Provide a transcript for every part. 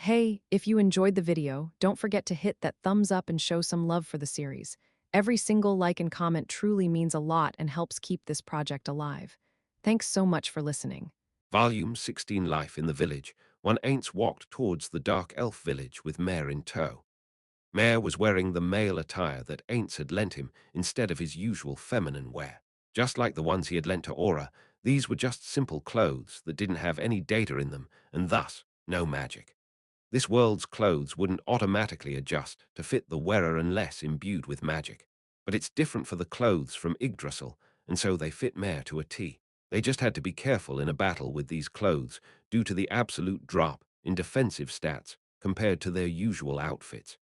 Hey, if you enjoyed the video, don't forget to hit that thumbs up and show some love for the series. Every single like and comment truly means a lot and helps keep this project alive. Thanks so much for listening. Volume 16 Life in the Village. One Ainz walked towards the dark elf village with Mare in tow. Mare was wearing the male attire that Ainz had lent him instead of his usual feminine wear. Just like the ones he had lent to Aura, these were just simple clothes that didn't have any data in them and thus no magic. This world's clothes wouldn't automatically adjust to fit the wearer unless imbued with magic. But it's different for the clothes from Yggdrasil, and so they fit Mare to a T. They just had to be careful in a battle with these clothes due to the absolute drop in defensive stats compared to their usual outfits.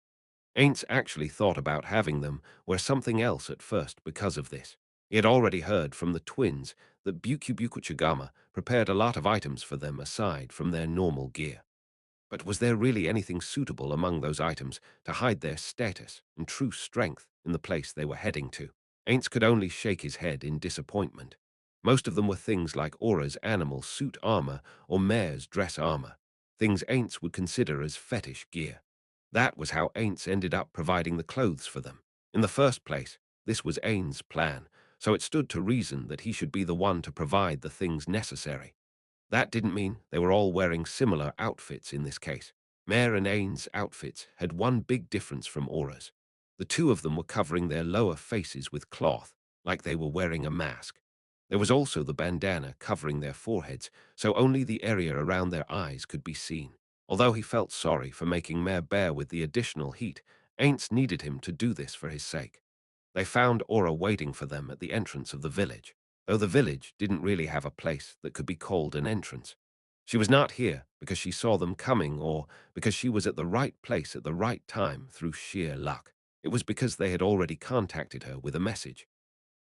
Ainz actually thought about having them wear something else at first because of this. He had already heard from the twins that Bukubukuchigama prepared a lot of items for them aside from their normal gear. But was there really anything suitable among those items to hide their status and true strength in the place they were heading to? Ainz could only shake his head in disappointment. Most of them were things like Aura's animal suit armor or Mare's dress armor, things Ainz would consider as fetish gear. That was how Ainz ended up providing the clothes for them. In the first place, this was Ainz's plan, so it stood to reason that he should be the one to provide the things necessary. That didn't mean they were all wearing similar outfits in this case. Mare and Ainz's outfits had one big difference from Aura's. The two of them were covering their lower faces with cloth, like they were wearing a mask. There was also the bandana covering their foreheads, so only the area around their eyes could be seen. Although he felt sorry for making Mare bear with the additional heat, Ainz needed him to do this for his sake. They found Aura waiting for them at the entrance of the village, though the village didn't really have a place that could be called an entrance. She was not here because she saw them coming or because she was at the right place at the right time through sheer luck. It was because they had already contacted her with a message.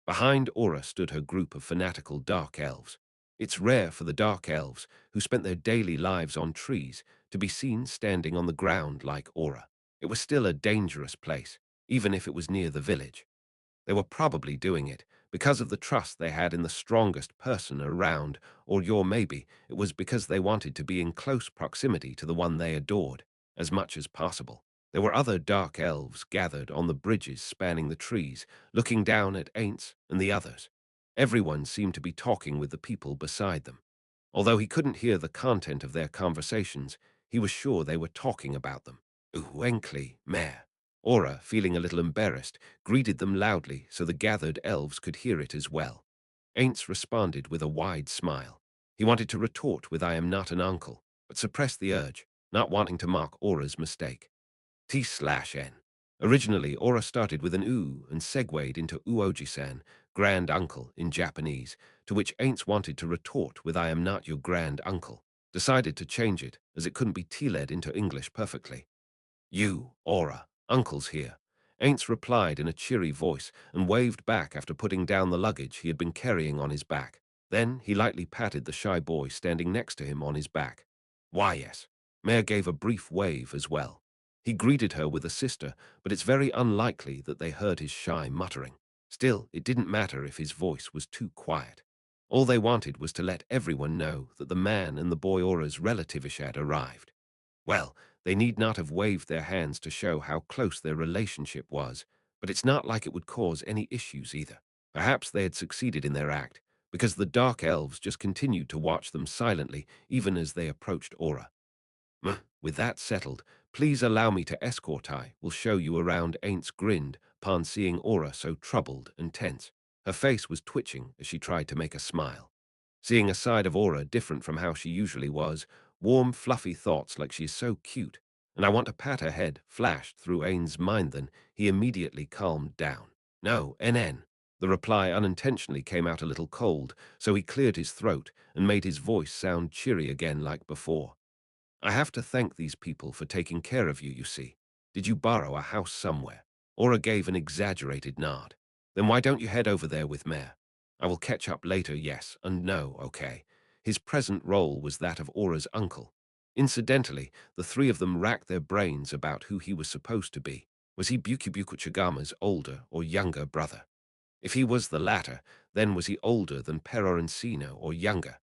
Behind Aura stood her group of fanatical dark elves. It's rare for the dark elves, who spent their daily lives on trees, to be seen standing on the ground like Aura. It was still a dangerous place, even if it was near the village. They were probably doing it because of the trust they had in the strongest person around, maybe it was because they wanted to be in close proximity to the one they adored, as much as possible. There were other dark elves gathered on the bridges spanning the trees, looking down at Ainz and the others. Everyone seemed to be talking with the people beside them. Although he couldn't hear the content of their conversations, he was sure they were talking about them. Uenkli, Mare. Aura, feeling a little embarrassed, greeted them loudly so the gathered elves could hear it as well. Ainz responded with a wide smile. He wanted to retort with "I am not an uncle," but suppressed the urge, not wanting to mock Aura's mistake. T/N. Originally, Aura started with an U and segued into Uoji-san, grand uncle in Japanese, to which Ainz wanted to retort with "I am not your grand uncle." Decided to change it, as it couldn't be T-led into English perfectly. "You, Aura, uncle's here." Ainz replied in a cheery voice and waved back after putting down the luggage he had been carrying on his back. Then he lightly patted the shy boy standing next to him on his back. "Why, yes." Mare gave a brief wave as well. He greeted her with a sister, but it's very unlikely that they heard his shy muttering. Still, it didn't matter if his voice was too quiet. All they wanted was to let everyone know that the man and the boy Aura's relative had arrived. Well, they need not have waved their hands to show how close their relationship was, but it's not like it would cause any issues either. Perhaps they had succeeded in their act, because the dark elves just continued to watch them silently even as they approached Aura. With that settled, please allow me to escort. I will show you around." Ainz grinned upon seeing Aura so troubled and tense. Her face was twitching as she tried to make a smile. Seeing a side of Aura different from how she usually was, warm, fluffy thoughts like "she's so cute, and I want to pat her head" flashed through Ainz's mind. Then he immediately calmed down. "No, NN." The reply unintentionally came out a little cold, so he cleared his throat and made his voice sound cheery again like before. "I have to thank these people for taking care of you, you see. Did you borrow a house somewhere?" Aura gave an exaggerated nod. "Then why don't you head over there with Mare? I will catch up later, yes and no, okay." His present role was that of Aura's uncle. Incidentally, the three of them racked their brains about who he was supposed to be. Was he Bukibukuchigama's older or younger brother? If he was the latter, then was he older than Pero Encino or younger?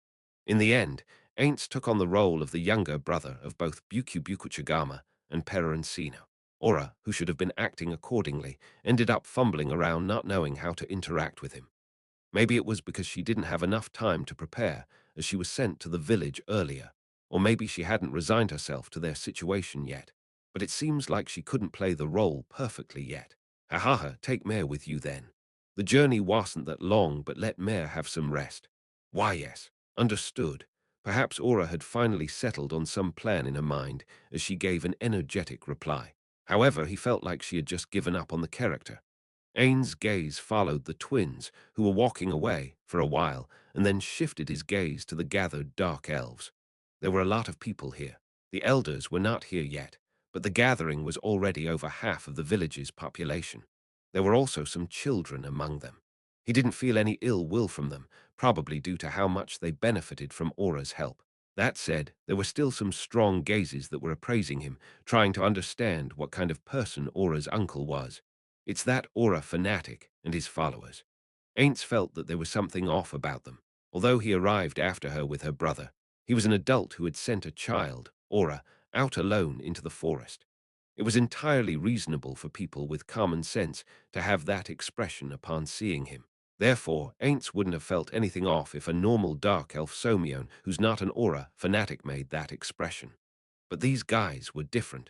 In the end, Ainz took on the role of the younger brother of both Buku Chagama and Perencino. Aura, who should have been acting accordingly, ended up fumbling around not knowing how to interact with him. Maybe it was because she didn't have enough time to prepare, as she was sent to the village earlier, or maybe she hadn't resigned herself to their situation yet. But it seems like she couldn't play the role perfectly yet. Ha, take Mare with you then. The journey wasn't that long, but let Mare have some rest. Why, yes, understood. Perhaps Aura had finally settled on some plan in her mind as she gave an energetic reply. However, he felt like she had just given up on the character. Ain's gaze followed the twins, who were walking away for a while, and then shifted his gaze to the gathered dark elves. There were a lot of people here. The elders were not here yet, but the gathering was already over half of the village's population. There were also some children among them. He didn't feel any ill will from them, probably due to how much they benefited from Aura's help. That said, there were still some strong gazes that were appraising him, trying to understand what kind of person Aura's uncle was. It's that Aura fanatic and his followers. Ainz felt that there was something off about them. Although he arrived after her with her brother, he was an adult who had sent a child, Aura, out alone into the forest. It was entirely reasonable for people with common sense to have that expression upon seeing him. Therefore, Ainz wouldn't have felt anything off if a normal dark elf Somion, who's not an Aura fanatic, made that expression. But these guys were different.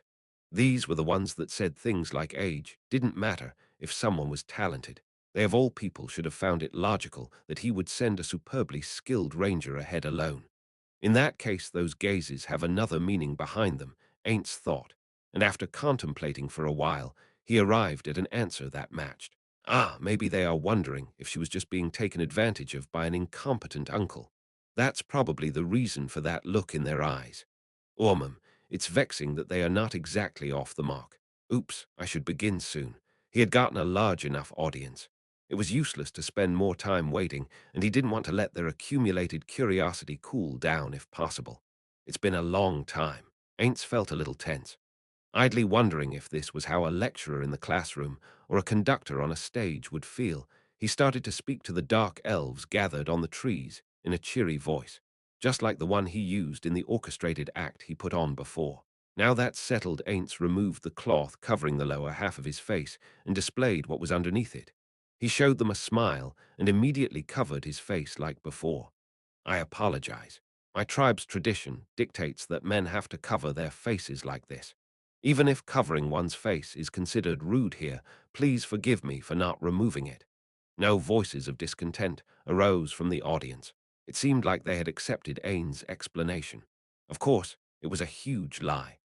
These were the ones that said things like age didn't matter if someone was talented. They of all people should have found it logical that he would send a superbly skilled ranger ahead alone. In that case, those gazes have another meaning behind them, Ainz thought, and after contemplating for a while, he arrived at an answer that matched. Maybe they are wondering if she was just being taken advantage of by an incompetent uncle. That's probably the reason for that look in their eyes. Ormum, it's vexing that they are not exactly off the mark. Oops, I should begin soon. He had gotten a large enough audience. It was useless to spend more time waiting, and he didn't want to let their accumulated curiosity cool down if possible. It's been a long time. Ainz felt a little tense, idly wondering if this was how a lecturer in the classroom or a conductor on a stage would feel. He started to speak to the dark elves gathered on the trees in a cheery voice, just like the one he used in the orchestrated act he put on before. Now that settled, Ainz removed the cloth covering the lower half of his face and displayed what was underneath it. He showed them a smile and immediately covered his face like before. I apologize. My tribe's tradition dictates that men have to cover their faces like this. Even if covering one's face is considered rude here, please forgive me for not removing it. No voices of discontent arose from the audience. It seemed like they had accepted Ain's explanation. Of course, it was a huge lie.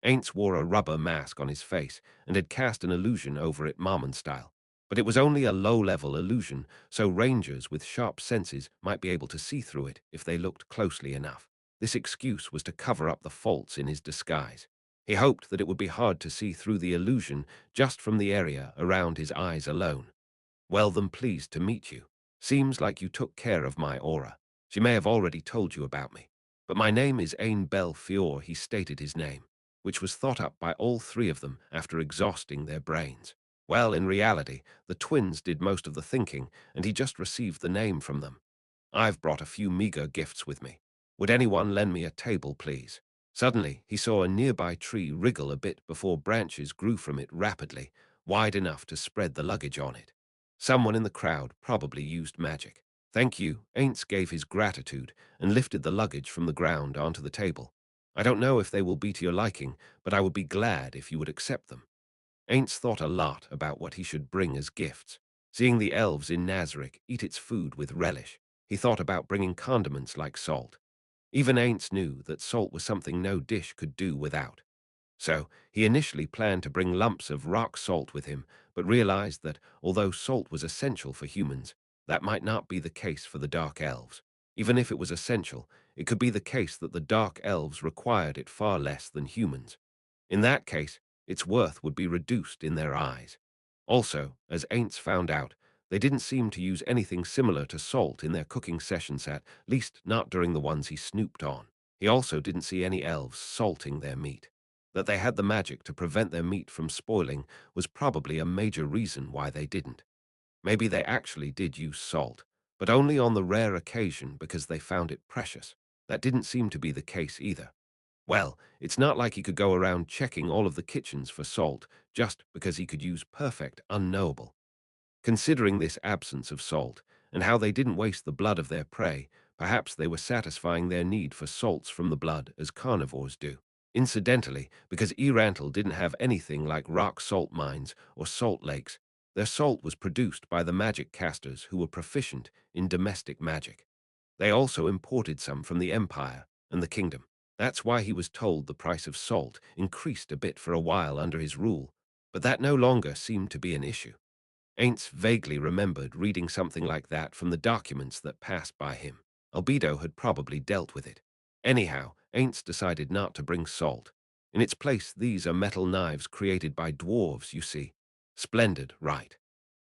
Ainz wore a rubber mask on his face and had cast an illusion over it Marmon style. But it was only a low-level illusion, so rangers with sharp senses might be able to see through it if they looked closely enough. This excuse was to cover up the faults in his disguise. He hoped that it would be hard to see through the illusion just from the area around his eyes alone. Well then, pleased to meet you. Seems like you took care of my Aura. She may have already told you about me. But my name is Ainz Fior, he stated his name, which was thought up by all three of them after exhausting their brains. Well, in reality, the twins did most of the thinking, and he just received the name from them. I've brought a few meager gifts with me. Would anyone lend me a table, please? Suddenly, he saw a nearby tree wriggle a bit before branches grew from it rapidly, wide enough to spread the luggage on it. Someone in the crowd probably used magic. Thank you, Ainz gave his gratitude and lifted the luggage from the ground onto the table. I don't know if they will be to your liking, but I would be glad if you would accept them. Ainz thought a lot about what he should bring as gifts. Seeing the elves in Nazarick eat its food with relish, he thought about bringing condiments like salt. Even Ainz knew that salt was something no dish could do without. So he initially planned to bring lumps of rock salt with him, but realized that although salt was essential for humans, that might not be the case for the Dark Elves. Even if it was essential, it could be the case that the Dark Elves required it far less than humans. In that case, its worth would be reduced in their eyes. Also, as Ainz found out, they didn't seem to use anything similar to salt in their cooking sessions, at least not during the ones he snooped on. He also didn't see any elves salting their meat. That they had the magic to prevent their meat from spoiling was probably a major reason why they didn't. Maybe they actually did use salt, but only on the rare occasion because they found it precious. That didn't seem to be the case either. Well, it's not like he could go around checking all of the kitchens for salt just because he could use perfect unknowable. Considering this absence of salt, and how they didn't waste the blood of their prey, perhaps they were satisfying their need for salts from the blood as carnivores do. Incidentally, because Erantle didn't have anything like rock salt mines or salt lakes, their salt was produced by the magic casters who were proficient in domestic magic. They also imported some from the Empire and the Kingdom. That's why he was told the price of salt increased a bit for a while under his rule, but that no longer seemed to be an issue. Ainz vaguely remembered reading something like that from the documents that passed by him. Albedo had probably dealt with it. Anyhow, Ainz decided not to bring salt. In its place, these are metal knives created by dwarves, you see. Splendid, right?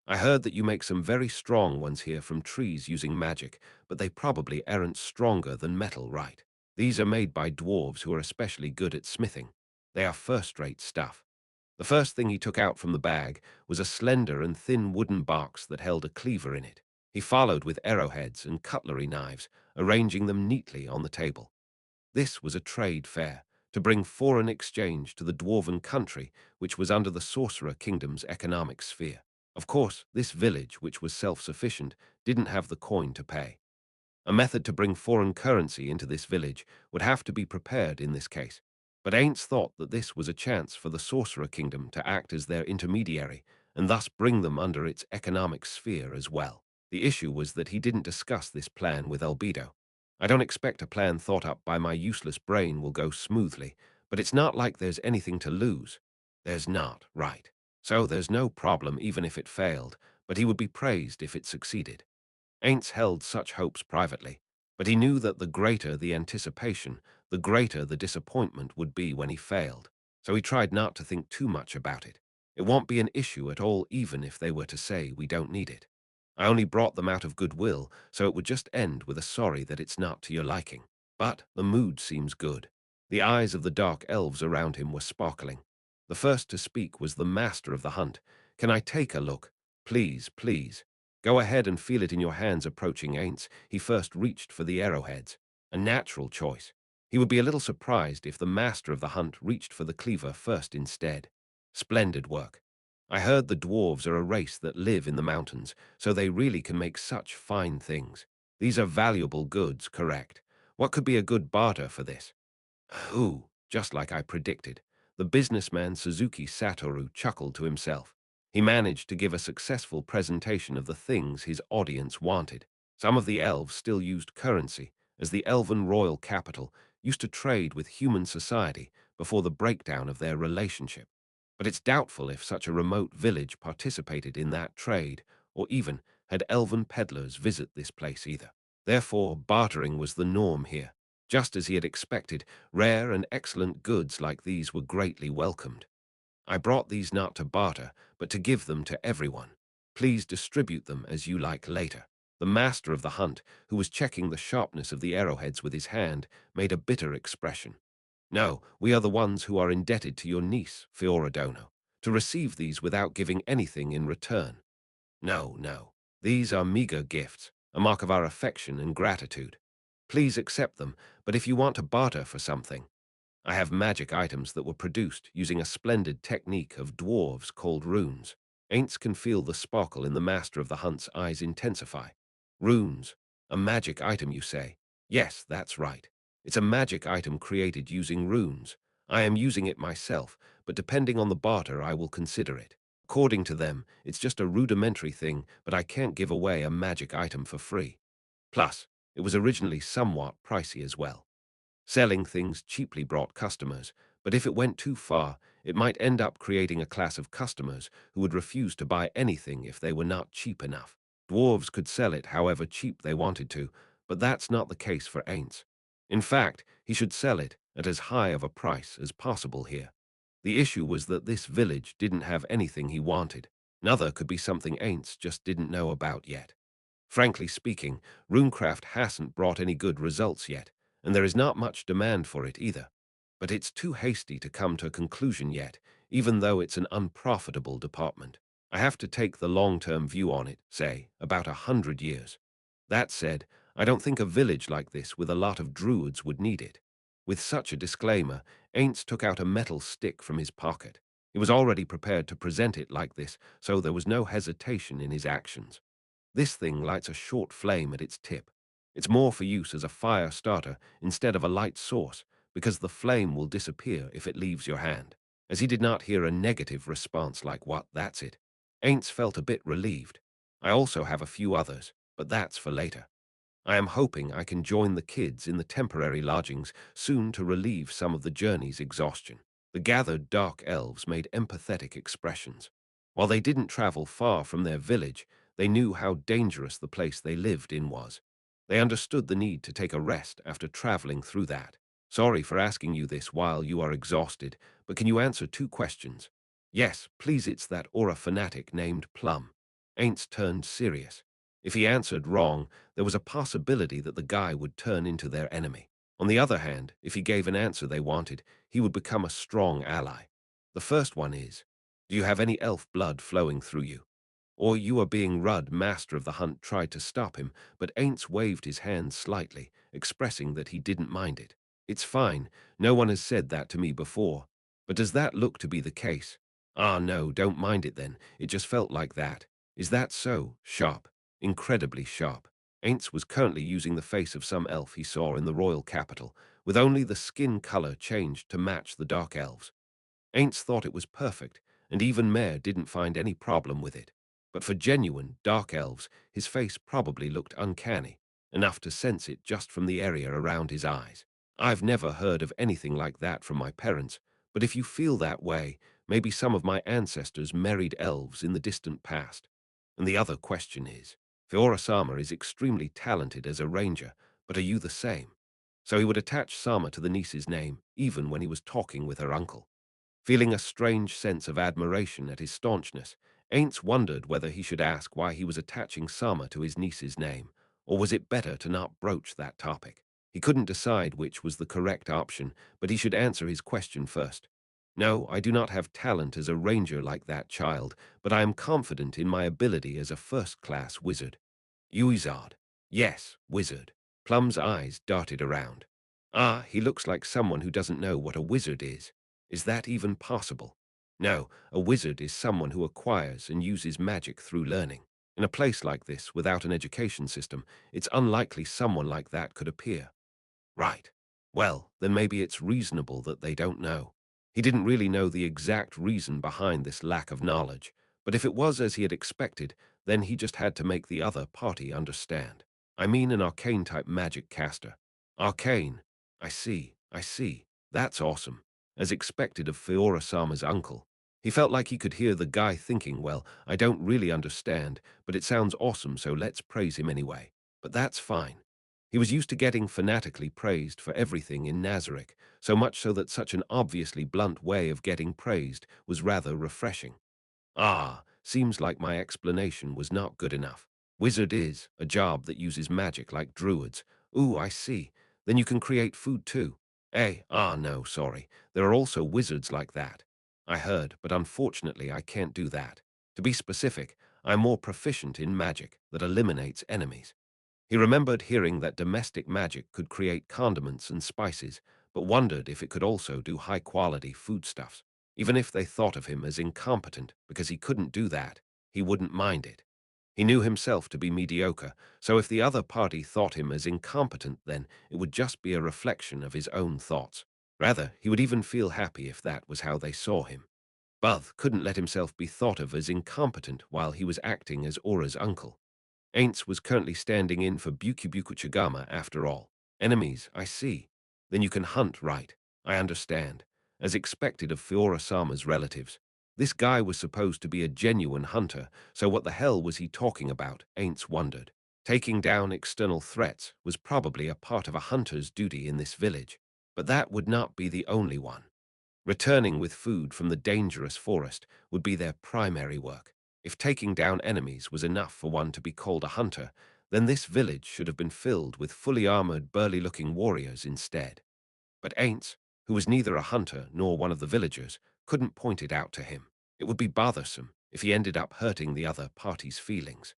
I heard that you make some very strong ones here from trees using magic, but they probably aren't stronger than metal, right? These are made by dwarves who are especially good at smithing. They are first-rate stuff. The first thing he took out from the bag was a slender and thin wooden box that held a cleaver in it. He followed with arrowheads and cutlery knives, arranging them neatly on the table. This was a trade fair, to bring foreign exchange to the dwarven country, which was under the Sorcerer Kingdom's economic sphere. Of course, this village, which was self-sufficient, didn't have the coin to pay. A method to bring foreign currency into this village would have to be prepared in this case. But Ainz thought that this was a chance for the Sorcerer Kingdom to act as their intermediary and thus bring them under its economic sphere as well. The issue was that he didn't discuss this plan with Albedo. I don't expect a plan thought up by my useless brain will go smoothly, but it's not like there's anything to lose. There's not, right? So there's no problem even if it failed, but he would be praised if it succeeded. Ainz held such hopes privately, but he knew that the greater the anticipation, the greater the disappointment would be when he failed, so he tried not to think too much about it. It won't be an issue at all even if they were to say we don't need it. I only brought them out of goodwill, so it would just end with a sorry that it's not to your liking. But the mood seems good. The eyes of the dark elves around him were sparkling. The first to speak was the master of the hunt. Can I take a look? Please, please. Go ahead and feel it in your hands approaching Ainz. He first reached for the arrowheads. A natural choice. He would be a little surprised if the master of the hunt reached for the cleaver first instead. Splendid work. I heard the dwarves are a race that live in the mountains, so they really can make such fine things. These are valuable goods, correct? What could be a good barter for this? Ooh, just like I predicted. The businessman Suzuki Satoru chuckled to himself. He managed to give a successful presentation of the things his audience wanted. Some of the elves still used currency, as the elven royal capital used to trade with human society before the breakdown of their relationship. But it's doubtful if such a remote village participated in that trade, or even had elven peddlers visit this place either. Therefore, bartering was the norm here. Just as he had expected, rare and excellent goods like these were greatly welcomed. I brought these not to barter, but to give them to everyone. Please distribute them as you like later. The master of the hunt, who was checking the sharpness of the arrowheads with his hand, made a bitter expression. No, we are the ones who are indebted to your niece, Fioradono, to receive these without giving anything in return. No, no. These are meager gifts, a mark of our affection and gratitude. Please accept them, but if you want to barter for something, I have magic items that were produced using a splendid technique of dwarves called runes. Ainz can feel the sparkle in the master of the hunt's eyes intensify. Runes. A magic item, you say? Yes, that's right. It's a magic item created using runes. I am using it myself, but depending on the barter, I will consider it. According to them, it's just a rudimentary thing, but I can't give away a magic item for free. Plus, it was originally somewhat pricey as well. Selling things cheaply brought customers, but if it went too far, it might end up creating a class of customers who would refuse to buy anything if they were not cheap enough. Dwarves could sell it however cheap they wanted to, but that's not the case for Ainz. In fact, he should sell it at as high of a price as possible here. The issue was that this village didn't have anything he wanted. Another could be something Ainz just didn't know about yet. Frankly speaking, runecraft hasn't brought any good results yet, and there is not much demand for it either. But it's too hasty to come to a conclusion yet, even though it's an unprofitable department. I have to take the long-term view on it, say, about 100 years. That said, I don't think a village like this with a lot of druids would need it. With such a disclaimer, Ainz took out a metal stick from his pocket. He was already prepared to present it like this, so there was no hesitation in his actions. This thing lights a short flame at its tip. It's more for use as a fire starter instead of a light source, because the flame will disappear if it leaves your hand. As he did not hear a negative response like "what, that's it," Ainz felt a bit relieved. I also have a few others, but that's for later. I am hoping I can join the kids in the temporary lodgings soon to relieve some of the journey's exhaustion. The gathered dark elves made empathetic expressions. While they didn't travel far from their village, they knew how dangerous the place they lived in was. They understood the need to take a rest after traveling through that. Sorry for asking you this while you are exhausted, but can you answer 2 questions? Yes, please, it's that aura fanatic named Plum. Ain't turned serious. If he answered wrong, there was a possibility that the guy would turn into their enemy. On the other hand, if he gave an answer they wanted, he would become a strong ally. The first one is, do you have any elf blood flowing through you? Or you are being Rudd, master of the hunt, tried to stop him, but Aints waved his hand slightly, expressing that he didn't mind it. It's fine, no one has said that to me before. But does that look to be the case? Ah, no, don't mind it then, it just felt like that. Is that so? Sharp. Incredibly sharp. Aints was currently using the face of some elf he saw in the royal capital, with only the skin color changed to match the dark elves. Aints thought it was perfect, and even Mare didn't find any problem with it. But for genuine dark elves, his face probably looked uncanny, enough to sense it just from the area around his eyes. I've never heard of anything like that from my parents, but if you feel that way, maybe some of my ancestors married elves in the distant past. And the other question is, Fiora-sama is extremely talented as a ranger, but are you the same? So he would attach Sama to the niece's name, even when he was talking with her uncle. Feeling a strange sense of admiration at his staunchness, Aints wondered whether he should ask why he was attaching Sama to his niece's name, or was it better to not broach that topic. He couldn't decide which was the correct option, but he should answer his question first. No, I do not have talent as a ranger like that child, but I am confident in my ability as a first-class wizard. Uizard. Yes, wizard. Plum's eyes darted around. Ah, he looks like someone who doesn't know what a wizard is. Is that even possible? No, a wizard is someone who acquires and uses magic through learning. In a place like this, without an education system, it's unlikely someone like that could appear. Right. Well, then maybe it's reasonable that they don't know. He didn't really know the exact reason behind this lack of knowledge, but if it was as he had expected, then he just had to make the other party understand. I mean an arcane-type magic caster. Arcane. I see, I see. That's awesome. As expected of Fiora-sama's uncle. He felt like he could hear the guy thinking, well, I don't really understand, but it sounds awesome, so let's praise him anyway. But that's fine. He was used to getting fanatically praised for everything in Nazarick, so much so that such an obviously blunt way of getting praised was rather refreshing. Ah, seems like my explanation was not good enough. Wizard is a job that uses magic like druids. Ooh, I see. Then you can create food too. No, sorry. There are also wizards like that. I heard, but unfortunately I can't do that. To be specific, I'm more proficient in magic that eliminates enemies. He remembered hearing that domestic magic could create condiments and spices, but wondered if it could also do high-quality foodstuffs. Even if they thought of him as incompetent because he couldn't do that, he wouldn't mind it. He knew himself to be mediocre, so if the other party thought him as incompetent, then it would just be a reflection of his own thoughts. Rather, he would even feel happy if that was how they saw him. Buth couldn't let himself be thought of as incompetent while he was acting as Aura's uncle. Ainz was currently standing in for Bukubuku Chagama after all. Enemies, I see. Then you can hunt, right? I understand. As expected of Fiora-sama's relatives. This guy was supposed to be a genuine hunter, so what the hell was he talking about, Ainz wondered. Taking down external threats was probably a part of a hunter's duty in this village, but that would not be the only one. Returning with food from the dangerous forest would be their primary work. If taking down enemies was enough for one to be called a hunter, then this village should have been filled with fully armored, burly-looking warriors instead. But Ainz, who was neither a hunter nor one of the villagers, couldn't point it out to him. It would be bothersome if he ended up hurting the other party's feelings.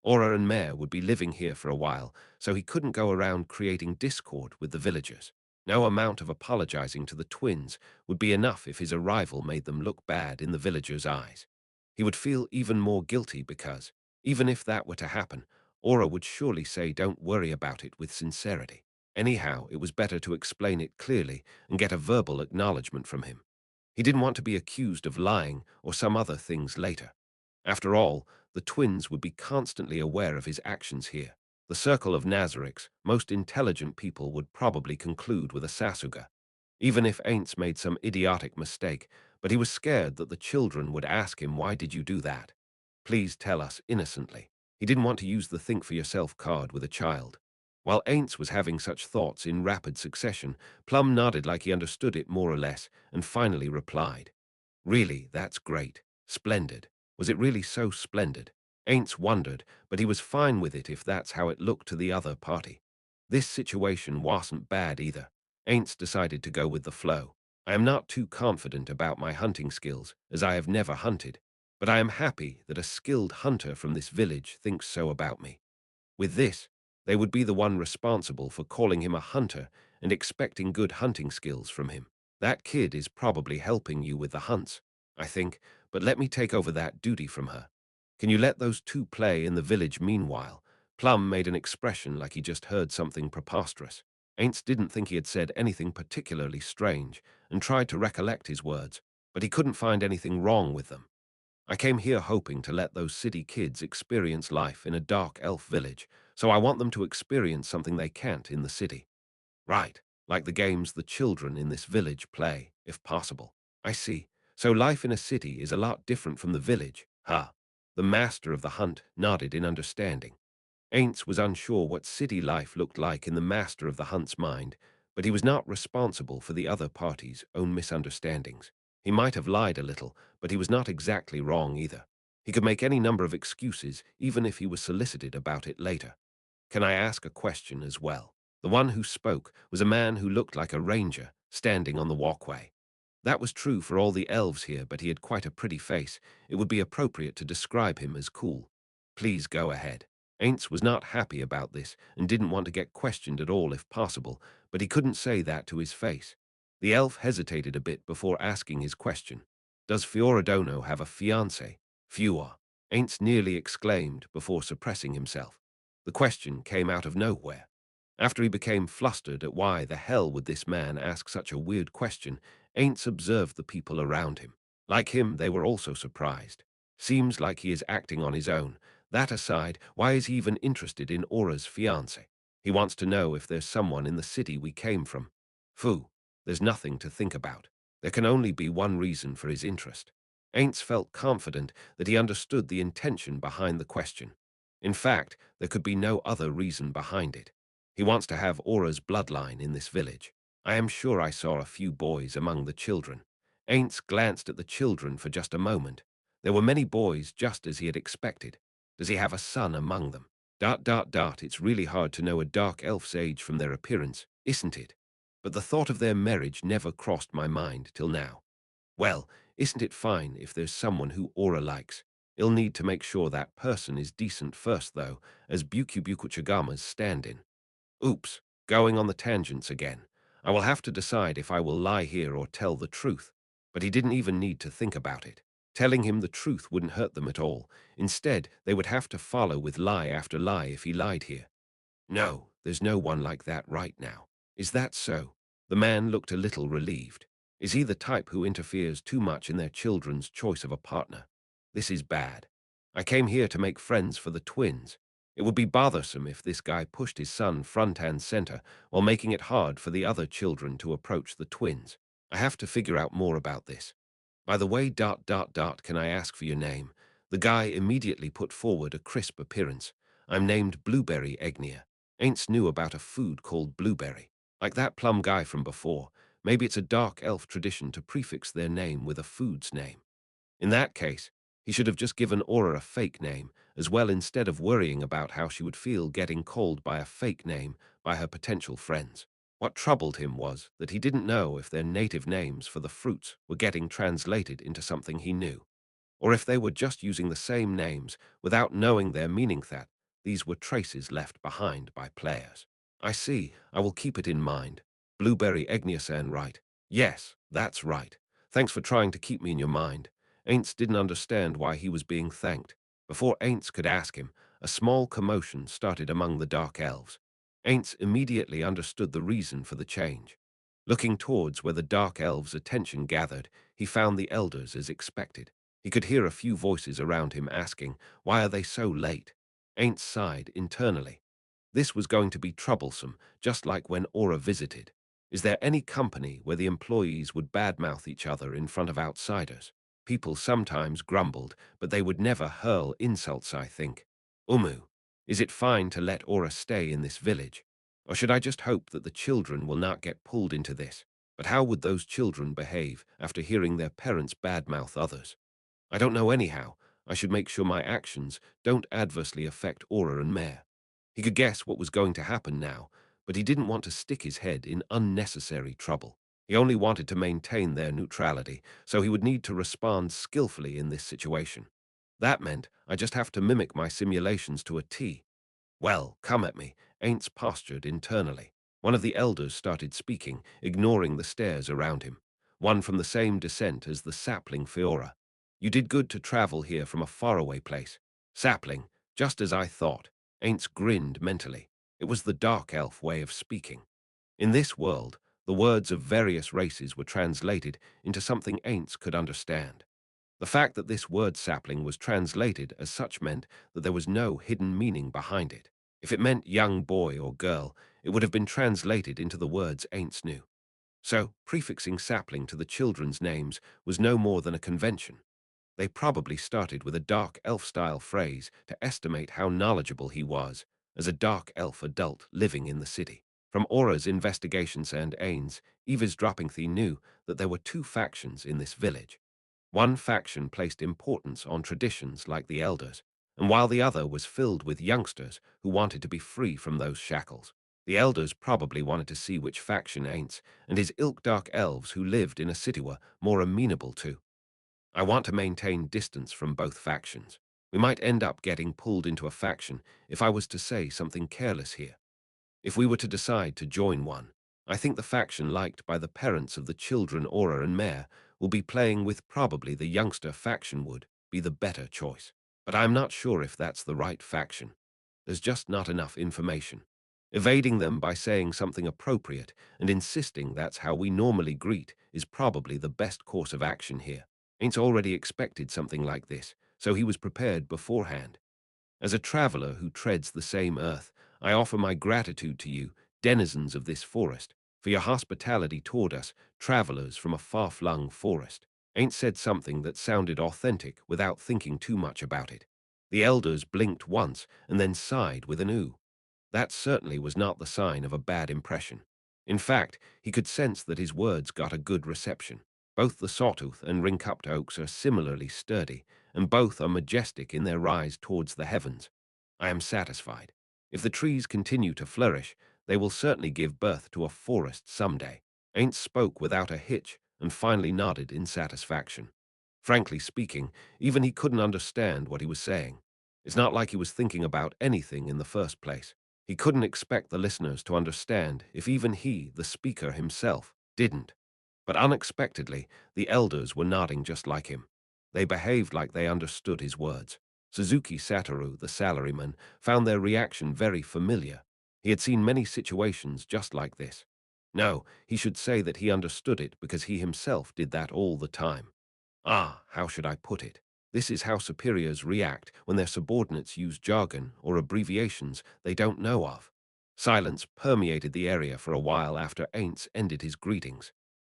Aura and Mare would be living here for a while, so he couldn't go around creating discord with the villagers. No amount of apologizing to the twins would be enough if his arrival made them look bad in the villagers' eyes. He would feel even more guilty because, even if that were to happen, Aura would surely say don't worry about it with sincerity. Anyhow, it was better to explain it clearly and get a verbal acknowledgement from him. He didn't want to be accused of lying or some other things later. After all, the twins would be constantly aware of his actions here. The circle of Nazarick's most intelligent people would probably conclude with a Sasuga, even if Ainz made some idiotic mistake, but he was scared that the children would ask him, why did you do that? Please tell us innocently. He didn't want to use the think for yourself card with a child. While Ainz was having such thoughts in rapid succession, Plum nodded like he understood it more or less and finally replied, really, that's great. Splendid. Was it really so splendid? Ainz wondered, but he was fine with it if that's how it looked to the other party. This situation wasn't bad either. Ainz decided to go with the flow. I am not too confident about my hunting skills, as I have never hunted, but I am happy that a skilled hunter from this village thinks so about me. With this, they would be the one responsible for calling him a hunter and expecting good hunting skills from him. That kid is probably helping you with the hunts, I think, but let me take over that duty from her. Can you let those two play in the village meanwhile? Plum made an expression like he just heard something preposterous. Ainz didn't think he had said anything particularly strange and tried to recollect his words, but he couldn't find anything wrong with them. I came here hoping to let those city kids experience life in a dark elf village, so I want them to experience something they can't in the city. Right, like the games the children in this village play, if possible. I see. So life in a city is a lot different from the village, huh? The master of the hunt nodded in understanding. Ainz was unsure what city life looked like in the master of the hunt's mind, but he was not responsible for the other party's own misunderstandings. He might have lied a little, but he was not exactly wrong either. He could make any number of excuses, even if he was solicited about it later. Can I ask a question as well? The one who spoke was a man who looked like a ranger, standing on the walkway. That was true for all the elves here, but he had quite a pretty face. It would be appropriate to describe him as cool. Please go ahead. Ainz was not happy about this and didn't want to get questioned at all if possible, but he couldn't say that to his face. The elf hesitated a bit before asking his question. Does Fioradono have a fiancé? Fior. Ainz nearly exclaimed before suppressing himself. The question came out of nowhere. After he became flustered at why the hell would this man ask such a weird question, Ainz observed the people around him. Like him, they were also surprised. Seems like he is acting on his own. That aside, why is he even interested in Aura's fiancé? He wants to know if there's someone in the city we came from. Phew, there's nothing to think about. There can only be one reason for his interest. Ainz felt confident that he understood the intention behind the question. In fact, there could be no other reason behind it. He wants to have Aura's bloodline in this village. I am sure I saw a few boys among the children. Ainz glanced at the children for just a moment. There were many boys just as he had expected. Does he have a son among them? ... It's really hard to know a dark elf's age from their appearance, isn't it? But the thought of their marriage never crossed my mind till now. Well, isn't it fine if there's someone who Aura likes? He'll need to make sure that person is decent first, though, as Chagama's stand-in. Oops, going on the tangents again. I will have to decide if I will lie here or tell the truth. But he didn't even need to think about it. Telling him the truth wouldn't hurt them at all. Instead, they would have to follow with lie after lie if he lied here. No, there's no one like that right now. Is that so? The man looked a little relieved. Is he the type who interferes too much in their children's choice of a partner? This is bad. I came here to make friends for the twins. It would be bothersome if this guy pushed his son front and center while making it hard for the other children to approach the twins. I have to figure out more about this. By the way, can I ask for your name? The guy immediately put forward a crisp appearance. I'm named Blueberry Egnia. Ainz knew about a food called blueberry. Like that plum guy from before, maybe it's a dark elf tradition to prefix their name with a food's name. In that case, he should have just given Aura a fake name as well instead of worrying about how she would feel getting called by a fake name by her potential friends. What troubled him was that he didn't know if their native names for the fruits were getting translated into something he knew, or if they were just using the same names without knowing their meaning. These were traces left behind by players. I see. I will keep it in mind. Blueberry Egniasan, right? Yes, that's right. Thanks for trying to keep me in your mind. Ainz didn't understand why he was being thanked. Before Ainz could ask him, a small commotion started among the Dark Elves. Ainz immediately understood the reason for the change. Looking towards where the Dark Elves' attention gathered, he found the elders as expected. He could hear a few voices around him asking, "Why are they so late?" Ainz sighed internally. This was going to be troublesome, just like when Aura visited. Is there any company where the employees would badmouth each other in front of outsiders? People sometimes grumbled, but they would never hurl insults, I think. Is it fine to let Aura stay in this village? Or should I just hope that the children will not get pulled into this? But how would those children behave after hearing their parents badmouth others? I don't know anyhow. I should make sure my actions don't adversely affect Aura and Mare. He could guess what was going to happen now, but he didn't want to stick his head in unnecessary trouble. He only wanted to maintain their neutrality, so he would need to respond skillfully in this situation. That meant I just have to mimic my simulations to a T. Well, come at me. Ainz postured internally. One of the elders started speaking, ignoring the stares around him. One from the same descent as the sapling Fiora. You did good to travel here from a faraway place. Sapling, just as I thought. Ainz grinned mentally. It was the dark elf way of speaking. In this world, the words of various races were translated into something Ainz could understand. The fact that this word sapling was translated as such meant that there was no hidden meaning behind it. If it meant young boy or girl, it would have been translated into the words Ainz knew. So, prefixing sapling to the children's names was no more than a convention. They probably started with a dark elf-style phrase to estimate how knowledgeable he was as a dark elf adult living in the city. From Aura's investigations and Ainz, Eva's Droppingthy knew that there were two factions in this village. One faction placed importance on traditions like the elders, and while the other was filled with youngsters who wanted to be free from those shackles. The elders probably wanted to see which faction Ainz and his ilk dark elves who lived in a city were more amenable to. I want to maintain distance from both factions. We might end up getting pulled into a faction if I was to say something careless here. If we were to decide to join one, I think the faction liked by the parents of the children Aura and Mare will be playing with probably the youngster faction would be the better choice. But I'm not sure if that's the right faction. There's just not enough information. Evading them by saying something appropriate and insisting that's how we normally greet is probably the best course of action here. Ain't already expected something like this, so he was prepared beforehand. As a traveler who treads the same earth, I offer my gratitude to you, denizens of this forest, for your hospitality toward us, travelers from a far-flung forest. Ain't said something that sounded authentic without thinking too much about it. The elders blinked once and then sighed with an ooh. That certainly was not the sign of a bad impression. In fact, he could sense that his words got a good reception. Both the sawtooth and ring-cupped oaks are similarly sturdy, and both are majestic in their rise towards the heavens. I am satisfied. If the trees continue to flourish, they will certainly give birth to a forest someday. Ain't spoke without a hitch and finally nodded in satisfaction. Frankly speaking, even he couldn't understand what he was saying. It's not like he was thinking about anything in the first place. He couldn't expect the listeners to understand if even he, the speaker himself, didn't. But unexpectedly, the elders were nodding just like him. They behaved like they understood his words. Suzuki Satoru, the salaryman, found their reaction very familiar. He had seen many situations just like this. No, he should say that he understood it because he himself did that all the time. How should I put it? This is how superiors react when their subordinates use jargon or abbreviations they don't know of. Silence permeated the area for a while after Ainz ended his greetings.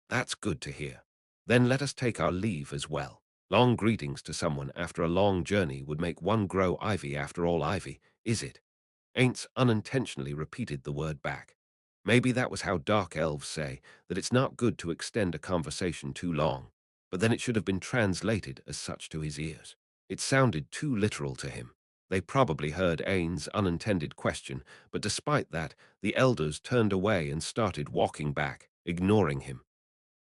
That's good to hear. Then let us take our leave as well. Long greetings to someone after a long journey would make one grow ivy after all ivy, is it? Ainz unintentionally repeated the word back. Maybe that was how dark elves say that it's not good to extend a conversation too long, but then it should have been translated as such to his ears. It sounded too literal to him. They probably heard Ainz's unintended question, but despite that, the elders turned away and started walking back, ignoring him.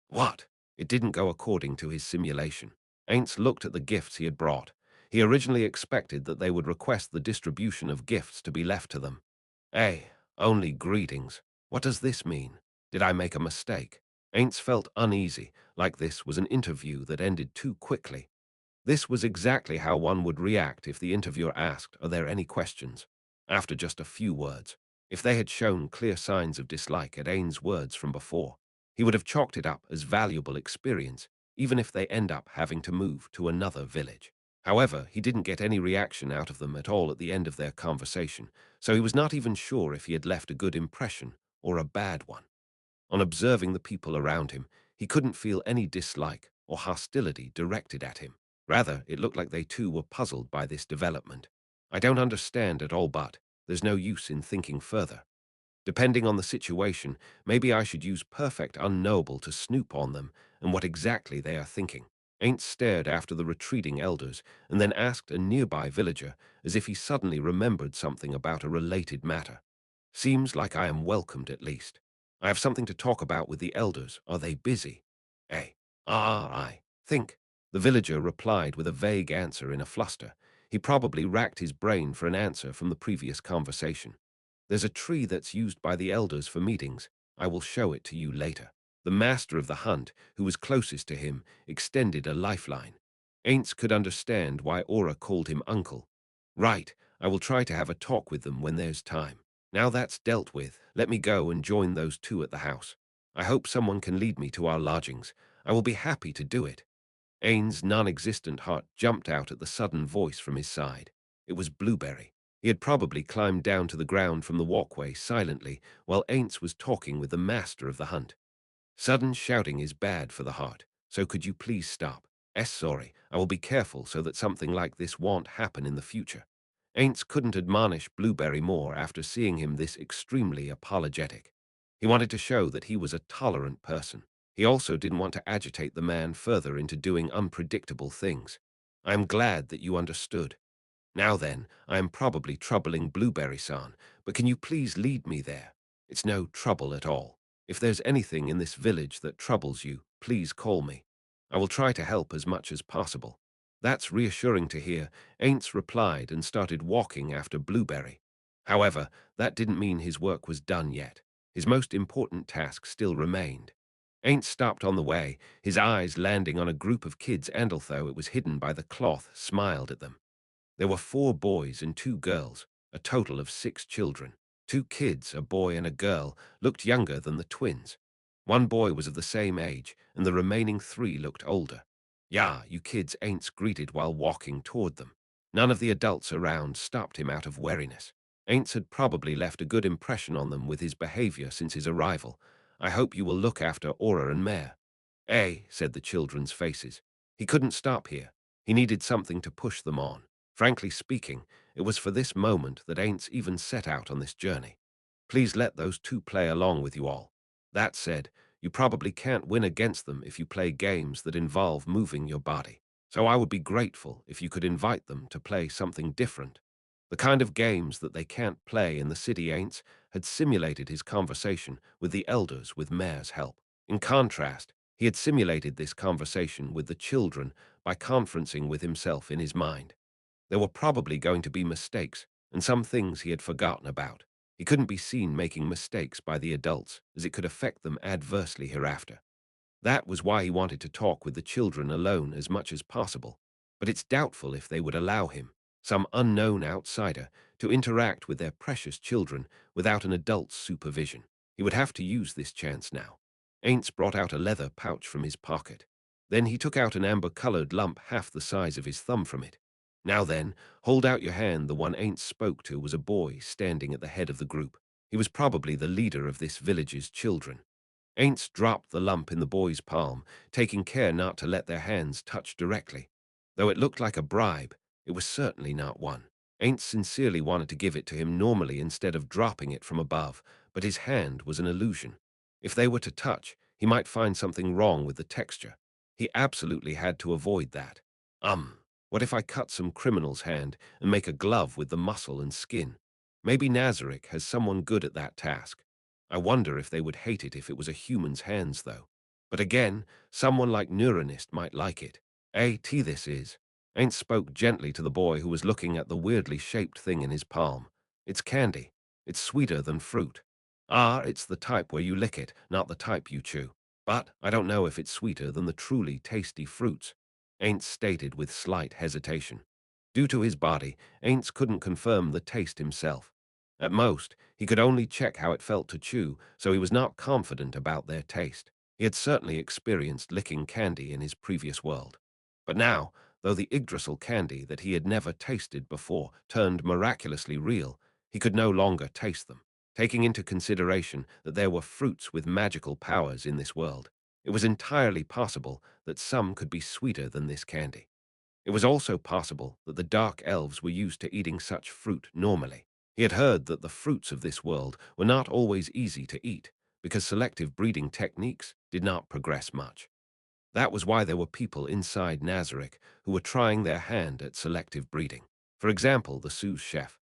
What? It didn't go according to his simulation. Ainz looked at the gifts he had brought. He originally expected that they would request the distribution of gifts to be left to them. Only greetings. What does this mean? Did I make a mistake? Ainz felt uneasy, like this was an interview that ended too quickly. This was exactly how one would react if the interviewer asked, "Are there any questions?" After just a few words. If they had shown clear signs of dislike at Ain's words from before, he would have chalked it up as valuable experience, even if they end up having to move to another village. However, he didn't get any reaction out of them at all at the end of their conversation, so he was not even sure if he had left a good impression or a bad one. On observing the people around him, he couldn't feel any dislike or hostility directed at him. Rather, it looked like they too were puzzled by this development. I don't understand at all, but there's no use in thinking further. Depending on the situation, maybe I should use perfect unknowable to snoop on them and what exactly they are thinking. Ain't stared after the retreating elders and then asked a nearby villager as if he suddenly remembered something about a related matter. Seems like I am welcomed at least. I have something to talk about with the elders. Are they busy? Eh? I think. The villager replied with a vague answer in a fluster. He probably racked his brain for an answer from the previous conversation. There's a tree that's used by the elders for meetings. I will show it to you later. The master of the hunt, who was closest to him, extended a lifeline. Ainz could understand why Aura called him uncle. Right, I will try to have a talk with them when there's time. Now that's dealt with, let me go and join those two at the house. I hope someone can lead me to our lodgings. I will be happy to do it. Ain's non-existent heart jumped out at the sudden voice from his side. It was Blueberry. He had probably climbed down to the ground from the walkway silently while Ainz was talking with the master of the hunt. Sudden shouting is bad for the heart, so could you please stop? Sorry, I will be careful so that something like this won't happen in the future. Ainz couldn't admonish Blueberry more after seeing him this extremely apologetic. He wanted to show that he was a tolerant person. He also didn't want to agitate the man further into doing unpredictable things. I am glad that you understood. Now then, I am probably troubling Blueberry-san, but can you please lead me there? It's no trouble at all. If there's anything in this village that troubles you, please call me. I will try to help as much as possible. That's reassuring to hear, Ainz replied and started walking after Blueberry. However, that didn't mean his work was done yet. His most important task still remained. Ainz stopped on the way, his eyes landing on a group of kids, and although it was hidden by the cloth, smiled at them. There were 4 boys and 2 girls, a total of 6 children. 2 kids, a boy and a girl, looked younger than the twins. 1 boy was of the same age, and the remaining 3 looked older. "Yeah, you kids," Ainz greeted while walking toward them. None of the adults around stopped him out of wariness. Ainz had probably left a good impression on them with his behavior since his arrival. "I hope you will look after Aura and Mare." Said the children's faces. He couldn't stop here. He needed something to push them on. Frankly speaking, it was for this moment that Ainz even set out on this journey. Please let those 2 play along with you all. That said, you probably can't win against them if you play games that involve moving your body. So I would be grateful if you could invite them to play something different. The kind of games that they can't play in the city. Ainz had simulated his conversation with the elders with Mare's help. In contrast, he had simulated this conversation with the children by conferencing with himself in his mind. There were probably going to be mistakes, and some things he had forgotten about. He couldn't be seen making mistakes by the adults, as it could affect them adversely hereafter. That was why he wanted to talk with the children alone as much as possible. But it's doubtful if they would allow him, some unknown outsider, to interact with their precious children without an adult's supervision. He would have to use this chance now. Ainz brought out a leather pouch from his pocket. Then he took out an amber-colored lump half the size of his thumb from it. "Now then, hold out your hand." The one Ainz spoke to was a boy standing at the head of the group. He was probably the leader of this village's children. Ainz dropped the lump in the boy's palm, taking care not to let their hands touch directly. Though it looked like a bribe, it was certainly not one. Ainz sincerely wanted to give it to him normally instead of dropping it from above, but his hand was an illusion. If they were to touch, he might find something wrong with the texture. He absolutely had to avoid that. What if I cut some criminal's hand and make a glove with the muscle and skin? Maybe Nazarick has someone good at that task. I wonder if they would hate it if it was a human's hands, though. But again, someone like Neuronist might like it. This is. Ainz spoke gently to the boy who was looking at the weirdly shaped thing in his palm. It's candy. It's sweeter than fruit. Ah, it's the type where you lick it, not the type you chew. But I don't know if it's sweeter than the truly tasty fruits, Ainz stated with slight hesitation. Due to his body, Ainz couldn't confirm the taste himself. At most, he could only check how it felt to chew, so he was not confident about their taste. He had certainly experienced licking candy in his previous world. But now, though the Yggdrasil candy that he had never tasted before turned miraculously real, he could no longer taste them. Taking into consideration that there were fruits with magical powers in this world, it was entirely possible that some could be sweeter than this candy. It was also possible that the dark elves were used to eating such fruit normally. He had heard that the fruits of this world were not always easy to eat, because selective breeding techniques did not progress much. That was why there were people inside Nazarick who were trying their hand at selective breeding. For example, the sous chef.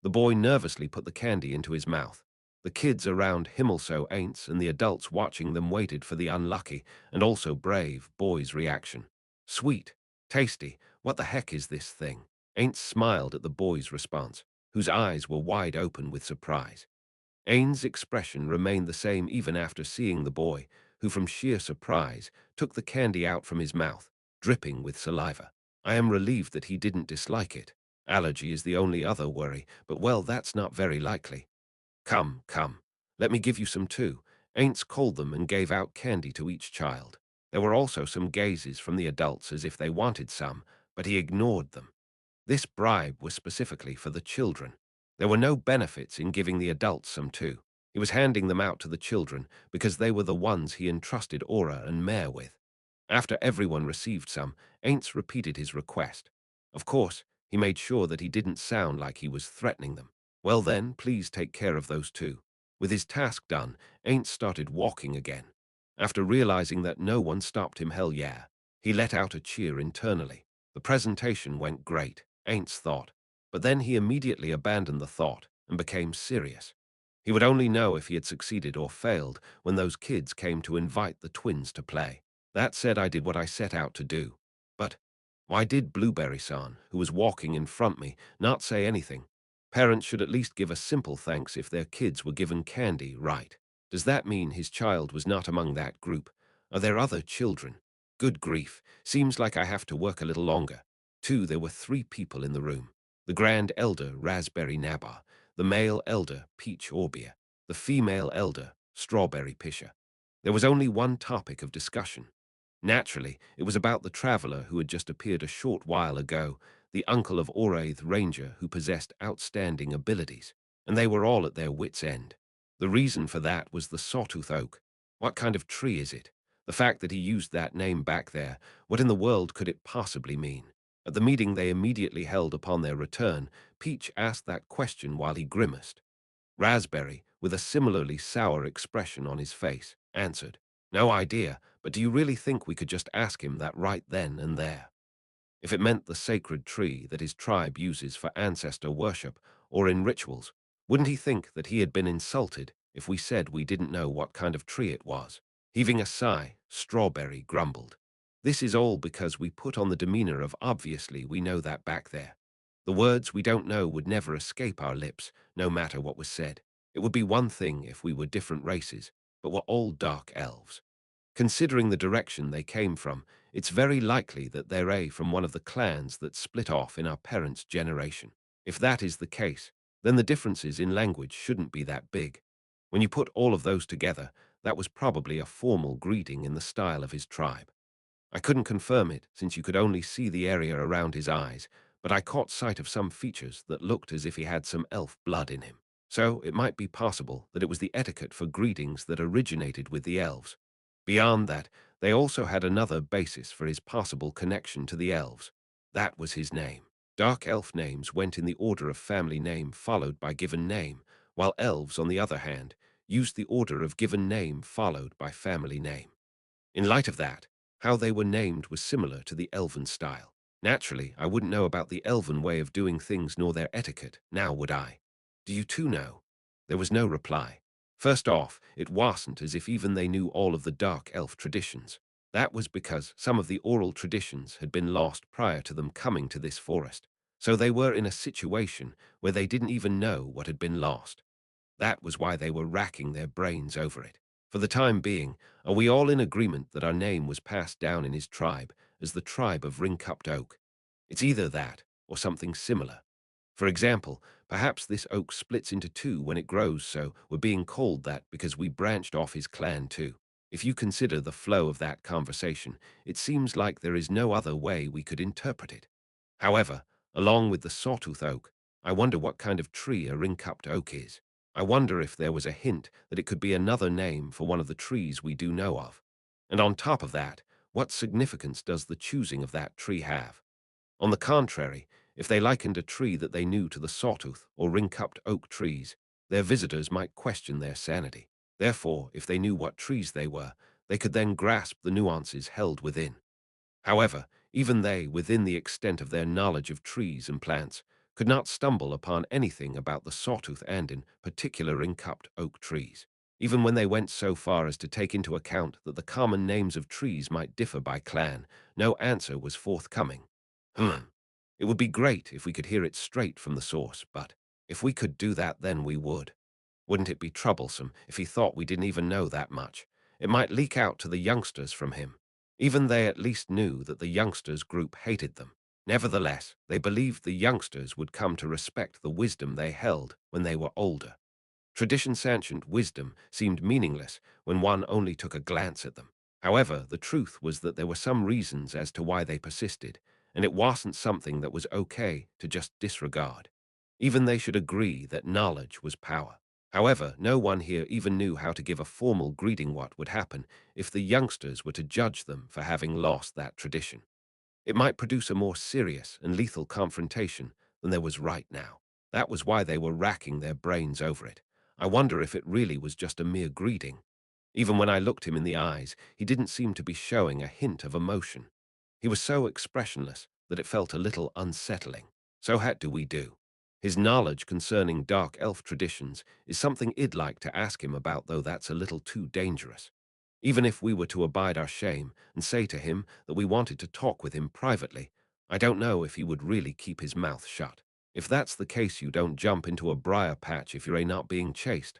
The boy nervously put the candy into his mouth. The kids around him, also Ainz, and the adults watching them waited for the unlucky and also brave boy's reaction. Sweet, tasty, what the heck is this thing? Ainz smiled at the boy's response, whose eyes were wide open with surprise. Ainz's expression remained the same even after seeing the boy, who from sheer surprise took the candy out from his mouth, dripping with saliva. I am relieved that he didn't dislike it. Allergy is the only other worry, but well, that's not very likely. Come, come, let me give you some too. Ainz called them and gave out candy to each child. There were also some gazes from the adults as if they wanted some, but he ignored them. This bribe was specifically for the children. There were no benefits in giving the adults some too. He was handing them out to the children because they were the ones he entrusted Aura and Mare with. After everyone received some, Ainz repeated his request. Of course, he made sure that he didn't sound like he was threatening them. Well then, please take care of those two. With his task done, Ainz started walking again. After realizing that no one stopped him, hell yeah, he let out a cheer internally. The presentation went great, Ainz thought, but then he immediately abandoned the thought and became serious. He would only know if he had succeeded or failed when those kids came to invite the twins to play. That said, I did what I set out to do. But why did Blueberry-san, who was walking in front me, not say anything? Parents should at least give a simple thanks if their kids were given candy, right? Does that mean his child was not among that group? Are there other children? Good grief, seems like I have to work a little longer. There were 3 people in the room. The Grand Elder, Raspberry Nabba, the male elder, Peach Orbia, the female elder, Strawberry Pisha. There was only one topic of discussion. Naturally, it was about the traveler who had just appeared a short while ago, the uncle of Oraith Ranger who possessed outstanding abilities, and they were all at their wits' end. The reason for that was the sawtooth oak. What kind of tree is it? The fact that he used that name back there, what in the world could it possibly mean? At the meeting they immediately held upon their return, Peach asked that question while he grimaced. Raspberry, with a similarly sour expression on his face, answered, "No idea, but do you really think we could just ask him that right then and there? If it meant the sacred tree that his tribe uses for ancestor worship or in rituals, wouldn't he think that he had been insulted if we said we didn't know what kind of tree it was?" Heaving a sigh, Strawberry grumbled, "This is all because we put on the demeanor of obviously we know that back there. The words we don't know would never escape our lips, no matter what was said. It would be one thing if we were different races, but we're all dark elves. Considering the direction they came from, it's very likely that they're from one of the clans that split off in our parents' generation. If that is the case, then the differences in language shouldn't be that big. When you put all of those together, that was probably a formal greeting in the style of his tribe. I couldn't confirm it since you could only see the area around his eyes, but I caught sight of some features that looked as if he had some elf blood in him. So it might be possible that it was the etiquette for greetings that originated with the elves. Beyond that, they also had another basis for his possible connection to the elves. That was his name. Dark elf names went in the order of family name followed by given name, while elves, on the other hand, used the order of given name followed by family name. In light of that, how they were named was similar to the elven style. Naturally, I wouldn't know about the elven way of doing things nor their etiquette, now would I? Do you two know? There was no reply. First off, it wasn't as if even they knew all of the dark elf traditions. That was because some of the oral traditions had been lost prior to them coming to this forest, so they were in a situation where they didn't even know what had been lost. That was why they were racking their brains over it. For the time being, are we all in agreement that our name was passed down in his tribe as the tribe of ring-cupped oak? It's either that or something similar. For example, perhaps this oak splits into two when it grows, so we're being called that because we branched off his clan too. If you consider the flow of that conversation, it seems like there is no other way we could interpret it. However, along with the sawtooth oak, I wonder what kind of tree a ring-cupped oak is. I wonder if there was a hint that it could be another name for one of the trees we do know of. And on top of that, what significance does the choosing of that tree have? On the contrary, if they likened a tree that they knew to the sawtooth or ring-cupped oak trees, their visitors might question their sanity. Therefore, if they knew what trees they were, they could then grasp the nuances held within. However, even they, within the extent of their knowledge of trees and plants, could not stumble upon anything about the sawtooth and in particular ring-cupped oak trees, even when they went so far as to take into account that the common names of trees might differ by clan. No answer was forthcoming. It would be great if we could hear it straight from the source, but if we could do that, then we would. Wouldn't it be troublesome if he thought we didn't even know that much? It might leak out to the youngsters from him. Even they at least knew that the youngsters group hated them. Nevertheless, they believed the youngsters would come to respect the wisdom they held when they were older. Tradition sentient wisdom seemed meaningless when one only took a glance at them. However, the truth was that there were some reasons as to why they persisted, and it wasn't something that was okay to just disregard. Even they should agree that knowledge was power. However, no one here even knew how to give a formal greeting. What would happen if the youngsters were to judge them for having lost that tradition? It might produce a more serious and lethal confrontation than there was right now. That was why they were racking their brains over it. I wonder if it really was just a mere greeting. Even when I looked him in the eyes, he didn't seem to be showing a hint of emotion. He was so expressionless that it felt a little unsettling. So what do we do? His knowledge concerning dark elf traditions is something I'd like to ask him about, though that's a little too dangerous. Even if we were to abide our shame and say to him that we wanted to talk with him privately, I don't know if he would really keep his mouth shut. If that's the case, you don't jump into a briar patch if you're not being chased.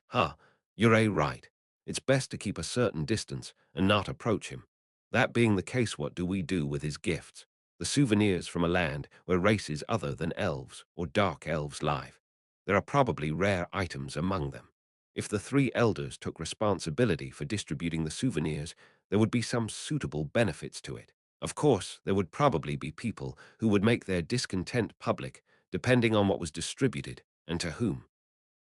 You're right. It's best to keep a certain distance and not approach him. That being the case, what do we do with his gifts? The souvenirs from a land where races other than elves or dark elves live. There are probably rare items among them. If the three elders took responsibility for distributing the souvenirs, there would be some suitable benefits to it. Of course, there would probably be people who would make their discontent public, depending on what was distributed and to whom.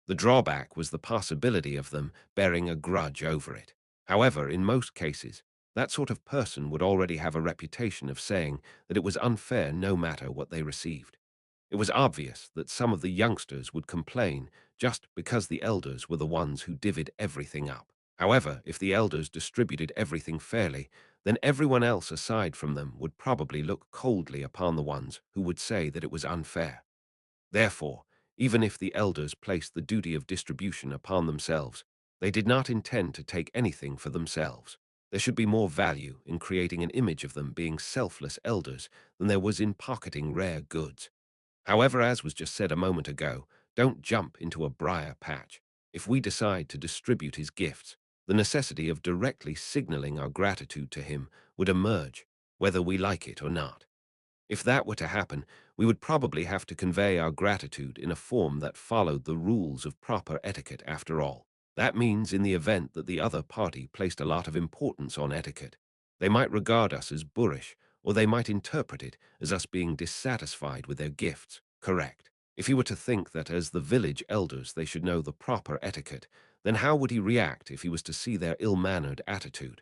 The drawback was the possibility of them bearing a grudge over it. However, in most cases, that sort of person would already have a reputation of saying that it was unfair no matter what they received. It was obvious that some of the youngsters would complain just because the elders were the ones who divvied everything up. However, if the elders distributed everything fairly, then everyone else aside from them would probably look coldly upon the ones who would say that it was unfair. Therefore, even if the elders placed the duty of distribution upon themselves, they did not intend to take anything for themselves. There should be more value in creating an image of them being selfless elders than there was in pocketing rare goods. However, as was just said a moment ago, don't jump into a briar patch. If we decide to distribute his gifts, the necessity of directly signaling our gratitude to him would emerge, whether we like it or not. If that were to happen, we would probably have to convey our gratitude in a form that followed the rules of proper etiquette after all. That means in the event that the other party placed a lot of importance on etiquette, they might regard us as boorish, or they might interpret it as us being dissatisfied with their gifts. Correct. If he were to think that as the village elders they should know the proper etiquette, then how would he react if he was to see their ill-mannered attitude?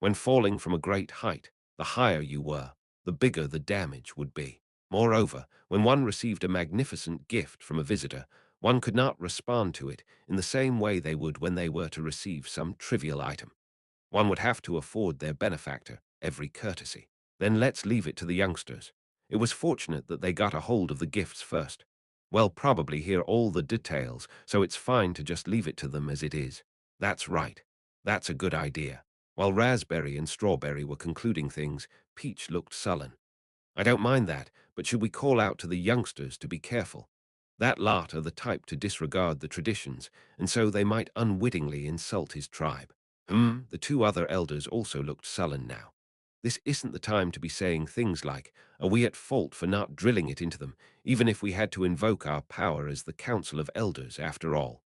When falling from a great height, the higher you were, the bigger the damage would be. Moreover, when one received a magnificent gift from a visitor, one could not respond to it in the same way they would when they were to receive some trivial item. One would have to afford their benefactor every courtesy. Then let's leave it to the youngsters. It was fortunate that they got a hold of the gifts first. Well, probably hear all the details, so it's fine to just leave it to them as it is. That's right. That's a good idea. While Raspberry and Strawberry were concluding things, Peach looked sullen. I don't mind that, but should we call out to the youngsters to be careful? That lot are the type to disregard the traditions, and so they might unwittingly insult his tribe. The two other elders also looked sullen now. This isn't the time to be saying things like, are we at fault for not drilling it into them, even if we had to invoke our power as the Council of Elders after all?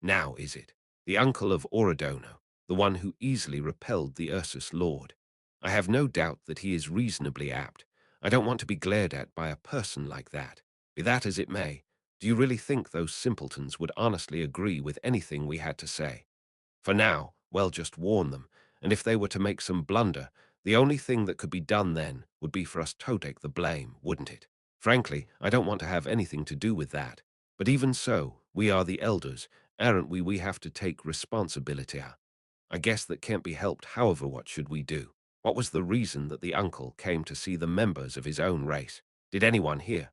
Now is it? The uncle of Oradono, the one who easily repelled the Ursus Lord. I have no doubt that he is reasonably apt. I don't want to be glared at by a person like that. Be that as it may, do you really think those simpletons would honestly agree with anything we had to say? For now, well, just warn them, and if they were to make some blunder, the only thing that could be done then would be for us to take the blame, wouldn't it? Frankly, I don't want to have anything to do with that. But even so, we are the elders, aren't we? We have to take responsibility. I guess that can't be helped. However, what should we do? What was the reason that the uncle came to see the members of his own race? Did anyone hear?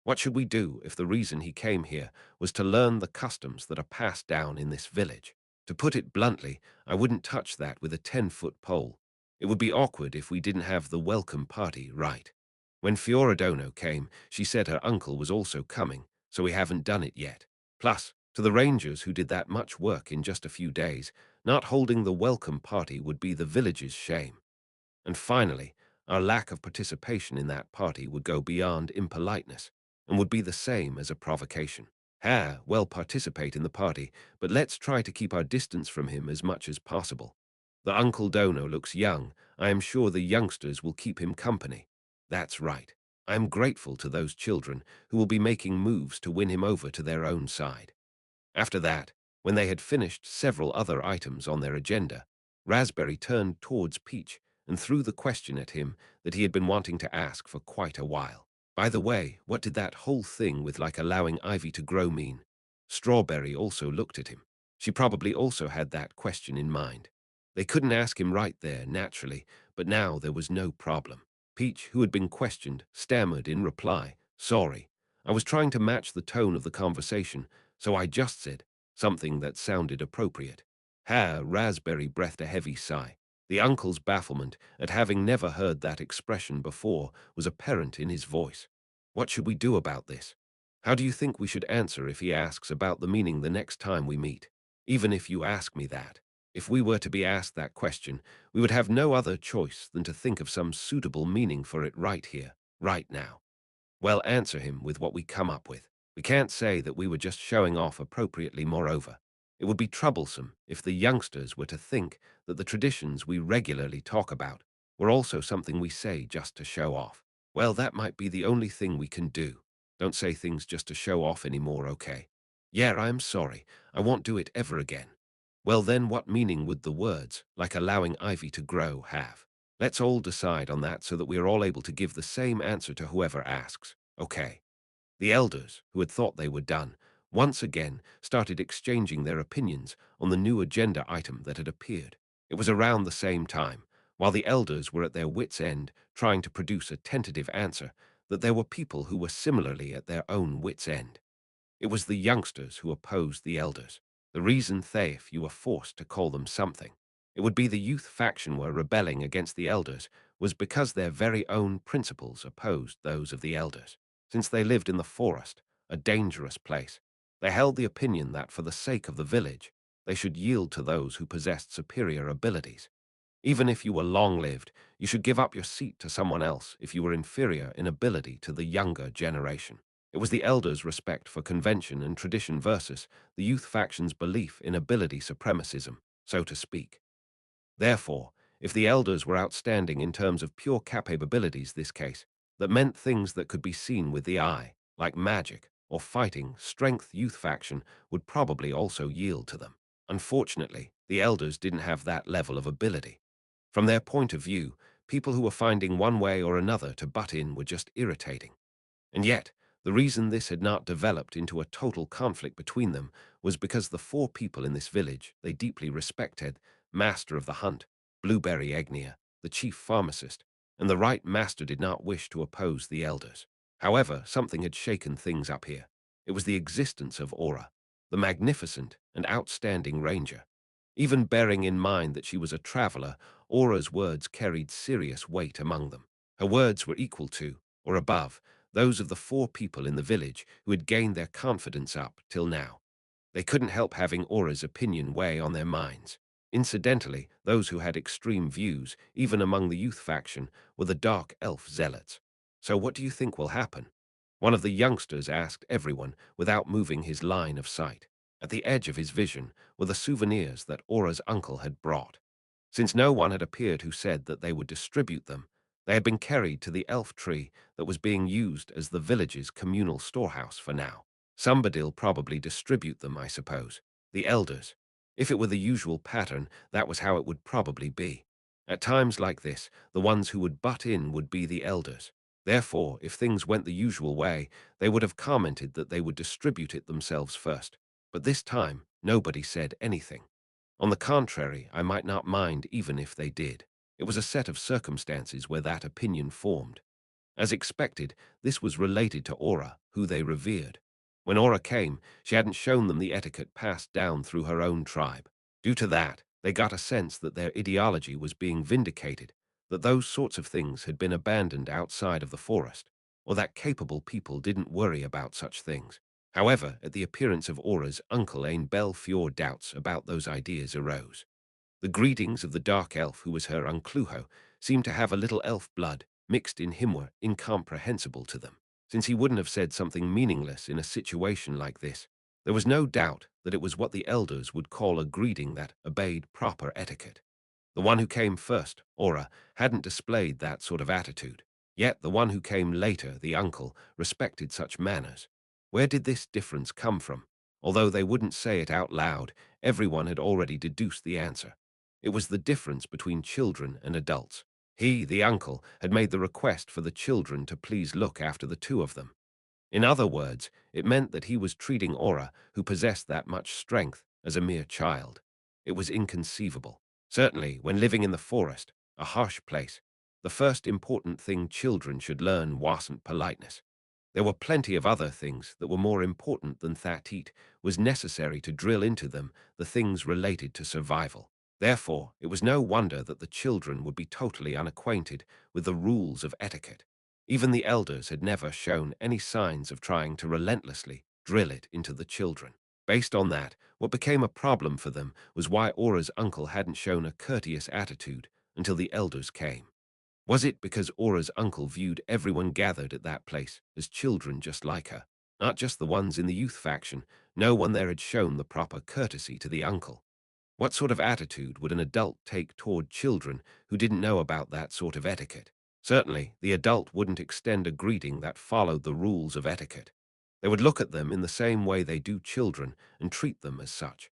What should we do if the reason he came here was to learn the customs that are passed down in this village? To put it bluntly, I wouldn't touch that with a 10-foot pole. It would be awkward if we didn't have the welcome party right. When Fioradono came, she said her uncle was also coming, so we haven't done it yet. Plus, to the rangers who did that much work in just a few days, not holding the welcome party would be the village's shame. And finally, our lack of participation in that party would go beyond impoliteness and would be the same as a provocation. Well, participate in the party, but let's try to keep our distance from him as much as possible. The Uncle Dono looks young. I am sure the youngsters will keep him company. That's right. I am grateful to those children who will be making moves to win him over to their own side. After that, when they had finished several other items on their agenda, Raspberry turned towards Peach and threw the question at him that he had been wanting to ask for quite a while. By the way, what did that whole thing with like allowing ivy to grow mean? Strawberry also looked at him. She probably also had that question in mind. They couldn't ask him right there, naturally, but now there was no problem. Peach, who had been questioned, stammered in reply, "Sorry. I was trying to match the tone of the conversation, so I just said something that sounded appropriate." Raspberry breathed a heavy sigh. The uncle's bafflement at having never heard that expression before was apparent in his voice. What should we do about this? How do you think we should answer if he asks about the meaning the next time we meet? Even if you ask me that, if we were to be asked that question, we would have no other choice than to think of some suitable meaning for it right here, right now. Well, answer him with what we come up with. We can't say that we were just showing off appropriately, moreover. It would be troublesome if the youngsters were to think that the traditions we regularly talk about were also something we say just to show off. Well, that might be the only thing we can do. Don't say things just to show off anymore, okay? Yeah, I'm sorry. I won't do it ever again. Well, then what meaning would the words, like allowing ivy to grow, have? Let's all decide on that so that we are all able to give the same answer to whoever asks. Okay. The elders, who had thought they were done, once again started exchanging their opinions on the new agenda item that had appeared. It was around the same time, while the elders were at their wits' end trying to produce a tentative answer, that there were people who were similarly at their own wits' end. It was the youngsters who opposed the elders. The reason, if you were forced to call them something, it would be the youth faction were rebelling against the elders, was because their very own principles opposed those of the elders. Since they lived in the forest, a dangerous place, they held the opinion that for the sake of the village, they should yield to those who possessed superior abilities. Even if you were long-lived, you should give up your seat to someone else if you were inferior in ability to the younger generation. It was the elders' respect for convention and tradition versus the youth faction's belief in ability supremacism, so to speak. Therefore, if the elders were outstanding in terms of pure capabilities this case, that meant things that could be seen with the eye, like magic or fighting, strength youth faction would probably also yield to them. Unfortunately, the elders didn't have that level of ability. From their point of view, people who were finding one way or another to butt in were just irritating. And yet, the reason this had not developed into a total conflict between them was because the four people in this village they deeply respected, Master of the Hunt, Blueberry Egnia, the chief pharmacist, and the right master did not wish to oppose the elders. However, something had shaken things up here. It was the existence of Aura, the magnificent and outstanding ranger. Even bearing in mind that she was a traveler, Aura's words carried serious weight among them. Her words were equal to, or above, those of the 4 people in the village who had gained their confidence up till now. They couldn't help having Aura's opinion weigh on their minds. Incidentally, those who had extreme views, even among the youth faction, were the Dark Elf Zealots. So what do you think will happen? One of the youngsters asked everyone without moving his line of sight. At the edge of his vision were the souvenirs that Aura's uncle had brought. Since no one had appeared who said that they would distribute them, they had been carried to the elf tree that was being used as the village's communal storehouse for now. Somebody'll probably distribute them, I suppose. The elders. If it were the usual pattern, that was how it would probably be. At times like this, the ones who would butt in would be the elders. Therefore, if things went the usual way, they would have commented that they would distribute it themselves first. But this time, nobody said anything. On the contrary, I might not mind even if they did. It was a set of circumstances where that opinion formed. As expected, this was related to Aura, who they revered. When Aura came, she hadn't shown them the etiquette passed down through her own tribe. Due to that, they got a sense that their ideology was being vindicated, that those sorts of things had been abandoned outside of the forest, or that capable people didn't worry about such things. However, at the appearance of Aura's uncle Ainz Ooal, doubts about those ideas arose. The greetings of the dark elf who was her Uncluho seemed to have a little elf blood mixed in him were incomprehensible to them, since he wouldn't have said something meaningless in a situation like this. There was no doubt that it was what the elders would call a greeting that obeyed proper etiquette. The one who came first, Aura, hadn't displayed that sort of attitude. Yet the one who came later, the uncle, respected such manners. Where did this difference come from? Although they wouldn't say it out loud, everyone had already deduced the answer. It was the difference between children and adults. He, the uncle, had made the request for the children to please look after the 2 of them. In other words, it meant that he was treating Aura, who possessed that much strength, as a mere child. It was inconceivable. Certainly, when living in the forest, a harsh place, the first important thing children should learn wasn't politeness. There were plenty of other things that were more important than that. It was necessary to drill into them the things related to survival. Therefore, it was no wonder that the children would be totally unacquainted with the rules of etiquette. Even the elders had never shown any signs of trying to relentlessly drill it into the children. Based on that, what became a problem for them was why Aura's uncle hadn't shown a courteous attitude until the elders came. Was it because Aura's uncle viewed everyone gathered at that place as children just like her? Not just the ones in the youth faction. No one there had shown the proper courtesy to the uncle. What sort of attitude would an adult take toward children who didn't know about that sort of etiquette? Certainly, the adult wouldn't extend a greeting that followed the rules of etiquette. They would look at them in the same way they do children and treat them as such.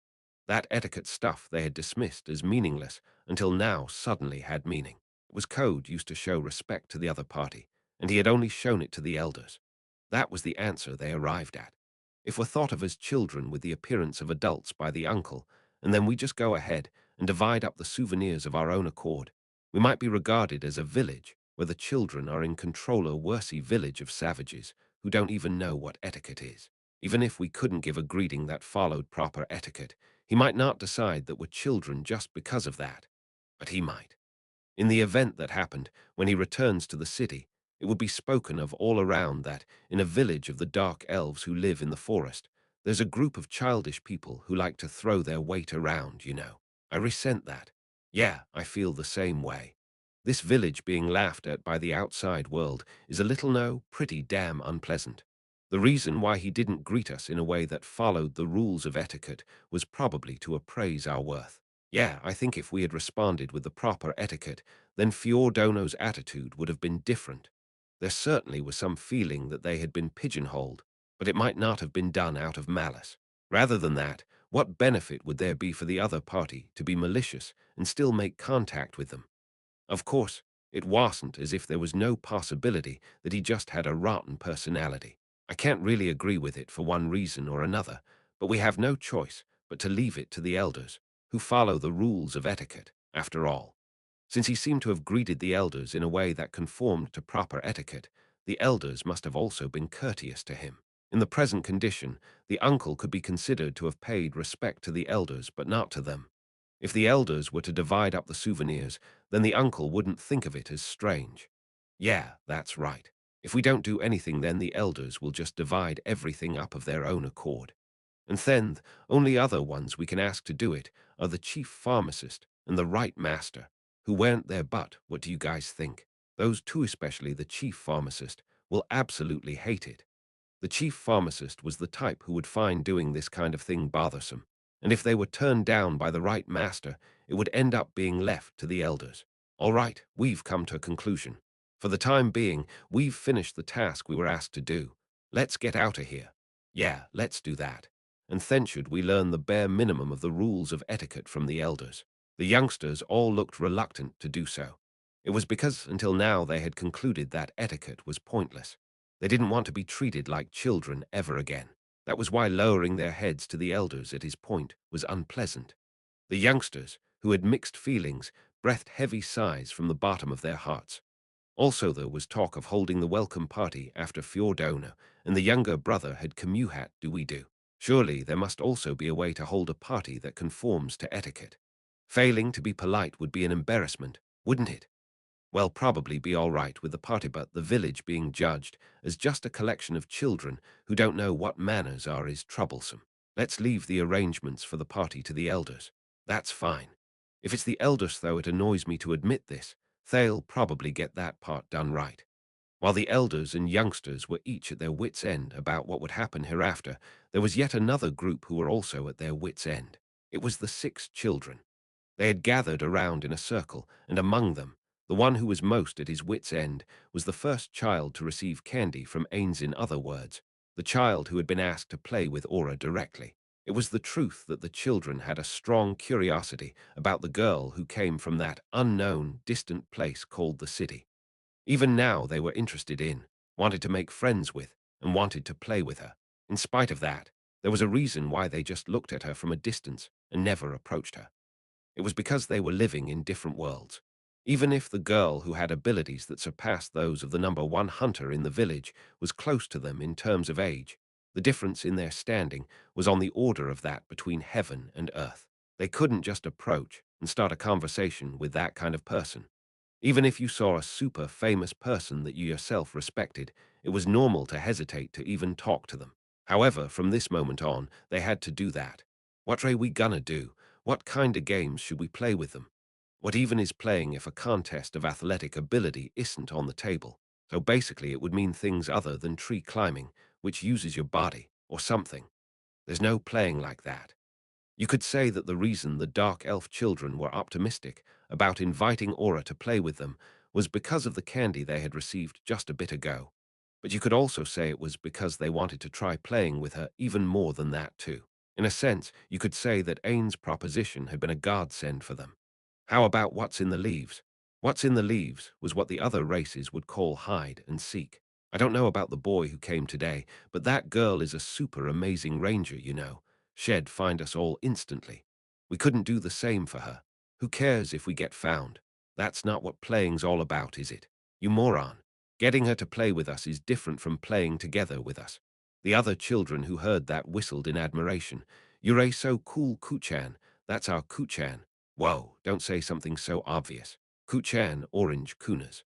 That etiquette stuff they had dismissed as meaningless until now suddenly had meaning. It was code used to show respect to the other party, and he had only shown it to the elders. That was the answer they arrived at. If we're thought of as children with the appearance of adults by the uncle, and then we just go ahead and divide up the souvenirs of our own accord, we might be regarded as a village where the children are in control, a worsy village of savages who don't even know what etiquette is. Even if we couldn't give a greeting that followed proper etiquette, he might not decide that we're children just because of that. But he might. In the event that happened, when he returns to the city, it would be spoken of all around that, in a village of the dark elves who live in the forest, there's a group of childish people who like to throw their weight around, you know. I resent that. Yeah, I feel the same way. This village being laughed at by the outside world is a little, no, pretty damn unpleasant. The reason why he didn't greet us in a way that followed the rules of etiquette was probably to appraise our worth. Yeah, I think if we had responded with the proper etiquette, then Fiordono's attitude would have been different. There certainly was some feeling that they had been pigeonholed, but it might not have been done out of malice. Rather than that, what benefit would there be for the other party to be malicious and still make contact with them? Of course, it wasn't as if there was no possibility that he just had a rotten personality. I can't really agree with it for one reason or another, but we have no choice but to leave it to the elders, who follow the rules of etiquette, after all. Since he seemed to have greeted the elders in a way that conformed to proper etiquette, the elders must have also been courteous to him. In the present condition, the uncle could be considered to have paid respect to the elders but not to them. If the elders were to divide up the souvenirs, then the uncle wouldn't think of it as strange. Yeah, that's right. If we don't do anything, then the elders will just divide everything up of their own accord. And then, only other ones we can ask to do it are the chief pharmacist and the right master, who weren't there. But what do you guys think? Those two, especially the chief pharmacist, will absolutely hate it. The chief pharmacist was the type who would find doing this kind of thing bothersome, and if they were turned down by the right master, it would end up being left to the elders. All right, we've come to a conclusion. For the time being, we've finished the task we were asked to do. Let's get out of here. Yeah, let's do that. And then should we learn the bare minimum of the rules of etiquette from the elders? The youngsters all looked reluctant to do so. It was because until now they had concluded that etiquette was pointless. They didn't want to be treated like children ever again. That was why lowering their heads to the elders at his point was unpleasant. The youngsters, who had mixed feelings, breathed heavy sighs from the bottom of their hearts. Also, there was talk of holding the welcome party after Fjordona, and the younger brother had commuhat do-we-do. Surely there must also be a way to hold a party that conforms to etiquette. Failing to be polite would be an embarrassment, wouldn't it? Well, probably be all right with the party, but the village being judged as just a collection of children who don't know what manners are is troublesome. Let's leave the arrangements for the party to the elders. That's fine. If it's the elders, though, it annoys me to admit this, they'll probably get that part done right. While the elders and youngsters were each at their wits' end about what would happen hereafter, there was yet another group who were also at their wits' end. It was the 6 children. They had gathered around in a circle, and among them, the one who was most at his wits' end was the first child to receive candy from Ainz. In other words, the child who had been asked to play with Aura directly. It was the truth that the children had a strong curiosity about the girl who came from that unknown, distant place called the city. Even now they were interested in, wanted to make friends with, and wanted to play with her. In spite of that, there was a reason why they just looked at her from a distance and never approached her. It was because they were living in different worlds. Even if the girl who had abilities that surpassed those of the number 1 hunter in the village was close to them in terms of age, the difference in their standing was on the order of that between heaven and earth. They couldn't just approach and start a conversation with that kind of person. Even if you saw a super famous person that you yourself respected, it was normal to hesitate to even talk to them. However, from this moment on, they had to do that. What are we gonna do? What kind of games should we play with them? What even is playing if a contest of athletic ability isn't on the table? So basically it would mean things other than tree climbing, which uses your body, or something. There's no playing like that. You could say that the reason the Dark Elf children were optimistic about inviting Aura to play with them was because of the candy they had received just a bit ago. But you could also say it was because they wanted to try playing with her even more than that too. In a sense, you could say that Ain's proposition had been a godsend for them. How about what's in the leaves? What's in the leaves was what the other races would call hide and seek. I don't know about the boy who came today, but that girl is a super amazing ranger, you know. She'd find us all instantly. We couldn't do the same for her. Who cares if we get found? That's not what playing's all about, is it? You moron. Getting her to play with us is different from playing together with us. The other children who heard that whistled in admiration. You're so cool, Kuchan. That's our Kuchan. Whoa, don't say something so obvious. Kuchan, orange kunas.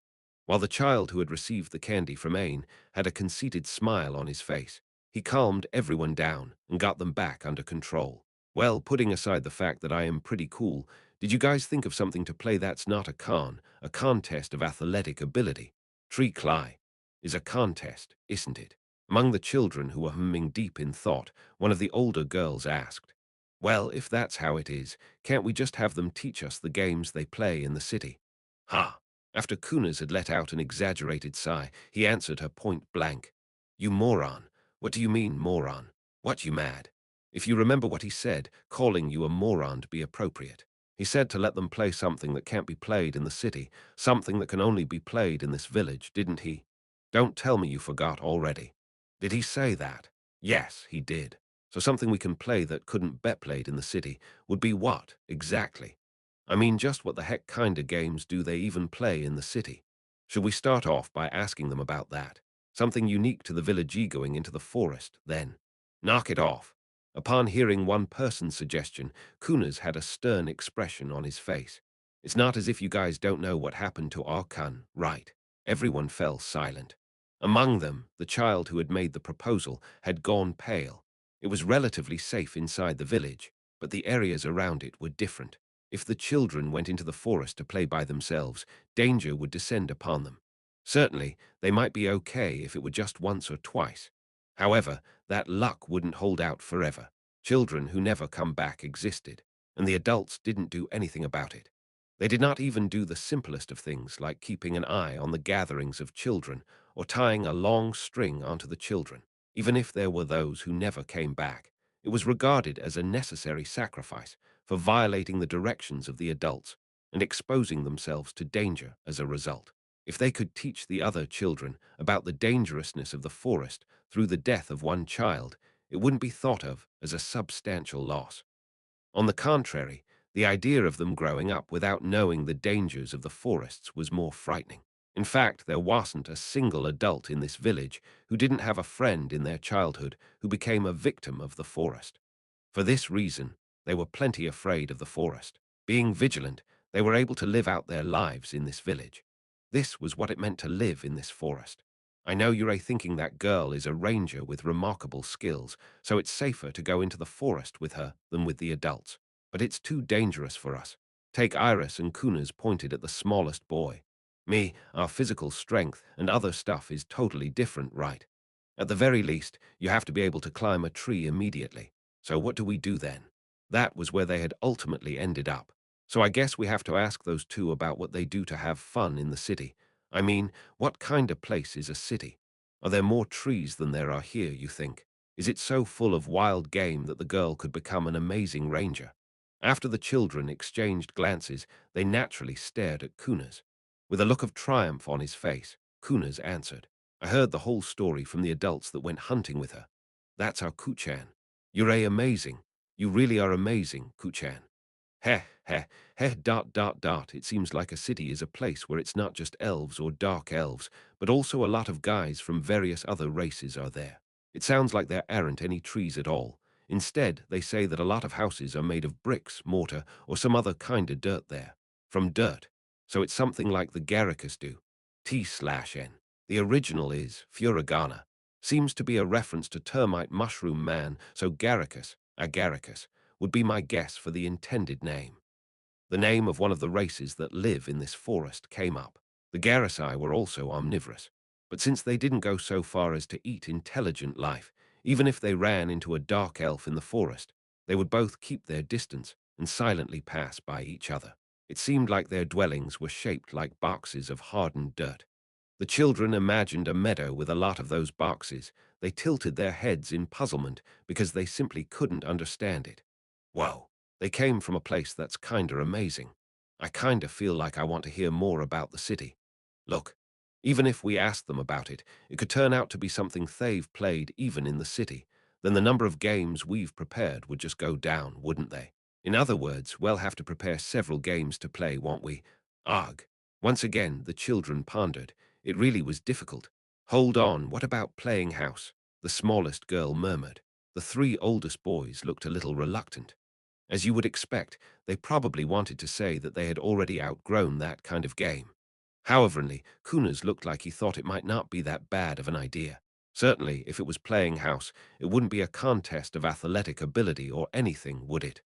While the child who had received the candy from Ain had a conceited smile on his face, he calmed everyone down and got them back under control. Well, putting aside the fact that I am pretty cool, did you guys think of something to play that's not a contest of athletic ability? Tree Cly is a contest, isn't it? Among the children who were humming deep in thought, one of the older girls asked, well, if that's how it is, can't we just have them teach us the games they play in the city? Ha! After Kunas had let out an exaggerated sigh, he answered her point blank. You moron. What do you mean, moron? What, you mad? If you remember what he said, calling you a moron'd be appropriate. He said to let them play something that can't be played in the city, something that can only be played in this village, didn't he? Don't tell me you forgot already. Did he say that? Yes, he did. So something we can play that couldn't be played in the city would be what, exactly? I mean, just what the heck kind of games do they even play in the city? Should we start off by asking them about that? Something unique to the village going into the forest, then. Knock it off. Upon hearing one person's suggestion, Kunas had a stern expression on his face. It's not as if you guys don't know what happened to Arkan, right? Everyone fell silent. Among them, the child who had made the proposal had gone pale. It was relatively safe inside the village, but the areas around it were different. If the children went into the forest to play by themselves, danger would descend upon them. Certainly, they might be okay if it were just once or twice. However, that luck wouldn't hold out forever. Children who never come back existed, and the adults didn't do anything about it. They did not even do the simplest of things like keeping an eye on the gatherings of children or tying a long string onto the children. Even if there were those who never came back, it was regarded as a necessary sacrifice for violating the directions of the adults and exposing themselves to danger as a result. If they could teach the other children about the dangerousness of the forest through the death of one child, it wouldn't be thought of as a substantial loss. On the contrary, the idea of them growing up without knowing the dangers of the forests was more frightening. In fact, there wasn't a single adult in this village who didn't have a friend in their childhood who became a victim of the forest. For this reason, they were plenty afraid of the forest. Being vigilant, they were able to live out their lives in this village. This was what it meant to live in this forest. I know you're thinking that girl is a ranger with remarkable skills, so it's safer to go into the forest with her than with the adults. But it's too dangerous for us. Take Iris and Kunas pointed at the smallest boy. Me, our physical strength and other stuff is totally different, right? At the very least, you have to be able to climb a tree immediately. So what do we do then? That was where they had ultimately ended up. So I guess we have to ask those two about what they do to have fun in the city. I mean, what kind of place is a city? Are there more trees than there are here, you think? Is it so full of wild game that the girl could become an amazing ranger? After the children exchanged glances, they naturally stared at Kunas. With a look of triumph on his face, Kunas answered, I heard the whole story from the adults that went hunting with her. That's our Kuchan. You're amazing. You really are amazing, Kuchan. Heh, heh, heh, dot, dot, dot. It seems like a city is a place where it's not just elves or dark elves, but also a lot of guys from various other races are there. It sounds like there aren't any trees at all. Instead, they say that a lot of houses are made of bricks, mortar, or some other kind of dirt there. From dirt. So it's something like the Garricus do. T/N. The original is Furigana. Seems to be a reference to termite mushroom man, so Garricus, Agaricus, would be my guess for the intended name. The name of one of the races that live in this forest came up. The Garasai were also omnivorous, but since they didn't go so far as to eat intelligent life, even if they ran into a dark elf in the forest, they would both keep their distance and silently pass by each other. It seemed like their dwellings were shaped like boxes of hardened dirt. The children imagined a meadow with a lot of those boxes. They tilted their heads in puzzlement because they simply couldn't understand it. Whoa, they came from a place that's kinda amazing. I kinda feel like I want to hear more about the city. Look, even if we asked them about it, it could turn out to be something they've played even in the city. Then the number of games we've prepared would just go down, wouldn't they? In other words, we'll have to prepare several games to play, won't we? Ugh. Once again, the children pondered. It really was difficult. Hold on, what about playing house? The smallest girl murmured. The three oldest boys looked a little reluctant. As you would expect, they probably wanted to say that they had already outgrown that kind of game. However, Kunas looked like he thought it might not be that bad of an idea. Certainly, if it was playing house, it wouldn't be a contest of athletic ability or anything, would it?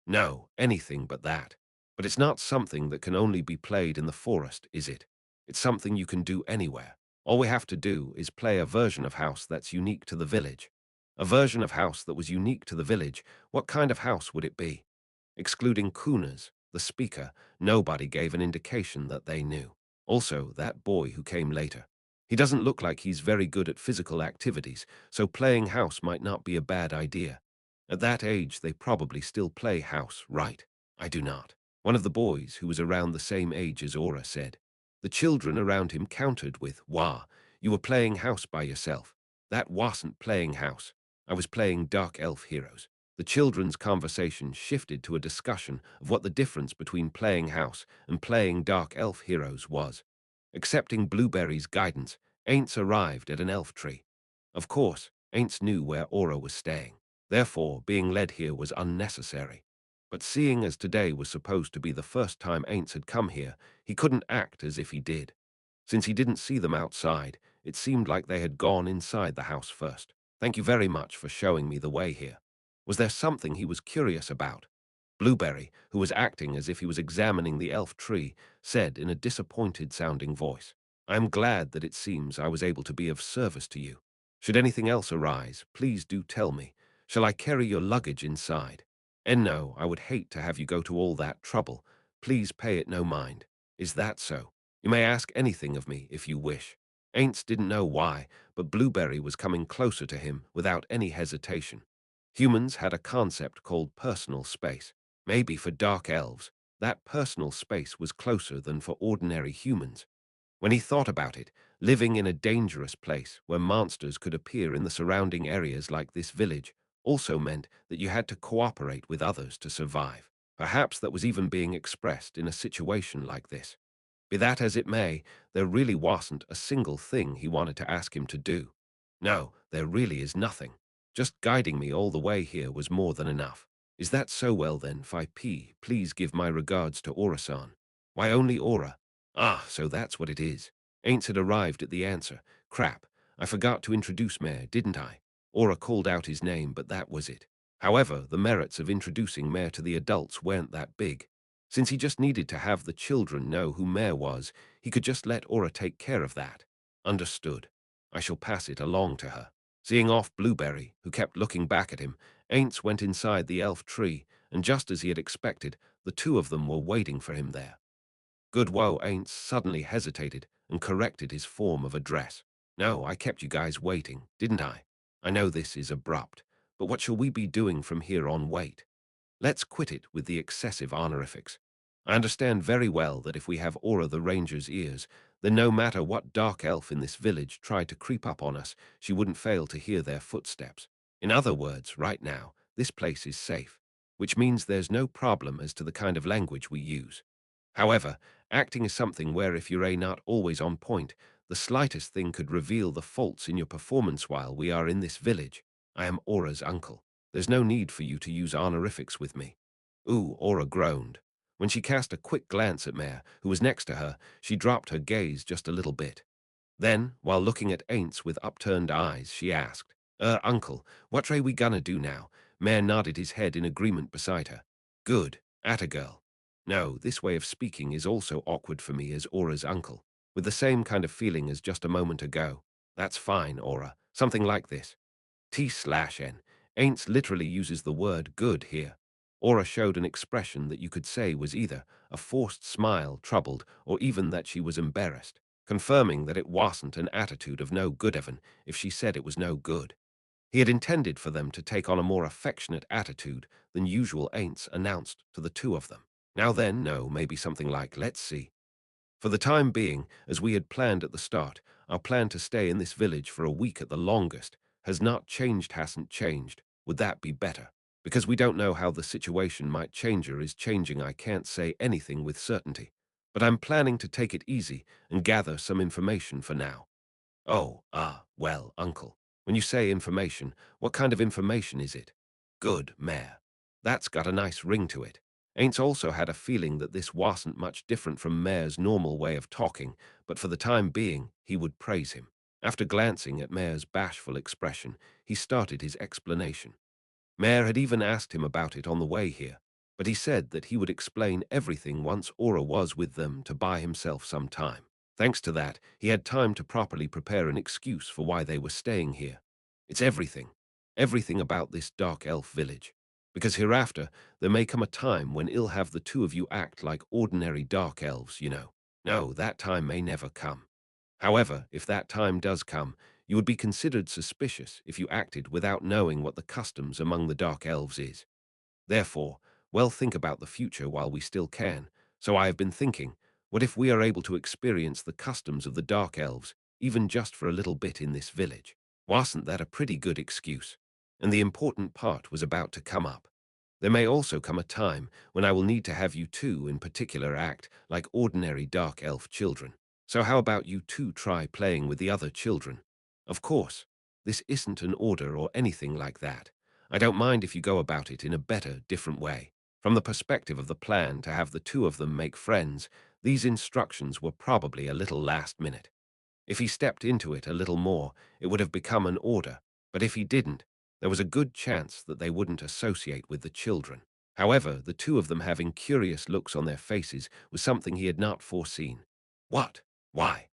No, anything but that. But it's not something that can only be played in the forest, is it? It's something you can do anywhere. All we have to do is play a version of house that's unique to the village. A version of house that was unique to the village, what kind of house would it be? Excluding Kunas, the speaker, nobody gave an indication that they knew. Also, that boy who came later. He doesn't look like he's very good at physical activities, so playing house might not be a bad idea. At that age, they probably still play house, right? I do not. One of the boys, who was around the same age as Aura, said. The children around him countered with, Wah, you were playing house by yourself. That wasn't playing house. I was playing Dark Elf Heroes. The children's conversation shifted to a discussion of what the difference between playing house and playing Dark Elf Heroes was. Accepting Blueberry's guidance, Ainz arrived at an elf tree. Of course, Ainz knew where Aura was staying. Therefore, being led here was unnecessary. But seeing as today was supposed to be the first time Ainz had come here, he couldn't act as if he did. Since he didn't see them outside, it seemed like they had gone inside the house first. Thank you very much for showing me the way here. Was there something he was curious about? Blueberry, who was acting as if he was examining the elf tree, said in a disappointed-sounding voice, "I am glad that it seems I was able to be of service to you. Should anything else arise, please do tell me. Shall I carry your luggage inside? And no, I would hate to have you go to all that trouble. Please pay it no mind. Is that so? You may ask anything of me if you wish." Ainz didn't know why, but Blueberry was coming closer to him without any hesitation. Humans had a concept called personal space. Maybe for dark elves, that personal space was closer than for ordinary humans. When he thought about it, living in a dangerous place where monsters could appear in the surrounding areas like this village also meant that you had to cooperate with others to survive. Perhaps that was even being expressed in a situation like this. Be that as it may, there really wasn't a single thing he wanted to ask him to do. No, there really is nothing. Just guiding me all the way here was more than enough. Is that so? Well then, Phi please give my regards to Aura-san. Why only Aura? Ah, so that's what it is. Ainz had arrived at the answer. Crap, I forgot to introduce Mare, didn't I? Aura called out his name, but that was it. However, the merits of introducing Mare to the adults weren't that big. Since he just needed to have the children know who Mare was, he could just let Aura take care of that. Understood. I shall pass it along to her. Seeing off Blueberry, who kept looking back at him, Ainz went inside the elf tree, and just as he had expected, the two of them were waiting for him there. Good woe, Ainz suddenly hesitated and corrected his form of address. No, I kept you guys waiting, didn't I? I know this is abrupt, but what shall we be doing from here on? Wait. Let's quit it with the excessive honorifics. I understand very well that if we have Aura the Ranger's ears, then no matter what dark elf in this village tried to creep up on us, she wouldn't fail to hear their footsteps. In other words, right now, this place is safe, which means there's no problem as to the kind of language we use. However, acting is something where if you're not always on point, the slightest thing could reveal the faults in your performance while we are in this village. I am Aura's uncle. There's no need for you to use honorifics with me. Ooh, Aura groaned. When she cast a quick glance at Mare, who was next to her, she dropped her gaze just a little bit. Then, while looking at Ainz with upturned eyes, she asked, Uncle, what are we gonna do now?" Mare nodded his head in agreement beside her. Good, atta girl. No, this way of speaking is also awkward for me as Aura's uncle, with the same kind of feeling as just a moment ago. That's fine, Aura. Something like this. T/N. Ainz literally uses the word good here. Aura showed an expression that you could say was either a forced smile, troubled, or even that she was embarrassed, confirming that it wasn't an attitude of no good even if she said it was no good. He had intended for them to take on a more affectionate attitude than usual. Ainz announced to the two of them. Now then, no, maybe something like, let's see. For the time being, as we had planned at the start, our plan to stay in this village for a week at the longest has not changed, hasn't changed. Would that be better? Because we don't know how the situation might change or is changing, I can't say anything with certainty. But I'm planning to take it easy and gather some information for now. Oh, well, uncle, when you say information, what kind of information is it? Good, Mare. That's got a nice ring to it. Ainz also had a feeling that this wasn't much different from Mare's normal way of talking, but for the time being, he would praise him. After glancing at Mare's bashful expression, he started his explanation. Mare had even asked him about it on the way here, but he said that he would explain everything once Aura was with them to buy himself some time. Thanks to that, he had time to properly prepare an excuse for why they were staying here. It's everything. Everything about this dark elf village. Because hereafter, there may come a time when I'll have the two of you act like ordinary dark elves, you know. No, that time may never come. However, if that time does come, you would be considered suspicious if you acted without knowing what the customs among the dark elves is. Therefore, well, think about the future while we still can. So I have been thinking, what if we are able to experience the customs of the dark elves, even just for a little bit in this village? Wasn't that a pretty good excuse? And the important part was about to come up. There may also come a time when I will need to have you two in particular act like ordinary dark elf children. So how about you two try playing with the other children? Of course, this isn't an order or anything like that. I don't mind if you go about it in a better, different way. From the perspective of the plan to have the two of them make friends, these instructions were probably a little last minute. If he stepped into it a little more, it would have become an order, but if he didn't, there was a good chance that they wouldn't associate with the children. However, the two of them having curious looks on their faces was something he had not foreseen. What? Why?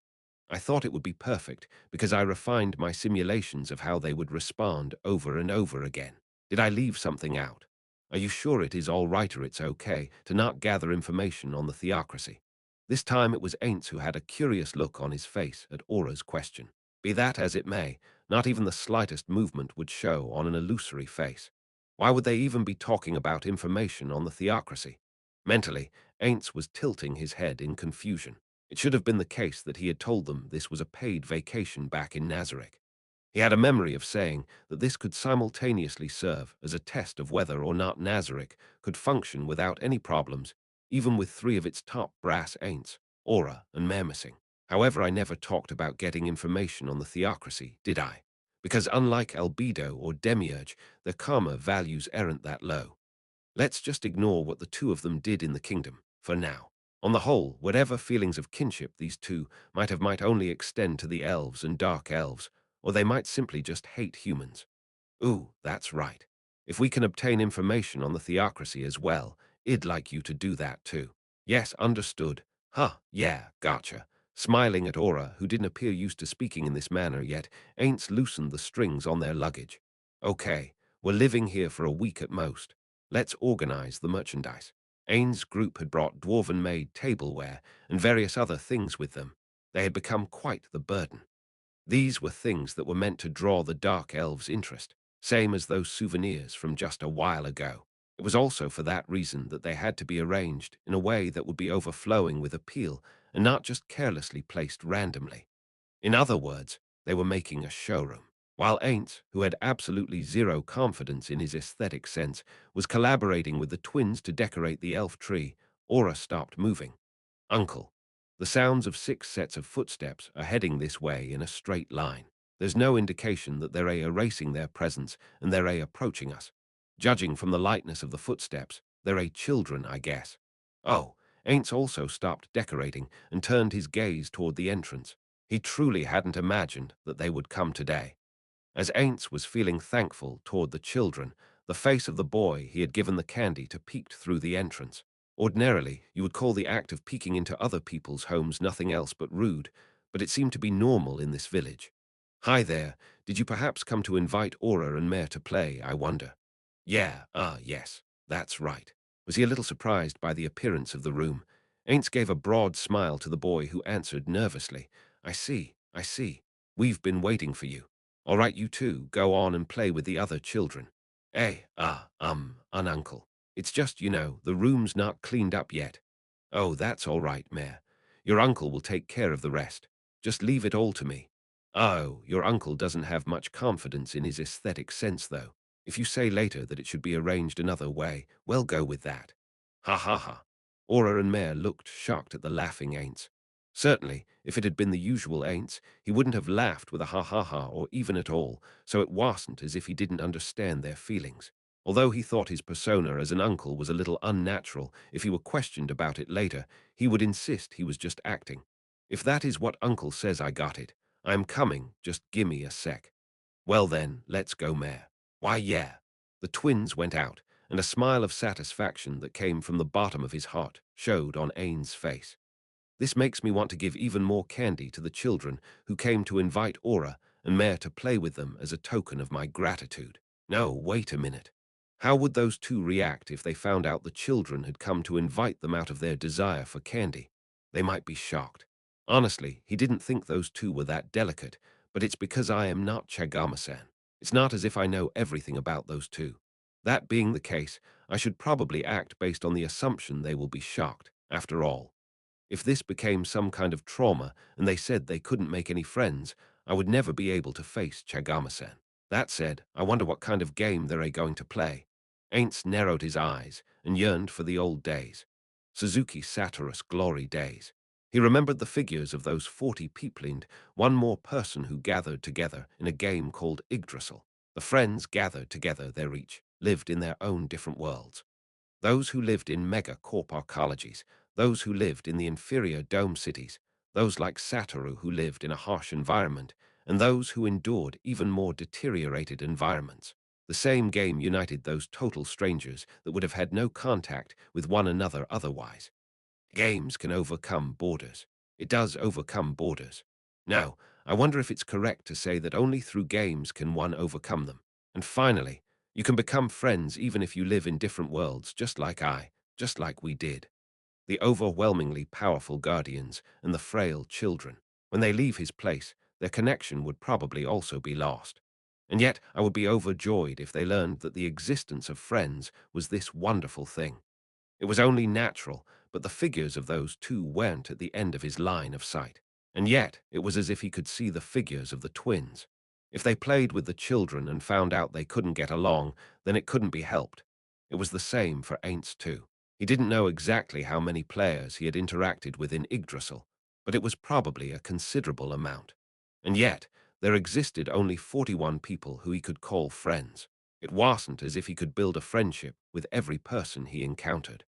I thought it would be perfect because I refined my simulations of how they would respond over and over again. Did I leave something out? Are you sure it is all right or it's okay to not gather information on the theocracy? This time it was Ainz who had a curious look on his face at Aura's question. Be that as it may, not even the slightest movement would show on an illusory face. Why would they even be talking about information on the theocracy? Mentally, Ainz was tilting his head in confusion. It should have been the case that he had told them this was a paid vacation back in Nazareth. He had a memory of saying that this could simultaneously serve as a test of whether or not Nazareth could function without any problems, even with three of its top brass ain'ts, Aura and Mare missing. However, I never talked about getting information on the theocracy, did I? Because unlike albedo or demiurge, their karma values aren't that low. Let's just ignore what the two of them did in the kingdom, for now. On the whole, whatever feelings of kinship these two might only extend to the elves and dark elves, or they might simply just hate humans. Ooh, that's right. If we can obtain information on the theocracy as well, I'd like you to do that too. Yes, understood. Huh, yeah, gotcha. Smiling at Aura, who didn't appear used to speaking in this manner yet, Ain't loosened the strings on their luggage. Okay, we're living here for a week at most. Let's organize the merchandise. Ain's group had brought dwarven-made tableware and various other things with them. They had become quite the burden. These were things that were meant to draw the dark elves' interest, same as those souvenirs from just a while ago. It was also for that reason that they had to be arranged in a way that would be overflowing with appeal and not just carelessly placed randomly. In other words, they were making a showroom. While Ain't, who had absolutely zero confidence in his aesthetic sense, was collaborating with the twins to decorate the elf tree, Aura stopped moving. Uncle. The sounds of 6 sets of footsteps are heading this way in a straight line. There's no indication that they're erasing their presence and they're approaching us. Judging from the lightness of the footsteps, they're children, I guess. Oh, Aints also stopped decorating and turned his gaze toward the entrance. He truly hadn't imagined that they would come today. As Aints was feeling thankful toward the children, the face of the boy he had given the candy to peeked through the entrance. Ordinarily, you would call the act of peeking into other people's homes nothing else but rude, but it seemed to be normal in this village. Hi there, did you perhaps come to invite Aura and Mare to play, I wonder? Yeah, yes, that's right. Was he a little surprised by the appearance of the room? Aints gave a broad smile to the boy who answered nervously. I see. We've been waiting for you. All right, you two, go on and play with the other children. Uncle. It's just, the room's not cleaned up yet. Oh, that's all right, Mare. Your uncle will take care of the rest. Just leave it all to me. Oh, your uncle doesn't have much confidence in his aesthetic sense, though. If you say later that it should be arranged another way, we'll go with that. Ha ha ha. Aura and Mare looked shocked at the laughing Aints. Certainly, if it had been the usual Aints, he wouldn't have laughed with a ha ha ha or even at all, so it wasn't as if he didn't understand their feelings. Although he thought his persona as an uncle was a little unnatural, if he were questioned about it later, he would insist he was just acting. If that is what uncle says, I got it. I'm coming, just gimme a sec. Well then, let's go, Mare. Why, yeah. The twins went out, and a smile of satisfaction that came from the bottom of his heart showed on Ain's face. This makes me want to give even more candy to the children who came to invite Aura and Mare to play with them as a token of my gratitude. No, wait a minute. How would those two react if they found out the children had come to invite them out of their desire for candy? They might be shocked. Honestly, he didn't think those two were that delicate, but it's because I am not Chagama-san. It's not as if I know everything about those two. That being the case, I should probably act based on the assumption they will be shocked, after all. If this became some kind of trauma and they said they couldn't make any friends, I would never be able to face Chagama-san. That said, I wonder what kind of game they're going to play. Aints narrowed his eyes and yearned for the old days. Suzuki Satirus glory days. He remembered the figures of those 40 people and one more person who gathered together in a game called Yggdrasil. The friends gathered together there each lived in their own different worlds. Those who lived in mega-corp arcologies, those who lived in the inferior dome cities, those like Satoru who lived in a harsh environment, and those who endured even more deteriorated environments. The same game united those total strangers that would have had no contact with one another otherwise. Games can overcome borders. It does overcome borders. Now, I wonder if it's correct to say that only through games can one overcome them. And finally, you can become friends even if you live in different worlds, just like we did. The overwhelmingly powerful guardians and the frail children. When they leave his place, their connection would probably also be lost. And yet, I would be overjoyed if they learned that the existence of friends was this wonderful thing. It was only natural, but the figures of those two weren't at the end of his line of sight. And yet, it was as if he could see the figures of the twins. If they played with the children and found out they couldn't get along, then it couldn't be helped. It was the same for Ainz too. He didn't know exactly how many players he had interacted with in Yggdrasil, but it was probably a considerable amount. And yet, there existed only 41 people who he could call friends. It wasn't as if he could build a friendship with every person he encountered.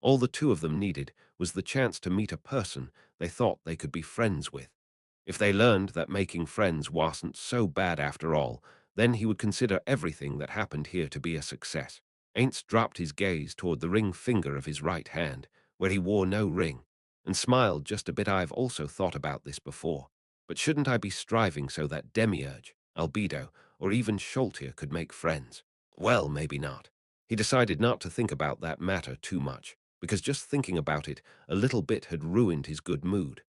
All the two of them needed was the chance to meet a person they thought they could be friends with. If they learned that making friends wasn't so bad after all, then he would consider everything that happened here to be a success. Ainz dropped his gaze toward the ring finger of his right hand, where he wore no ring, and smiled just a bit. I've also thought about this before. But shouldn't I be striving so that Demiurge, Albedo, or even Sholtir could make friends? Well, maybe not. He decided not to think about that matter too much, because just thinking about it a little bit had ruined his good mood.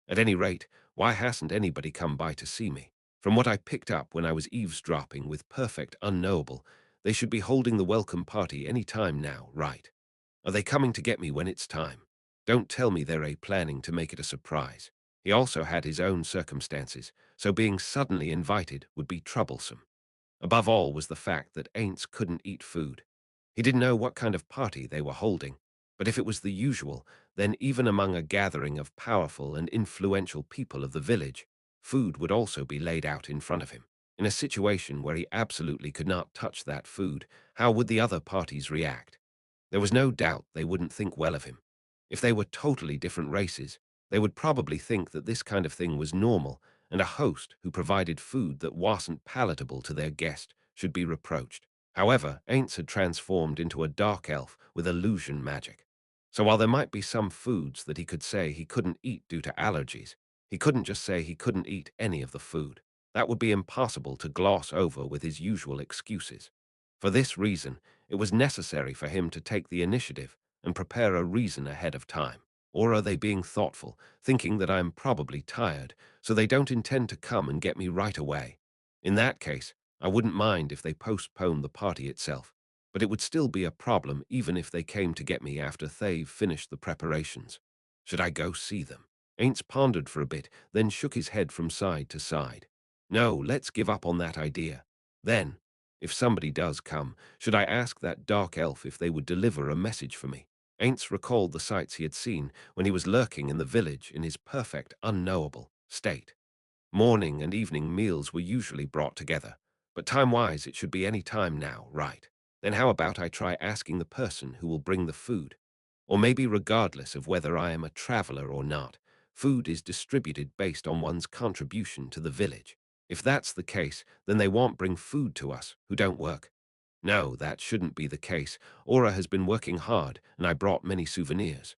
At any rate, why hasn't anybody come by to see me? From what I picked up when I was eavesdropping with Perfect Unknowable, they should be holding the welcome party any time now, right? Are they coming to get me when it's time? Don't tell me they're planning to make it a surprise. He also had his own circumstances, so being suddenly invited would be troublesome. Above all was the fact that Ainz couldn't eat food. He didn't know what kind of party they were holding, but if it was the usual, then even among a gathering of powerful and influential people of the village, food would also be laid out in front of him. In a situation where he absolutely could not touch that food, how would the other parties react? There was no doubt they wouldn't think well of him. If they were totally different races, they would probably think that this kind of thing was normal, and a host who provided food that wasn't palatable to their guest should be reproached. However, Ainz had transformed into a dark elf with illusion magic. So while there might be some foods that he could say he couldn't eat due to allergies, he couldn't just say he couldn't eat any of the food. That would be impossible to gloss over with his usual excuses. For this reason, it was necessary for him to take the initiative and prepare a reason ahead of time. Or are they being thoughtful, thinking that I am probably tired, so they don't intend to come and get me right away? In that case, I wouldn't mind if they postponed the party itself, but it would still be a problem even if they came to get me after they've finished the preparations. Should I go see them? Ainz pondered for a bit, then shook his head from side to side. No, let's give up on that idea. Then, if somebody does come, should I ask that dark elf if they would deliver a message for me? Ainz recalled the sights he had seen when he was lurking in the village in his perfect, unknowable state. Morning and evening meals were usually brought together, but time-wise it should be any time now, right? Then how about I try asking the person who will bring the food? Or maybe regardless of whether I am a traveler or not, food is distributed based on one's contribution to the village. If that's the case, then they won't bring food to us who don't work. No, that shouldn't be the case. Aura has been working hard, and I brought many souvenirs.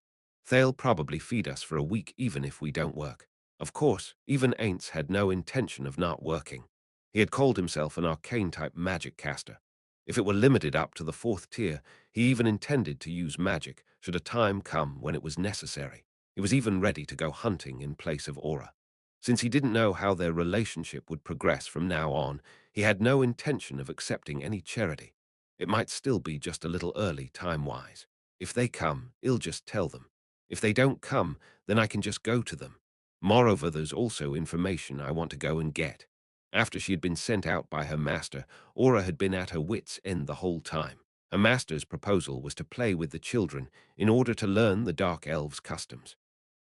They'll probably feed us for a week even if we don't work. Of course, even Ainz had no intention of not working. He had called himself an arcane-type magic caster. If it were limited up to the 4th tier, he even intended to use magic should a time come when it was necessary. He was even ready to go hunting in place of Aura. Since he didn't know how their relationship would progress from now on, he had no intention of accepting any charity. It might still be just a little early time-wise. If they come, I'll just tell them. If they don't come, then I can just go to them. Moreover, there's also information I want to go and get. After she had been sent out by her master, Aura had been at her wits' end the whole time. Her master's proposal was to play with the children in order to learn the Dark Elves' customs.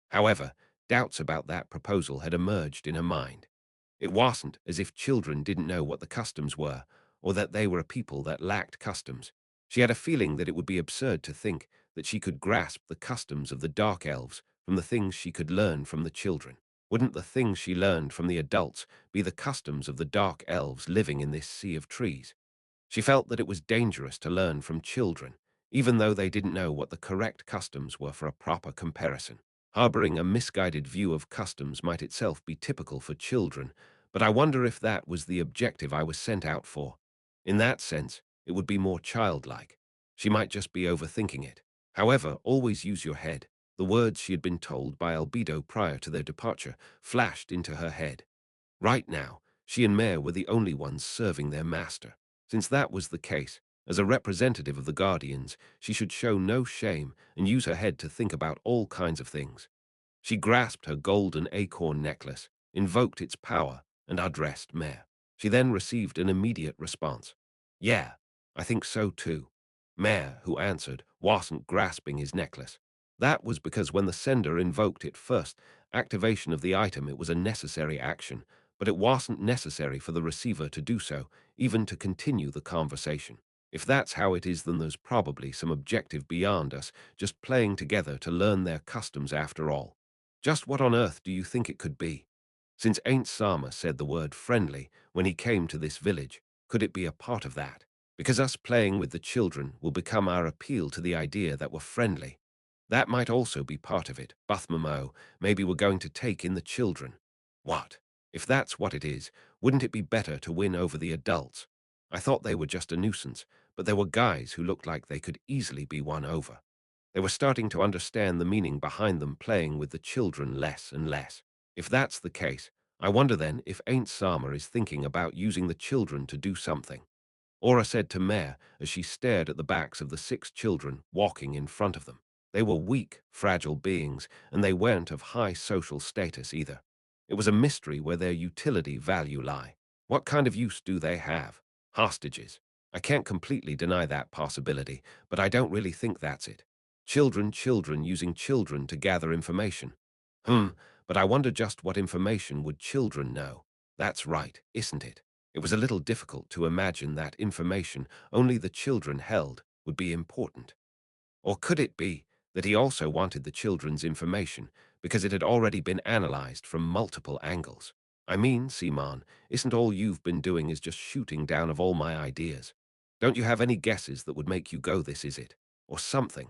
However, doubts about that proposal had emerged in her mind. It wasn't as if children didn't know what the customs were, or that they were a people that lacked customs. She had a feeling that it would be absurd to think that she could grasp the customs of the Dark Elves from the things she could learn from the children. Wouldn't the things she learned from the adults be the customs of the Dark Elves living in this sea of trees? She felt that it was dangerous to learn from children, even though they didn't know what the correct customs were for a proper comparison. Harboring a misguided view of customs might itself be typical for children, but I wonder if that was the objective I was sent out for. In that sense, it would be more childlike. She might just be overthinking it. However, always use your head. The words she had been told by Albedo prior to their departure flashed into her head. Right now, she and Mare were the only ones serving their master. Since that was the case, as a representative of the Guardians, she should show no shame and use her head to think about all kinds of things. She grasped her golden acorn necklace, invoked its power, and addressed Mare. She then received an immediate response. Yeah, I think so too. Mare, who answered, wasn't grasping his necklace. That was because when the sender invoked it first, activation of the item, it was a necessary action, but it wasn't necessary for the receiver to do so, even to continue the conversation. If that's how it is, then there's probably some objective beyond us, just playing together to learn their customs after all. Just what on earth do you think it could be? Since Ain't Sama said the word friendly when he came to this village, could it be a part of that? Because us playing with the children will become our appeal to the idea that we're friendly. That might also be part of it. Buthmamo, maybe we're going to take in the children. What? If that's what it is, wouldn't it be better to win over the adults? I thought they were just a nuisance, but there were guys who looked like they could easily be won over. They were starting to understand the meaning behind them playing with the children less and less. If that's the case, I wonder then if Ain't Sama is thinking about using the children to do something. Aura said to Mare as she stared at the backs of the 6 children walking in front of them. They were weak, fragile beings, and they weren't of high social status either. It was a mystery where their utility value lie. What kind of use do they have? Hostages. I can't completely deny that possibility, but I don't really think that's it. Children using children to gather information. But I wonder just what information would children know? That's right, isn't it? It was a little difficult to imagine that information only the children held would be important. Or could it be that he also wanted the children's information because it had already been analyzed from multiple angles? I mean, Simon, isn't all you've been doing is just shooting down of all my ideas? Don't you have any guesses that would make you go, this is it? Or something?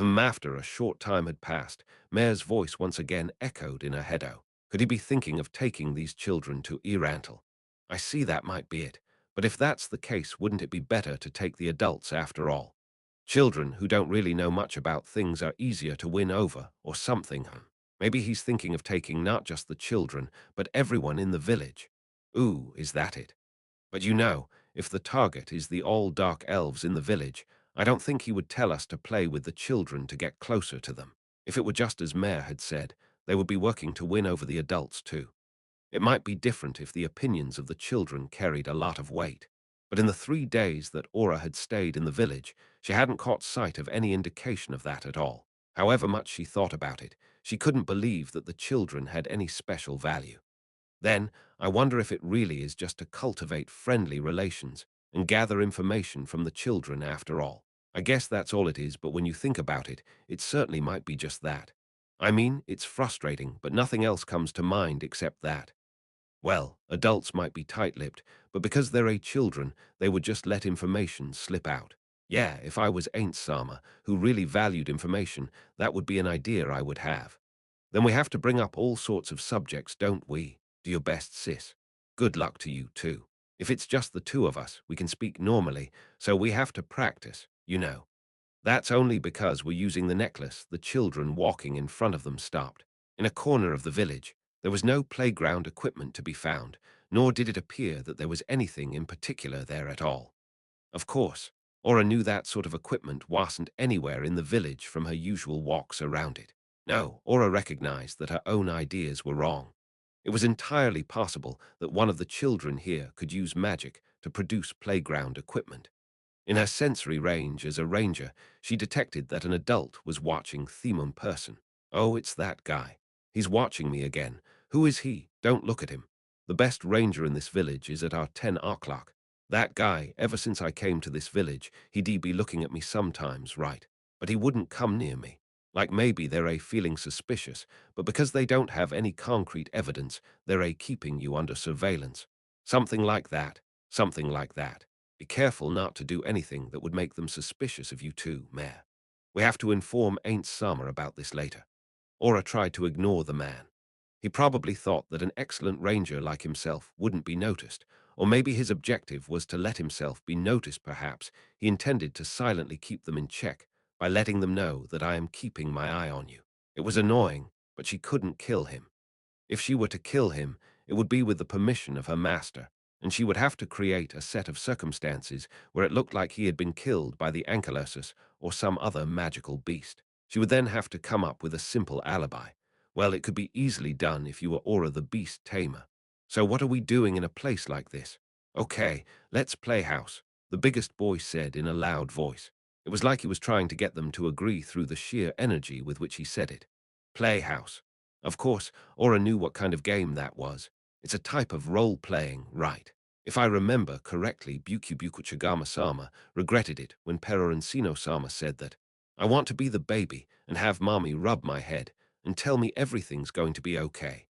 After a short time had passed, Mare's voice once again echoed in her head. Could he be thinking of taking these children to Irantal? I see that might be it, but if that's the case, wouldn't it be better to take the adults after all? Children who don't really know much about things are easier to win over, or something. Maybe he's thinking of taking not just the children, but everyone in the village. Ooh, is that it? But you know, if the target is the all dark elves in the village, I don't think he would tell us to play with the children to get closer to them. If it were just as Mare had said, they would be working to win over the adults too. It might be different if the opinions of the children carried a lot of weight. But in the 3 days that Aura had stayed in the village, she hadn't caught sight of any indication of that at all. However much she thought about it, she couldn't believe that the children had any special value. Then, I wonder if it really is just to cultivate friendly relations and gather information from the children after all. I guess that's all it is, but when you think about it, it certainly might be just that. I mean, it's frustrating, but nothing else comes to mind except that. Well, adults might be tight-lipped, but because they're children, they would just let information slip out. Yeah, if I was Ain't Sama, who really valued information, that would be an idea I would have. Then we have to bring up all sorts of subjects, don't we? Do your best, sis. Good luck to you, too. If it's just the two of us, we can speak normally, so we have to practice, you know. That's only because we're using the necklace. The children walking in front of them stopped. In a corner of the village, there was no playground equipment to be found, nor did it appear that there was anything in particular there at all. Of course, Aura knew that sort of equipment wasn't anywhere in the village from her usual walks around it. No, Aura recognized that her own ideas were wrong. It was entirely possible that one of the children here could use magic to produce playground equipment. In her sensory range as a ranger, she detected that an adult was watching Themum person. Oh, it's that guy. He's watching me again. Who is he? Don't look at him. The best ranger in this village is at our 10 o'clock. That guy, ever since I came to this village, he'd be looking at me sometimes, right? But he wouldn't come near me. Like maybe they're a feeling suspicious, but because they don't have any concrete evidence, they're a keeping you under surveillance. Something like that. Something like that. Be careful not to do anything that would make them suspicious of you too, Mayor. We have to inform Ainz Ooal about this later. Aura tried to ignore the man. He probably thought that an excellent ranger like himself wouldn't be noticed, or maybe his objective was to let himself be noticed perhaps. He intended to silently keep them in check by letting them know that I am keeping my eye on you. It was annoying, but she couldn't kill him. If she were to kill him, it would be with the permission of her master, and she would have to create a set of circumstances where it looked like he had been killed by the Ankylosis or some other magical beast. She would then have to come up with a simple alibi. Well, it could be easily done if you were Aura the Beast Tamer. So what are we doing in a place like this? Okay, let's play house, the biggest boy said in a loud voice. It was like he was trying to get them to agree through the sheer energy with which he said it. Playhouse. Of course, Aura knew what kind of game that was. It's a type of role-playing, right? If I remember correctly, Buku Chagama-sama regretted it when Perorancino-sama said that, I want to be the baby and have mommy rub my head and tell me everything's going to be okay.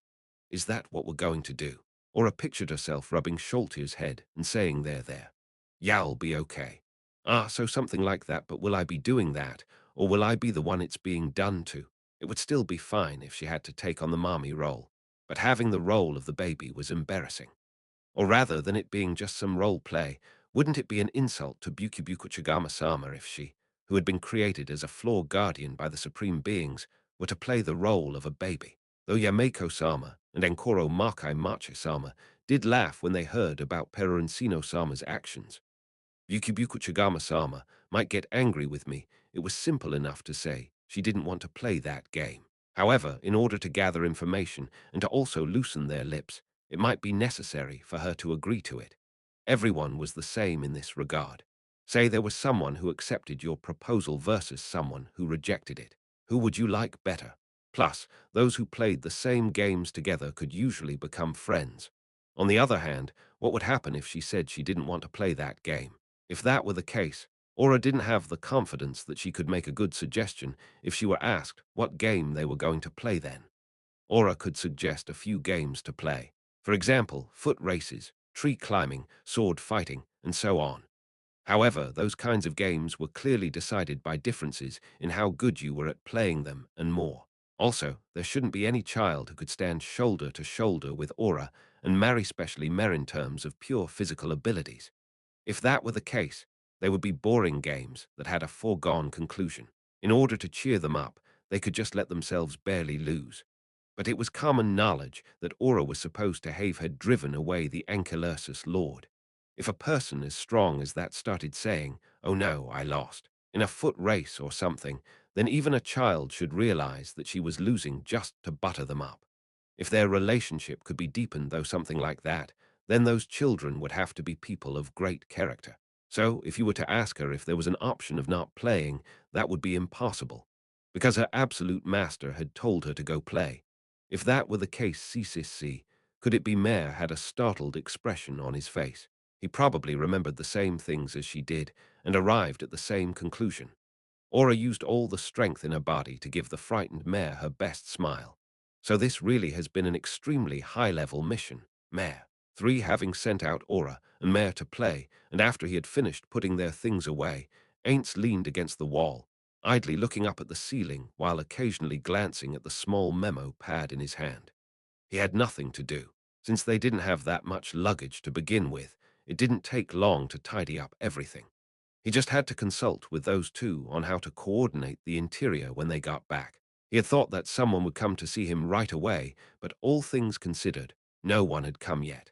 Is that what we're going to do? Aura pictured herself rubbing Sholtier's head and saying there. Ya'll be okay. Ah, so something like that, but will I be doing that, or will I be the one it's being done to? It would still be fine if she had to take on the mommy role, but having the role of the baby was embarrassing. Or rather than it being just some role play, wouldn't it be an insult to Buku Chagama-sama if she, who had been created as a floor guardian by the supreme beings, were to play the role of a baby? Though Yameko-sama and Enkoro Makai Machi-sama did laugh when they heard about Perorancino-sama's actions. Buku Chagama-sama might get angry with me. It was simple enough to say she didn't want to play that game. However, in order to gather information and to also loosen their lips, it might be necessary for her to agree to it. Everyone was the same in this regard. Say there was someone who accepted your proposal versus someone who rejected it. Who would you like better? Plus, those who played the same games together could usually become friends. On the other hand, what would happen if she said she didn't want to play that game? If that were the case, Aura didn't have the confidence that she could make a good suggestion if she were asked what game they were going to play then. Aura could suggest a few games to play. For example, foot races, tree climbing, sword fighting, and so on. However, those kinds of games were clearly decided by differences in how good you were at playing them and more. Also, there shouldn't be any child who could stand shoulder to shoulder with Aura and marry specially Mer in terms of pure physical abilities. If that were the case, they would be boring games that had a foregone conclusion. In order to cheer them up, they could just let themselves barely lose. But it was common knowledge that Aura was supposed to have had driven away the Ankylosis Lord. If a person as strong as that started saying, oh no, I lost, in a foot race or something, then even a child should realize that she was losing just to butter them up. If their relationship could be deepened, though something like that, then those children would have to be people of great character. So, if you were to ask her if there was an option of not playing, that would be impossible, because her absolute master had told her to go play. If that were the case, CCC, could it be Mayor had a startled expression on his face? He probably remembered the same things as she did and arrived at the same conclusion. Aura used all the strength in her body to give the frightened Mayor her best smile. So this really has been an extremely high-level mission, Mayor. 3 having sent out Aura and Mayor to play, and after he had finished putting their things away, Ainz leaned against the wall, idly looking up at the ceiling while occasionally glancing at the small memo pad in his hand. He had nothing to do. Since they didn't have that much luggage to begin with, it didn't take long to tidy up everything. He just had to consult with those two on how to coordinate the interior when they got back. He had thought that someone would come to see him right away, but all things considered, no one had come yet.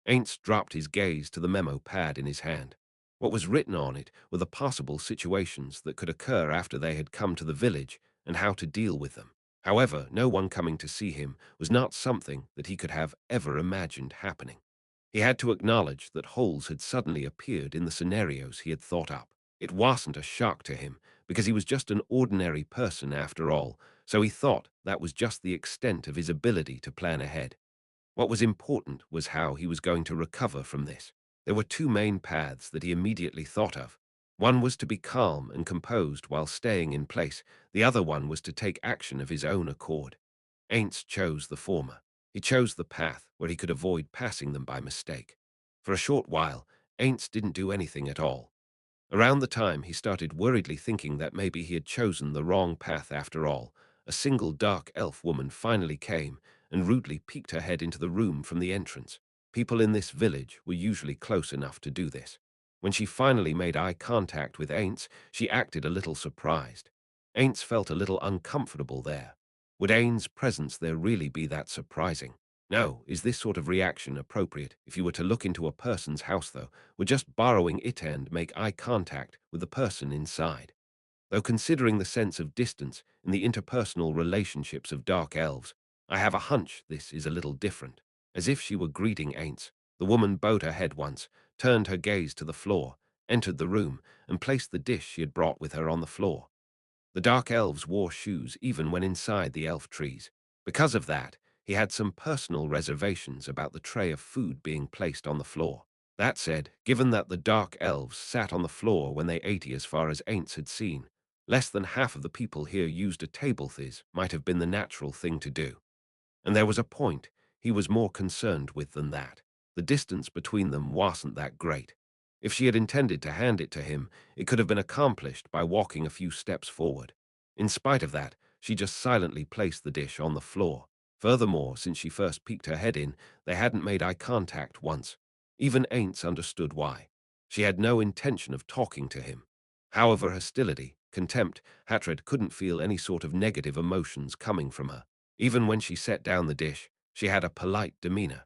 Ainz dropped his gaze to the memo pad in his hand. What was written on it were the possible situations that could occur after they had come to the village and how to deal with them. However, no one coming to see him was not something that he could have ever imagined happening. He had to acknowledge that holes had suddenly appeared in the scenarios he had thought up. It wasn't a shock to him, because he was just an ordinary person after all, so he thought that was just the extent of his ability to plan ahead. What was important was how he was going to recover from this. There were two main paths that he immediately thought of. One was to be calm and composed while staying in place. The other one was to take action of his own accord. Ainz chose the former. He chose the path where he could avoid passing them by mistake. For a short while, Ainz didn't do anything at all. Around the time he started worriedly thinking that maybe he had chosen the wrong path after all, a single dark elf woman finally came and rudely peeked her head into the room from the entrance. People in this village were usually close enough to do this. When she finally made eye contact with Ainz, she acted a little surprised. Ainz felt a little uncomfortable there. Would Ainz's presence there really be that surprising? No, is this sort of reaction appropriate if you were to look into a person's house, though? Would just borrowing it and make eye contact with the person inside? Though considering the sense of distance in the interpersonal relationships of dark elves, I have a hunch this is a little different. As if she were greeting Ainz, the woman bowed her head once, turned her gaze to the floor, entered the room, and placed the dish she had brought with her on the floor. The dark elves wore shoes even when inside the elf trees. Because of that, he had some personal reservations about the tray of food being placed on the floor. That said, given that the dark elves sat on the floor when they ate, as far as Ainz had seen, less than half of the people here used a table. This might have been the natural thing to do. And there was a point he was more concerned with than that. The distance between them wasn't that great. If she had intended to hand it to him, it could have been accomplished by walking a few steps forward. In spite of that, she just silently placed the dish on the floor. Furthermore, since she first peeked her head in, they hadn't made eye contact once. Even Ainz understood why. She had no intention of talking to him. However, hostility, contempt, hatred couldn't feel any sort of negative emotions coming from her. Even when she set down the dish, she had a polite demeanor.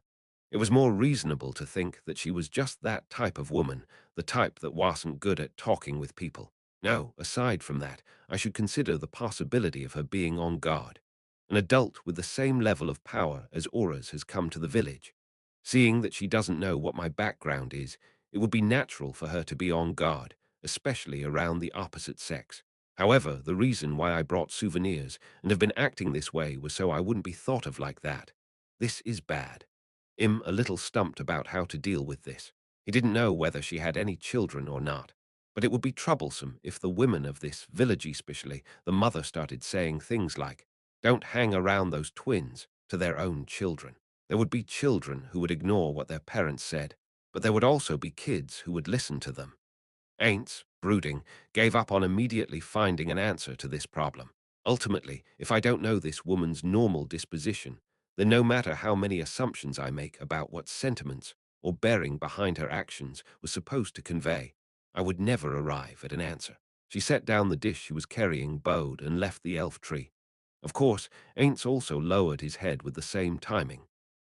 It was more reasonable to think that she was just that type of woman, the type that wasn't good at talking with people. No, aside from that, I should consider the possibility of her being on guard. An adult with the same level of power as Aura's has come to the village. Seeing that she doesn't know what my background is, it would be natural for her to be on guard, especially around the opposite sex. However, the reason why I brought souvenirs and have been acting this way was so I wouldn't be thought of like that. This is bad. A little stumped about how to deal with this. He didn't know whether she had any children or not. But it would be troublesome if the women of this village, especially the mother, started saying things like, "Don't hang around those twins," to their own children. There would be children who would ignore what their parents said, but there would also be kids who would listen to them. Ainz, brooding, gave up on immediately finding an answer to this problem. Ultimately, if I don't know this woman's normal disposition, then no matter how many assumptions I make about what sentiments or bearing behind her actions was supposed to convey, I would never arrive at an answer. She set down the dish she was carrying, bowed, and left the elf tree. Of course, Ainz also lowered his head with the same timing.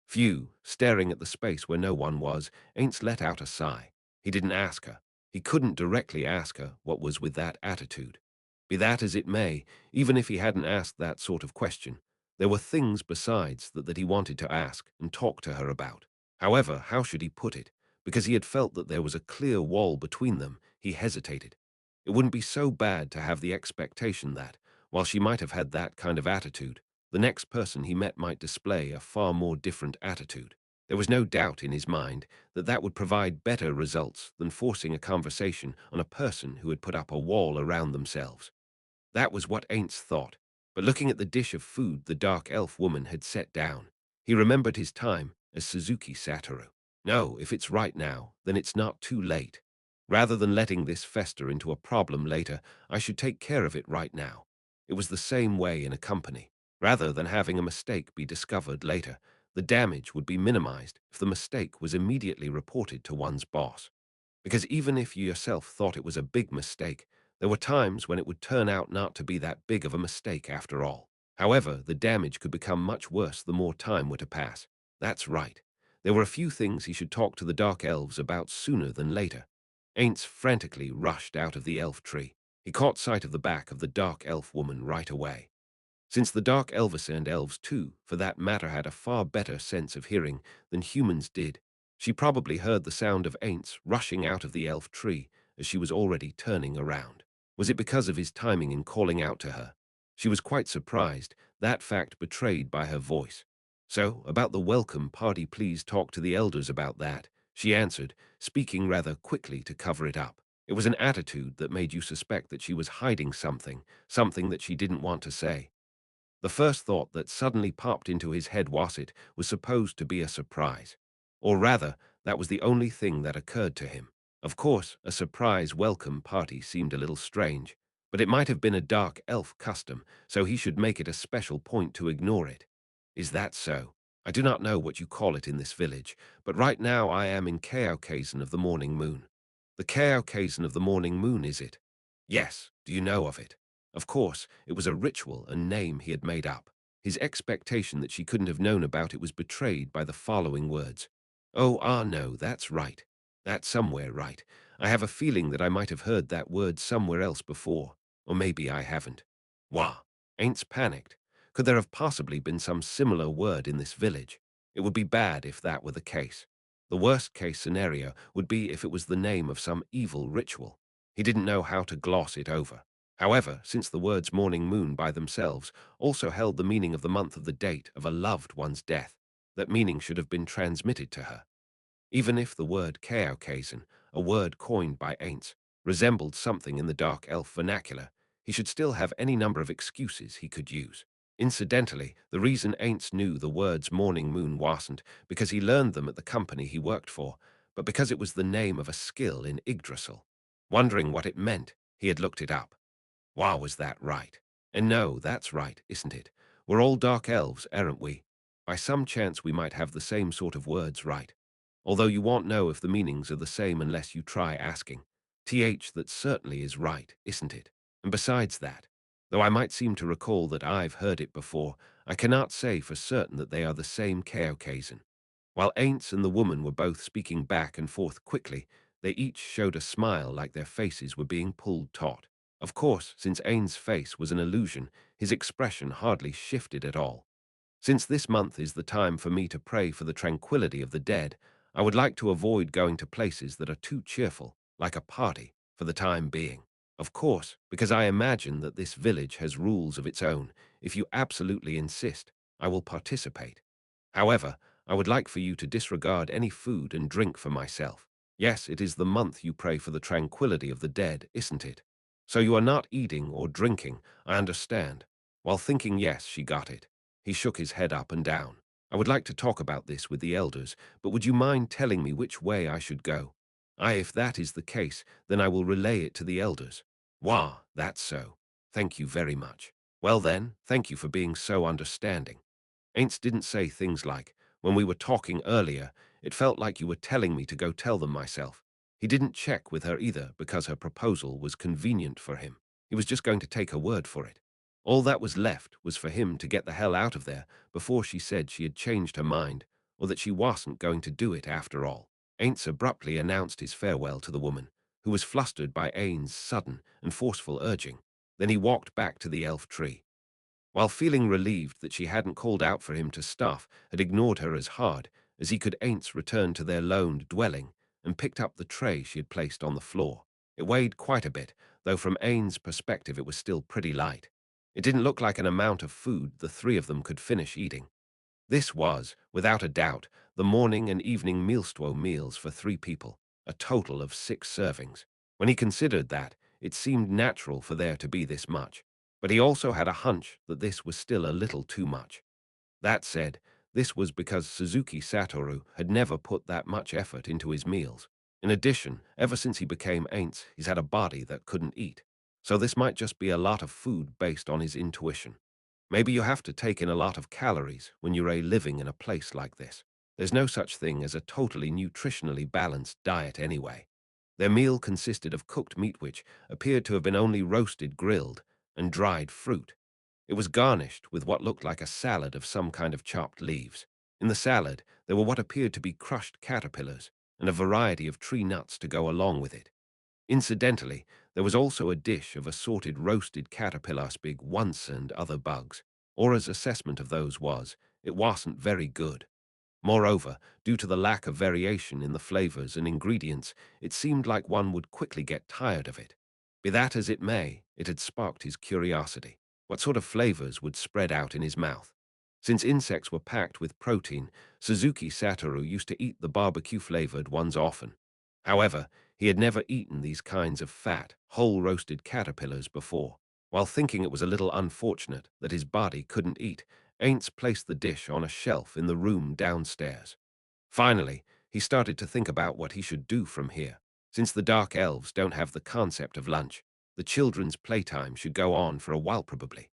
Phew, staring at the space where no one was, Ainz let out a sigh. He didn't ask her. He couldn't directly ask her what was with that attitude. Be that as it may, even if he hadn't asked that sort of question, there were things besides that he wanted to ask and talk to her about. However, how should he put it? Because he had felt that there was a clear wall between them, he hesitated. It wouldn't be so bad to have the expectation that, while she might have had that kind of attitude, the next person he met might display a far more different attitude. There was no doubt in his mind that that would provide better results than forcing a conversation on a person who had put up a wall around themselves. That was what Ainz thought, but looking at the dish of food the dark elf woman had set down, he remembered his time as Suzuki Satoru. No, if it's right now, then it's not too late. Rather than letting this fester into a problem later, I should take care of it right now. It was the same way in a company. Rather than having a mistake be discovered later, the damage would be minimized if the mistake was immediately reported to one's boss. Because even if you yourself thought it was a big mistake, there were times when it would turn out not to be that big of a mistake after all. However, the damage could become much worse the more time were to pass. That's right. There were a few things he should talk to the Dark Elves about sooner than later. Ainz frantically rushed out of the elf tree. He caught sight of the back of the Dark Elf woman right away. Since the Dark Elves and elves too, for that matter, had a far better sense of hearing than humans did, she probably heard the sound of Ainz rushing out of the elf tree as she was already turning around. Was it because of his timing in calling out to her? She was quite surprised, that fact betrayed by her voice. So, about the welcome party, please talk to the elders about that, she answered, speaking rather quickly to cover it up. It was an attitude that made you suspect that she was hiding something, something that she didn't want to say. The first thought that suddenly popped into his head was it was supposed to be a surprise. Or rather, that was the only thing that occurred to him. Of course, a surprise welcome party seemed a little strange, but it might have been a dark elf custom, so he should make it a special point to ignore it. Is that so? I do not know what you call it in this village, but right now I am in Kaokazan of the Morning Moon. The Kaokazan of the Morning Moon, is it? Yes, do you know of it? Of course, it was a ritual and name he had made up. His expectation that she couldn't have known about it was betrayed by the following words. Oh, no, that's right. That's somewhere right. I have a feeling that I might have heard that word somewhere else before, or maybe I haven't. Wah, Ainz panicked. Could there have possibly been some similar word in this village? It would be bad if that were the case. The worst-case scenario would be if it was the name of some evil ritual. He didn't know how to gloss it over. However, since the words morning moon by themselves also held the meaning of the month of the date of a loved one's death, that meaning should have been transmitted to her. Even if the word Kaokazan, a word coined by Ainz, resembled something in the dark elf vernacular, he should still have any number of excuses he could use. Incidentally, the reason Ainz knew the words morning moon wasn't because he learned them at the company he worked for, but because it was the name of a skill in Yggdrasil. Wondering what it meant, he had looked it up. Wow, was that right? And no, that's right, isn't it? We're all dark elves, aren't we? By some chance we might have the same sort of words right. Although you won't know if the meanings are the same unless you try asking. That certainly is right, isn't it? And besides that, though I might seem to recall that I've heard it before, I cannot say for certain that they are the same Kaokazan. While Ainz and the woman were both speaking back and forth quickly, they each showed a smile like their faces were being pulled taut. Of course, since Ain's face was an illusion, his expression hardly shifted at all. Since this month is the time for me to pray for the tranquility of the dead, I would like to avoid going to places that are too cheerful, like a party, for the time being. Of course, because I imagine that this village has rules of its own. If you absolutely insist, I will participate. However, I would like for you to disregard any food and drink for myself. Yes, it is the month you pray for the tranquility of the dead, isn't it? So you are not eating or drinking, I understand. While thinking yes, she got it. He shook his head up and down. I would like to talk about this with the elders, but would you mind telling me which way I should go? If that is the case, then I will relay it to the elders. Wah, that's so. Thank you very much. Well then, thank you for being so understanding. Ain't didn't say things like, when we were talking earlier, it felt like you were telling me to go tell them myself. He didn't check with her either because her proposal was convenient for him. He was just going to take her word for it. All that was left was for him to get the hell out of there before she said she had changed her mind, or that she wasn't going to do it after all. Ainz abruptly announced his farewell to the woman, who was flustered by Ain's sudden and forceful urging. Then he walked back to the elf tree. While feeling relieved that she hadn't called out for him to stuff, had ignored her as hard as he could, Ainz returned to their lone dwelling and picked up the tray she had placed on the floor. It weighed quite a bit, though from Ain's perspective it was still pretty light. It didn't look like an amount of food the three of them could finish eating. This was, without a doubt, the morning and evening mealstwo meals for three people, a total of 6 servings. When he considered that, it seemed natural for there to be this much. But he also had a hunch that this was still a little too much. That said, this was because Suzuki Satoru had never put that much effort into his meals. In addition, ever since he became Ainz, he's had a body that couldn't eat. So this might just be a lot of food based on his intuition. Maybe you have to take in a lot of calories when you're living in a place like this. There's no such thing as a totally nutritionally balanced diet anyway. Their meal consisted of cooked meat which appeared to have been only roasted, grilled, and dried fruit. It was garnished with what looked like a salad of some kind of chopped leaves. In the salad, there were what appeared to be crushed caterpillars and a variety of tree nuts to go along with it. Incidentally, there was also a dish of assorted roasted caterpillar big once and other bugs. Aura's assessment of those was, it wasn't very good. Moreover, due to the lack of variation in the flavors and ingredients, it seemed like one would quickly get tired of it. Be that as it may, it had sparked his curiosity. What sort of flavors would spread out in his mouth? Since insects were packed with protein, Suzuki Satoru used to eat the barbecue-flavored ones often. However, he had never eaten these kinds of fat, whole-roasted caterpillars before. While thinking it was a little unfortunate that his body couldn't eat, Ainz placed the dish on a shelf in the room downstairs. Finally, he started to think about what he should do from here. Since the Dark Elves don't have the concept of lunch, the children's playtime should go on for a while probably.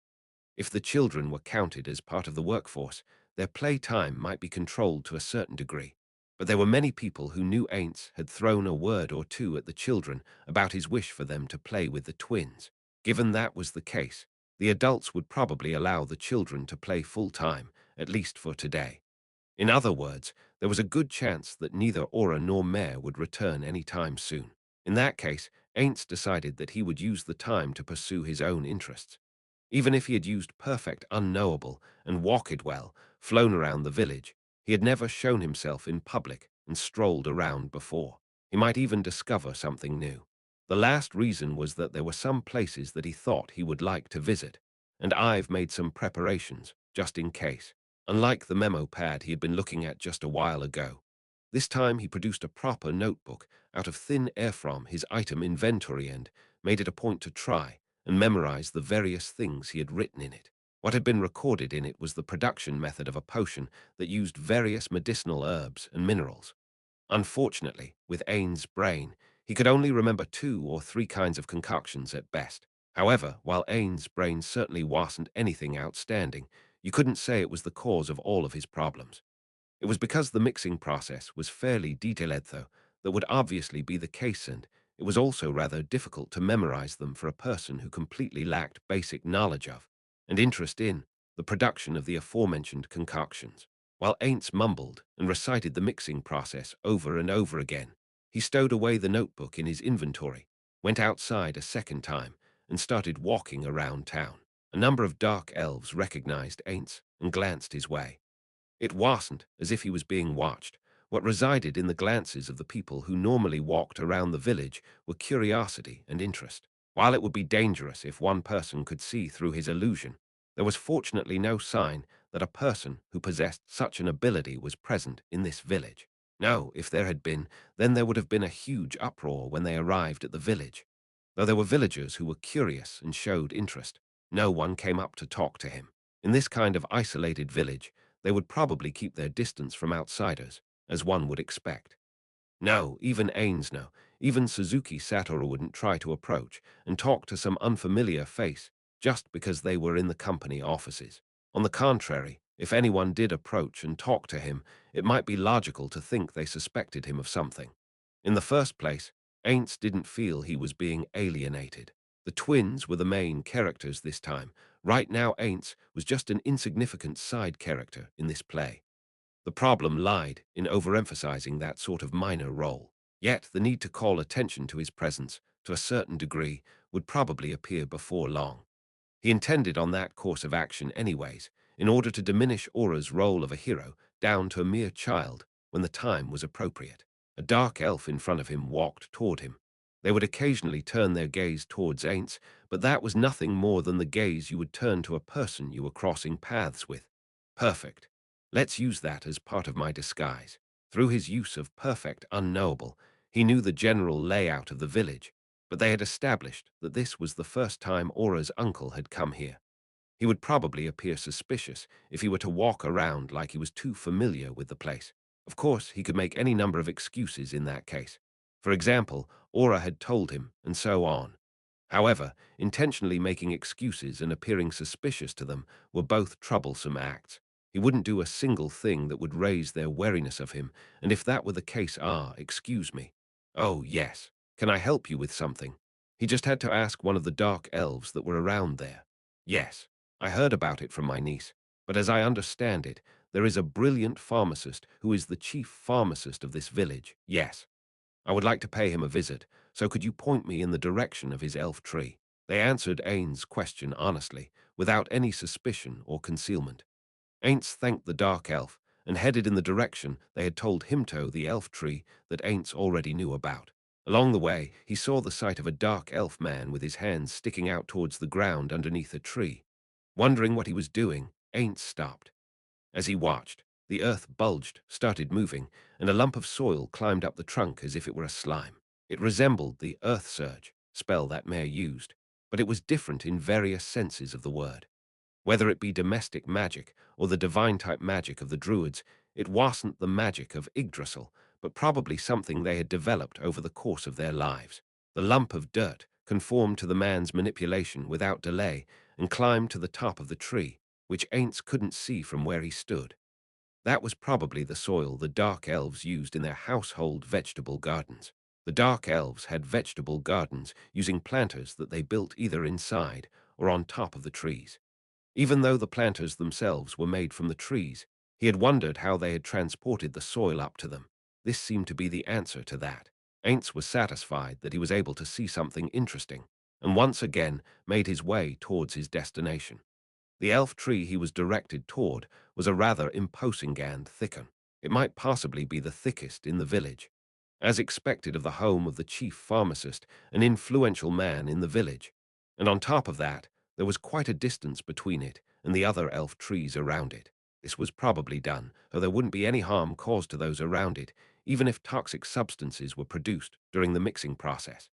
If the children were counted as part of the workforce, their playtime might be controlled to a certain degree. But there were many people who knew Ainz had thrown a word or two at the children about his wish for them to play with the twins. Given that was the case, the adults would probably allow the children to play full-time, at least for today. In other words, there was a good chance that neither Aura nor Mare would return any time soon. In that case, Ainz decided that he would use the time to pursue his own interests. Even if he had used perfect unknowable and walked well, flown around the village, he had never shown himself in public and strolled around before. He might even discover something new. The last reason was that there were some places that he thought he would like to visit, and I've made some preparations, just in case. Unlike the memo pad he had been looking at just a while ago, this time he produced a proper notebook out of thin air from his item inventory and made it a point to try and memorize the various things he had written in it. What had been recorded in it was the production method of a potion that used various medicinal herbs and minerals. Unfortunately, with Ain's brain, he could only remember 2 or 3 kinds of concoctions at best. However, while Ain's brain certainly wasn't anything outstanding, you couldn't say it was the cause of all of his problems. It was because the mixing process was fairly detailed, though, that would obviously be the case, and it was also rather difficult to memorize them for a person who completely lacked basic knowledge of and interest in the production of the aforementioned concoctions. While Ainz mumbled and recited the mixing process over and over again, he stowed away the notebook in his inventory, went outside a second time, and started walking around town. A number of dark elves recognized Ainz and glanced his way. It wasn't as if he was being watched. What resided in the glances of the people who normally walked around the village were curiosity and interest. While it would be dangerous if one person could see through his illusion, there was fortunately no sign that a person who possessed such an ability was present in this village. No, if there had been, then there would have been a huge uproar when they arrived at the village. Though there were villagers who were curious and showed interest, no one came up to talk to him. In this kind of isolated village, they would probably keep their distance from outsiders, as one would expect. No, even Ainz no, even Suzuki Satoru wouldn't try to approach and talk to some unfamiliar face just because they were in the company offices. On the contrary, if anyone did approach and talk to him, it might be logical to think they suspected him of something. In the first place, Ainz didn't feel he was being alienated. The twins were the main characters this time. Right now, Ainz was just an insignificant side character in this play. The problem lied in overemphasizing that sort of minor role. Yet the need to call attention to his presence, to a certain degree, would probably appear before long. He intended on that course of action anyways, in order to diminish Aura's role of a hero down to a mere child when the time was appropriate. A dark elf in front of him walked toward him. They would occasionally turn their gaze towards Ainz, but that was nothing more than the gaze you would turn to a person you were crossing paths with. Perfect. Let's use that as part of my disguise. Through his use of perfect unknowable, he knew the general layout of the village, but they had established that this was the first time Aura's uncle had come here. He would probably appear suspicious if he were to walk around like he was too familiar with the place. Of course, he could make any number of excuses in that case. For example, Aura had told him, and so on. However, intentionally making excuses and appearing suspicious to them were both troublesome acts. He wouldn't do a single thing that would raise their wariness of him, and if that were the case, excuse me. Oh, yes. Can I help you with something? He just had to ask one of the dark elves that were around there. Yes, I heard about it from my niece, but as I understand it, there is a brilliant pharmacist who is the chief pharmacist of this village. Yes. I would like to pay him a visit, so could you point me in the direction of his elf tree? They answered Ain's question honestly, without any suspicion or concealment. Ainz thanked the dark elf and headed in the direction they had told Himto the elf tree that Ainz already knew about. Along the way, he saw the sight of a dark elf man with his hands sticking out towards the ground underneath a tree. Wondering what he was doing, Ainz stopped. As he watched, the earth bulged, started moving, and a lump of soil climbed up the trunk as if it were a slime. It resembled the earth surge spell that Mare used, but it was different in various senses of the word. Whether it be domestic magic or the divine-type magic of the Druids, it wasn't the magic of Yggdrasil, but probably something they had developed over the course of their lives. The lump of dirt conformed to the man's manipulation without delay and climbed to the top of the tree, which Ainz couldn't see from where he stood. That was probably the soil the Dark Elves used in their household vegetable gardens. The Dark Elves had vegetable gardens using planters that they built either inside or on top of the trees. Even though the planters themselves were made from the trees, he had wondered how they had transported the soil up to them. This seemed to be the answer to that. Ainz was satisfied that he was able to see something interesting, and once again made his way towards his destination. The elf tree he was directed toward was a rather imposing thicken. It might possibly be the thickest in the village. As expected of the home of the chief pharmacist, an influential man in the village. And on top of that, there was quite a distance between it and the other elf trees around it. This was probably done, so there wouldn't be any harm caused to those around it, even if toxic substances were produced during the mixing process.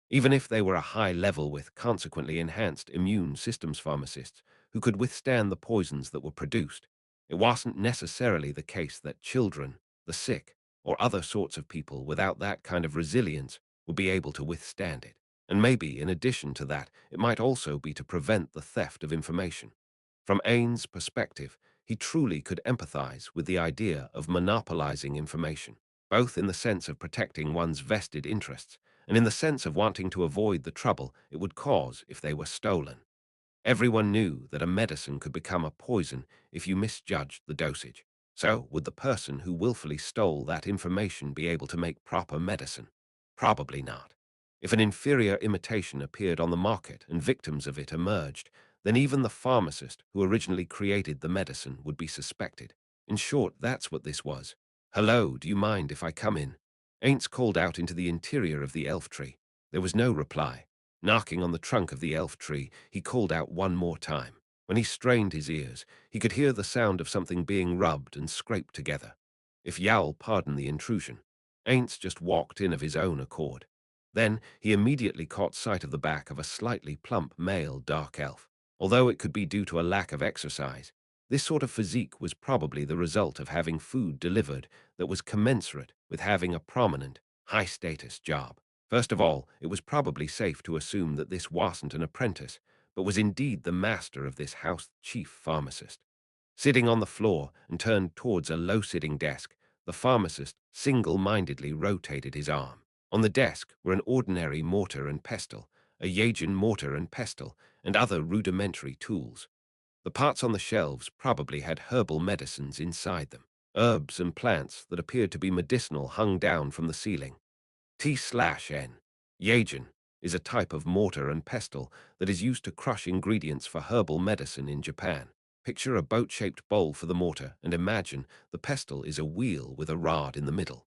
Even if they were a high level with consequently enhanced immune systems pharmacists who could withstand the poisons that were produced, it wasn't necessarily the case that children, the sick, or other sorts of people without that kind of resilience would be able to withstand it. And maybe, in addition to that, it might also be to prevent the theft of information. From Ain's perspective, he truly could empathize with the idea of monopolizing information, both in the sense of protecting one's vested interests and in the sense of wanting to avoid the trouble it would cause if they were stolen. Everyone knew that a medicine could become a poison if you misjudged the dosage. So, would the person who willfully stole that information be able to make proper medicine? Probably not. If an inferior imitation appeared on the market and victims of it emerged, then even the pharmacist who originally created the medicine would be suspected. In short, that's what this was. "Hello, do you mind if I come in?" Ainz called out into the interior of the elf tree. There was no reply. Knocking on the trunk of the elf tree, he called out one more time. When he strained his ears, he could hear the sound of something being rubbed and scraped together. If Yowl pardoned the intrusion, Ainz just walked in of his own accord. Then he immediately caught sight of the back of a slightly plump male dark elf. Although it could be due to a lack of exercise, this sort of physique was probably the result of having food delivered that was commensurate with having a prominent, high-status job. First of all, it was probably safe to assume that this wasn't an apprentice, but was indeed the master of this house chief pharmacist. Sitting on the floor and turned towards a low-sitting desk, the pharmacist single-mindedly rotated his arm. On the desk were an ordinary mortar and pestle, a Yagan mortar and pestle, and other rudimentary tools. The parts on the shelves probably had herbal medicines inside them. Herbs and plants that appeared to be medicinal hung down from the ceiling. T/N. Yagan is a type of mortar and pestle that is used to crush ingredients for herbal medicine in Japan. Picture a boat-shaped bowl for the mortar and imagine the pestle is a wheel with a rod in the middle.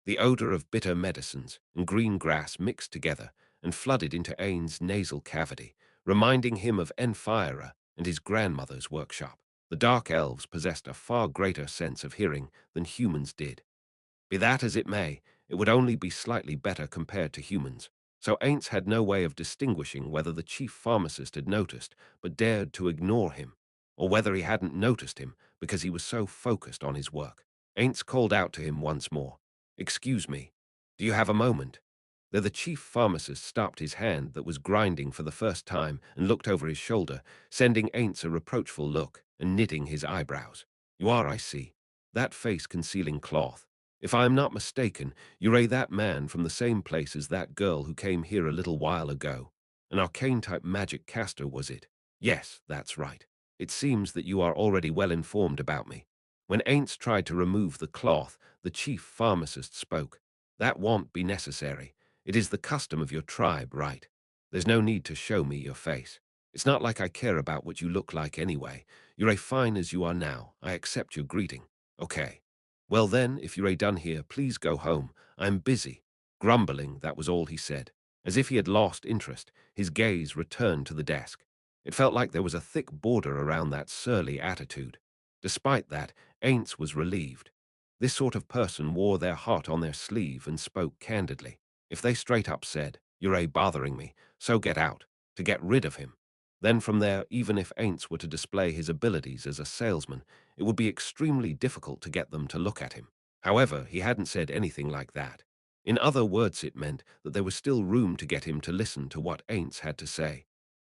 The odor of bitter medicines and green grass mixed together and flooded into Ain's nasal cavity, reminding him of Enfira and his grandmother's workshop. The Dark Elves possessed a far greater sense of hearing than humans did. Be that as it may, it would only be slightly better compared to humans, so Ainz had no way of distinguishing whether the chief pharmacist had noticed but dared to ignore him, or whether he hadn't noticed him because he was so focused on his work. Ainz called out to him once more. "Excuse me, do you have a moment?" Though the chief pharmacist stopped his hand that was grinding for the first time and looked over his shoulder, sending Ainz a reproachful look and knitting his eyebrows. "You are, I see. That face concealing cloth. If I am not mistaken, you are that man from the same place as that girl who came here a little while ago. An arcane-type magic caster, was it? Yes, that's right. It seems that you are already well informed about me." When Ainz tried to remove the cloth, the chief pharmacist spoke. "That won't be necessary. It is the custom of your tribe, right? There's no need to show me your face. It's not like I care about what you look like anyway. You're as fine as you are now. I accept your greeting. Okay. Well then, if you're done here, please go home. I'm busy." Grumbling, that was all he said. As if he had lost interest, his gaze returned to the desk. It felt like there was a thick border around that surly attitude. Despite that, Ainz was relieved. This sort of person wore their heart on their sleeve and spoke candidly. If they straight up said, "You're bothering me, so get out," to get rid of him, then from there, even if Ainz were to display his abilities as a salesman, it would be extremely difficult to get them to look at him. However, he hadn't said anything like that. In other words, it meant that there was still room to get him to listen to what Ainz had to say.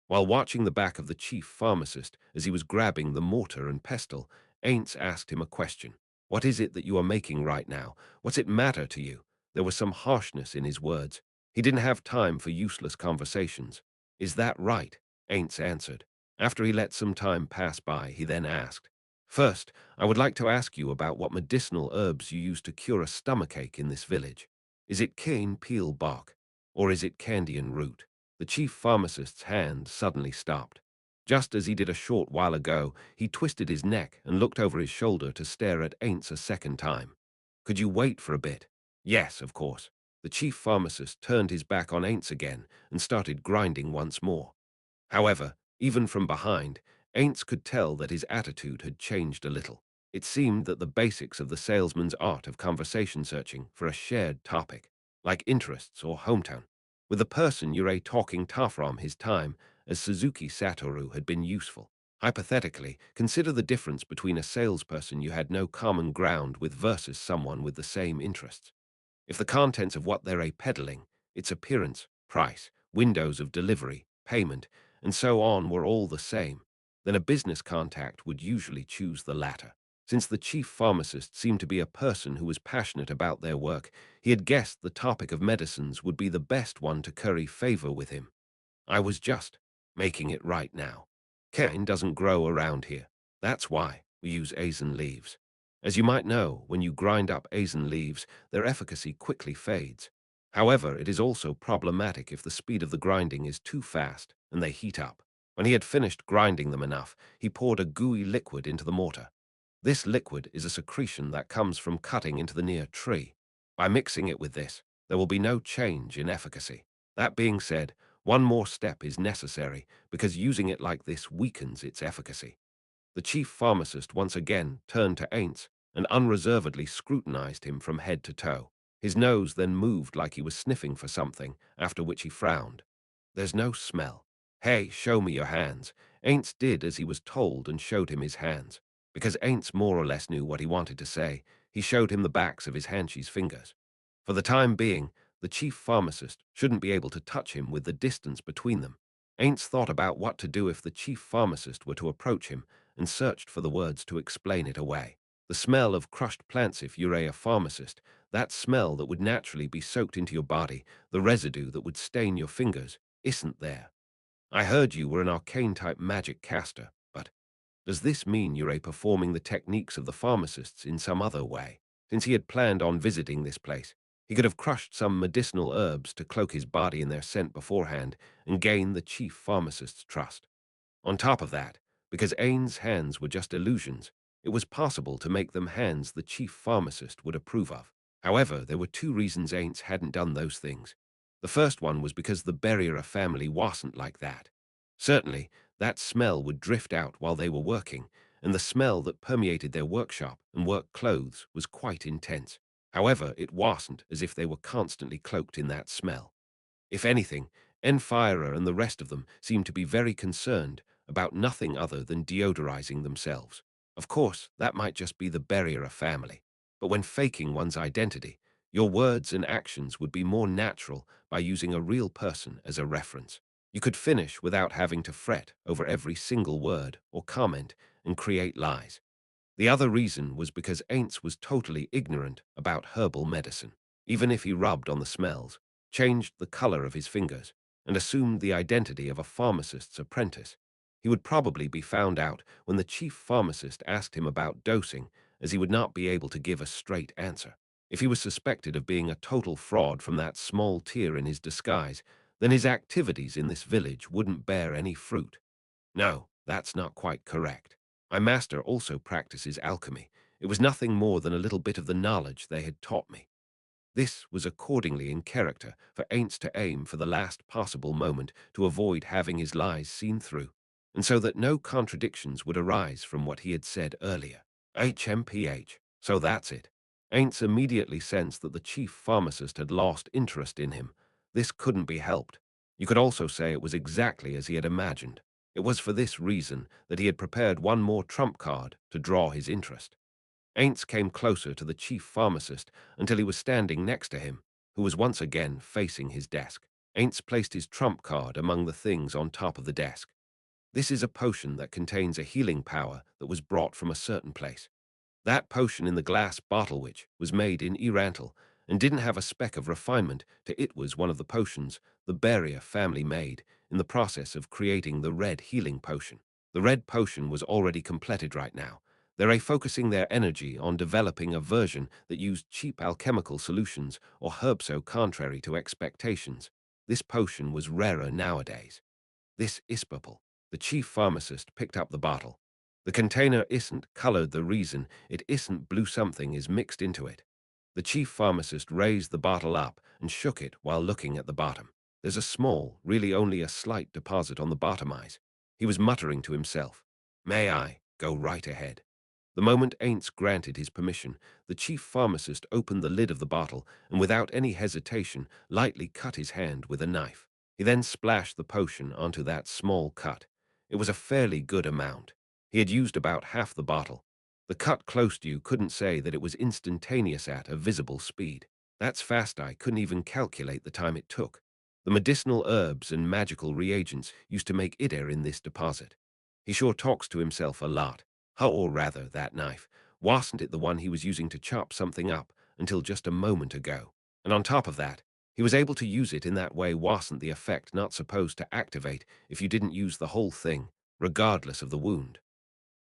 While watching the back of the chief pharmacist as he was grabbing the mortar and pestle, Ainz asked him a question. "What is it that you are making right now? What's it matter to you?" There was some harshness in his words. He didn't have time for useless conversations. "Is that right?" Ainz answered. After he let some time pass by, he then asked, "First, I would like to ask you about what medicinal herbs you use to cure a stomachache in this village. Is it cane peel bark, or is it candian root?" The chief pharmacist's hand suddenly stopped. Just as he did a short while ago, he twisted his neck and looked over his shoulder to stare at Ainz a second time. "Could you wait for a bit?" "Yes, of course." The chief pharmacist turned his back on Ainz again and started grinding once more. However, even from behind, Ainz could tell that his attitude had changed a little. It seemed that the basics of the salesman's art of conversation searching for a shared topic, like interests or hometown, with the person you're talking to from his time as Suzuki Satoru had been useful. Hypothetically, consider the difference between a salesperson you had no common ground with versus someone with the same interests. If the contents of what they're peddling, its appearance, price, windows of delivery, payment, and so on were all the same, then a business contact would usually choose the latter. Since the chief pharmacist seemed to be a person who was passionate about their work, he had guessed the topic of medicines would be the best one to curry favor with him. "I was just making it right now. Cane doesn't grow around here. That's why we use Asian leaves. As you might know, when you grind up Asian leaves, their efficacy quickly fades. However, it is also problematic if the speed of the grinding is too fast and they heat up." When he had finished grinding them enough, he poured a gooey liquid into the mortar. This liquid is a secretion that comes from cutting into the near tree. By mixing it with this, there will be no change in efficacy. That being said, one more step is necessary because using it like this weakens its efficacy. The chief pharmacist once again turned to Ainz and unreservedly scrutinized him from head to toe. His nose then moved like he was sniffing for something, after which he frowned. "There's no smell." "Hey, show me your hands." Ainz did as he was told and showed him his hands. Because Ainz more or less knew what he wanted to say, he showed him the backs of his handshe's fingers. For the time being, the chief pharmacist shouldn't be able to touch him with the distance between them. Ainz thought about what to do if the chief pharmacist were to approach him and searched for the words to explain it away. The smell of crushed plants, if you're a pharmacist, that smell that would naturally be soaked into your body, the residue that would stain your fingers, isn't there. "I heard you were an arcane-type magic caster, but does this mean you're performing the techniques of the pharmacists in some other way?" Since he had planned on visiting this place, he could have crushed some medicinal herbs to cloak his body in their scent beforehand and gain the chief pharmacist's trust. On top of that, because Ainz's hands were just illusions, it was possible to make them hands the chief pharmacist would approve of. However, there were two reasons Ainz hadn't done those things. The first one was because the Berrier family wasn't like that. Certainly, that smell would drift out while they were working, and the smell that permeated their workshop and work clothes was quite intense. However, it wasn't as if they were constantly cloaked in that smell. If anything, Enfira and the rest of them seemed to be very concerned about nothing other than deodorizing themselves. Of course, that might just be the Berrier family, but when faking one's identity, your words and actions would be more natural by using a real person as a reference. You could finish without having to fret over every single word or comment and create lies. The other reason was because Ainz was totally ignorant about herbal medicine. Even if he rubbed on the smells, changed the color of his fingers, and assumed the identity of a pharmacist's apprentice, he would probably be found out when the chief pharmacist asked him about dosing, as he would not be able to give a straight answer. If he was suspected of being a total fraud from that small tear in his disguise, then his activities in this village wouldn't bear any fruit. No, that's not quite correct. My master also practices alchemy. It was nothing more than a little bit of the knowledge they had taught me. This was accordingly in character for Ainz to aim for the last possible moment to avoid having his lies seen through. and so that no contradictions would arise from what he had said earlier. HMPH. So that's it. Ainz immediately sensed that the chief pharmacist had lost interest in him. This couldn't be helped. You could also say it was exactly as he had imagined. It was for this reason that he had prepared one more trump card to draw his interest. Ainz came closer to the chief pharmacist until he was standing next to him, who was once again facing his desk. Ainz placed his trump card among the things on top of the desk. This is a potion that contains a healing power that was brought from a certain place. That potion in the glass bottle which was made in Yggdrasil and didn't have a speck of refinement to it was one of the potions the Barrier family made in the process of creating the red healing potion. The red potion was already completed right now. They're focusing their energy on developing a version that used cheap alchemical solutions or herbs so contrary to expectations. This potion was rarer nowadays. This is purple. The chief pharmacist picked up the bottle. The container isn't colored, the reason it isn't blue, something is mixed into it. The chief pharmacist raised the bottle up and shook it while looking at the bottom. There's a small, really only a slight deposit on the bottom eyes. He was muttering to himself. May I go right ahead? The moment Ainz granted his permission, the chief pharmacist opened the lid of the bottle and without any hesitation lightly cut his hand with a knife. He then splashed the potion onto that small cut. It was a fairly good amount. He had used about half the bottle. The cut close to you couldn't say that it was instantaneous at a visible speed. That's fast, I couldn't even calculate the time it took. The medicinal herbs and magical reagents used to make it in this deposit. He sure talks to himself a lot. Or rather, that knife. Wasn't it the one he was using to chop something up until just a moment ago? And on top of that, he was able to use it in that way. Wasn't the effect not supposed to activate if you didn't use the whole thing, regardless of the wound?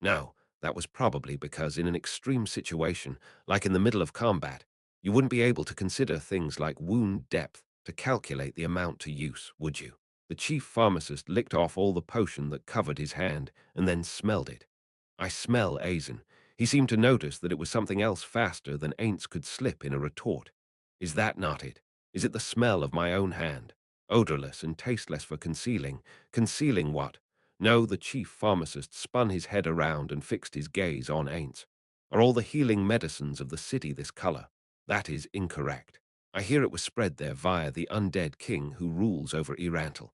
No, that was probably because in an extreme situation, like in the middle of combat, you wouldn't be able to consider things like wound depth to calculate the amount to use, would you? The chief pharmacist licked off all the potion that covered his hand and then smelled it. I smell Azen. He seemed to notice that it was something else faster than Ainz could slip in a retort. Is that not it? Is it the smell of my own hand? Odorless and tasteless for concealing. Concealing what? No, the chief pharmacist spun his head around and fixed his gaze on Ainz. Are all the healing medicines of the city this color? That is incorrect. I hear it was spread there via the undead king who rules over Yggdrasil.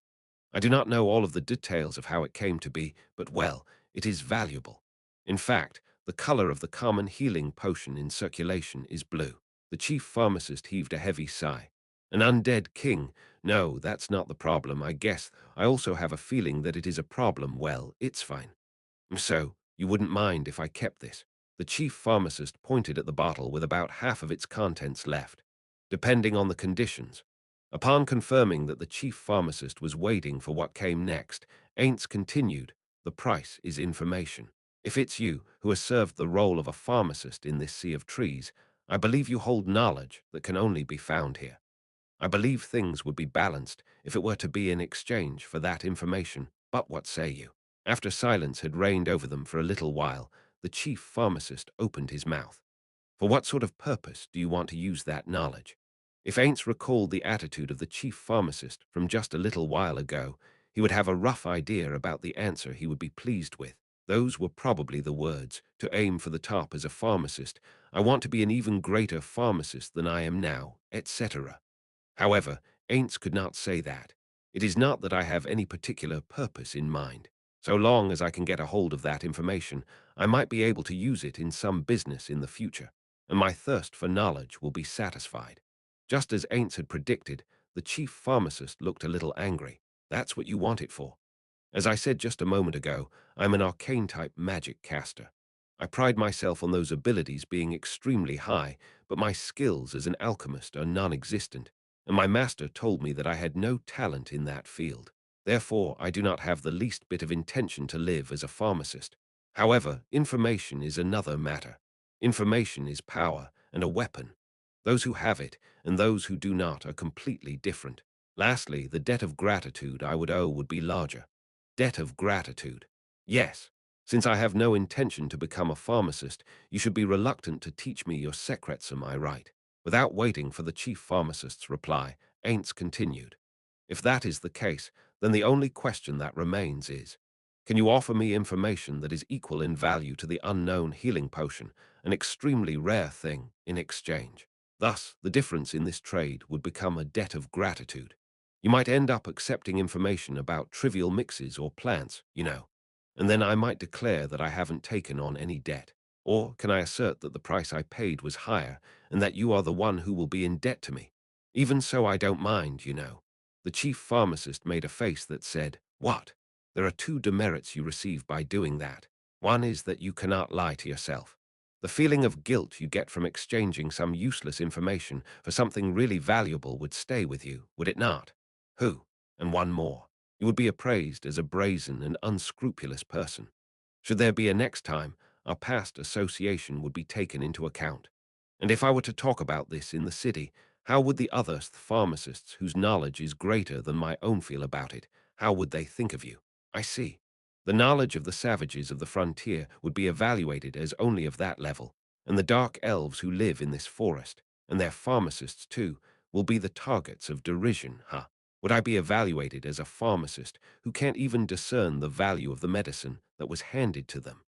I do not know all of the details of how it came to be, but well, it is valuable. In fact, the color of the common healing potion in circulation is blue. The chief pharmacist heaved a heavy sigh. An undead king? No, that's not the problem, I guess. I also have a feeling that it is a problem. Well, it's fine. So, you wouldn't mind if I kept this? The chief pharmacist pointed at the bottle with about half of its contents left. Depending on the conditions. Upon confirming that the chief pharmacist was waiting for what came next, Ainz continued, the price is information. If it's you who has served the role of a pharmacist in this sea of trees, I believe you hold knowledge that can only be found here. I believe things would be balanced if it were to be in exchange for that information, but what say you? After silence had reigned over them for a little while, the chief pharmacist opened his mouth. For what sort of purpose do you want to use that knowledge? If Ainz recalled the attitude of the chief pharmacist from just a little while ago, he would have a rough idea about the answer he would be pleased with. Those were probably the words, to aim for the top as a pharmacist. I want to be an even greater pharmacist than I am now, etc. However, Ainz could not say that. It is not that I have any particular purpose in mind. So long as I can get a hold of that information, I might be able to use it in some business in the future, and my thirst for knowledge will be satisfied. Just as Ainz had predicted, the chief pharmacist looked a little angry. That's what you want it for. As I said just a moment ago, I'm an arcane-type magic caster. I pride myself on those abilities being extremely high, but my skills as an alchemist are non-existent, and my master told me that I had no talent in that field. Therefore, I do not have the least bit of intention to live as a pharmacist. However, information is another matter. Information is power and a weapon. Those who have it and those who do not are completely different. Lastly, the debt of gratitude I would owe would be larger. Debt of gratitude. Yes. Since I have no intention to become a pharmacist, you should be reluctant to teach me your secrets, am I right? Without waiting for the chief pharmacist's reply, Ainz continued. If that is the case, then the only question that remains is, Can you offer me information that is equal in value to the unknown healing potion, an extremely rare thing, in exchange? Thus, the difference in this trade would become a debt of gratitude. You might end up accepting information about trivial mixes or plants, and then I might declare that I haven't taken on any debt. Or can I assert that the price I paid was higher and that you are the one who will be in debt to me? Even so, I don't mind. The chief pharmacist made a face that said, "What? There are two demerits you receive by doing that. One is that you cannot lie to yourself. The feeling of guilt you get from exchanging some useless information for something really valuable would stay with you, would it not? Who? And one more. You would be appraised as a brazen and unscrupulous person. Should there be a next time, our past association would be taken into account. And if I were to talk about this in the city, how would the other pharmacists whose knowledge is greater than my own feel about it? How would they think of you? I see. The knowledge of the savages of the frontier would be evaluated as only of that level, and the dark elves who live in this forest, and their pharmacists too, will be the targets of derision, huh? Would I be evaluated as a pharmacist who can't even discern the value of the medicine that was handed to them?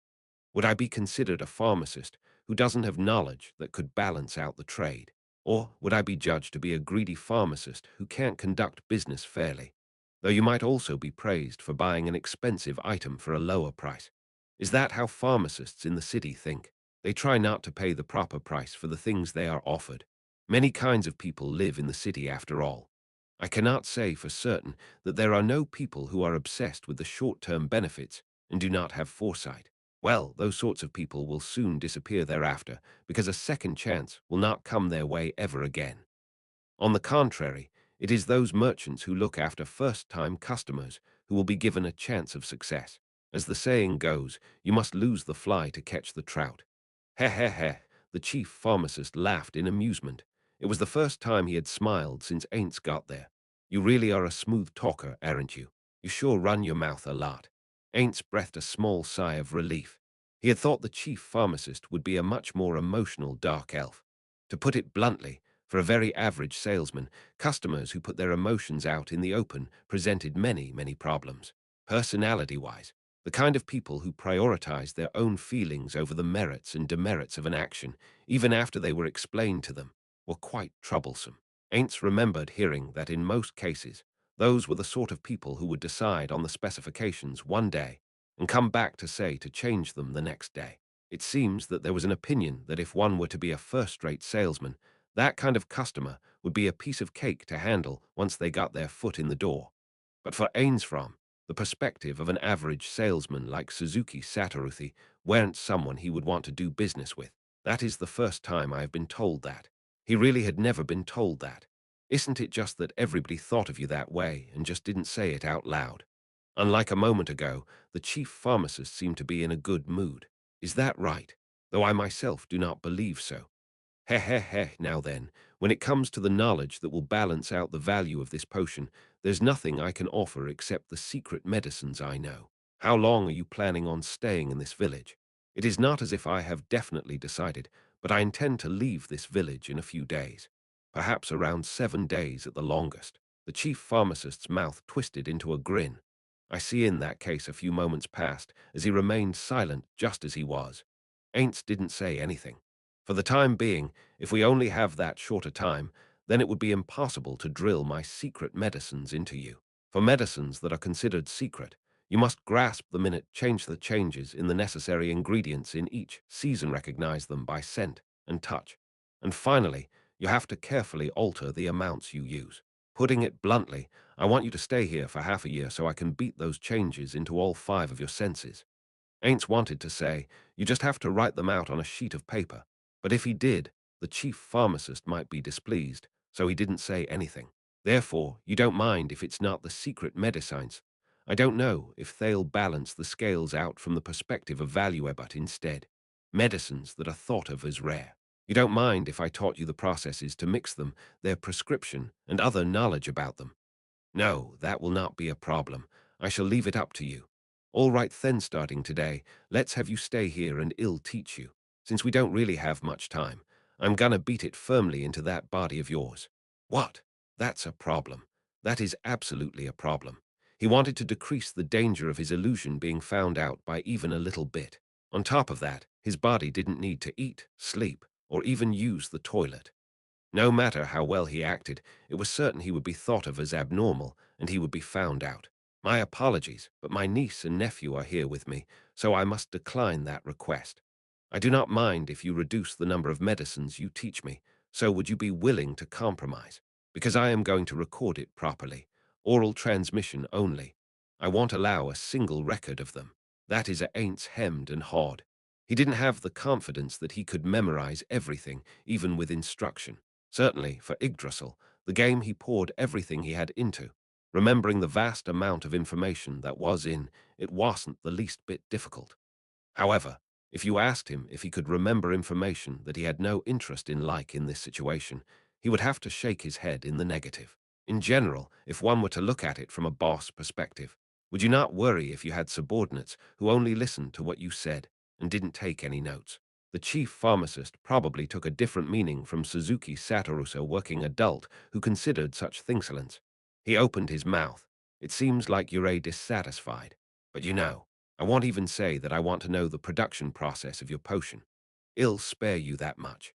Would I be considered a pharmacist who doesn't have knowledge that could balance out the trade? Or would I be judged to be a greedy pharmacist who can't conduct business fairly? Though you might also be praised for buying an expensive item for a lower price. Is that how pharmacists in the city think? They try not to pay the proper price for the things they are offered. Many kinds of people live in the city after all. I cannot say for certain that there are no people who are obsessed with the short-term benefits and do not have foresight. Well, those sorts of people will soon disappear thereafter because a second chance will not come their way ever again. On the contrary, it is those merchants who look after first-time customers who will be given a chance of success. As the saying goes, you must lose the fly to catch the trout. Heh heh heh, the chief pharmacist laughed in amusement. It was the first time he had smiled since Ainz got there. You really are a smooth talker, aren't you? You sure run your mouth a lot. Ainz breathed a small sigh of relief. He had thought the chief pharmacist would be a much more emotional dark elf. To put it bluntly, for a very average salesman, customers who put their emotions out in the open presented many, many problems. Personality-wise, the kind of people who prioritize their own feelings over the merits and demerits of an action, even after they were explained to them, were quite troublesome. Ainz remembered hearing that in most cases, those were the sort of people who would decide on the specifications one day and come back to say to change them the next day. It seems that there was an opinion that if one were to be a first-rate salesman, that kind of customer would be a piece of cake to handle once they got their foot in the door. But for Ainz from, the perspective of an average salesman like Suzuki Satoruthi weren't someone he would want to do business with. That is the first time I have been told that. He really had never been told that. Isn't it just that everybody thought of you that way and just didn't say it out loud? Unlike a moment ago, the chief pharmacist seemed to be in a good mood. Is that right? Though I myself do not believe so. Heh heh heh, now then, when it comes to the knowledge that will balance out the value of this potion, there's nothing I can offer except the secret medicines I know. How long are you planning on staying in this village? It is not as if I have definitely decided, but I intend to leave this village in a few days. Perhaps around 7 days at the longest. The chief pharmacist's mouth twisted into a grin. I see in that case a few moments passed as he remained silent just as he was. Ainz didn't say anything. For the time being, if we only have that shorter time, then it would be impossible to drill my secret medicines into you. For medicines that are considered secret, you must grasp the minute, change the changes in the necessary ingredients in each, season recognize them by scent and touch. And finally, you have to carefully alter the amounts you use. Putting it bluntly, I want you to stay here for half a year so I can beat those changes into all 5 of your senses. Ainz wanted to say, you just have to write them out on a sheet of paper. But if he did, the chief pharmacist might be displeased, so he didn't say anything. Therefore, you don't mind if it's not the secret medicines. I don't know if they'll balance the scales out from the perspective of value, but instead, medicines that are thought of as rare. You don't mind if I taught you the processes to mix them, their prescription, and other knowledge about them. No, that will not be a problem. I shall leave it up to you. All right then, starting today, let's have you stay here and I'll teach you. Since we don't really have much time, I'm gonna beat it firmly into that body of yours. What? That's a problem. That is absolutely a problem. He wanted to decrease the danger of his illusion being found out by even a little bit. On top of that, his body didn't need to eat, sleep, or even use the toilet. No matter how well he acted, it was certain he would be thought of as abnormal, and he would be found out. My apologies, but my niece and nephew are here with me, so I must decline that request. I do not mind if you reduce the number of medicines you teach me, so would you be willing to compromise? Because I am going to record it properly, oral transmission only. I won't allow a single record of them. That is Ainz hemmed and hawed. He didn't have the confidence that he could memorize everything, even with instruction. Certainly, for Yggdrasil, the game he poured everything he had into. Remembering the vast amount of information that was in, it wasn't the least bit difficult. However, if you asked him if he could remember information that he had no interest in like in this situation, he would have to shake his head in the negative. In general, if one were to look at it from a boss perspective, would you not worry if you had subordinates who only listened to what you said and didn't take any notes? The chief pharmacist probably took a different meaning from Suzuki Satoruso working adult who considered such thinksilence. He opened his mouth. It seems like you're dissatisfied. But you know, I won't even say that I want to know the production process of your potion. I'll spare you that much.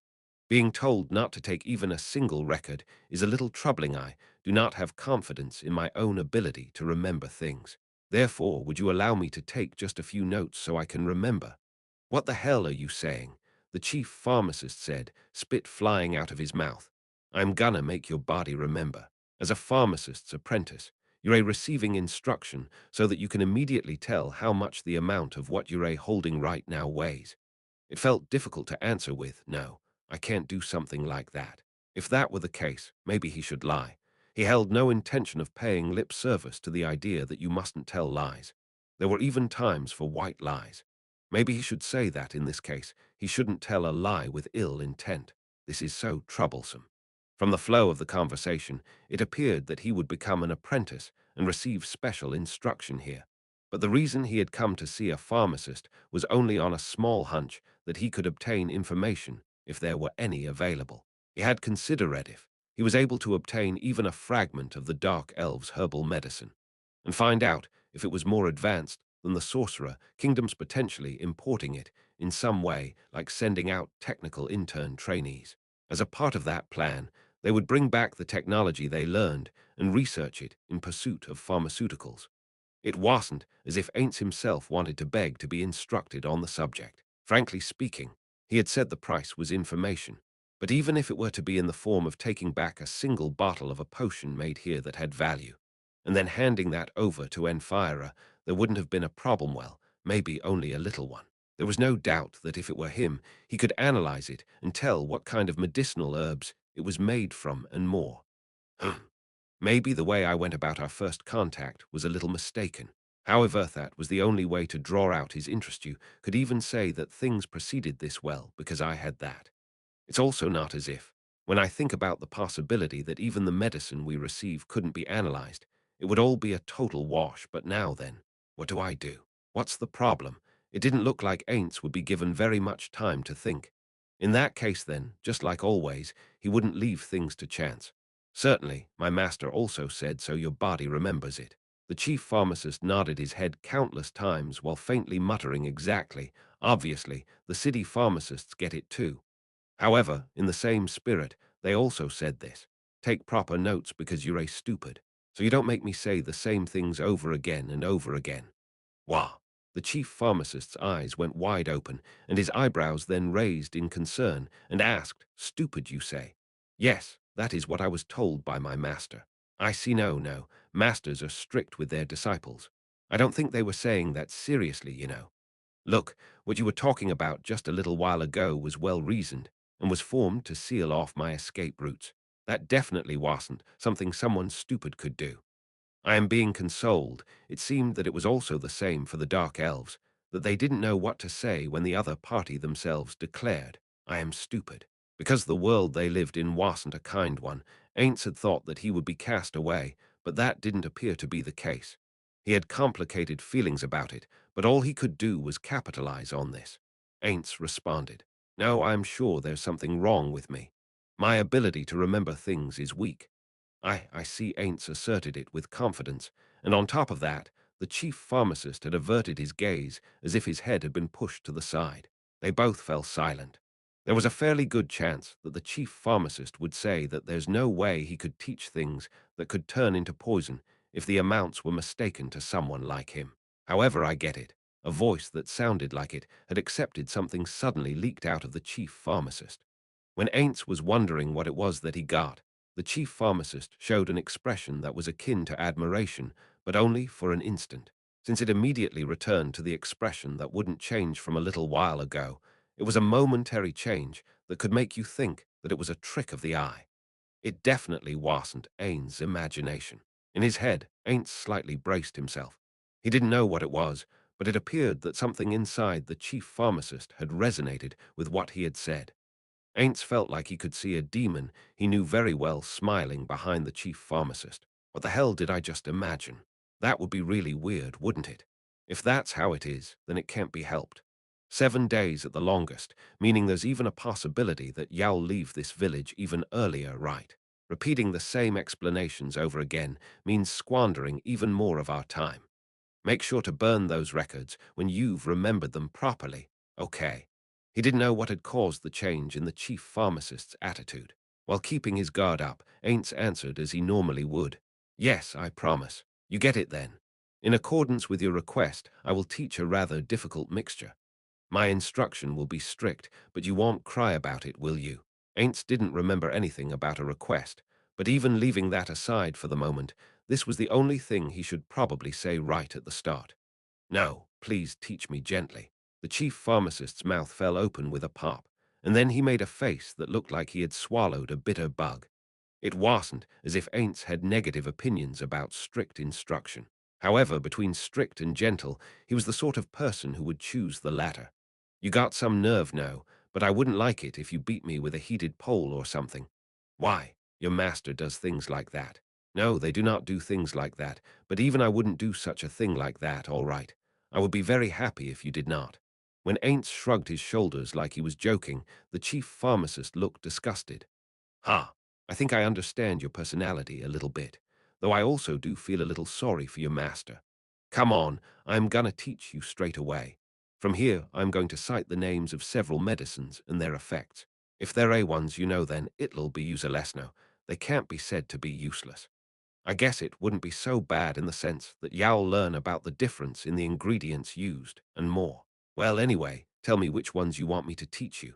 Being told not to take even a single record is a little troubling. I do not have confidence in my own ability to remember things. Therefore, would you allow me to take just a few notes so I can remember? What the hell are you saying? The chief pharmacist said, spit flying out of his mouth. I'm gonna make your body remember. As a pharmacist's apprentice, you're receiving instruction so that you can immediately tell how much the amount of what you're holding right now weighs. It felt difficult to answer with, no, I can't do something like that. If that were the case, maybe he should lie. He held no intention of paying lip service to the idea that you mustn't tell lies. There were even times for white lies. Maybe he should say that in this case, he shouldn't tell a lie with ill intent. This is so troublesome. From the flow of the conversation, it appeared that he would become an apprentice and receive special instruction here. But the reason he had come to see a pharmacist was only on a small hunch that he could obtain information if there were any available. He had considered if he was able to obtain even a fragment of the Dark Elves' herbal medicine, and find out if it was more advanced than the sorcerer kingdoms potentially importing it in some way, like sending out technical intern trainees. As a part of that plan, they would bring back the technology they learned and research it in pursuit of pharmaceuticals. It wasn't as if Ainz himself wanted to beg to be instructed on the subject. Frankly speaking, he had said the price was information. But even if it were to be in the form of taking back a single bottle of a potion made here that had value, and then handing that over to Enfira, there wouldn't have been a problem. Well, maybe only a little one. There was no doubt that if it were him, he could analyze it and tell what kind of medicinal herbs it was made from and more. Maybe the way I went about our first contact was a little mistaken. However, that was the only way to draw out his interest. You could even say that things proceeded this well because I had that. It's also not as if, when I think about the possibility that even the medicine we receive couldn't be analyzed, it would all be a total wash. But now then, what do I do? What's the problem? It didn't look like Ainz would be given very much time to think. In that case then, just like always, he wouldn't leave things to chance. Certainly, my master also said so your body remembers it. The chief pharmacist nodded his head countless times while faintly muttering exactly. Obviously, the city pharmacists get it too. However, in the same spirit, they also said this. Take proper notes because you're stupid, so you don't make me say the same things over again and over again. Wah! The chief pharmacist's eyes went wide open, and his eyebrows then raised in concern, and asked, stupid, you say? Yes, that is what I was told by my master. I see. No, masters are strict with their disciples. I don't think they were saying that seriously, you know. Look, what you were talking about just a little while ago was well reasoned, and was formed to seal off my escape routes. That definitely wasn't something someone stupid could do. I am being consoled. It seemed that it was also the same for the Dark Elves, that they didn't know what to say when the other party themselves declared, I am stupid. Because the world they lived in wasn't a kind one, Ainz had thought that he would be cast away, but that didn't appear to be the case. He had complicated feelings about it, but all he could do was capitalize on this. Ainz responded, no, I'm sure there's something wrong with me. My ability to remember things is weak. I see Ainz asserted it with confidence, and on top of that, the chief pharmacist had averted his gaze as if his head had been pushed to the side. They both fell silent. There was a fairly good chance that the chief pharmacist would say that there's no way he could teach things that could turn into poison if the amounts were mistaken to someone like him. However, I get it. A voice that sounded like it had accepted something suddenly leaked out of the chief pharmacist. When Ainz was wondering what it was that he got, the chief pharmacist showed an expression that was akin to admiration, but only for an instant. Since it immediately returned to the expression that wouldn't change from a little while ago, it was a momentary change that could make you think that it was a trick of the eye. It definitely wasn't Ainz's imagination. In his head, Ainz slightly braced himself. He didn't know what it was, but it appeared that something inside the chief pharmacist had resonated with what he had said. Ainz felt like he could see a demon he knew very well smiling behind the chief pharmacist. What the hell did I just imagine? That would be really weird, wouldn't it? If that's how it is, then it can't be helped. 7 days at the longest, meaning there's even a possibility that Yao leave this village even earlier, right? Repeating the same explanations over again means squandering even more of our time. Make sure to burn those records when you've remembered them properly. Okay. He didn't know what had caused the change in the chief pharmacist's attitude. While keeping his guard up, Ainz answered as he normally would. Yes, I promise. You get it then. In accordance with your request, I will teach a rather difficult mixture. My instruction will be strict, but you won't cry about it, will you? Ainz didn't remember anything about a request, but even leaving that aside for the moment, this was the only thing he should probably say right at the start. No, please teach me gently. The chief pharmacist's mouth fell open with a pop, and then he made a face that looked like he had swallowed a bitter bug. It wasn't as if Ainz had negative opinions about strict instruction. However, between strict and gentle, he was the sort of person who would choose the latter. You got some nerve, no, but I wouldn't like it if you beat me with a heated pole or something. Why? Your master does things like that. No, they do not do things like that, but even I wouldn't do such a thing like that, all right. I would be very happy if you did not. When Ainz shrugged his shoulders like he was joking, the chief pharmacist looked disgusted. Ha, I think I understand your personality a little bit, though I also do feel a little sorry for your master. Come on, I'm gonna teach you straight away. From here, I'm going to cite the names of several medicines and their effects. If they're A1s, you know then it'll be useless now. They can't be said to be useless. I guess it wouldn't be so bad in the sense that you'll learn about the difference in the ingredients used and more. Well, anyway, tell me which ones you want me to teach you.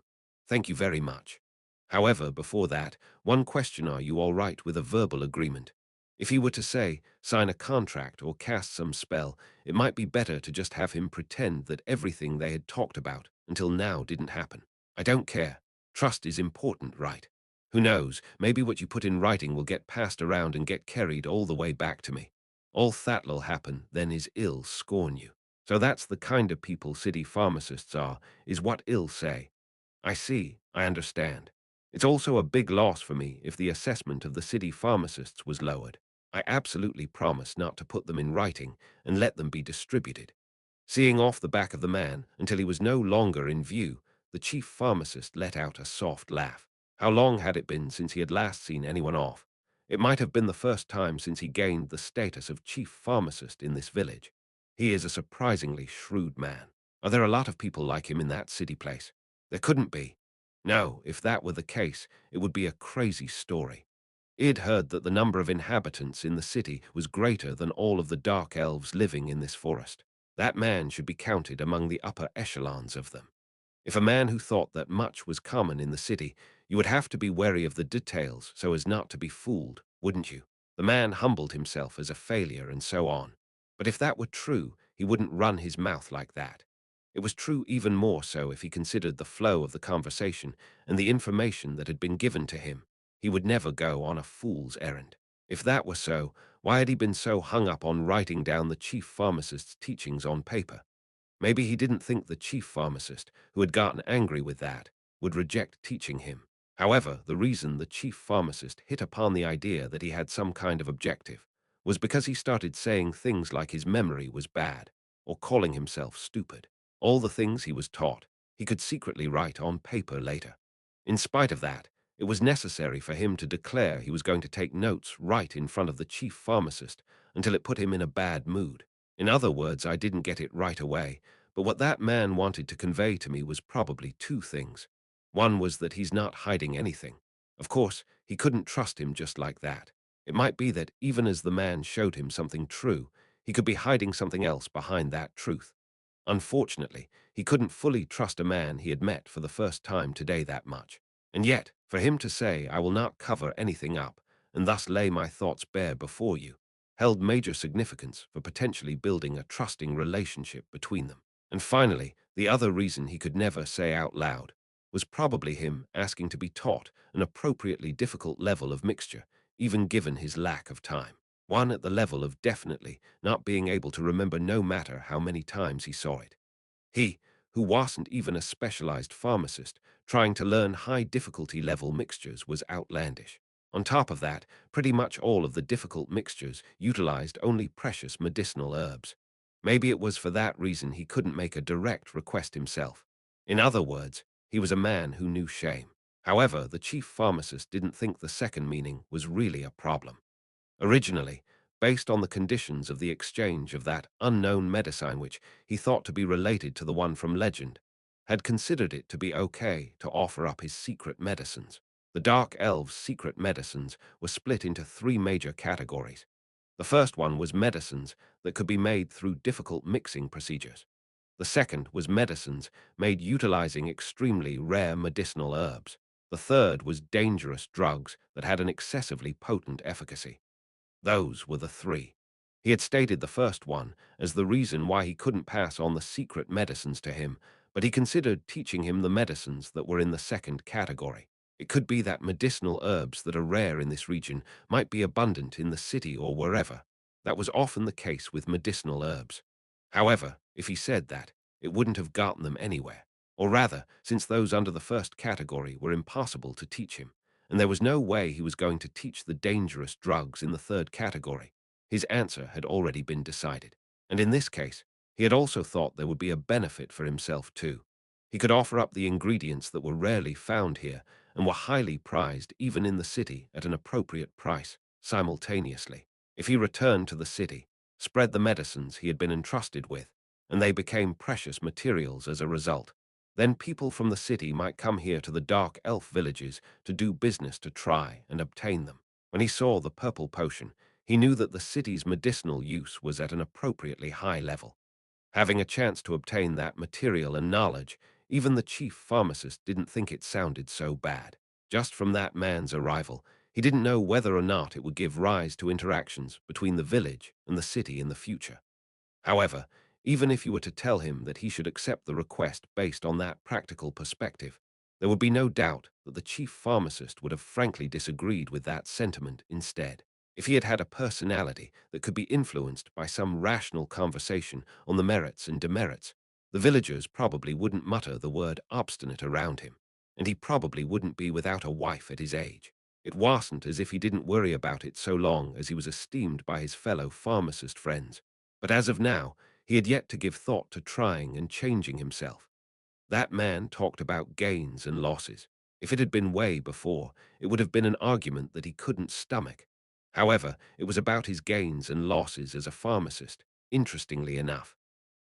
Thank you very much. However, before that, one question: are you all right with a verbal agreement? If he were to say, sign a contract or cast some spell, it might be better to just have him pretend that everything they had talked about until now didn't happen. I don't care. Trust is important, right? Who knows, maybe what you put in writing will get passed around and get carried all the way back to me. All that'll happen then is ill scorn you. So that's the kind of people city pharmacists are, is what ill say. I see, I understand. It's also a big loss for me if the assessment of the city pharmacists was lowered. I absolutely promise not to put them in writing and let them be distributed. Seeing off the back of the man until he was no longer in view, the chief pharmacist let out a soft laugh. How long had it been since he had last seen anyone off? It might have been the first time since he gained the status of chief pharmacist in this village. He is a surprisingly shrewd man. Are there a lot of people like him in that city place? There couldn't be. No, if that were the case, it would be a crazy story. Id heard that the number of inhabitants in the city was greater than all of the dark elves living in this forest. That man should be counted among the upper echelons of them. If a man who thought that much was common in the city, you would have to be wary of the details so as not to be fooled, wouldn't you? The man humbled himself as a failure and so on. But if that were true, he wouldn't run his mouth like that. It was true even more so if he considered the flow of the conversation and the information that had been given to him. He would never go on a fool's errand. If that were so, why had he been so hung up on writing down the chief pharmacist's teachings on paper? Maybe he didn't think the chief pharmacist, who had gotten angry with that, would reject teaching him. However, the reason the chief pharmacist hit upon the idea that he had some kind of objective was because he started saying things like his memory was bad, or calling himself stupid. All the things he was taught, he could secretly write on paper later. In spite of that, It was necessary for him to declare he was going to take notes right in front of the chief pharmacist until it put him in a bad mood. In other words, I didn't get it right away, but what that man wanted to convey to me was probably two things. One was that he's not hiding anything. Of course, he couldn't trust him just like that. It might be that even as the man showed him something true, he could be hiding something else behind that truth. Unfortunately, he couldn't fully trust a man he had met for the first time today that much. And yet, for him to say, "I will not cover anything up, and thus lay my thoughts bare before you," held major significance for potentially building a trusting relationship between them. And finally, the other reason he could never say out loud was probably him asking to be taught an appropriately difficult level of mixture, even given his lack of time. One at the level of definitely not being able to remember no matter how many times he saw it. He, who wasn't even a specialized pharmacist, trying to learn high difficulty level mixtures was outlandish. On top of that, pretty much all of the difficult mixtures utilized only precious medicinal herbs. Maybe it was for that reason he couldn't make a direct request himself. In other words, he was a man who knew shame. However, the chief pharmacist didn't think the second meaning was really a problem. Originally, based on the conditions of the exchange of that unknown medicine which he thought to be related to the one from legend, had considered it to be okay to offer up his secret medicines. The Dark Elves' secret medicines were split into three major categories. The first one was medicines that could be made through difficult mixing procedures. The second was medicines made utilizing extremely rare medicinal herbs. The third was dangerous drugs that had an excessively potent efficacy. Those were the three. He had stated the first one as the reason why he couldn't pass on the secret medicines to him, but he considered teaching him the medicines that were in the second category. It could be that medicinal herbs that are rare in this region might be abundant in the city or wherever. That was often the case with medicinal herbs. However, if he said that, it wouldn't have gotten them anywhere. Or rather, since those under the first category were impossible to teach him, and there was no way he was going to teach the dangerous drugs in the third category. His answer had already been decided. And in this case, he had also thought there would be a benefit for himself too. He could offer up the ingredients that were rarely found here and were highly prized even in the city at an appropriate price simultaneously. If he returned to the city, spread the medicines he had been entrusted with, and they became precious materials as a result, then people from the city might come here to the dark elf villages to do business to try and obtain them. When he saw the purple potion, he knew that the city's medicinal use was at an appropriately high level. Having a chance to obtain that material and knowledge, even the chief pharmacist didn't think it sounded so bad. Just from that man's arrival, he didn't know whether or not it would give rise to interactions between the village and the city in the future. However, even if you were to tell him that he should accept the request based on that practical perspective, there would be no doubt that the chief pharmacist would have frankly disagreed with that sentiment instead. If he had had a personality that could be influenced by some rational conversation on the merits and demerits, the villagers probably wouldn't mutter the word obstinate around him, and he probably wouldn't be without a wife at his age. It wasn't as if he didn't worry about it so long as he was esteemed by his fellow pharmacist friends. But as of now, he had yet to give thought to trying and changing himself. That man talked about gains and losses. If it had been way before, it would have been an argument that he couldn't stomach. However, it was about his gains and losses as a pharmacist, interestingly enough.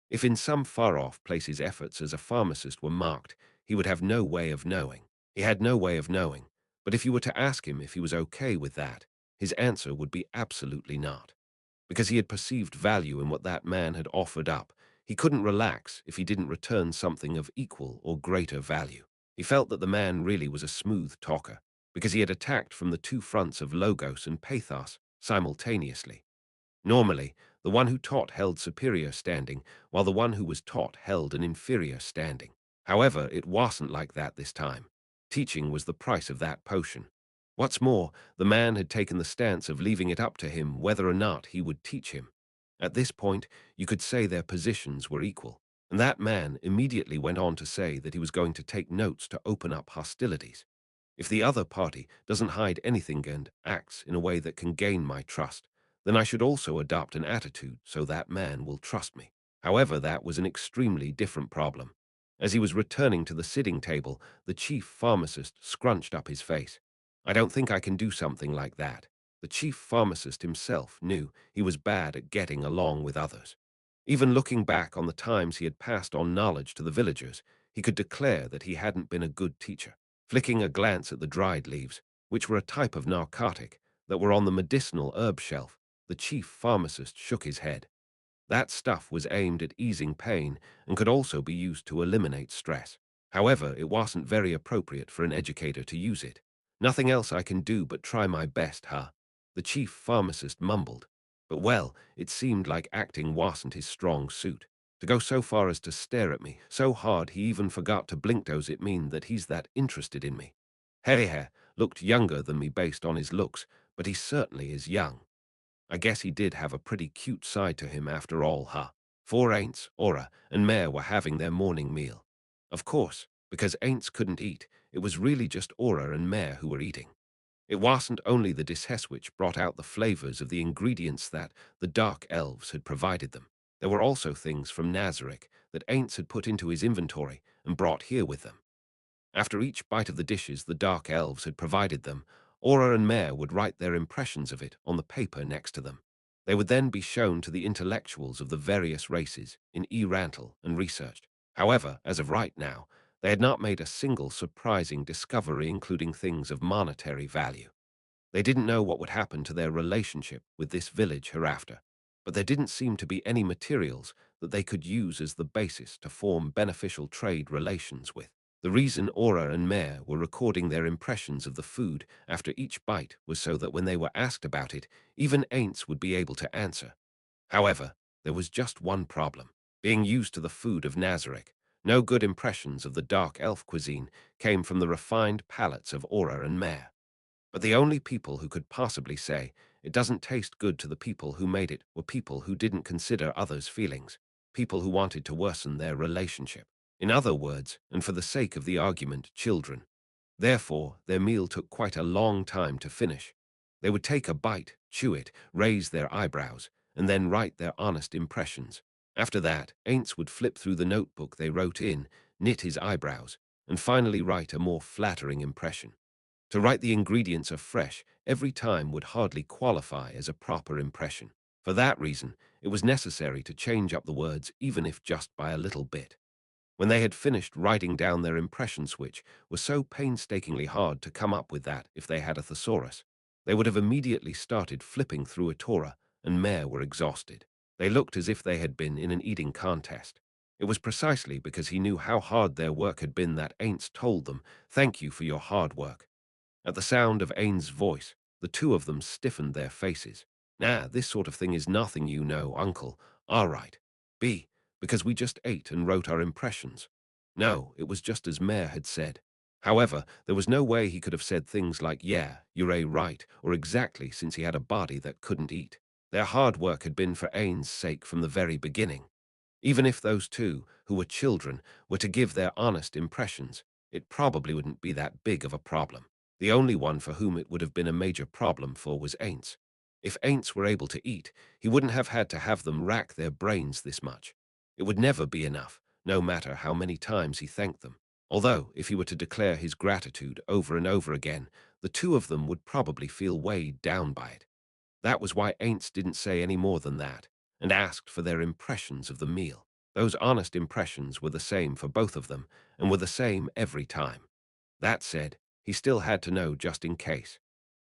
If in some far-off place his efforts as a pharmacist were marked, he would have no way of knowing. He had no way of knowing. But if you were to ask him if he was okay with that, his answer would be absolutely not. Because he had perceived value in what that man had offered up, he couldn't relax if he didn't return something of equal or greater value. He felt that the man really was a smooth talker, because he had attacked from the two fronts of logos and pathos simultaneously. Normally, the one who taught held superior standing, while the one who was taught held an inferior standing. However, it wasn't like that this time. Teaching was the price of that potion. What's more, the man had taken the stance of leaving it up to him whether or not he would teach him. At this point, you could say their positions were equal, and that man immediately went on to say that he was going to take notes to open up hostilities. If the other party doesn't hide anything and acts in a way that can gain my trust, then I should also adopt an attitude so that man will trust me. However, that was an extremely different problem. As he was returning to the sitting table, the chief pharmacist scrunched up his face. I don't think I can do something like that. The chief pharmacist himself knew he was bad at getting along with others. Even looking back on the times he had passed on knowledge to the villagers, he could declare that he hadn't been a good teacher. Flicking a glance at the dried leaves, which were a type of narcotic that were on the medicinal herb shelf, the chief pharmacist shook his head. That stuff was aimed at easing pain and could also be used to eliminate stress. However, it wasn't very appropriate for an educator to use it. Nothing else I can do but try my best, huh? The chief pharmacist mumbled. But well, it seemed like acting wasn't his strong suit. To go so far as to stare at me, so hard he even forgot to blink, does it mean that he's that interested in me? Heriher looked younger than me based on his looks, but he certainly is young. I guess he did have a pretty cute side to him after all, huh? For Ainz, Aura, and Mare were having their morning meal. Of course, because Ainz couldn't eat, it was really just Aura and Mare who were eating. It wasn't only the dishes which brought out the flavors of the ingredients that the dark elves had provided them. There were also things from Nazarick that Ainz had put into his inventory and brought here with them. After each bite of the dishes the dark elves had provided them, Aura and Mare would write their impressions of it on the paper next to them. They would then be shown to the intellectuals of the various races in Rantel and researched. However, as of right now, they had not made a single surprising discovery, including things of monetary value. They didn't know what would happen to their relationship with this village hereafter, but there didn't seem to be any materials that they could use as the basis to form beneficial trade relations with. The reason Aura and Mare were recording their impressions of the food after each bite was so that when they were asked about it, even Ainz would be able to answer. However, there was just one problem. Being used to the food of Nazarick, no good impressions of the dark elf cuisine came from the refined palates of Aura and Mare. But the only people who could possibly say it doesn't taste good to the people who made it were people who didn't consider others' feelings, people who wanted to worsen their relationship. In other words, and for the sake of the argument, children. Therefore, their meal took quite a long time to finish. They would take a bite, chew it, raise their eyebrows, and then write their honest impressions. After that, Ainz would flip through the notebook they wrote in, knit his eyebrows, and finally write a more flattering impression. To write the ingredients of fresh every time would hardly qualify as a proper impression. For that reason, it was necessary to change up the words even if just by a little bit. When they had finished writing down their impressions, which was so painstakingly hard to come up with that if they had a thesaurus, they would have immediately started flipping through a Torah, and Mare were exhausted. They looked as if they had been in an eating contest. It was precisely because he knew how hard their work had been that Ainz told them, "Thank you for your hard work." At the sound of Ain's voice, the two of them stiffened their faces. Nah, this sort of thing is nothing, you know, uncle. All right. B, because we just ate and wrote our impressions. No, it was just as Mare had said. However, there was no way he could have said things like, yeah, you're right, or exactly, since he had a body that couldn't eat. Their hard work had been for Ain's sake from the very beginning. Even if those two, who were children, were to give their honest impressions, it probably wouldn't be that big of a problem. The only one for whom it would have been a major problem for was Ainz. If Ainz were able to eat, he wouldn't have had to have them rack their brains this much. It would never be enough, no matter how many times he thanked them. Although, if he were to declare his gratitude over and over again, the two of them would probably feel weighed down by it. That was why Ainz didn't say any more than that, and asked for their impressions of the meal. Those honest impressions were the same for both of them, and were the same every time. That said, he still had to know just in case.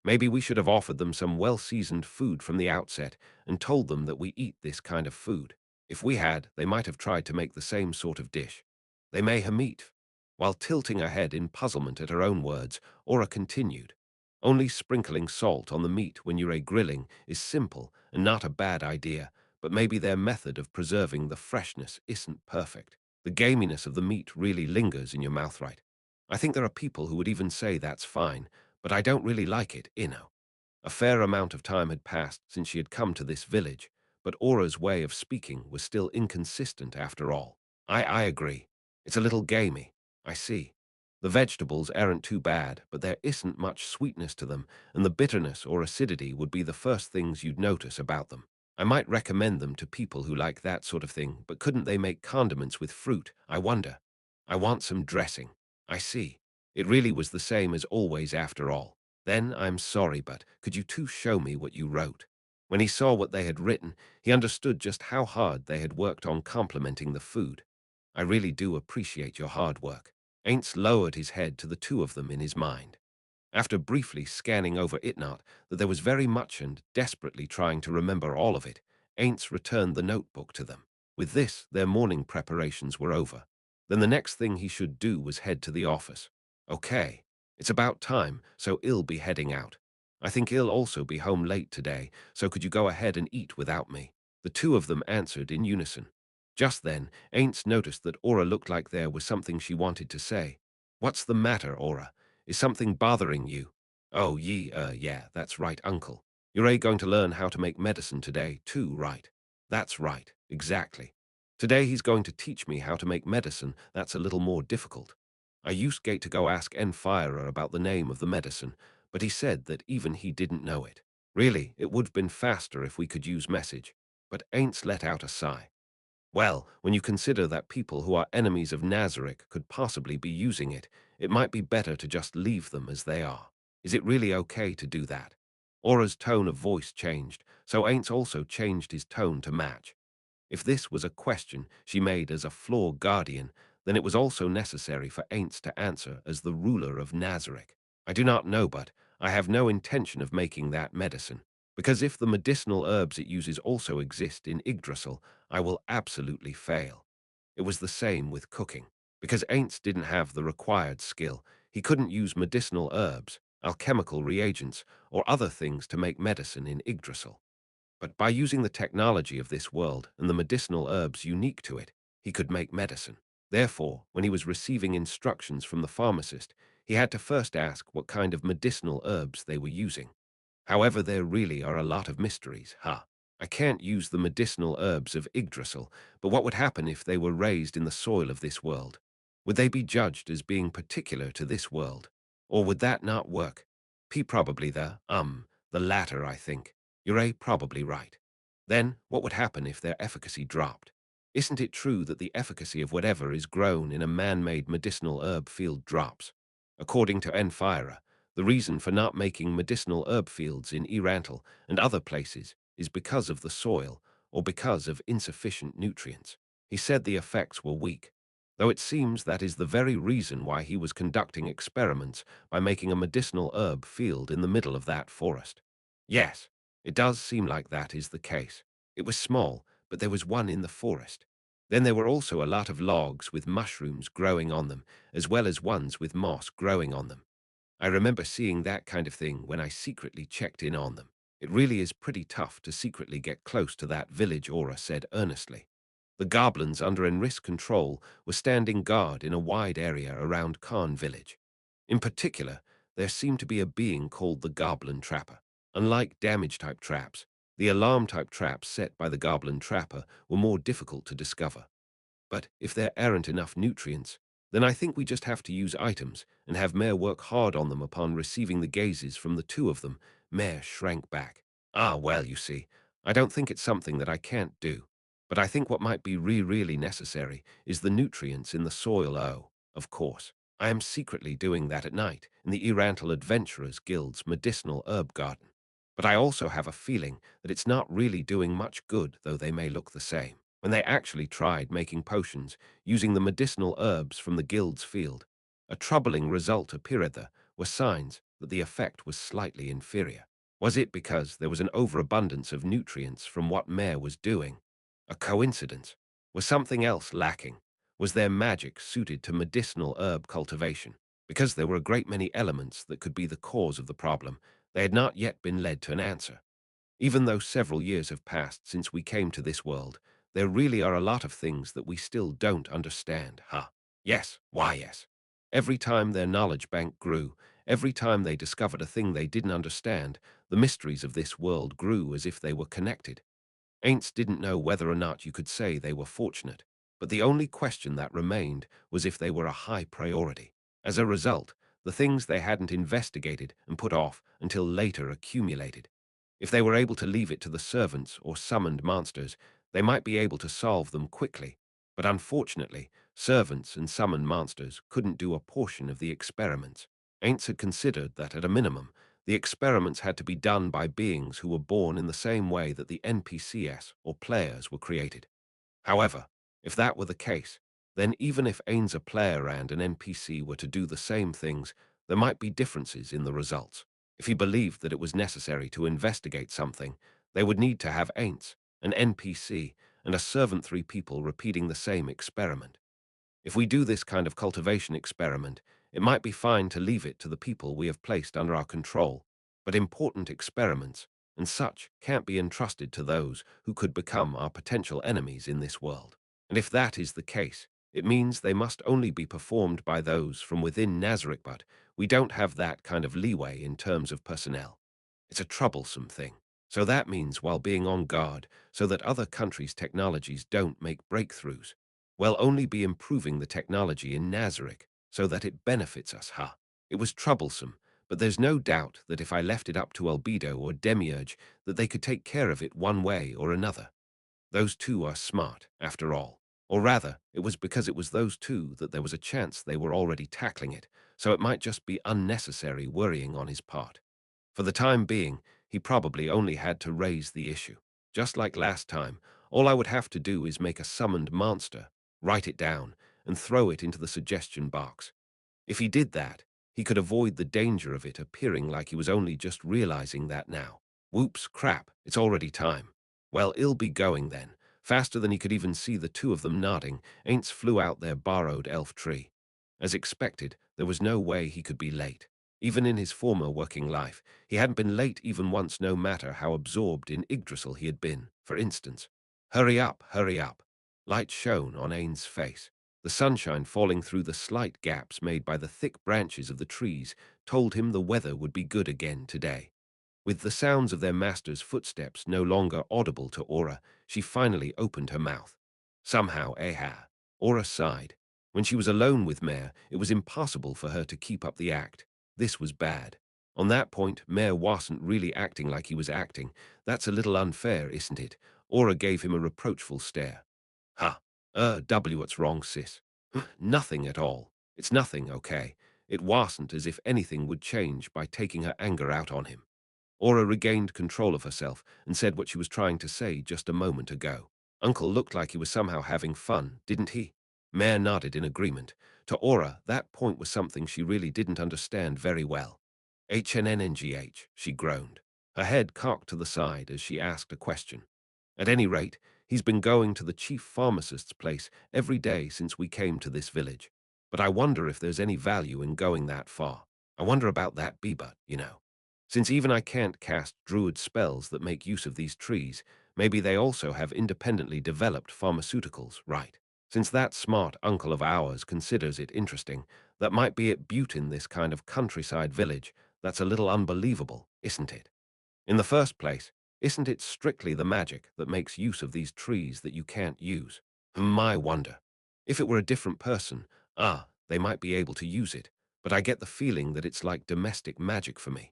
Maybe we should have offered them some well-seasoned food from the outset and told them that we eat this kind of food. If we had, they might have tried to make the same sort of dish. They may have meat. While tilting her head in puzzlement at her own words, Aura continued. Only sprinkling salt on the meat when you're grilling is simple and not a bad idea, but maybe their method of preserving the freshness isn't perfect. The gaminess of the meat really lingers in your mouth, right? I think there are people who would even say that's fine, but I don't really like it, you know. A fair amount of time had passed since she had come to this village, but Aura's way of speaking was still inconsistent after all. I agree. It's a little gamey. I see. The vegetables aren't too bad, but there isn't much sweetness to them, and the bitterness or acidity would be the first things you'd notice about them. I might recommend them to people who like that sort of thing, but couldn't they make condiments with fruit, I wonder? I want some dressing. I see. It really was the same as always after all. Then I'm sorry, but could you two show me what you wrote? When he saw what they had written, he understood just how hard they had worked on complementing the food. I really do appreciate your hard work. Ainz lowered his head to the two of them in his mind. After briefly scanning over it not that there was very much and desperately trying to remember all of it, Ainz returned the notebook to them. With this, their morning preparations were over. Then the next thing he should do was head to the office. Okay, it's about time, so I'll be heading out. I think I'll also be home late today, so could you go ahead and eat without me? The two of them answered in unison. Just then, Ainz noticed that Aura looked like there was something she wanted to say. What's the matter, Aura? Is something bothering you? Oh, yeah, that's right, uncle. You're going to learn how to make medicine today, too, right? That's right, exactly. Today he's going to teach me how to make medicine that's a little more difficult. I used to go ask Fire about the name of the medicine, but he said that even he didn't know it. Really, it would have been faster if we could use message. But Ain't let out a sigh. Well, when you consider that people who are enemies of Nazarick could possibly be using it, it might be better to just leave them as they are. Is it really okay to do that? Aura's tone of voice changed, so Ainz also changed his tone to match. If this was a question she made as a floor guardian, then it was also necessary for Ainz to answer as the ruler of Nazarick. I do not know, but I have no intention of making that medicine, because if the medicinal herbs it uses also exist in Yggdrasil, I will absolutely fail. It was the same with cooking. Because Ainz didn't have the required skill, he couldn't use medicinal herbs, alchemical reagents, or other things to make medicine in Yggdrasil. But by using the technology of this world and the medicinal herbs unique to it, he could make medicine. Therefore, when he was receiving instructions from the pharmacist, he had to first ask what kind of medicinal herbs they were using. However, there really are a lot of mysteries, huh? I can't use the medicinal herbs of Yggdrasil, but what would happen if they were raised in the soil of this world? Would they be judged as being particular to this world? Or would that not work? Probably the latter, I think. You're probably right. Then, what would happen if their efficacy dropped? Isn't it true that the efficacy of whatever is grown in a man-made medicinal herb field drops? According to Enfira, the reason for not making medicinal herb fields in Yggdrasil and other places is because of the soil or because of insufficient nutrients. He said the effects were weak, though it seems that is the very reason why he was conducting experiments by making a medicinal herb field in the middle of that forest. Yes, it does seem like that is the case. It was small, but there was one in the forest. Then there were also a lot of logs with mushrooms growing on them, as well as ones with moss growing on them. I remember seeing that kind of thing when I secretly checked in on them. It really is pretty tough to secretly get close to that village, Aura said earnestly. The goblins under Enris control were standing guard in a wide area around Khan village. In particular, there seemed to be a being called the Goblin Trapper. Unlike damage-type traps, the alarm-type traps set by the Goblin Trapper were more difficult to discover. But if there aren't enough nutrients, then I think we just have to use items and have Mare work hard on them upon receiving the gazes from the two of them. Mare shrank back. Ah, well, you see, I don't think it's something that I can't do. But I think what might be really necessary is the nutrients in the soil. Oh, of course. I am secretly doing that at night in the Irantal Adventurers Guild's medicinal herb garden. But I also have a feeling that it's not really doing much good, though they may look the same. When they actually tried making potions using the medicinal herbs from the guild's field, a troubling result appeared. There were signs that the effect was slightly inferior. Was it because there was an overabundance of nutrients from what Mare was doing? A coincidence? Was something else lacking? Was their magic suited to medicinal herb cultivation? Because there were a great many elements that could be the cause of the problem, they had not yet been led to an answer. Even though several years have passed since we came to this world, there really are a lot of things that we still don't understand, huh? Yes, why yes. Every time their knowledge bank grew, every time they discovered a thing they didn't understand, the mysteries of this world grew as if they were connected. Ainz didn't know whether or not you could say they were fortunate, but the only question that remained was if they were a high priority. As a result, the things they hadn't investigated and put off until later accumulated. If they were able to leave it to the servants or summoned monsters, they might be able to solve them quickly. But unfortunately, servants and summoned monsters couldn't do a portion of the experiments. Ainz had considered that at a minimum, The experiments had to be done by beings who were born in the same way that the NPCs, or players, were created. However, if that were the case, then even if Ainz a player and an NPC were to do the same things, there might be differences in the results. If he believed that it was necessary to investigate something, they would need to have Ainz, an NPC, and a servant, three people repeating the same experiment. If we do this kind of cultivation experiment, it might be fine to leave it to the people we have placed under our control, but important experiments and such can't be entrusted to those who could become our potential enemies in this world. And if that is the case, it means they must only be performed by those from within Nazarick, but we don't have that kind of leeway in terms of personnel. It's a troublesome thing. So that means while being on guard so that other countries' technologies don't make breakthroughs, we'll only be improving the technology in Nazarick so that it benefits us, huh? It was troublesome, but there's no doubt that if I left it up to Albedo or Demiurge, that they could take care of it one way or another. Those two are smart, after all. Or rather, it was because it was those two that there was a chance they were already tackling it, so it might just be unnecessary worrying on his part. For the time being, he probably only had to raise the issue. Just like last time, all I would have to do is make a summoned monster, write it down, and throw it into the suggestion box. If he did that, he could avoid the danger of it appearing like he was only just realizing that now. Whoops, crap, it's already time. Well, it'll be going then. Faster than he could even see the two of them nodding, Ainz flew out their borrowed elf tree. As expected, there was no way he could be late. Even in his former working life, he hadn't been late even once, no matter how absorbed in Yggdrasil he had been, for instance. Hurry up, hurry up. Light shone on Ain's face. The sunshine falling through the slight gaps made by the thick branches of the trees told him the weather would be good again today. With the sounds of their master's footsteps no longer audible to Aura, she finally opened her mouth. Somehow, Aura sighed. When she was alone with Mare, it was impossible for her to keep up the act. This was bad. On that point, Mare wasn't really acting like he was acting. That's a little unfair, isn't it? Aura gave him a reproachful stare. Ha! What's wrong, sis? Nothing at all. It's nothing, okay? It wasn't as if anything would change by taking her anger out on him. Aura regained control of herself and said what she was trying to say just a moment ago. Uncle looked like he was somehow having fun, didn't he? Mare nodded in agreement. To Aura, that point was something she really didn't understand very well. HNNNGH, she groaned. Her head cocked to the side as she asked a question. At any rate, he's been going to the chief pharmacist's place every day since we came to this village. But I wonder if there's any value in going that far. I wonder about that bee-butt, you know. Since even I can't cast druid spells that make use of these trees, maybe they also have independently developed pharmaceuticals, right? Since that smart uncle of ours considers it interesting, that might be it beaut in this kind of countryside village, that's a little unbelievable, isn't it? In the first place, isn't it strictly the magic that makes use of these trees that you can't use? My wonder. If it were a different person, they might be able to use it, but I get the feeling that it's like domestic magic for me.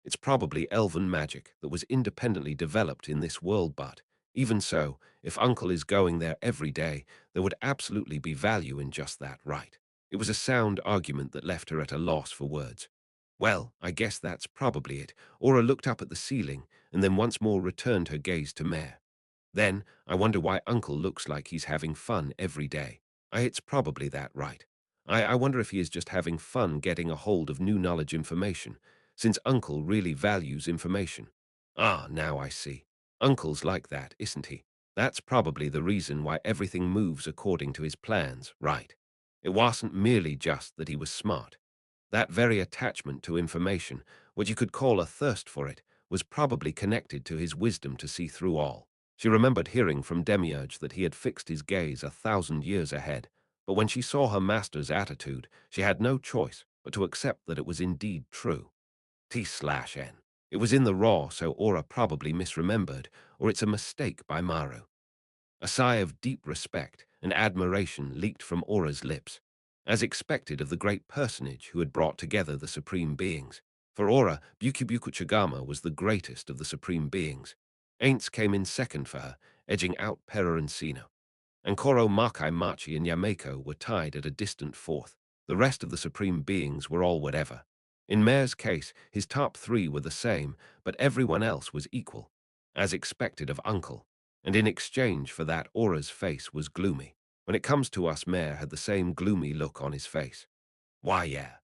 It's probably elven magic that was independently developed in this world, but even so, if Uncle is going there every day, there would absolutely be value in just that, right? It was a sound argument that left her at a loss for words. Well, I guess that's probably it. Aura looked up at the ceiling and then once more returned her gaze to Mare. Then, I wonder why Uncle looks like he's having fun every day. It's probably that, right? I wonder if he is just having fun getting a hold of new knowledge information, since Uncle really values information. Now I see. Uncle's like that, isn't he? That's probably the reason why everything moves according to his plans, right? It wasn't merely just that he was smart. That very attachment to information, what you could call a thirst for it, was probably connected to his wisdom to see through all. She remembered hearing from Demiurge that he had fixed his gaze 1,000 years ahead, but when she saw her master's attitude, she had no choice but to accept that it was indeed true. T/N. It was in the raw, so Aura probably misremembered, or it's a mistake by Maru. A sigh of deep respect and admiration leaked from Aura's lips, as expected of the great personage who had brought together the supreme beings. For Aura, Bukubuku Chagama was the greatest of the supreme beings. Ainz came in second for her, edging out Pera and Sino. And Koro, Makai, Machi, and Yameko were tied at a distant fourth. The rest of the supreme beings were all whatever. In Mare's case, his top three were the same, but everyone else was equal, as expected of Uncle. And in exchange for that, Aura's face was gloomy. When it comes to us, Mare had the same gloomy look on his face. Why, yeah.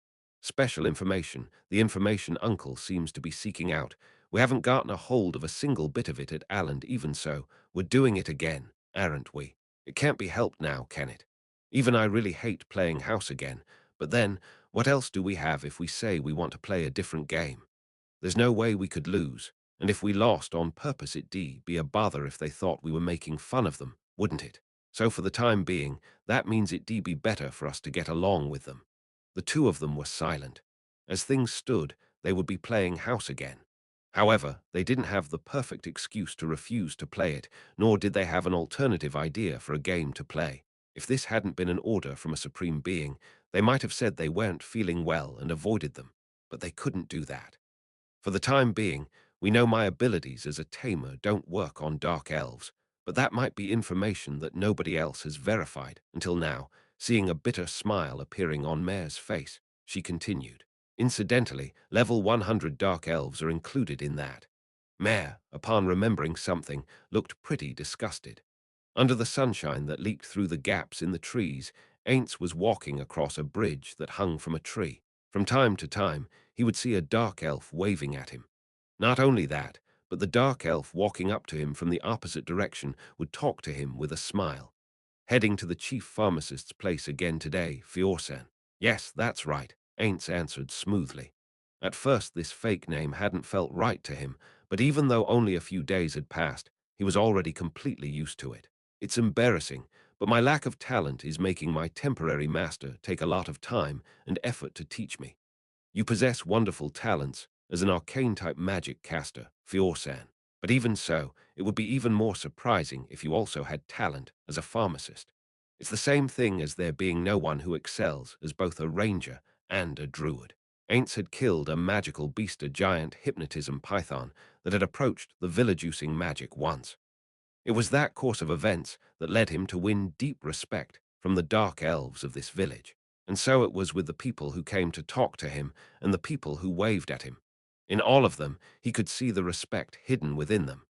Special information, the information Uncle seems to be seeking out. We haven't gotten a hold of a single bit of it at Alland, even so. We're doing it again, aren't we? It can't be helped now, can it? Even I really hate playing house again, but then, what else do we have if we say we want to play a different game? There's no way we could lose, and if we lost on purpose it'd be a bother if they thought we were making fun of them, wouldn't it? So for the time being, that means it'd be better for us to get along with them. The two of them were silent. As things stood, they would be playing house again. However, they didn't have the perfect excuse to refuse to play it, nor did they have an alternative idea for a game to play. If this hadn't been an order from a supreme being, they might have said they weren't feeling well and avoided them, but they couldn't do that. For the time being, we know my abilities as a tamer don't work on dark elves, but that might be information that nobody else has verified until now. Seeing a bitter smile appearing on Mare's face, she continued. Incidentally, level 100 dark elves are included in that. Mare, upon remembering something, looked pretty disgusted. Under the sunshine that leaked through the gaps in the trees, Ainz was walking across a bridge that hung from a tree. From time to time, he would see a dark elf waving at him. Not only that, but the dark elf walking up to him from the opposite direction would talk to him with a smile. Heading to the chief pharmacist's place again today, Fiorsan. Yes, that's right, Ainz answered smoothly. At first, this fake name hadn't felt right to him, but even though only a few days had passed, he was already completely used to it. It's embarrassing, but my lack of talent is making my temporary master take a lot of time and effort to teach me. You possess wonderful talents as an arcane-type magic caster, Fiorsan. But even so, it would be even more surprising if you also had talent as a pharmacist. It's the same thing as there being no one who excels as both a ranger and a druid. Ainz had killed a magical beast, a giant hypnotism python that had approached the village using magic once. It was that course of events that led him to win deep respect from the dark elves of this village. And so it was with the people who came to talk to him and the people who waved at him. In all of them, he could see the respect hidden within them.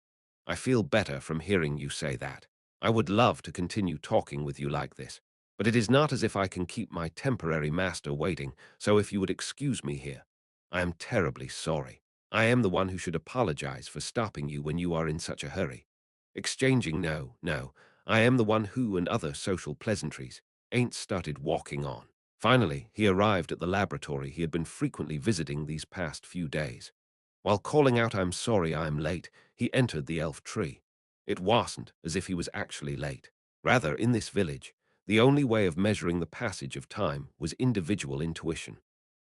I feel better from hearing you say that. I would love to continue talking with you like this, but it is not as if I can keep my temporary master waiting, so if you would excuse me here. I am terribly sorry. I am the one who should apologize for stopping you when you are in such a hurry. Exchanging no, I am the one who and other social pleasantries. Ain't started walking on. Finally, he arrived at the laboratory he had been frequently visiting these past few days. While calling out, "I'm sorry I'm late," he entered the elf tree. It wasn't as if he was actually late. Rather, in this village, the only way of measuring the passage of time was individual intuition.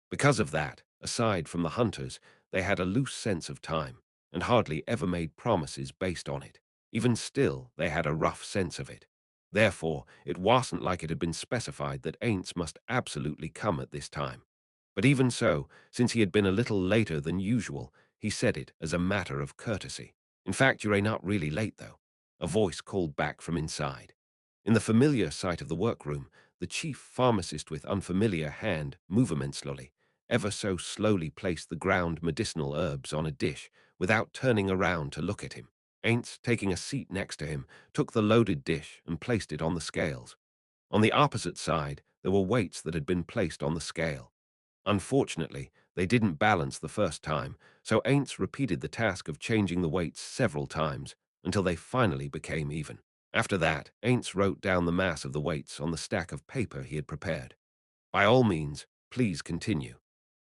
Because of that, aside from the hunters, they had a loose sense of time, and hardly ever made promises based on it. Even still, they had a rough sense of it. Therefore, it wasn't like it had been specified that Ainz must absolutely come at this time. But even so, since he had been a little later than usual, he said it as a matter of courtesy. "In fact, you're not really late, though," a voice called back from inside. In the familiar sight of the workroom, the chief pharmacist with unfamiliar hand movement slowly, ever so slowly placed the ground medicinal herbs on a dish without turning around to look at him. Ainz, taking a seat next to him, took the loaded dish and placed it on the scales. On the opposite side, there were weights that had been placed on the scale. Unfortunately, they didn't balance the first time, so Ainz repeated the task of changing the weights several times until they finally became even. After that, Ainz wrote down the mass of the weights on the stack of paper he had prepared. "By all means, please continue."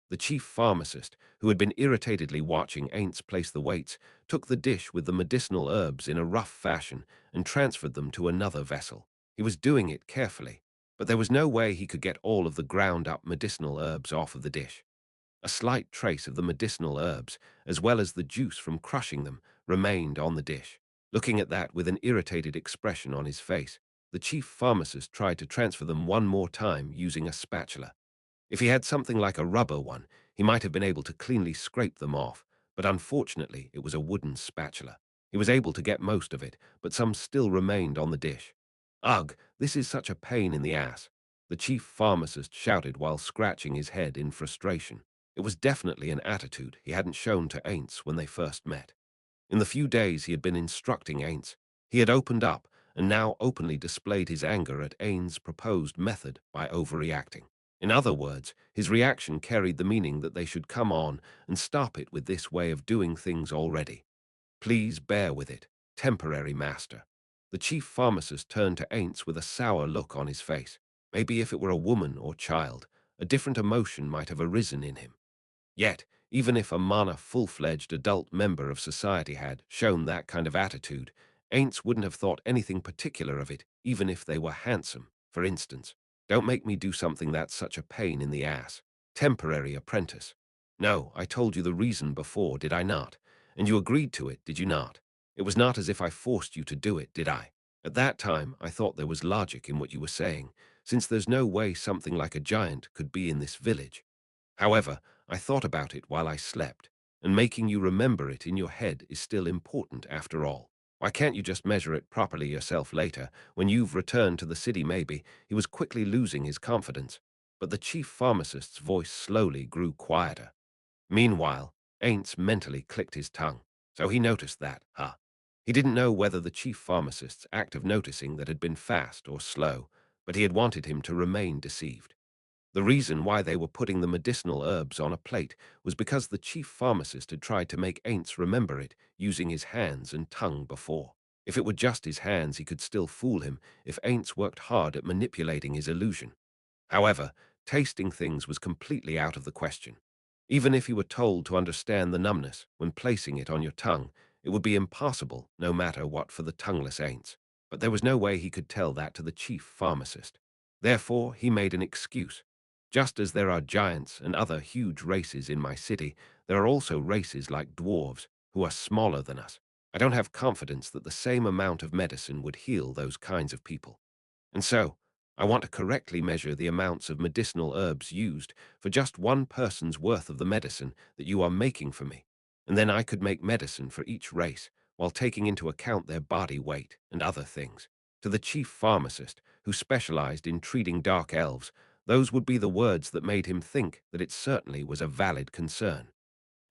The chief pharmacist, who had been irritatedly watching Ainz place the weights, took the dish with the medicinal herbs in a rough fashion and transferred them to another vessel. He was doing it carefully, but there was no way he could get all of the ground-up medicinal herbs off of the dish. A slight trace of the medicinal herbs, as well as the juice from crushing them, remained on the dish. Looking at that with an irritated expression on his face, the chief pharmacist tried to transfer them one more time using a spatula. If he had something like a rubber one, he might have been able to cleanly scrape them off, but unfortunately it was a wooden spatula. He was able to get most of it, but some still remained on the dish. "Ugh, this is such a pain in the ass," the chief pharmacist shouted while scratching his head in frustration. It was definitely an attitude he hadn't shown to Ainz when they first met. In the few days he had been instructing Ainz, he had opened up and now openly displayed his anger at Ainz's proposed method by overreacting. In other words, his reaction carried the meaning that they should come on and stop it with this way of doing things already. Please bear with it, temporary master. The chief pharmacist turned to Ainz with a sour look on his face. Maybe if it were a woman or child, a different emotion might have arisen in him. Yet, even if a mana full-fledged adult member of society had shown that kind of attitude, Aints wouldn't have thought anything particular of it, even if they were handsome. For instance, don't make me do something that's such a pain in the ass. Temporary apprentice. No, I told you the reason before, did I not? And you agreed to it, did you not? It was not as if I forced you to do it, did I? At that time, I thought there was logic in what you were saying, since there's no way something like a giant could be in this village. However, I thought about it while I slept, and making you remember it in your head is still important after all. Why can't you just measure it properly yourself later, when you've returned to the city maybe? He was quickly losing his confidence, but the chief pharmacist's voice slowly grew quieter. Meanwhile, Ainz mentally clicked his tongue, so he noticed that, huh? He didn't know whether the chief pharmacist's act of noticing that had been fast or slow, but he had wanted him to remain deceived. The reason why they were putting the medicinal herbs on a plate was because the chief pharmacist had tried to make Ainz remember it using his hands and tongue before. If it were just his hands, he could still fool him if Ainz worked hard at manipulating his illusion. However, tasting things was completely out of the question. Even if you were told to understand the numbness when placing it on your tongue, it would be impossible no matter what for the tongueless Ainz. But there was no way he could tell that to the chief pharmacist. Therefore, he made an excuse. Just as there are giants and other huge races in my city, there are also races like dwarves who are smaller than us. I don't have confidence that the same amount of medicine would heal those kinds of people. And so, I want to correctly measure the amounts of medicinal herbs used for just one person's worth of the medicine that you are making for me, and then I could make medicine for each race while taking into account their body weight and other things. To the chief pharmacist, who specialized in treating dark elves, those would be the words that made him think that it certainly was a valid concern.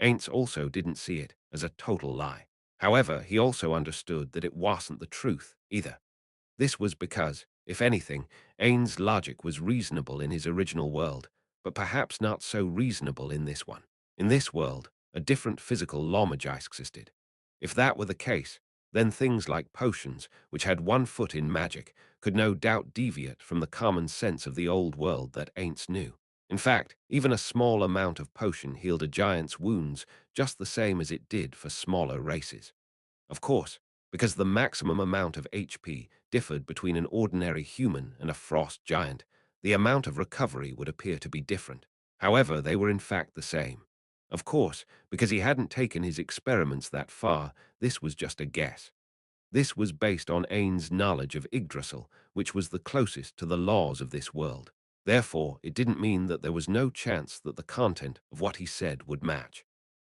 Ainz also didn't see it as a total lie. However, he also understood that it wasn't the truth either. This was because, if anything, Ain's logic was reasonable in his original world, but perhaps not so reasonable in this one. In this world, a different physical logic existed. If that were the case, then things like potions, which had one foot in magic, could no doubt deviate from the common sense of the old world that Aints knew. In fact, even a small amount of potion healed a giant's wounds just the same as it did for smaller races. Of course, because the maximum amount of HP differed between an ordinary human and a frost giant, the amount of recovery would appear to be different. However, they were in fact the same. Of course, because he hadn't taken his experiments that far, this was just a guess. This was based on Ain's knowledge of Yggdrasil, which was the closest to the laws of this world. Therefore, it didn't mean that there was no chance that the content of what he said would match.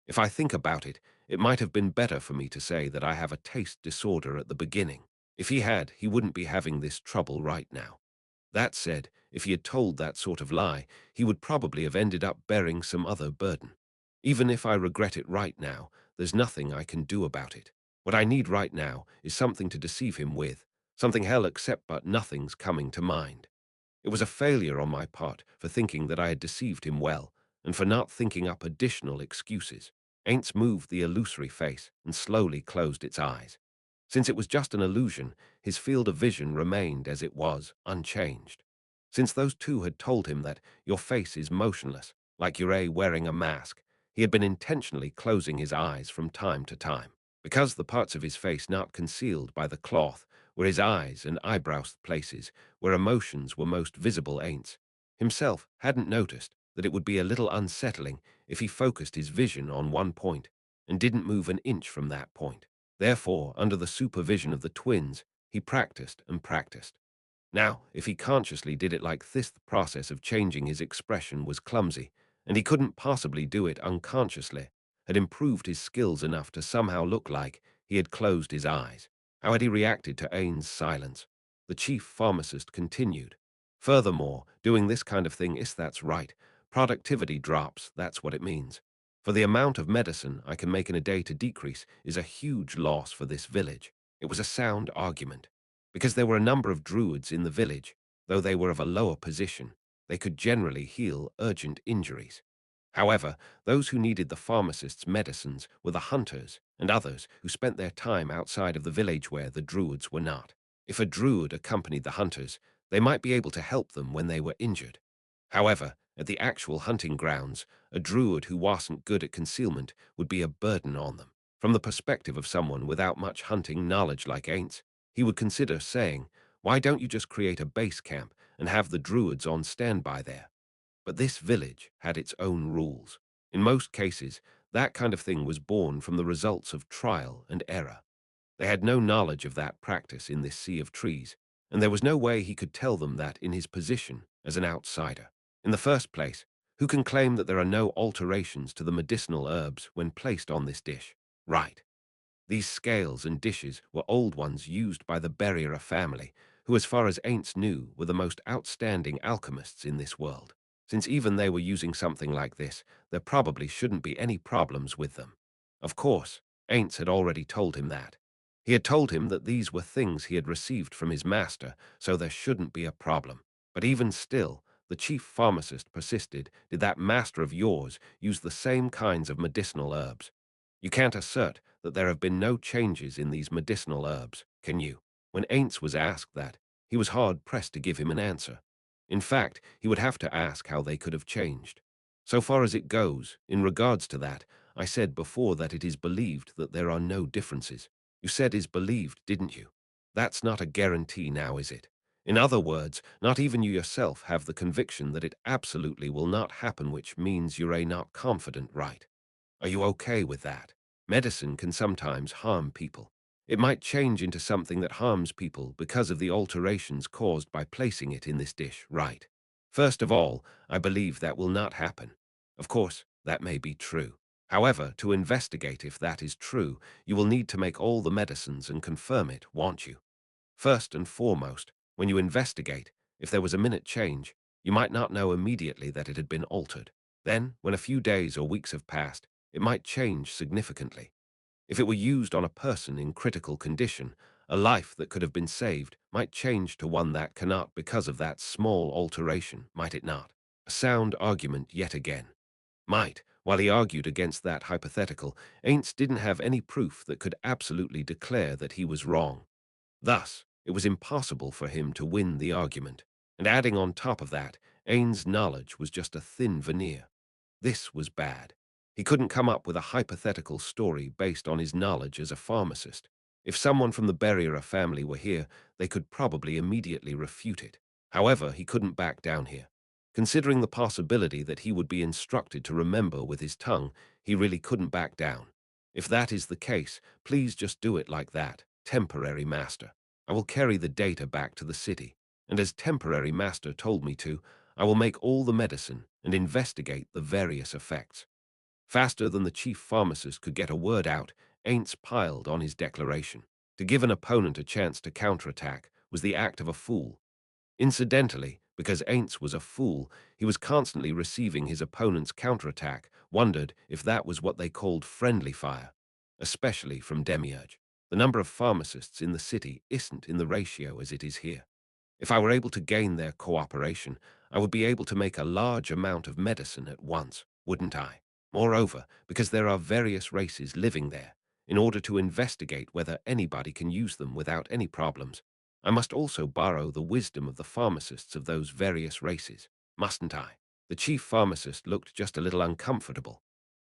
If I think about it, it might have been better for me to say that I have a taste disorder at the beginning. If he had, he wouldn't be having this trouble right now. That said, if he had told that sort of lie, he would probably have ended up bearing some other burden. Even if I regret it right now, there's nothing I can do about it. What I need right now is something to deceive him with, something hell accept, but nothing's coming to mind. It was a failure on my part for thinking that I had deceived him well, and for not thinking up additional excuses. Aints moved the illusory face and slowly closed its eyes. Since it was just an illusion, his field of vision remained as it was, unchanged. Since those two had told him that your face is motionless, like you're wearing a mask, he had been intentionally closing his eyes from time to time. Because the parts of his face not concealed by the cloth were his eyes and eyebrows places where emotions were most visible, Aints himself hadn't noticed that it would be a little unsettling if he focused his vision on one point and didn't move an inch from that point. Therefore, under the supervision of the twins, he practiced and practiced. Now, if he consciously did it like this, the process of changing his expression was clumsy, and he couldn't possibly do it unconsciously, had improved his skills enough to somehow look like he had closed his eyes. How had he reacted to Ain's silence? The chief pharmacist continued. Furthermore, doing this kind of thing is that's right, Productivity drops, that's what it means. For the amount of medicine I can make in a day to decrease is a huge loss for this village. It was a sound argument. Because there were a number of druids in the village, though they were of a lower position, they could generally heal urgent injuries. However, those who needed the pharmacist's medicines were the hunters and others who spent their time outside of the village where the druids were not. If a druid accompanied the hunters, they might be able to help them when they were injured. However, at the actual hunting grounds, a druid who wasn't good at concealment would be a burden on them. From the perspective of someone without much hunting knowledge like Ainz, he would consider saying, "Why don't you just create a base camp and have the druids on standby there?" But this village had its own rules. In most cases, that kind of thing was born from the results of trial and error. They had no knowledge of that practice in this sea of trees, and there was no way he could tell them that in his position as an outsider. In the first place, who can claim that there are no alterations to the medicinal herbs when placed on this dish? Right. These scales and dishes were old ones used by the Berriera family, who as far as Ainz knew were the most outstanding alchemists in this world. Since even they were using something like this, there probably shouldn't be any problems with them. Of course, Ainz had already told him that. He had told him that these were things he had received from his master, so there shouldn't be a problem. But even still, the chief pharmacist persisted. Did that master of yours use the same kinds of medicinal herbs? You can't assert that there have been no changes in these medicinal herbs, can you? When Ainz was asked that, he was hard-pressed to give him an answer. In fact, he would have to ask how they could have changed. So far as it goes, in regards to that, I said before that it is believed that there are no differences. You said is believed, didn't you? That's not a guarantee now, is it? In other words, not even you yourself have the conviction that it absolutely will not happen, which means you're not confident, right? Are you okay with that? Medicine can sometimes harm people. It might change into something that harms people because of the alterations caused by placing it in this dish, right? First of all, I believe that will not happen. Of course, that may be true. However, to investigate if that is true, you will need to make all the medicines and confirm it, won't you? First and foremost, when you investigate, if there was a minute change, you might not know immediately that it had been altered. Then, when a few days or weeks have passed, it might change significantly. If it were used on a person in critical condition, a life that could have been saved might change to one that cannot because of that small alteration, might it not? A sound argument yet again. Might. While he argued against that hypothetical, Ainz didn't have any proof that could absolutely declare that he was wrong. Thus, it was impossible for him to win the argument. And adding on top of that, Ain's knowledge was just a thin veneer. This was bad. He couldn't come up with a hypothetical story based on his knowledge as a pharmacist. If someone from the Berriera family were here, they could probably immediately refute it. However, he couldn't back down here. Considering the possibility that he would be instructed to remember with his tongue, he really couldn't back down. If that is the case, please just do it like that, temporary master. I will carry the data back to the city, and as temporary master told me to, I will make all the medicine and investigate the various effects. Faster than the chief pharmacist could get a word out, Ainz piled on his declaration. To give an opponent a chance to counterattack was the act of a fool. Incidentally, because Ainz was a fool, he was constantly receiving his opponent's counterattack, wondered if that was what they called friendly fire, especially from Demiurge. The number of pharmacists in the city isn't in the ratio as it is here. If I were able to gain their cooperation, I would be able to make a large amount of medicine at once, wouldn't I? Moreover, because there are various races living there, in order to investigate whether anybody can use them without any problems, I must also borrow the wisdom of the pharmacists of those various races, mustn't I? The chief pharmacist looked just a little uncomfortable.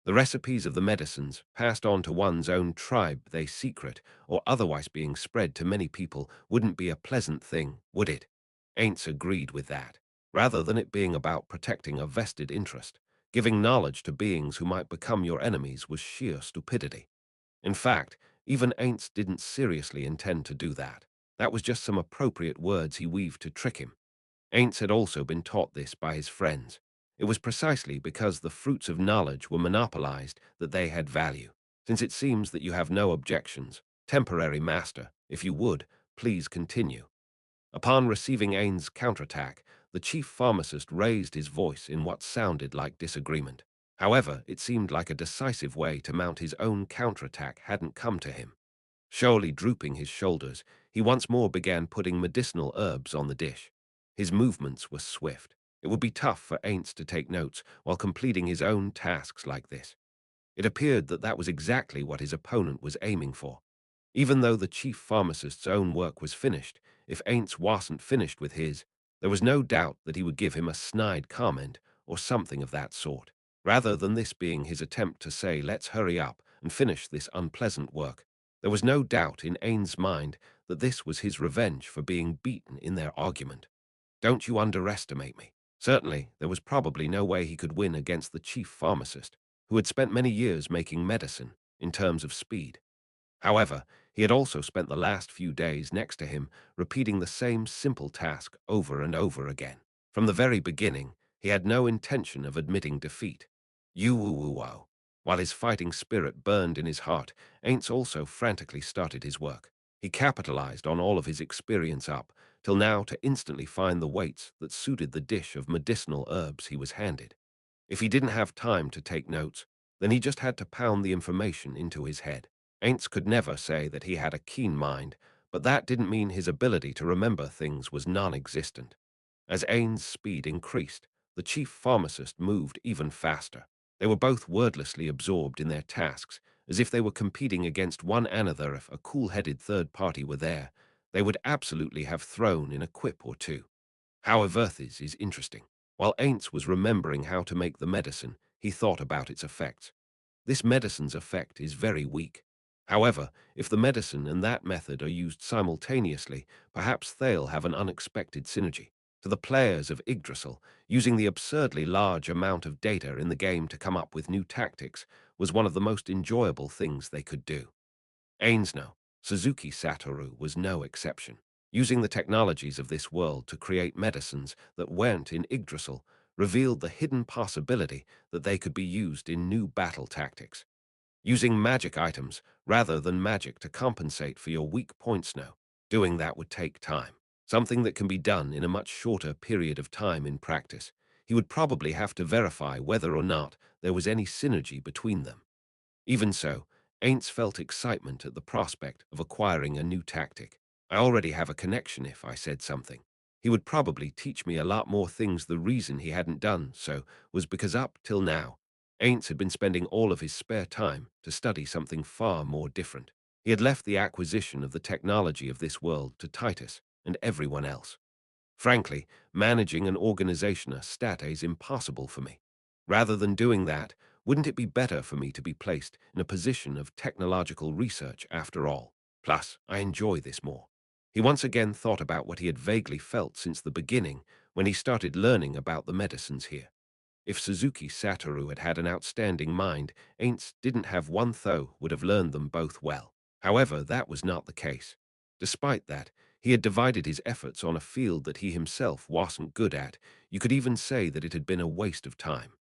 The recipes of the medicines, passed on to one's own tribe, they secret, or otherwise being spread to many people, wouldn't be a pleasant thing, would it? Ainz agreed with that. Rather than it being about protecting a vested interest, giving knowledge to beings who might become your enemies was sheer stupidity. In fact, even Ainz didn't seriously intend to do that. That was just some appropriate words he weaved to trick him. Ainz had also been taught this by his friends. It was precisely because the fruits of knowledge were monopolized that they had value. Since it seems that you have no objections, temporary master, if you would, please continue. Upon receiving Ain's counterattack, The chief pharmacist raised his voice in what sounded like disagreement. However, it seemed like a decisive way to mount his own counterattack hadn't come to him. Surely drooping his shoulders, he once more began putting medicinal herbs on the dish. His movements were swift. It would be tough for Ainz to take notes while completing his own tasks like this. It appeared that that was exactly what his opponent was aiming for. Even though the chief pharmacist's own work was finished, if Ainz wasn't finished with his, there was no doubt that he would give him a snide comment or something of that sort. Rather than this being his attempt to say, let's hurry up and finish this unpleasant work, there was no doubt in Ainz's mind that this was his revenge for being beaten in their argument. Don't you underestimate me. Certainly, there was probably no way he could win against the chief pharmacist, who had spent many years making medicine in terms of speed. However, he had also spent the last few days next to him, repeating the same simple task over and over again. From the very beginning, he had no intention of admitting defeat. You. While his fighting spirit burned in his heart, Ainz also frantically started his work. He capitalized on all of his experience up, till now to instantly find the weights that suited the dish of medicinal herbs he was handed. If he didn't have time to take notes, then he just had to pound the information into his head. Ainz could never say that he had a keen mind, but that didn't mean his ability to remember things was non-existent. As Ainz's speed increased, the chief pharmacist moved even faster. They were both wordlessly absorbed in their tasks, as if they were competing against one another. If a cool-headed third party were there, they would absolutely have thrown in a quip or two. However, this is interesting. While Ainz was remembering how to make the medicine, he thought about its effects. This medicine's effect is very weak. However, if the medicine and that method are used simultaneously, perhaps they'll have an unexpected synergy. To the players of Yggdrasil, using the absurdly large amount of data in the game to come up with new tactics was one of the most enjoyable things they could do. Ainz Suzuki Satoru was no exception. Using the technologies of this world to create medicines that weren't in Yggdrasil revealed the hidden possibility that they could be used in new battle tactics. Using magic items rather than magic to compensate for your weak points doing that would take time. Something that can be done in a much shorter period of time in practice. He would probably have to verify whether or not there was any synergy between them. Even so, Ainz felt excitement at the prospect of acquiring a new tactic. I already have a connection if I said something. He would probably teach me a lot more things. The reason he hadn't done so was because up till now, Ainz had been spending all of his spare time to study something far more different. He had left the acquisition of the technology of this world to Titus and everyone else. Frankly, managing an organization a stat is impossible for me. Rather than doing that, wouldn't it be better for me to be placed in a position of technological research after all? Plus, I enjoy this more. He once again thought about what he had vaguely felt since the beginning when he started learning about the medicines here. If Suzuki Satoru had had an outstanding mind, Ainz didn't have one though would have learned them both well. However, that was not the case. Despite that, he had divided his efforts on a field that he himself wasn't good at. You could even say that it had been a waste of time.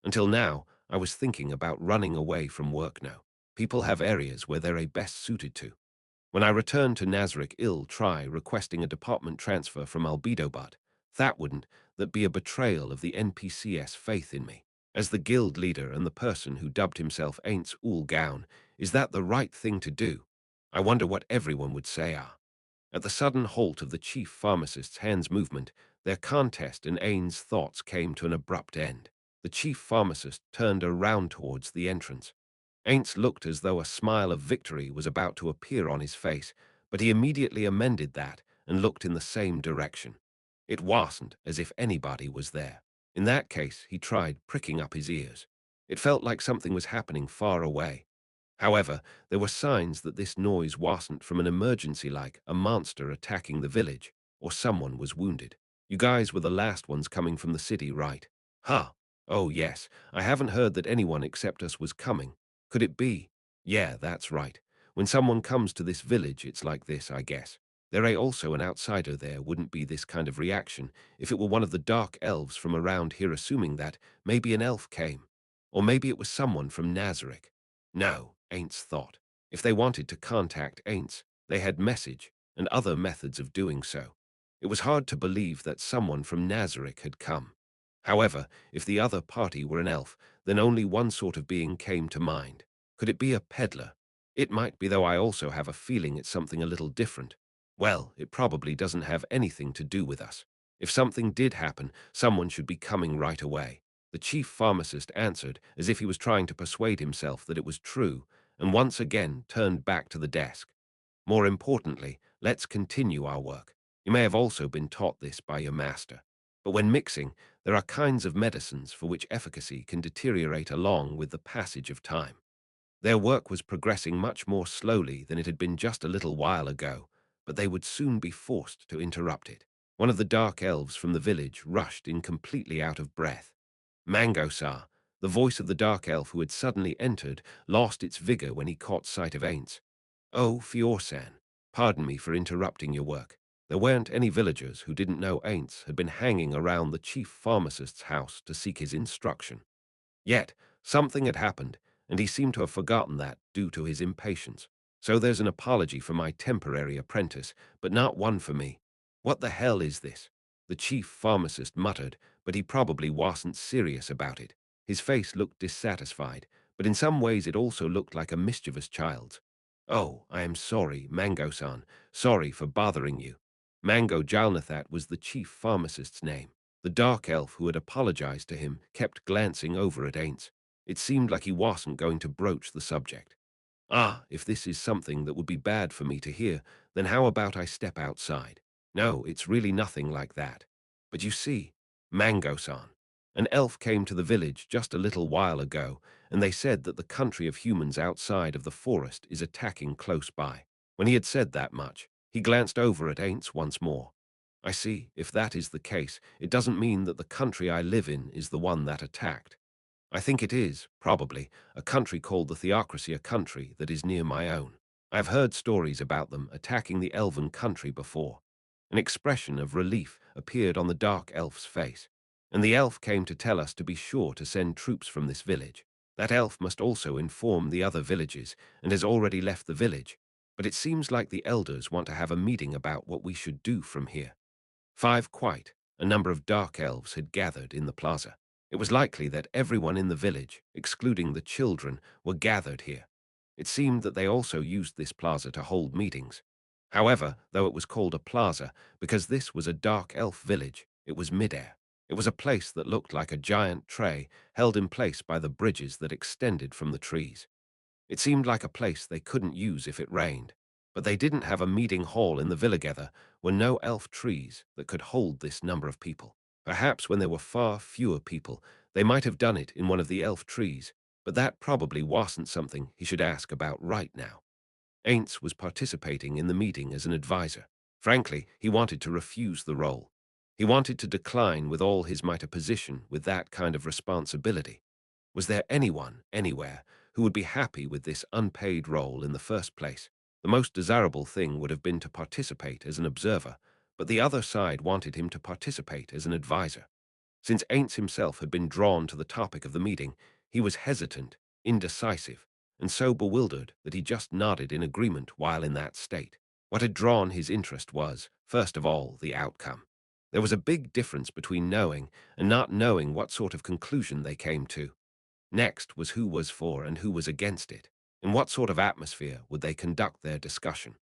Until now, I was thinking about running away from work now. People have areas where they're best suited to. When I returned to Nazarick ill try requesting a department transfer from Albedo, but that wouldn't that be a betrayal of the NPCs' faith in me. As the guild leader and the person who dubbed himself Ainz Ooal Gown, is that the right thing to do? I wonder what everyone would say. At the sudden halt of the chief pharmacist's hands movement, their contest and Ainz's thoughts came to an abrupt end. The chief pharmacist turned around towards the entrance. Ainz looked as though a smile of victory was about to appear on his face, but he immediately amended that and looked in the same direction. It wasn't as if anybody was there. In that case, he tried pricking up his ears. It felt like something was happening far away. However, there were signs that this noise wasn't from an emergency like a monster attacking the village, or someone was wounded. You guys were the last ones coming from the city, right? Huh. Oh yes, I haven't heard that anyone except us was coming. Could it be? Yeah, that's right. When someone comes to this village, it's like this, I guess. There ain't also an outsider there wouldn't be this kind of reaction if it were one of the dark elves from around here, assuming that maybe an elf came. Or maybe it was someone from Nazarick. No, Ainz thought. If they wanted to contact Ainz, they had message and other methods of doing so. It was hard to believe that someone from Nazarick had come. However, if the other party were an elf, then only one sort of being came to mind. Could it be a peddler? It might be, though I also have a feeling it's something a little different. Well, it probably doesn't have anything to do with us. If something did happen, someone should be coming right away. The chief pharmacist answered as if he was trying to persuade himself that it was true, and once again turned back to the desk. More importantly, let's continue our work. You may have also been taught this by your master. But when mixing, there are kinds of medicines for which efficacy can deteriorate along with the passage of time. Their work was progressing much more slowly than it had been just a little while ago, but they would soon be forced to interrupt it. One of the dark elves from the village rushed in completely out of breath. Mangosar, the voice of the dark elf who had suddenly entered, lost its vigor when he caught sight of Ainz. Oh, Fiorsan, pardon me for interrupting your work. There weren't any villagers who didn't know Ainz had been hanging around the chief pharmacist's house to seek his instruction. Yet, something had happened, and he seemed to have forgotten that due to his impatience. So there's an apology for my temporary apprentice, but not one for me. What the hell is this? The chief pharmacist muttered, but he probably wasn't serious about it. His face looked dissatisfied, but in some ways it also looked like a mischievous child's. Oh, I am sorry, Mango-san. Sorry for bothering you. Mango Jalnathat was the chief pharmacist's name. The dark elf who had apologized to him kept glancing over at Ainz. It seemed like he wasn't going to broach the subject. Ah, if this is something that would be bad for me to hear, then how about I step outside? No, it's really nothing like that. But you see, Mango-san, an elf came to the village just a little while ago, and they said that the country of humans outside of the forest is attacking close by. When he had said that much, he glanced over at Ainz once more. I see, if that is the case, it doesn't mean that the country I live in is the one that attacked. I think it is, probably, a country called the Theocracia country that is near my own. I've heard stories about them attacking the elven country before. An expression of relief appeared on the dark elf's face, and the elf came to tell us to be sure to send troops from this village. That elf must also inform the other villages, and has already left the village, but it seems like the elders want to have a meeting about what we should do from here. Quite a number of dark elves had gathered in the plaza. It was likely that everyone in the village, excluding the children, were gathered here. It seemed that they also used this plaza to hold meetings. However, though it was called a plaza, because this was a dark elf village, it was midair. It was a place that looked like a giant tray held in place by the bridges that extended from the trees. It seemed like a place they couldn't use if it rained. But they didn't have a meeting hall in the Villagether, were no elf trees that could hold this number of people. Perhaps when there were far fewer people, they might have done it in one of the elf trees, but that probably wasn't something he should ask about right now. Ainz was participating in the meeting as an advisor. Frankly, he wanted to refuse the role. He wanted to decline with all his might a position with that kind of responsibility. Was there anyone, anywhere, who would be happy with this unpaid role in the first place? The most desirable thing would have been to participate as an observer, but the other side wanted him to participate as an advisor. Since Ainz himself had been drawn to the topic of the meeting, he was hesitant, indecisive, and so bewildered that he just nodded in agreement while in that state. What had drawn his interest was, first of all, the outcome. There was a big difference between knowing and not knowing what sort of conclusion they came to. Next was who was for and who was against it. In what sort of atmosphere would they conduct their discussion?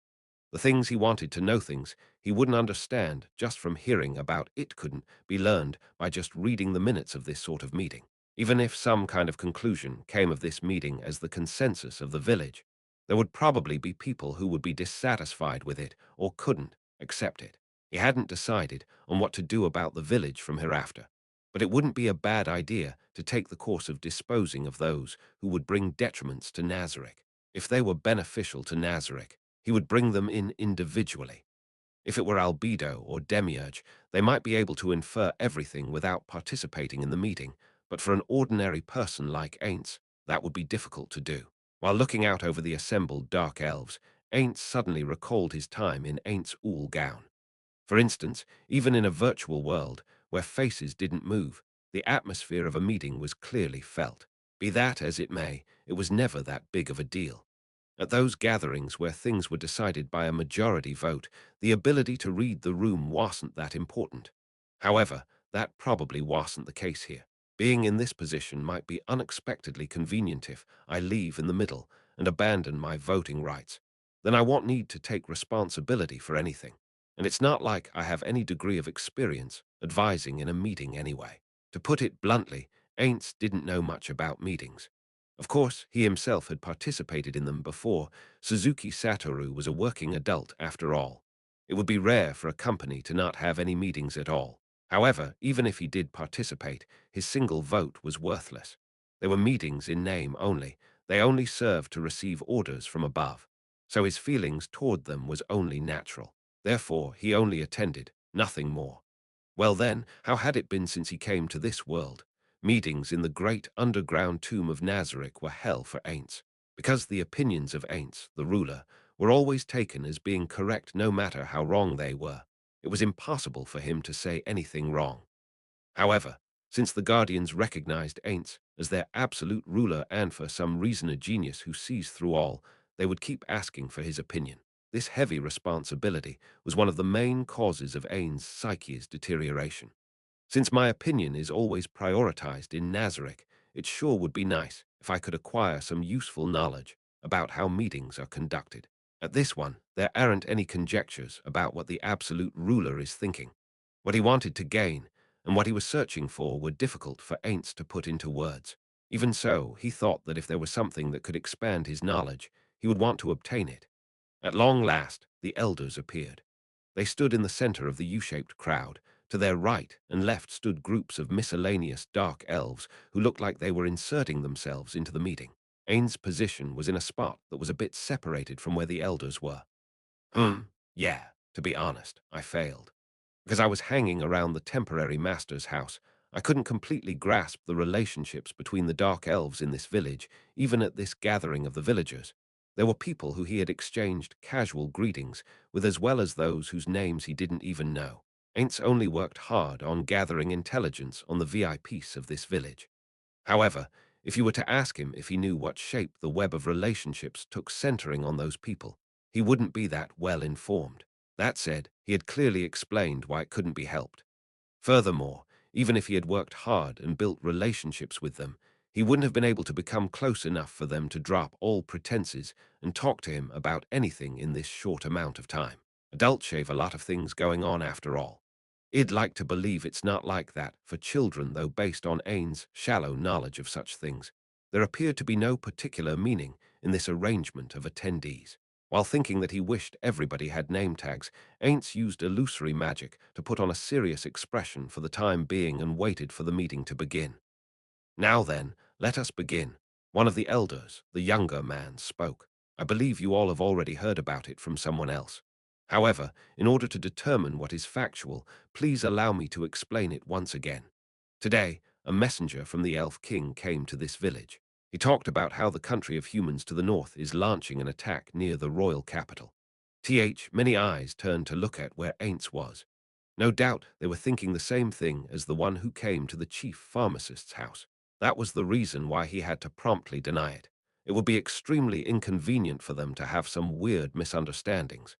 The things he wanted to know, things he wouldn't understand just from hearing about it, couldn't be learned by just reading the minutes of this sort of meeting. Even if some kind of conclusion came of this meeting as the consensus of the village, there would probably be people who would be dissatisfied with it or couldn't accept it. He hadn't decided on what to do about the village from hereafter, but it wouldn't be a bad idea to take the course of disposing of those who would bring detriments to Nazarick. If they were beneficial to Nazarick, he would bring them in individually. If it were albedo or demiurge, they might be able to infer everything without participating in the meeting, but for an ordinary person like Ainz, that would be difficult to do. While looking out over the assembled dark elves, Ainz suddenly recalled his time in Ainz Ooal Gown. For instance, even in a virtual world, where faces didn't move, the atmosphere of a meeting was clearly felt. Be that as it may, it was never that big of a deal. At those gatherings where things were decided by a majority vote, the ability to read the room wasn't that important. However, that probably wasn't the case here. Being in this position might be unexpectedly convenient if I leave in the middle and abandon my voting rights. Then I won't need to take responsibility for anything. And it's not like I have any degree of experience advising in a meeting anyway. To put it bluntly, Ainz didn't know much about meetings. Of course, he himself had participated in them before. Suzuki Satoru was a working adult after all. It would be rare for a company to not have any meetings at all. However, even if he did participate, his single vote was worthless. They were meetings in name only. They only served to receive orders from above. So his feelings toward them was only natural. Therefore, he only attended, nothing more. Well then, how had it been since he came to this world? Meetings in the great underground tomb of Nazarick were hell for Ainz, because the opinions of Ainz, the ruler, were always taken as being correct no matter how wrong they were. It was impossible for him to say anything wrong. However, since the Guardians recognized Ainz as their absolute ruler and for some reason a genius who sees through all, they would keep asking for his opinion. This heavy responsibility was one of the main causes of Ainz's psyche's deterioration. Since my opinion is always prioritized in Nazarick, it sure would be nice if I could acquire some useful knowledge about how meetings are conducted. At this one, there aren't any conjectures about what the absolute ruler is thinking. What he wanted to gain and what he was searching for were difficult for Ainz to put into words. Even so, he thought that if there was something that could expand his knowledge, he would want to obtain it. At long last, the elders appeared. They stood in the center of the U-shaped crowd. To their right and left stood groups of miscellaneous dark elves who looked like they were inserting themselves into the meeting. Ainz's position was in a spot that was a bit separated from where the elders were. Yeah, to be honest, I failed. Because I was hanging around the temporary master's house, I couldn't completely grasp the relationships between the dark elves in this village, even at this gathering of the villagers. There were people who he had exchanged casual greetings with as well as those whose names he didn't even know. Ainz only worked hard on gathering intelligence on the VIPs of this village. However, if you were to ask him if he knew what shape the web of relationships took centering on those people, he wouldn't be that well informed. That said, he had clearly explained why it couldn't be helped. Furthermore, even if he had worked hard and built relationships with them, he wouldn't have been able to become close enough for them to drop all pretenses and talk to him about anything in this short amount of time. Adults shave a lot of things going on after all. I'd like to believe it's not like that for children, though based on Ainz's shallow knowledge of such things, there appeared to be no particular meaning in this arrangement of attendees. While thinking that he wished everybody had name tags, Ainz used illusory magic to put on a serious expression for the time being and waited for the meeting to begin. Now then, let us begin. One of the elders, the younger man, spoke. I believe you all have already heard about it from someone else. However, in order to determine what is factual, please allow me to explain it once again. Today, a messenger from the Elf King came to this village. He talked about how the country of humans to the north is launching an attack near the royal capital. Many eyes turned to look at where Ainz was. No doubt they were thinking the same thing as the one who came to the chief pharmacist's house. That was the reason why he had to promptly deny it. It would be extremely inconvenient for them to have some weird misunderstandings.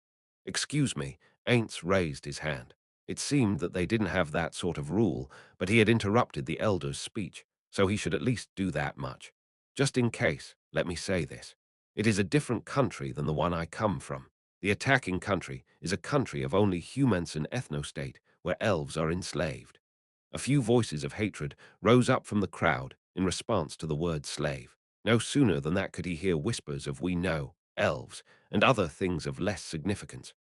Excuse me, Ainz raised his hand. It seemed that they didn't have that sort of rule, but he had interrupted the elder's speech, so he should at least do that much. Just in case, let me say this. It is a different country than the one I come from. The attacking country is a country of only humans and ethnostate where elves are enslaved. A few voices of hatred rose up from the crowd in response to the word slave. No sooner than that could he hear whispers of we know, elves, and other things of less significance.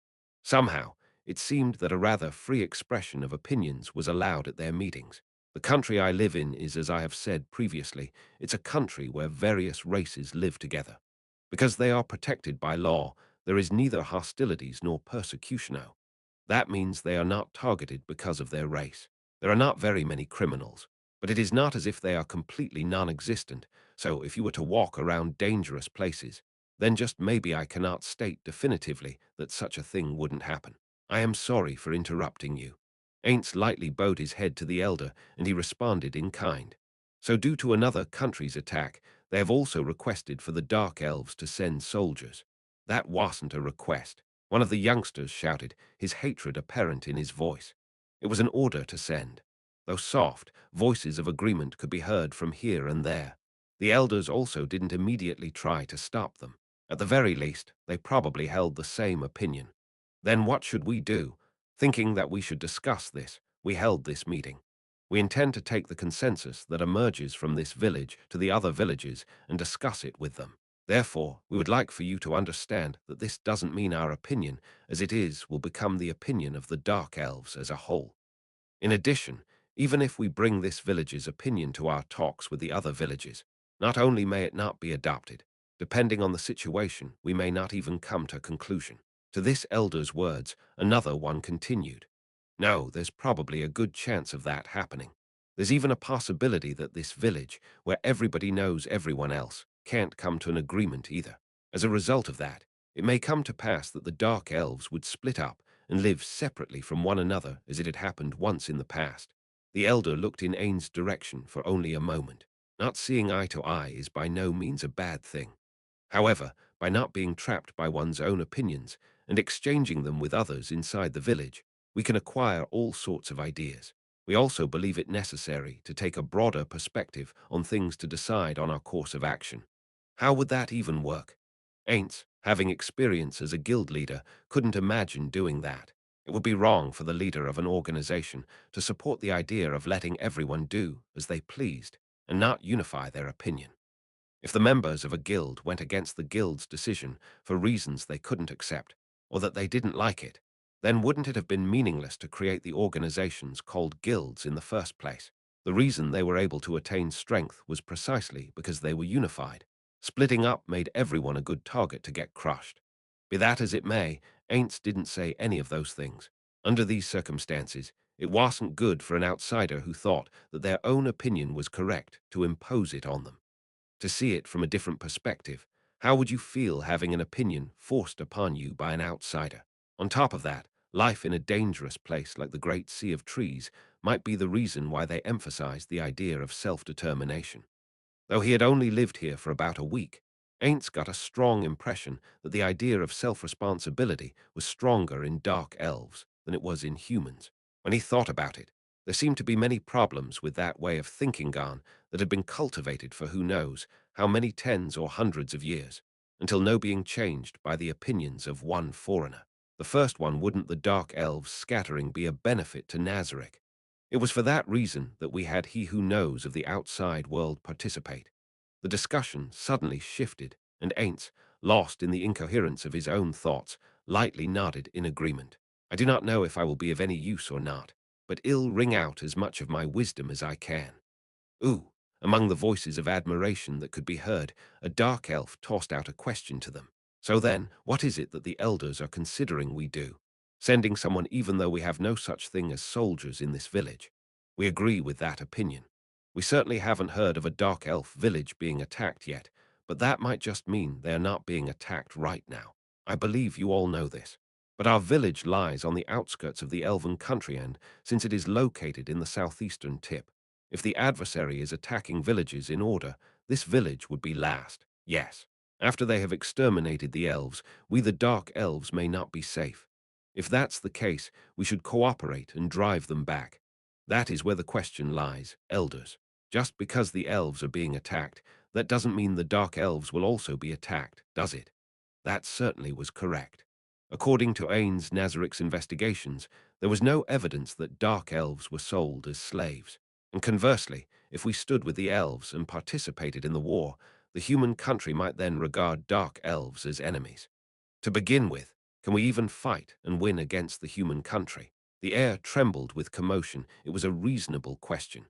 Somehow, it seemed that a rather free expression of opinions was allowed at their meetings. The country I live in is, as I have said previously, it's a country where various races live together. Because they are protected by law, there is neither hostilities nor persecution. That means they are not targeted because of their race. There are not very many criminals, but it is not as if they are completely non-existent, so if you were to walk around dangerous places, then just maybe I cannot state definitively that such a thing wouldn't happen. I am sorry for interrupting you. Ainz lightly bowed his head to the elder, and he responded in kind. So due to another country's attack, they have also requested for the Dark Elves to send soldiers. That wasn't a request. One of the youngsters shouted, his hatred apparent in his voice. It was an order to send. Though soft, voices of agreement could be heard from here and there. The elders also didn't immediately try to stop them. At the very least, they probably held the same opinion. Then what should we do? Thinking that we should discuss this, we held this meeting. We intend to take the consensus that emerges from this village to the other villages and discuss it with them. Therefore, we would like for you to understand that this doesn't mean our opinion, as it will become the opinion of the Dark Elves as a whole. In addition, even if we bring this village's opinion to our talks with the other villages, not only may it not be adopted, depending on the situation, we may not even come to conclusion. To this elder's words, another one continued. No, there's probably a good chance of that happening. There's even a possibility that this village, where everybody knows everyone else, can't come to an agreement either. As a result of that, it may come to pass that the Dark Elves would split up and live separately from one another as it had happened once in the past. The elder looked in Ainz's direction for only a moment. Not seeing eye to eye is by no means a bad thing. However, by not being trapped by one's own opinions and exchanging them with others inside the village, we can acquire all sorts of ideas. We also believe it necessary to take a broader perspective on things to decide on our course of action. How would that even work? Ainz, having experience as a guild leader, couldn't imagine doing that. It would be wrong for the leader of an organization to support the idea of letting everyone do as they pleased and not unify their opinion. If the members of a guild went against the guild's decision for reasons they couldn't accept, or that they didn't like it, then wouldn't it have been meaningless to create the organizations called guilds in the first place? The reason they were able to attain strength was precisely because they were unified. Splitting up made everyone a good target to get crushed. Be that as it may, Ainz didn't say any of those things. Under these circumstances, it wasn't good for an outsider who thought that their own opinion was correct to impose it on them. To see it from a different perspective, how would you feel having an opinion forced upon you by an outsider? On top of that, life in a dangerous place like the Great Sea of Trees might be the reason why they emphasized the idea of self-determination. Though he had only lived here for about a week, Ainz got a strong impression that the idea of self-responsibility was stronger in dark elves than it was in humans. When he thought about it, there seemed to be many problems with that way of thinking gone that had been cultivated for who knows how many tens or hundreds of years, until no being changed by the opinions of one foreigner. The first one, wouldn't the dark elves scattering be a benefit to Nazarick? It was for that reason that we had He Who Knows of the outside world participate. The discussion suddenly shifted, and Ainz, lost in the incoherence of his own thoughts, lightly nodded in agreement. I do not know if I will be of any use or not, but I'll wring out as much of my wisdom as I can. Ooh! Among the voices of admiration that could be heard, a dark elf tossed out a question to them. So then, what is it that the elders are considering we do? Sending someone even though we have no such thing as soldiers in this village? We agree with that opinion. We certainly haven't heard of a dark elf village being attacked yet, but that might just mean they are not being attacked right now. I believe you all know this. But our village lies on the outskirts of the elven country, and since it is located in the southeastern tip, if the adversary is attacking villages in order, this village would be last. Yes. After they have exterminated the elves, we the dark elves may not be safe. If that's the case, we should cooperate and drive them back. That is where the question lies, elders. Just because the elves are being attacked, that doesn't mean the dark elves will also be attacked, does it? That certainly was correct. According to Ainz Nazarick's investigations, there was no evidence that dark elves were sold as slaves. And conversely, if we stood with the elves and participated in the war, the human country might then regard dark elves as enemies. To begin with, can we even fight and win against the human country? The air trembled with commotion. It was a reasonable question.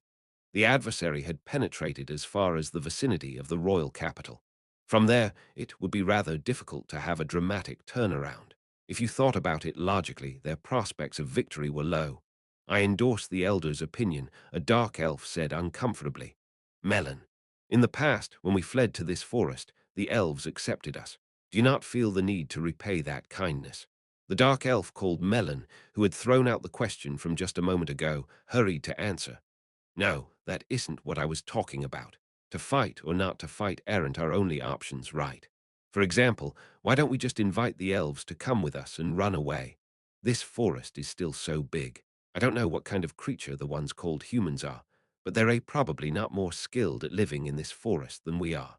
The adversary had penetrated as far as the vicinity of the royal capital. From there, it would be rather difficult to have a dramatic turnaround. If you thought about it logically, their prospects of victory were low. I endorse the elder's opinion, a dark elf said uncomfortably. Melon. In the past, when we fled to this forest, the elves accepted us. Do you not feel the need to repay that kindness? The dark elf called Melon, who had thrown out the question from just a moment ago, hurried to answer. No, that isn't what I was talking about. To fight or not to fight aren't our only options, right? For example, why don't we just invite the elves to come with us and run away? This forest is still so big. I don't know what kind of creature the ones called humans are, but they're probably not more skilled at living in this forest than we are.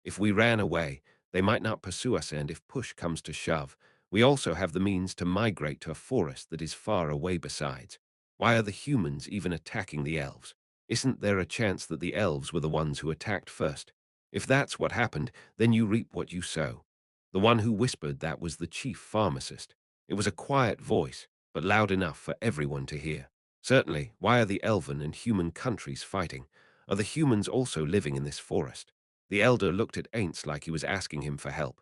If we ran away, they might not pursue us, and if push comes to shove, we also have the means to migrate to a forest that is far away besides. Why are the humans even attacking the elves? Isn't there a chance that the elves were the ones who attacked first? If that's what happened, then you reap what you sow. The one who whispered that was the chief pharmacist. It was a quiet voice, but loud enough for everyone to hear. Certainly, why are the elven and human countries fighting? Are the humans also living in this forest? The elder looked at Ainz like he was asking him for help.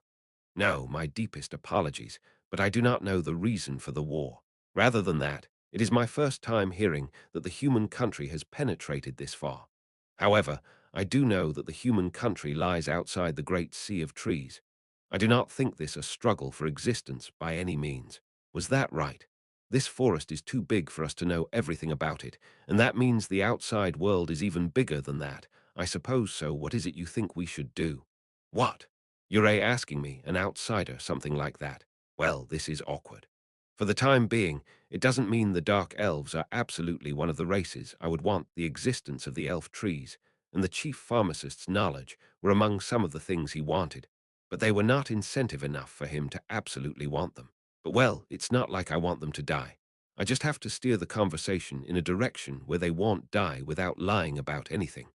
No, my deepest apologies, but I do not know the reason for the war. Rather than that, it is my first time hearing that the human country has penetrated this far. However, I do know that the human country lies outside the great sea of trees. I do not think this a struggle for existence by any means. Was that right? This forest is too big for us to know everything about it, and that means the outside world is even bigger than that. I suppose so. What is it you think we should do? What? You're asking me, an outsider, something like that. Well, this is awkward. For the time being, it doesn't mean the Dark Elves are absolutely one of the races I would want. The existence of the elf trees and the chief pharmacist's knowledge were among some of the things he wanted, but they were not incentive enough for him to absolutely want them. But well, it's not like I want them to die. I just have to steer the conversation in a direction where they won't die without lying about anything.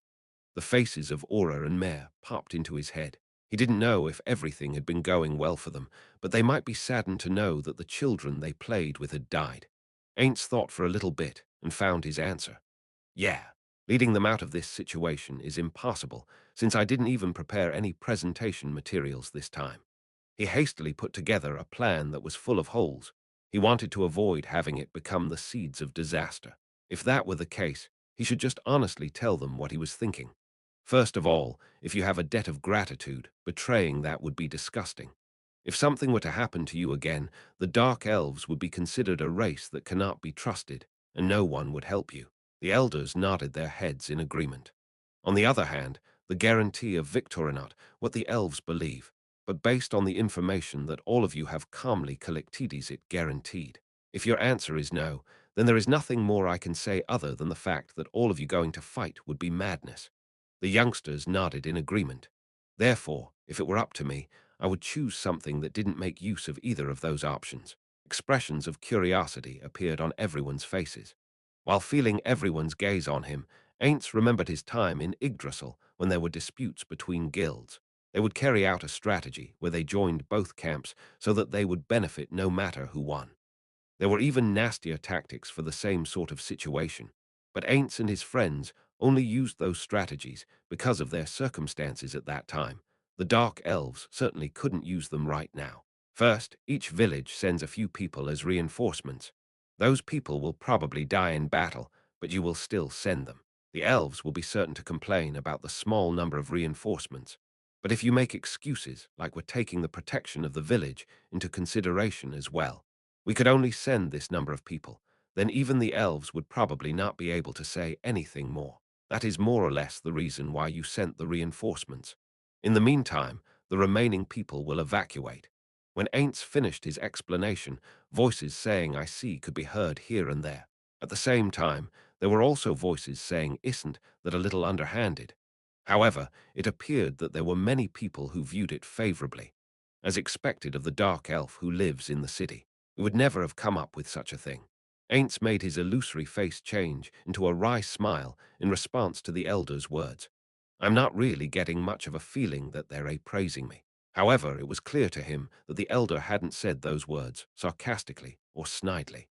The faces of Aura and Mare popped into his head. He didn't know if everything had been going well for them, but they might be saddened to know that the children they played with had died. Ainz thought for a little bit and found his answer. Yeah, leading them out of this situation is impossible, since I didn't even prepare any presentation materials this time. He hastily put together a plan that was full of holes. He wanted to avoid having it become the seeds of disaster. If that were the case, he should just honestly tell them what he was thinking. First of all, if you have a debt of gratitude, betraying that would be disgusting. If something were to happen to you again, the Dark Elves would be considered a race that cannot be trusted, and no one would help you. The elders nodded their heads in agreement. On the other hand, the guarantee of Victorinot, what the elves believe, but based on the information that all of you have calmly collected, is it guaranteed? If your answer is no, then there is nothing more I can say other than the fact that all of you going to fight would be madness. The youngsters nodded in agreement. Therefore, if it were up to me, I would choose something that didn't make use of either of those options. Expressions of curiosity appeared on everyone's faces. While feeling everyone's gaze on him, Ainz remembered his time in Yggdrasil when there were disputes between guilds. They would carry out a strategy where they joined both camps so that they would benefit no matter who won. There were even nastier tactics for the same sort of situation, but Ainz and his friends only used those strategies because of their circumstances at that time. The Dark Elves certainly couldn't use them right now. First, each village sends a few people as reinforcements. Those people will probably die in battle, but you will still send them. The elves will be certain to complain about the small number of reinforcements. But if you make excuses, like we're taking the protection of the village into consideration as well, we could only send this number of people, then even the elves would probably not be able to say anything more. That is more or less the reason why you sent the reinforcements. In the meantime, the remaining people will evacuate. When Ainz finished his explanation, voices saying "I see" could be heard here and there. At the same time, there were also voices saying "isn't" that a little underhanded. However, it appeared that there were many people who viewed it favorably, as expected of the dark elf who lives in the city. He would never have come up with such a thing. Ainz made his illusory face change into a wry smile in response to the elder's words. I'm not really getting much of a feeling that they're praising me. However, it was clear to him that the elder hadn't said those words sarcastically or snidely.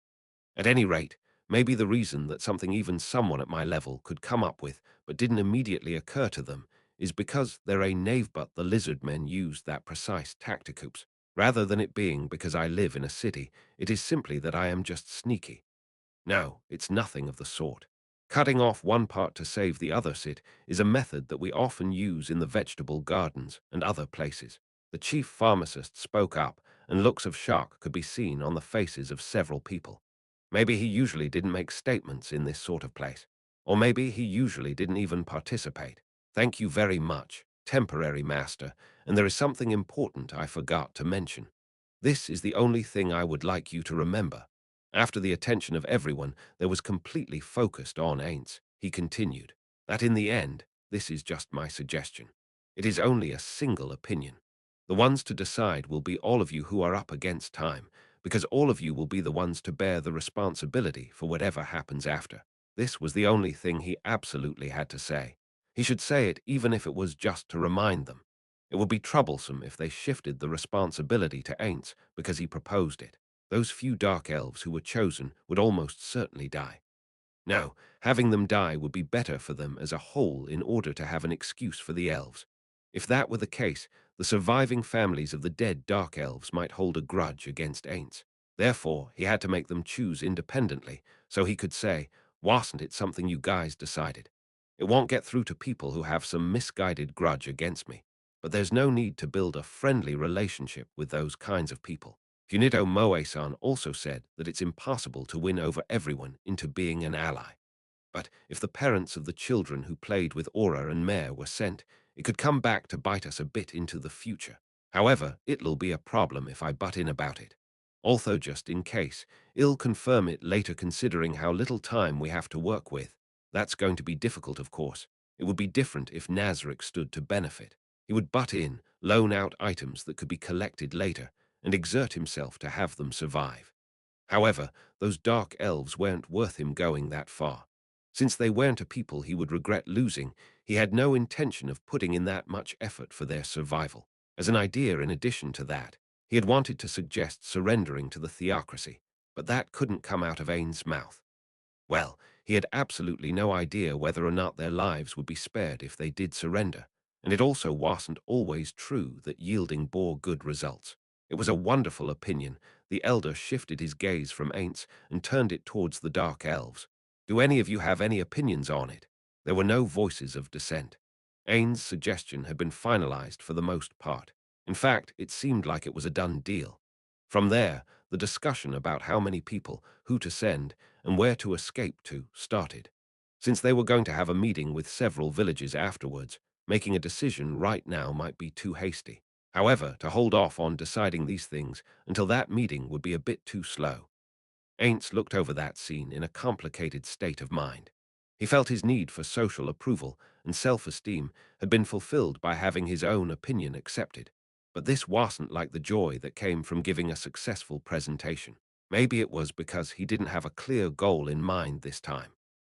At any rate, maybe the reason that something even someone at my level could come up with but didn't immediately occur to them is because they're a knave, but the lizard men used that precise tacticoops. Rather than it being because I live in a city, it is simply that I am just sneaky. No, it's nothing of the sort. Cutting off one part to save the other sit is a method that we often use in the vegetable gardens and other places. The chief pharmacist spoke up, and looks of shock could be seen on the faces of several people. Maybe he usually didn't make statements in this sort of place. Or maybe he usually didn't even participate. Thank you very much, temporary master, and there is something important I forgot to mention. This is the only thing I would like you to remember. After the attention of everyone, there was completely focused on Ainz. He continued, that in the end, this is just my suggestion. It is only a single opinion. The ones to decide will be all of you who are up against time, because all of you will be the ones to bear the responsibility for whatever happens after. This was the only thing he absolutely had to say. He should say it even if it was just to remind them. It would be troublesome if they shifted the responsibility to Ainz because he proposed it. Those few dark elves who were chosen would almost certainly die. No, having them die would be better for them as a whole in order to have an excuse for the elves. If that were the case, the surviving families of the dead dark elves might hold a grudge against Ainz. Therefore, he had to make them choose independently, so he could say, wasn't it something you guys decided? It won't get through to people who have some misguided grudge against me. But there's no need to build a friendly relationship with those kinds of people. Funito Moe-san also said that it's impossible to win over everyone into being an ally. But if the parents of the children who played with Aura and Mare were sent, it could come back to bite us a bit into the future. However, it'll be a problem if I butt in about it. Also, just in case, I'll confirm it later considering how little time we have to work with. That's going to be difficult, of course. It would be different if Nazarick stood to benefit. He would butt in, loan out items that could be collected later, and exert himself to have them survive. However, those dark elves weren't worth him going that far. Since they weren't a people he would regret losing, he had no intention of putting in that much effort for their survival. As an idea in addition to that, he had wanted to suggest surrendering to the theocracy, but that couldn't come out of Ainz's mouth. Well, he had absolutely no idea whether or not their lives would be spared if they did surrender, and it also wasn't always true that yielding bore good results. It was a wonderful opinion. The elder shifted his gaze from Ainz and turned it towards the dark elves. Do any of you have any opinions on it? There were no voices of dissent. Ainz's suggestion had been finalized for the most part. In fact, it seemed like it was a done deal. From there, the discussion about how many people, who to send, and where to escape to started. Since they were going to have a meeting with several villages afterwards, making a decision right now might be too hasty. However, to hold off on deciding these things until that meeting would be a bit too slow. Ainz looked over that scene in a complicated state of mind. He felt his need for social approval and self-esteem had been fulfilled by having his own opinion accepted. But this wasn't like the joy that came from giving a successful presentation. Maybe it was because he didn't have a clear goal in mind this time.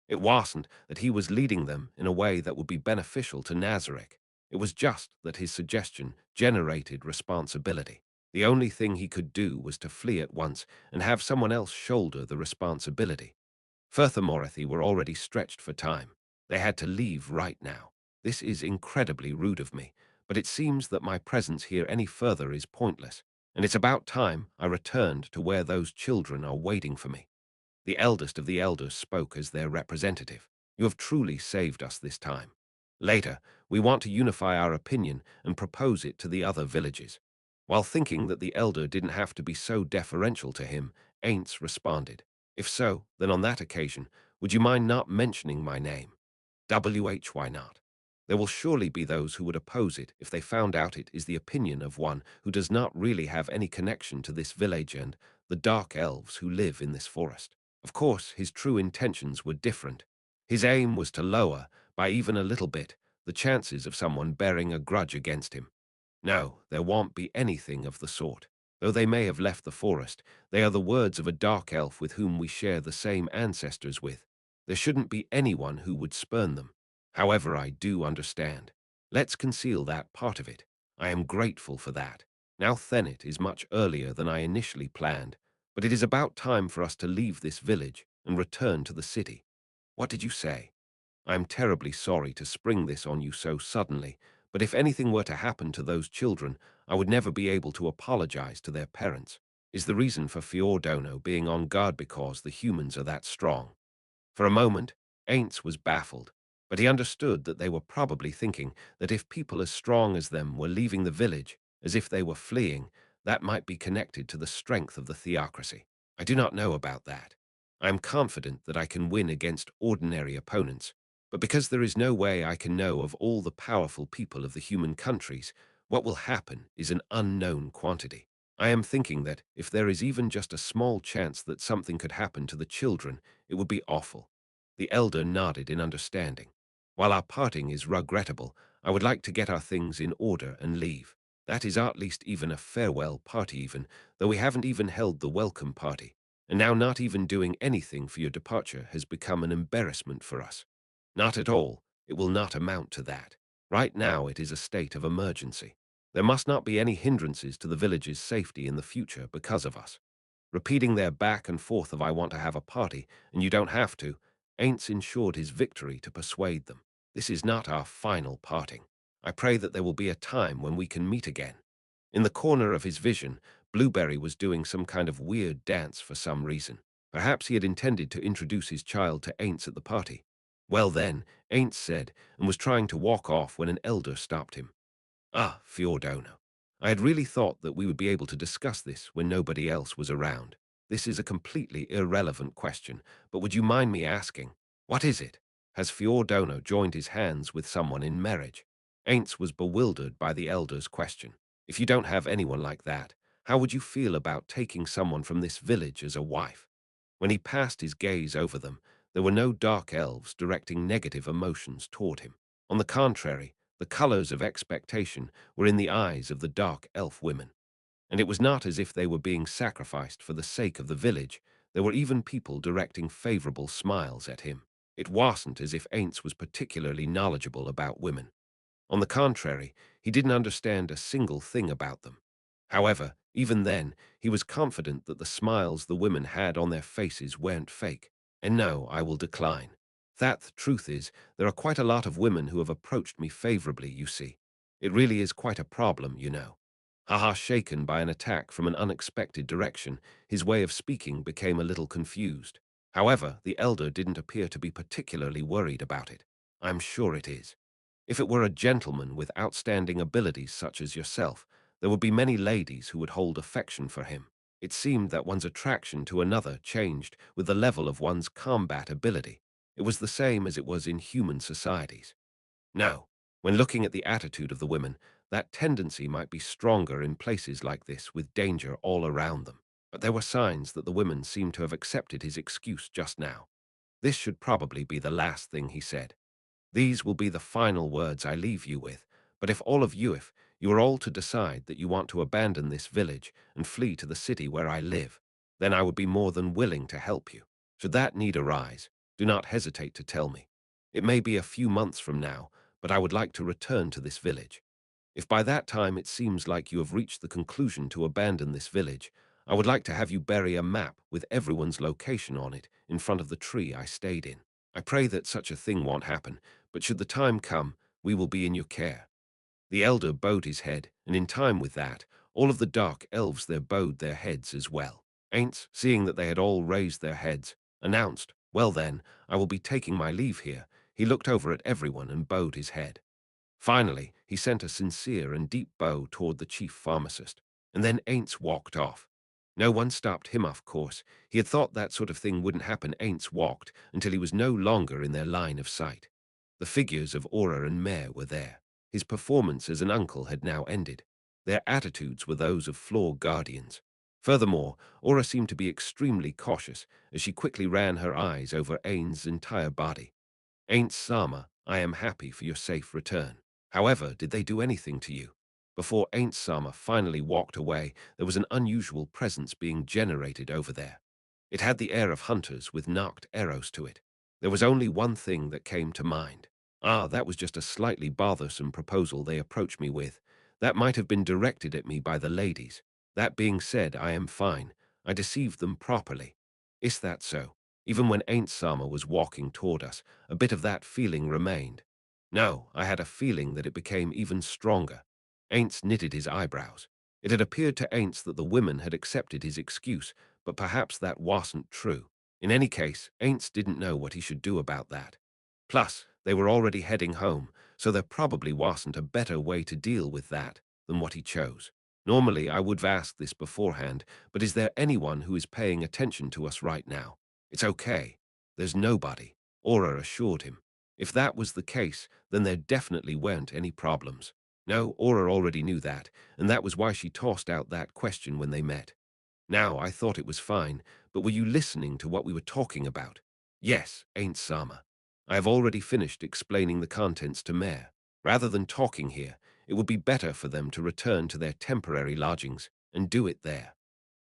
It wasn't that he was leading them in a way that would be beneficial to Nazarick. It was just that his suggestion generated responsibility. The only thing he could do was to flee at once and have someone else shoulder the responsibility. Furthermore, they were already stretched for time. They had to leave right now. This is incredibly rude of me, but it seems that my presence here any further is pointless, and it's about time I returned to where those children are waiting for me. The eldest of the elders spoke as their representative. You have truly saved us this time. Later, we want to unify our opinion and propose it to the other villages. While thinking that the elder didn't have to be so deferential to him, Ainz responded, if so, then on that occasion, would you mind not mentioning my name? Why not? There will surely be those who would oppose it if they found out it is the opinion of one who does not really have any connection to this village and the dark elves who live in this forest. Of course, his true intentions were different. His aim was to lower, by even a little bit, the chances of someone bearing a grudge against him. No, there won't be anything of the sort. Though they may have left the forest, they are the words of a dark elf with whom we share the same ancestors with. There shouldn't be anyone who would spurn them. However, I do understand. Let's conceal that part of it. I am grateful for that. Now Thennet is much earlier than I initially planned, but it is about time for us to leave this village and return to the city. What did you say? I am terribly sorry to spring this on you so suddenly, but if anything were to happen to those children, I would never be able to apologize to their parents. Is the reason for Fiordono being on guard because the humans are that strong? For a moment, Ainz was baffled, but he understood that they were probably thinking that if people as strong as them were leaving the village, as if they were fleeing, that might be connected to the strength of the theocracy. I do not know about that. I am confident that I can win against ordinary opponents, But because there is no way I can know of all the powerful people of the human countries, what will happen is an unknown quantity. I am thinking that if there is even just a small chance that something could happen to the children, it would be awful. The elder nodded in understanding. While our parting is regrettable, I would like to get our things in order and leave. That is at least even a farewell party even, though we haven't even held the welcome party. And now not even doing anything for your departure has become an embarrassment for us. Not at all. It will not amount to that. Right now it is a state of emergency. There must not be any hindrances to the village's safety in the future because of us. Repeating their back and forth of I want to have a party, and you don't have to, Ainz ensured his victory to persuade them. This is not our final parting. I pray that there will be a time when we can meet again. In the corner of his vision, Blueberry was doing some kind of weird dance for some reason. Perhaps he had intended to introduce his child to Ainz at the party. Well then, Ainz said, and was trying to walk off when an elder stopped him. Ah, Fiordono. I had really thought that we would be able to discuss this when nobody else was around. This is a completely irrelevant question, but would you mind me asking, what is it? Has Fiordono joined his hands with someone in marriage? Ainz was bewildered by the elder's question. If you don't have anyone like that, how would you feel about taking someone from this village as a wife? When he passed his gaze over them, there were no dark elves directing negative emotions toward him. On the contrary, the colors of expectation were in the eyes of the dark elf women. And it was not as if they were being sacrificed for the sake of the village. There were even people directing favorable smiles at him. It wasn't as if Ainz was particularly knowledgeable about women. On the contrary, he didn't understand a single thing about them. However, even then, he was confident that the smiles the women had on their faces weren't fake. And no, I will decline. The truth is, there are quite a lot of women who have approached me favorably, you see. It really is quite a problem, you know. Haha, shaken by an attack from an unexpected direction, his way of speaking became a little confused. However, the elder didn't appear to be particularly worried about it. I'm sure it is. If it were a gentleman with outstanding abilities such as yourself, there would be many ladies who would hold affection for him. It seemed that one's attraction to another changed with the level of one's combat ability. It was the same as it was in human societies. Now, when looking at the attitude of the women, that tendency might be stronger in places like this with danger all around them. But there were signs that the women seemed to have accepted his excuse just now. This should probably be the last thing he said. These will be the final words I leave you with, but if you are all to decide that you want to abandon this village and flee to the city where I live, then I would be more than willing to help you. Should that need arise, do not hesitate to tell me. It may be a few months from now, but I would like to return to this village. If by that time it seems like you have reached the conclusion to abandon this village, I would like to have you bury a map with everyone's location on it in front of the tree I stayed in. I pray that such a thing won't happen, but should the time come, we will be in your care. The elder bowed his head, and in time with that, all of the dark elves there bowed their heads as well. Ainz, seeing that they had all raised their heads, announced, "Well then, I will be taking my leave here." He looked over at everyone and bowed his head. Finally, he sent a sincere and deep bow toward the chief pharmacist, and then Ainz walked off. No one stopped him, of course. He had thought that sort of thing wouldn't happen. Ainz walked until he was no longer in their line of sight. The figures of Aura and Mare were there. His performance as an uncle had now ended. Their attitudes were those of floor guardians. Furthermore, Aura seemed to be extremely cautious as she quickly ran her eyes over Ainz's entire body. Ainz Sama, I am happy for your safe return. However, did they do anything to you? Before Ainz Sama finally walked away, there was an unusual presence being generated over there. It had the air of hunters with knocked arrows to it. There was only one thing that came to mind. Ah, that was just a slightly bothersome proposal they approached me with. That might have been directed at me by the ladies. That being said, I am fine. I deceived them properly. Is that so? Even when Ainz Sama was walking toward us, a bit of that feeling remained. No, I had a feeling that it became even stronger. Ainz knitted his eyebrows. It had appeared to Ainz that the women had accepted his excuse, but perhaps that wasn't true. In any case, Ainz didn't know what he should do about that. Plus, they were already heading home, so there probably wasn't a better way to deal with that than what he chose. Normally, I would have asked this beforehand, but is there anyone who is paying attention to us right now? It's okay. There's nobody, Aura assured him. If that was the case, then there definitely weren't any problems. No, Aura already knew that, and that was why she tossed out that question when they met. Now, I thought it was fine, but were you listening to what we were talking about? Yes, Ain't Sama. I have already finished explaining the contents to Mare. Rather than talking here, it would be better for them to return to their temporary lodgings and do it there.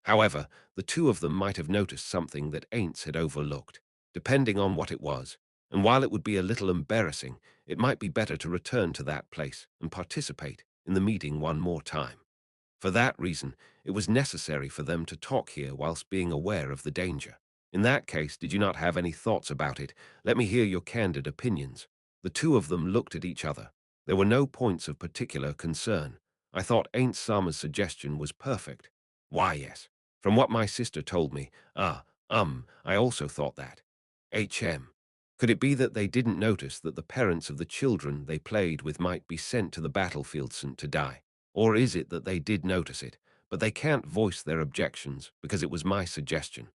However, the two of them might have noticed something that Ainz had overlooked, depending on what it was, and while it would be a little embarrassing, it might be better to return to that place and participate in the meeting one more time. For that reason, it was necessary for them to talk here whilst being aware of the danger. In that case, did you not have any thoughts about it? Let me hear your candid opinions. The two of them looked at each other. There were no points of particular concern. I thought Ain't Sama's suggestion was perfect. Why, yes. From what my sister told me, I also thought that. HM. Could it be that they didn't notice that the parents of the children they played with might be sent to the battlefield soon to die? Or is it that they did notice it, but they can't voice their objections because it was my suggestion?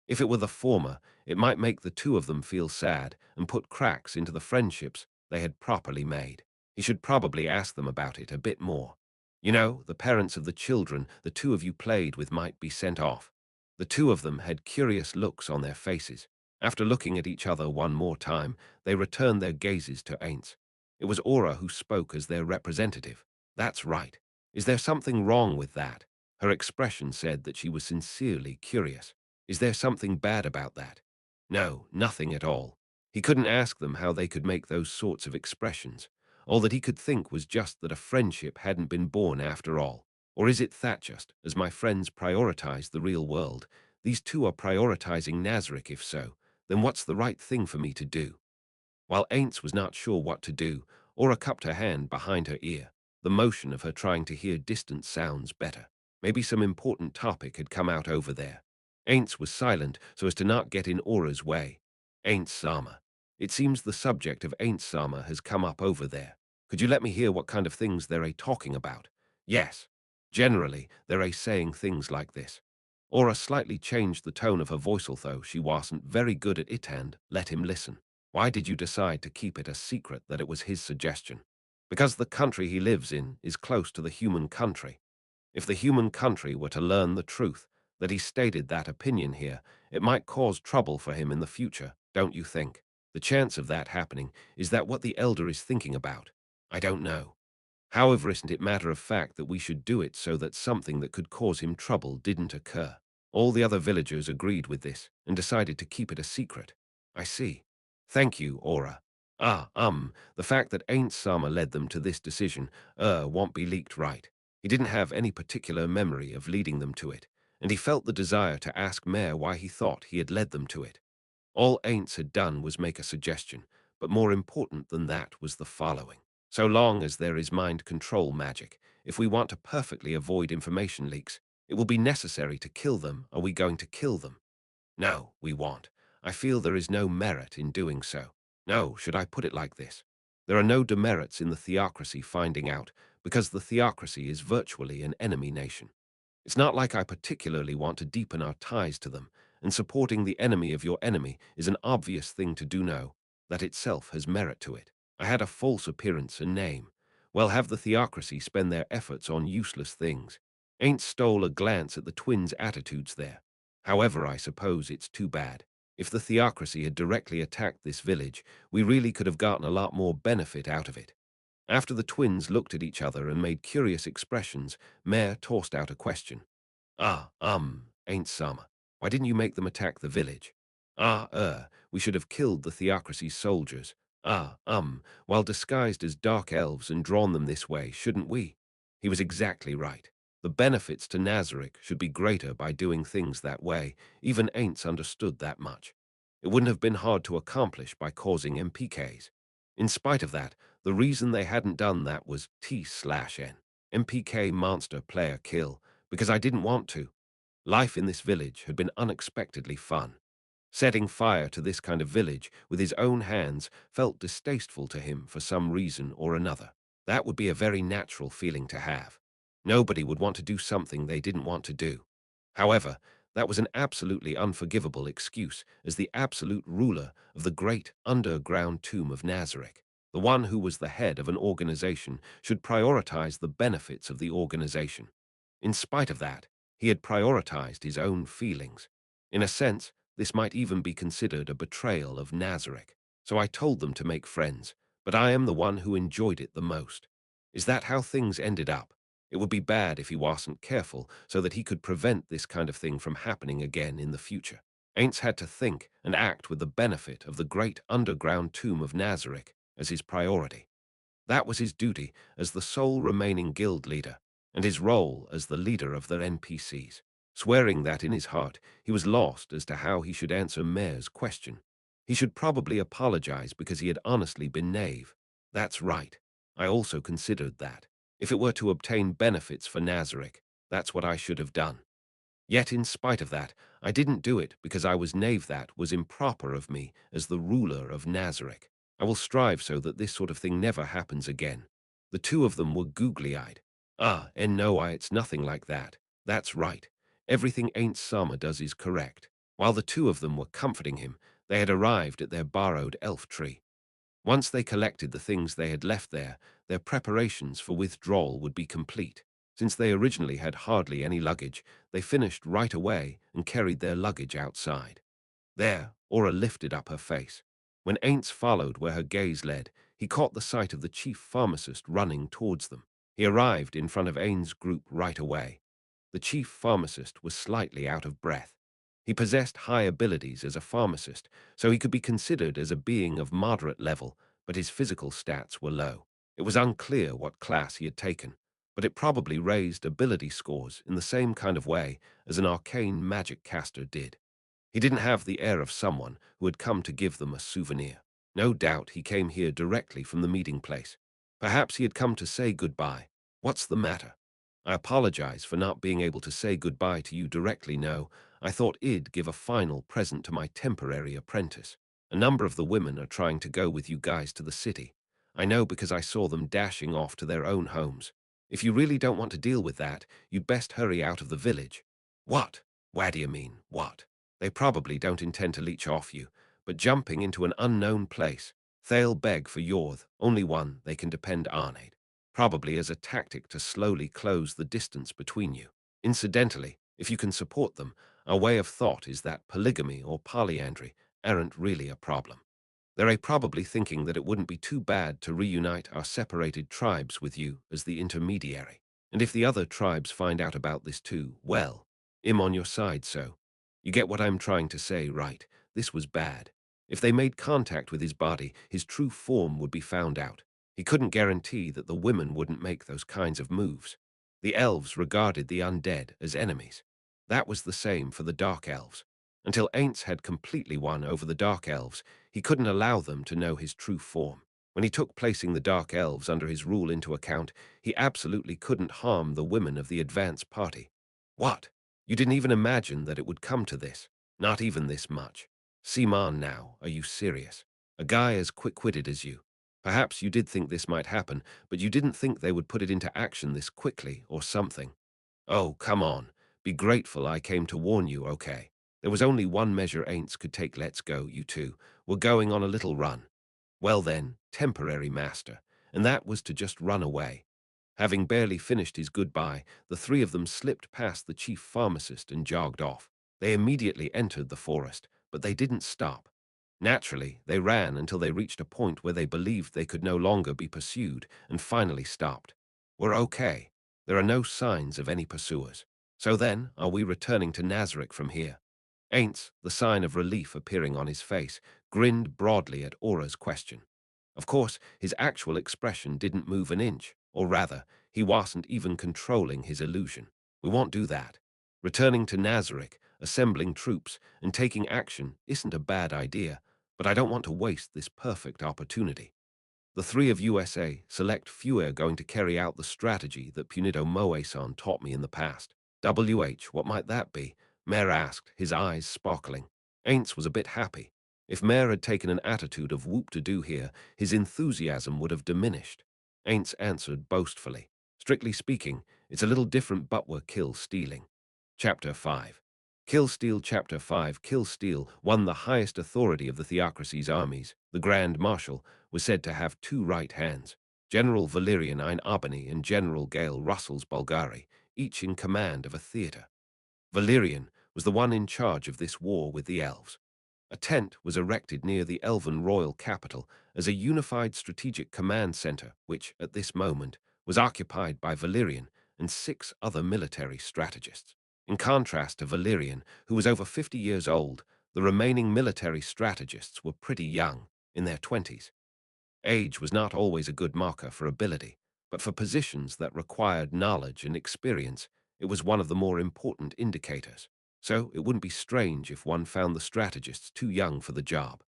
If it were the former, it might make the two of them feel sad and put cracks into the friendships they had properly made. He should probably ask them about it a bit more. You know, the parents of the children the two of you played with might be sent off. The two of them had curious looks on their faces. After looking at each other one more time, they returned their gazes to Ainz. It was Aura who spoke as their representative. That's right. Is there something wrong with that? Her expression said that she was sincerely curious. Is there something bad about that? No, nothing at all. He couldn't ask them how they could make those sorts of expressions. All that he could think was just that a friendship hadn't been born after all. Or is it that just, as my friends prioritize the real world, these two are prioritizing Nazarick? If so, then what's the right thing for me to do? While Ainz was not sure what to do, Aura cupped her hand behind her ear, the motion of her trying to hear distant sounds better. Maybe some important topic had come out over there. Ainz was silent so as to not get in Aura's way. Ainz Sama. It seems the subject of Ainz Sama has come up over there. Could you let me hear what kind of things they're talking about? Yes. Generally, they're saying things like this. Aura slightly changed the tone of her voice, although she wasn't very good at it, and let him listen. Why did you decide to keep it a secret that it was his suggestion? Because the country he lives in is close to the human country. If the human country were to learn the truth, that he stated that opinion here, it might cause trouble for him in the future, don't you think? The chance of that happening is that what the elder is thinking about. I don't know. However, isn't it matter of fact that we should do it so that something that could cause him trouble didn't occur? All the other villagers agreed with this and decided to keep it a secret. I see. Thank you, Aura. The fact that Ain't Sama led them to this decision, won't be leaked, right? He didn't have any particular memory of leading them to it, and he felt the desire to ask Mare why he thought he had led them to it. All Ainz had done was make a suggestion, but more important than that was the following. So long as there is mind control magic, if we want to perfectly avoid information leaks, it will be necessary to kill them. Are we going to kill them? No, we won't. I feel there is no merit in doing so. No, should I put it like this? There are no demerits in the theocracy finding out, because the theocracy is virtually an enemy nation. It's not like I particularly want to deepen our ties to them, and supporting the enemy of your enemy is an obvious thing to do. No, that itself has merit to it. I had a false appearance and name. Well, have the theocracy spend their efforts on useless things. Ain't stole a glance at the twins' attitudes there. However, I suppose it's too bad. If the theocracy had directly attacked this village, we really could have gotten a lot more benefit out of it. After the twins looked at each other and made curious expressions, Mare tossed out a question. Ain't Sama. Why didn't you make them attack the village? We should have killed the theocracy's soldiers. While disguised as dark elves and drawn them this way, shouldn't we? He was exactly right. The benefits to Nazarick should be greater by doing things that way. Even Aints understood that much. It wouldn't have been hard to accomplish by causing MPKs. In spite of that, the reason they hadn't done that was T/N. MPK monster player kill, because I didn't want to. Life in this village had been unexpectedly fun. Setting fire to this kind of village with his own hands felt distasteful to him for some reason or another. That would be a very natural feeling to have. Nobody would want to do something they didn't want to do. However, That was an absolutely unforgivable excuse as the absolute ruler of the great underground tomb of Nazareth. The one who was the head of an organization should prioritize the benefits of the organization. In spite of that, he had prioritized his own feelings. In a sense, this might even be considered a betrayal of Nazareth. So I told them to make friends, but I am the one who enjoyed it the most. Is that how things ended up? It would be bad if he wasn't careful so that he could prevent this kind of thing from happening again in the future. Ainz had to think and act with the benefit of the great underground tomb of Nazareth as his priority. That was his duty as the sole remaining guild leader, and his role as the leader of the NPCs, swearing that in his heart he was lost as to how he should answer Mayor's question. He should probably apologize because he had honestly been naive. That's right. I also considered that. If it were to obtain benefits for Nazareth, that's what I should have done. Yet in spite of that, I didn't do it because I was knave. That was improper of me as the ruler of Nazareth. I will strive so that this sort of thing never happens again. The two of them were googly-eyed. And no, it's nothing like that. That's right. Everything Ain't Sama does is correct. While the two of them were comforting him, they had arrived at their borrowed elf tree. Once they collected the things they had left there, their preparations for withdrawal would be complete. Since they originally had hardly any luggage, they finished right away and carried their luggage outside. There, Aura lifted up her face. When Ainz followed where her gaze led, he caught the sight of the chief pharmacist running towards them. He arrived in front of Ainz's group right away. The chief pharmacist was slightly out of breath. He possessed high abilities as a pharmacist, so he could be considered as a being of moderate level, but his physical stats were low. It was unclear what class he had taken, but it probably raised ability scores in the same kind of way as an arcane magic caster did. He didn't have the air of someone who had come to give them a souvenir. No doubt he came here directly from the meeting place. Perhaps he had come to say goodbye. What's the matter? I apologize for not being able to say goodbye to you directly. No, I thought I'd give a final present to my temporary apprentice. A number of the women are trying to go with you guys to the city. I know because I saw them dashing off to their own homes. If you really don't want to deal with that, you'd best hurry out of the village. What? Where do you mean, what? They probably don't intend to leech off you, but jumping into an unknown place, they'll beg for Yorth, only one they can depend on it, probably as a tactic to slowly close the distance between you. Incidentally, if you can support them, our way of thought is that polygamy or polyandry aren't really a problem. They're probably thinking that it wouldn't be too bad to reunite our separated tribes with you as the intermediary. And if the other tribes find out about this too, well, I'm on your side, so. You get what I'm trying to say, right? This was bad. If they made contact with his body, his true form would be found out. He couldn't guarantee that the women wouldn't make those kinds of moves. The elves regarded the undead as enemies. That was the same for the dark elves. Until Ainz had completely won over the dark elves, he couldn't allow them to know his true form. When he took placing the dark elves under his rule into account, he absolutely couldn't harm the women of the advance party. What? You didn't even imagine that it would come to this? Not even this much. Seaman now, are you serious? A guy as quick-witted as you. Perhaps you did think this might happen, but you didn't think they would put it into action this quickly or something. Oh, come on. Be grateful I came to warn you, okay? There was only one measure Ainz could take. Let's go, you two. We're going on a little run. Well then, temporary master, and that was to just run away. Having barely finished his goodbye, the three of them slipped past the chief pharmacist and jogged off. They immediately entered the forest, but they didn't stop. Naturally, they ran until they reached a point where they believed they could no longer be pursued and finally stopped. We're okay. There are no signs of any pursuers. So then, are we returning to Nazareth from here? Ainz, the sign of relief appearing on his face, grinned broadly at Aura's question. Of course, his actual expression didn't move an inch, or rather, he wasn't even controlling his illusion. We won't do that. Returning to Nazareth, assembling troops, and taking action isn't a bad idea, but I don't want to waste this perfect opportunity. The three of USA select few are going to carry out the strategy that Punido Moe-san taught me in the past. What might that be? Mayor asked, his eyes sparkling. Ainz was a bit happy. If Mayor had taken an attitude of whoop-to-do here, his enthusiasm would have diminished. Ainz answered boastfully. Strictly speaking, it's a little different, but we're kill stealing. Chapter 5. Kill Steal Chapter 5 Kill Steal won the highest authority of the theocracy's armies. The Grand Marshal was said to have two right hands, General Valerian Ein Albany and General Gael Russell's Bulgari, each in command of a theatre. Valerian was the one in charge of this war with the elves. A tent was erected near the elven royal capital as a unified strategic command center, which, at this moment, was occupied by Valerian and 6 other military strategists. In contrast to Valerian, who was over 50 years old, the remaining military strategists were pretty young, in their 20s. Age was not always a good marker for ability, but for positions that required knowledge and experience, it was one of the more important indicators. So it wouldn't be strange if one found the strategists too young for the job.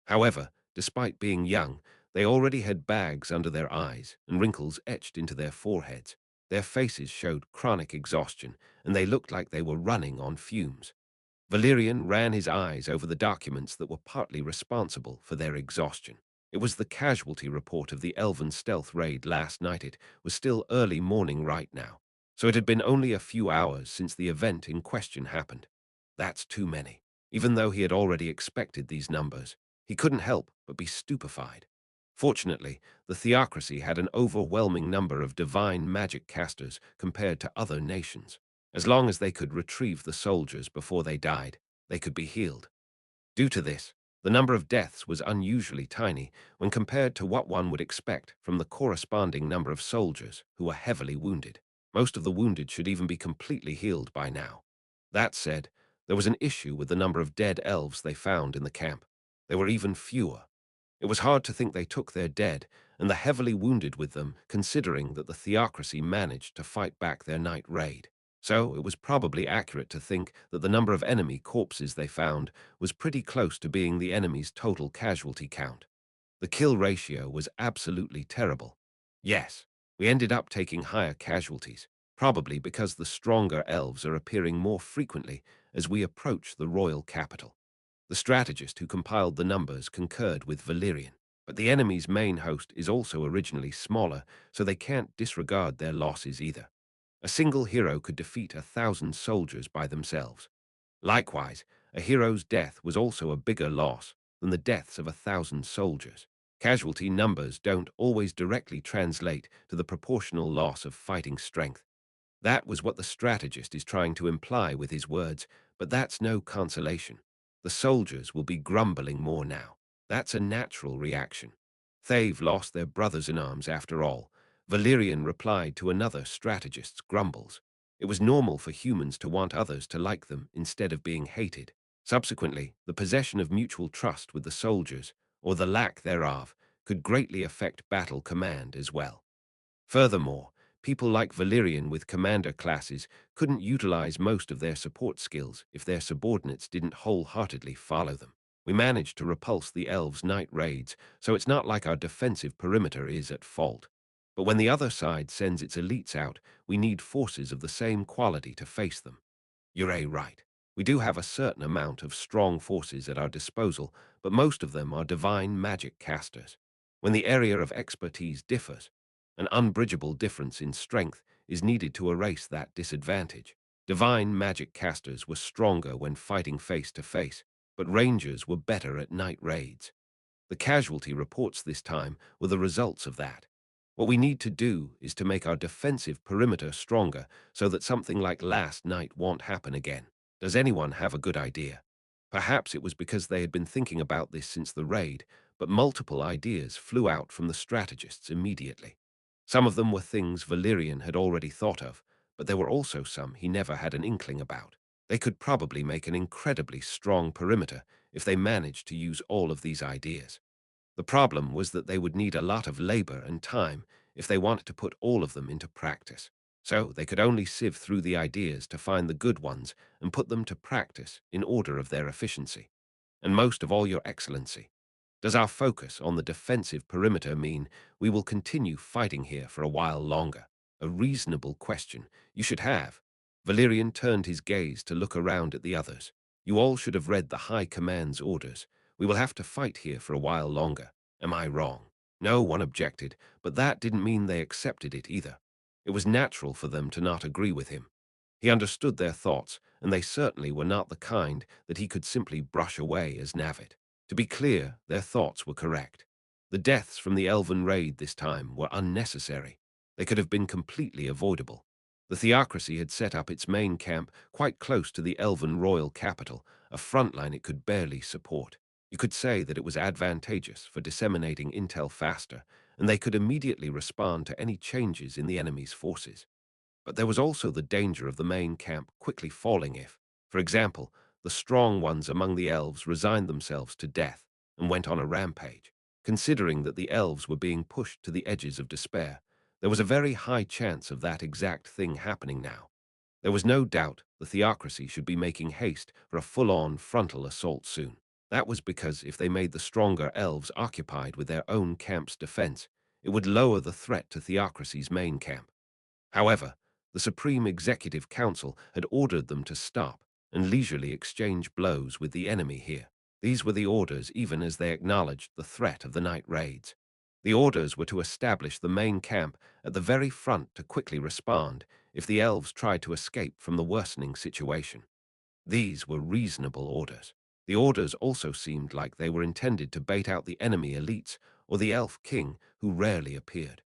However, despite being young, they already had bags under their eyes and wrinkles etched into their foreheads. Their faces showed chronic exhaustion, and they looked like they were running on fumes. Valerian ran his eyes over the documents that were partly responsible for their exhaustion. It was the casualty report of the Elven stealth raid last night. It was still early morning right now, so it had been only a few hours since the event in question happened. That's too many. Even though he had already expected these numbers, he couldn't help but be stupefied. Fortunately, the theocracy had an overwhelming number of divine magic casters compared to other nations. As long as they could retrieve the soldiers before they died, they could be healed. Due to this, the number of deaths was unusually tiny when compared to what one would expect from the corresponding number of soldiers who were heavily wounded. Most of the wounded should even be completely healed by now. That said, there was an issue with the number of dead elves they found in the camp. There were even fewer. It was hard to think they took their dead and the heavily wounded with them, considering that the theocracy managed to fight back their night raid. So it was probably accurate to think that the number of enemy corpses they found was pretty close to being the enemy's total casualty count. The kill ratio was absolutely terrible. Yes, we ended up taking higher casualties, probably because the stronger elves are appearing more frequently as we approach the royal capital. The strategist who compiled the numbers concurred with Valerian, but the enemy's main host is also originally smaller, so they can't disregard their losses either. A single hero could defeat 1,000 soldiers by themselves. Likewise, a hero's death was also a bigger loss than the deaths of 1,000 soldiers. Casualty numbers don't always directly translate to the proportional loss of fighting strength. That was what the strategist is trying to imply with his words, but that's no consolation. The soldiers will be grumbling more now. That's a natural reaction. They've lost their brothers-in-arms after all. Valerian replied to another strategist's grumbles. It was normal for humans to want others to like them instead of being hated. Subsequently, the possession of mutual trust with the soldiers, or the lack thereof, could greatly affect battle command as well. Furthermore, people like Valerian with commander classes couldn't utilize most of their support skills if their subordinates didn't wholeheartedly follow them. We managed to repulse the elves' night raids, so it's not like our defensive perimeter is at fault. But when the other side sends its elites out, we need forces of the same quality to face them. You're right. We do have a certain amount of strong forces at our disposal, but most of them are divine magic casters. When the area of expertise differs, an unbridgeable difference in strength is needed to erase that disadvantage. Divine magic casters were stronger when fighting face to face, but rangers were better at night raids. The casualty reports this time were the results of that. What we need to do is to make our defensive perimeter stronger so that something like last night won't happen again. Does anyone have a good idea? Perhaps it was because they had been thinking about this since the raid, but multiple ideas flew out from the strategists immediately. Some of them were things Valerian had already thought of, but there were also some he never had an inkling about. They could probably make an incredibly strong perimeter if they managed to use all of these ideas. The problem was that they would need a lot of labor and time if they wanted to put all of them into practice. So they could only sieve through the ideas to find the good ones and put them to practice in order of their efficiency. And most of all, your excellency. Does our focus on the defensive perimeter mean we will continue fighting here for a while longer? A reasonable question you should have. Valerian turned his gaze to look around at the others. You all should have read the High Command's orders. We will have to fight here for a while longer. Am I wrong? No one objected, but that didn't mean they accepted it either. It was natural for them to not agree with him. He understood their thoughts, and they certainly were not the kind that he could simply brush away as Navit. To be clear, their thoughts were correct. The deaths from the elven raid this time were unnecessary. They could have been completely avoidable. The theocracy had set up its main camp quite close to the elven royal capital, a front line it could barely support. You could say that it was advantageous for disseminating intel faster, and they could immediately respond to any changes in the enemy's forces. But there was also the danger of the main camp quickly falling if, for example, the strong ones among the elves resigned themselves to death and went on a rampage. Considering that the elves were being pushed to the edges of despair, there was a very high chance of that exact thing happening now. There was no doubt the theocracy should be making haste for a full-on frontal assault soon. That was because if they made the stronger elves occupied with their own camp's defense, it would lower the threat to theocracy's main camp. However, the Supreme Executive Council had ordered them to stop and leisurely exchange blows with the enemy here. These were the orders even as they acknowledged the threat of the night raids. The orders were to establish the main camp at the very front to quickly respond if the elves tried to escape from the worsening situation. These were reasonable orders. The orders also seemed like they were intended to bait out the enemy elites or the elf king who rarely appeared.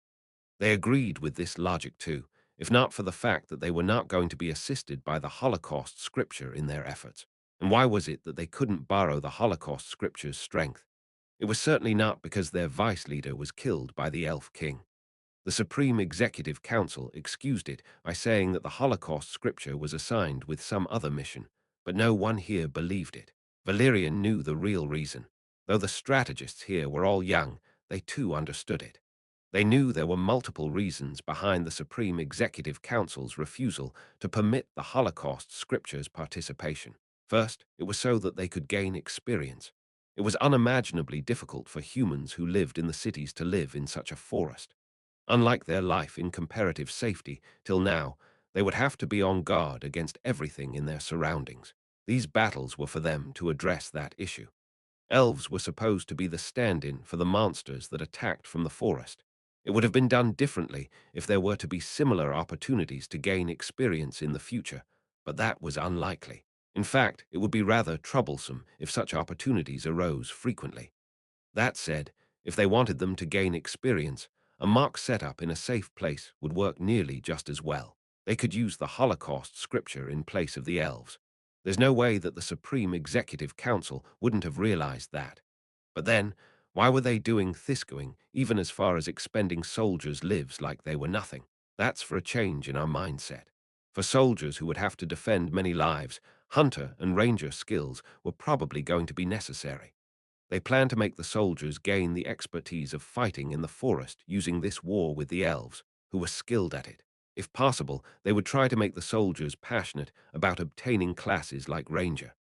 They agreed with this logic too, if not for the fact that they were not going to be assisted by the Holocaust scripture in their efforts. And why was it that they couldn't borrow the Holocaust scripture's strength? It was certainly not because their vice leader was killed by the Elf King. The Supreme Executive Council excused it by saying that the Holocaust scripture was assigned with some other mission, but no one here believed it. Valerian knew the real reason. Though the strategists here were all young, they too understood it. They knew there were multiple reasons behind the Supreme Executive Council's refusal to permit the Holocaust scripture's participation. First, it was so that they could gain experience. It was unimaginably difficult for humans who lived in the cities to live in such a forest. Unlike their life in comparative safety till now, they would have to be on guard against everything in their surroundings. These battles were for them to address that issue. Elves were supposed to be the stand-in for the monsters that attacked from the forest. It would have been done differently if there were to be similar opportunities to gain experience in the future, but that was unlikely. In fact, it would be rather troublesome if such opportunities arose frequently. That said, if they wanted them to gain experience, a mock setup in a safe place would work nearly just as well. They could use the Holocaust scripture in place of the elves. There's no way that the Supreme Executive Council wouldn't have realized that. But then, why were they doing this going, even as far as expending soldiers' lives like they were nothing? That's for a change in our mindset. For soldiers who would have to defend many lives, hunter and ranger skills were probably going to be necessary. They planned to make the soldiers gain the expertise of fighting in the forest using this war with the elves, who were skilled at it. If possible, they would try to make the soldiers passionate about obtaining classes like ranger.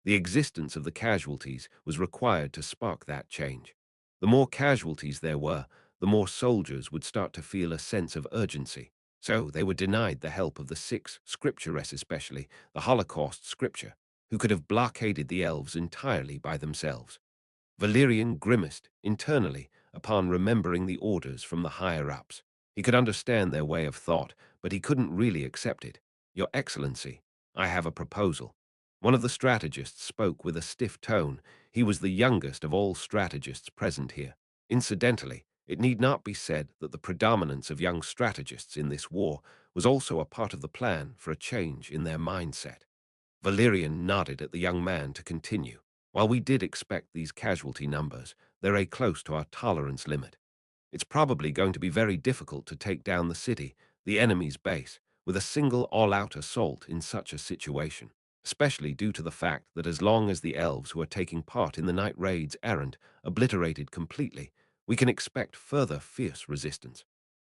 The existence of the casualties was required to spark that change. The more casualties there were, the more soldiers would start to feel a sense of urgency. So they were denied the help of the six scriptures, especially the Holocaust scripture, who could have blockaded the elves entirely by themselves. Valerian grimaced internally upon remembering the orders from the higher-ups. He could understand their way of thought, but he couldn't really accept it. "Your Excellency, I have a proposal." One of the strategists spoke with a stiff tone. He was the youngest of all strategists present here. Incidentally, it need not be said that the predominance of young strategists in this war was also a part of the plan for a change in their mindset. Valerian nodded at the young man to continue. "While we did expect these casualty numbers, they're close to our tolerance limit. It's probably going to be very difficult to take down the city, the enemy's base, with a single all-out assault in such a situation, especially due to the fact that as long as the elves who are taking part in the night raids aren't obliterated completely, we can expect further fierce resistance.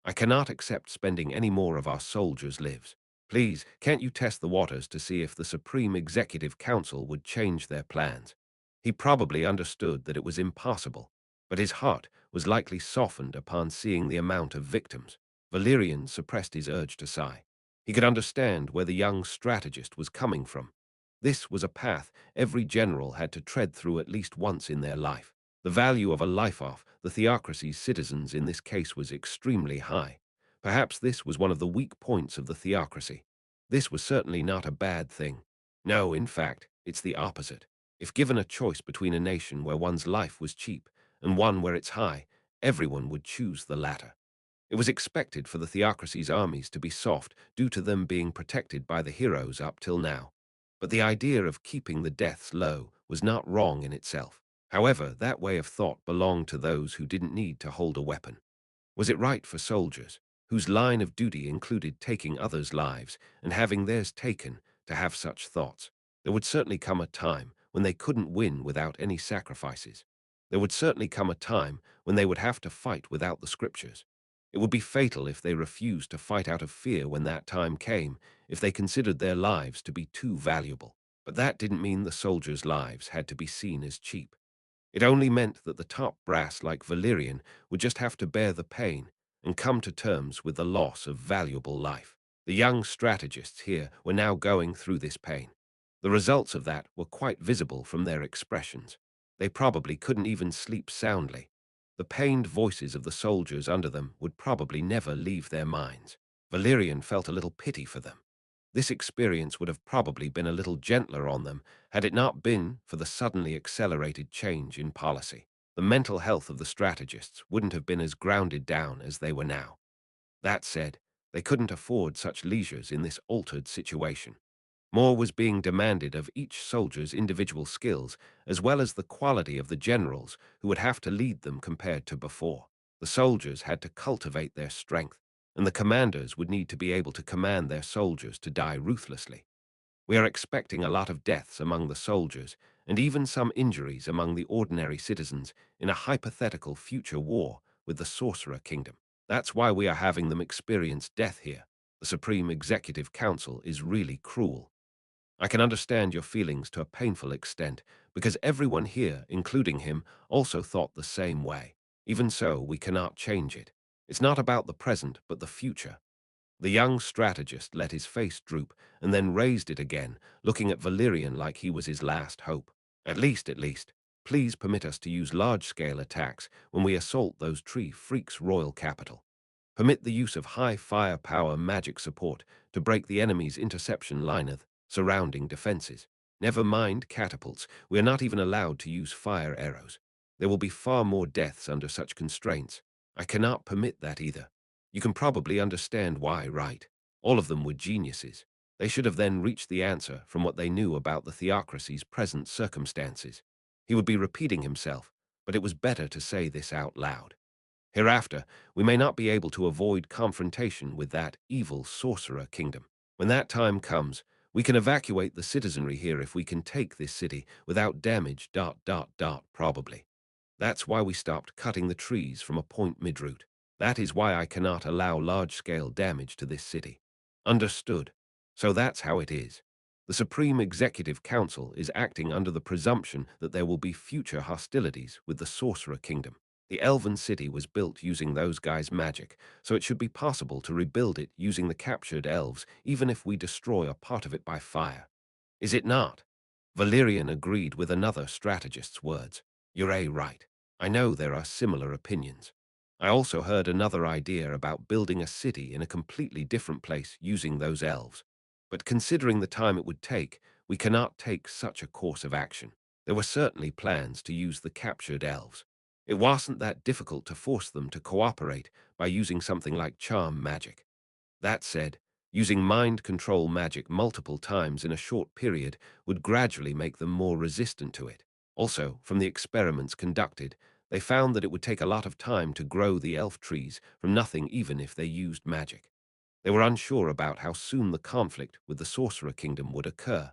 I cannot accept spending any more of our soldiers' lives. Please, can't you test the waters to see if the Supreme Executive Council would change their plans?" He probably understood that it was impossible, but his heart was likely softened upon seeing the amount of victims. Valerian suppressed his urge to sigh. He could understand where the young strategist was coming from. This was a path every general had to tread through at least once in their life. The value of a life off the theocracy's citizens in this case was extremely high. Perhaps this was one of the weak points of the theocracy. This was certainly not a bad thing. No, in fact, it's the opposite. If given a choice between a nation where one's life was cheap and one where it's high, everyone would choose the latter. It was expected for the theocracy's armies to be soft due to them being protected by the heroes up till now. But the idea of keeping the deaths low was not wrong in itself. However, that way of thought belonged to those who didn't need to hold a weapon. Was it right for soldiers, whose line of duty included taking others' lives and having theirs taken, to have such thoughts? There would certainly come a time when they couldn't win without any sacrifices. There would certainly come a time when they would have to fight without the scriptures. It would be fatal if they refused to fight out of fear when that time came, if they considered their lives to be too valuable. But that didn't mean the soldiers' lives had to be seen as cheap. It only meant that the top brass like Valerian would just have to bear the pain and come to terms with the loss of valuable life. The young strategists here were now going through this pain. The results of that were quite visible from their expressions. They probably couldn't even sleep soundly. The pained voices of the soldiers under them would probably never leave their minds. Valerian felt a little pity for them. This experience would have probably been a little gentler on them had it not been for the suddenly accelerated change in policy. The mental health of the strategists wouldn't have been as grounded down as they were now. That said, they couldn't afford such leisures in this altered situation. More was being demanded of each soldier's individual skills, as well as the quality of the generals who would have to lead them compared to before. The soldiers had to cultivate their strength, and the commanders would need to be able to command their soldiers to die ruthlessly. We are expecting a lot of deaths among the soldiers, and even some injuries among the ordinary citizens in a hypothetical future war with the Sorcerer Kingdom. That's why we are having them experience death here. The Supreme Executive Council is really cruel. I can understand your feelings to a painful extent, because everyone here, including him, also thought the same way. Even so, we cannot change it. It's not about the present, but the future. The young strategist let his face droop and then raised it again, looking at Valerian like he was his last hope. At least, please permit us to use large-scale attacks when we assault those tree freaks' royal capital. Permit the use of high firepower magic support to break the enemy's interception line of surrounding defenses. Never mind catapults, we are not even allowed to use fire arrows. There will be far more deaths under such constraints. I cannot permit that either. You can probably understand why, right? All of them were geniuses. They should have then reached the answer from what they knew about the theocracy's present circumstances. He would be repeating himself, but it was better to say this out loud. Hereafter, we may not be able to avoid confrontation with that evil sorcerer kingdom. When that time comes, we can evacuate the citizenry here if we can take this city without damage, probably. That's why we stopped cutting the trees from a point mid-route. That is why I cannot allow large-scale damage to this city. Understood. So that's how it is. The Supreme Executive Council is acting under the presumption that there will be future hostilities with the Sorcerer Kingdom. The Elven City was built using those guys' magic, so it should be possible to rebuild it using the captured elves, even if we destroy a part of it by fire. Is it not? Valerian agreed with another strategist's words. You're right. I know there are similar opinions. I also heard another idea about building a city in a completely different place using those elves. But considering the time it would take, we cannot take such a course of action. There were certainly plans to use the captured elves. It wasn't that difficult to force them to cooperate by using something like charm magic. That said, using mind control magic multiple times in a short period would gradually make them more resistant to it. Also, from the experiments conducted, they found that it would take a lot of time to grow the elf trees from nothing even if they used magic. They were unsure about how soon the conflict with the Sorcerer Kingdom would occur,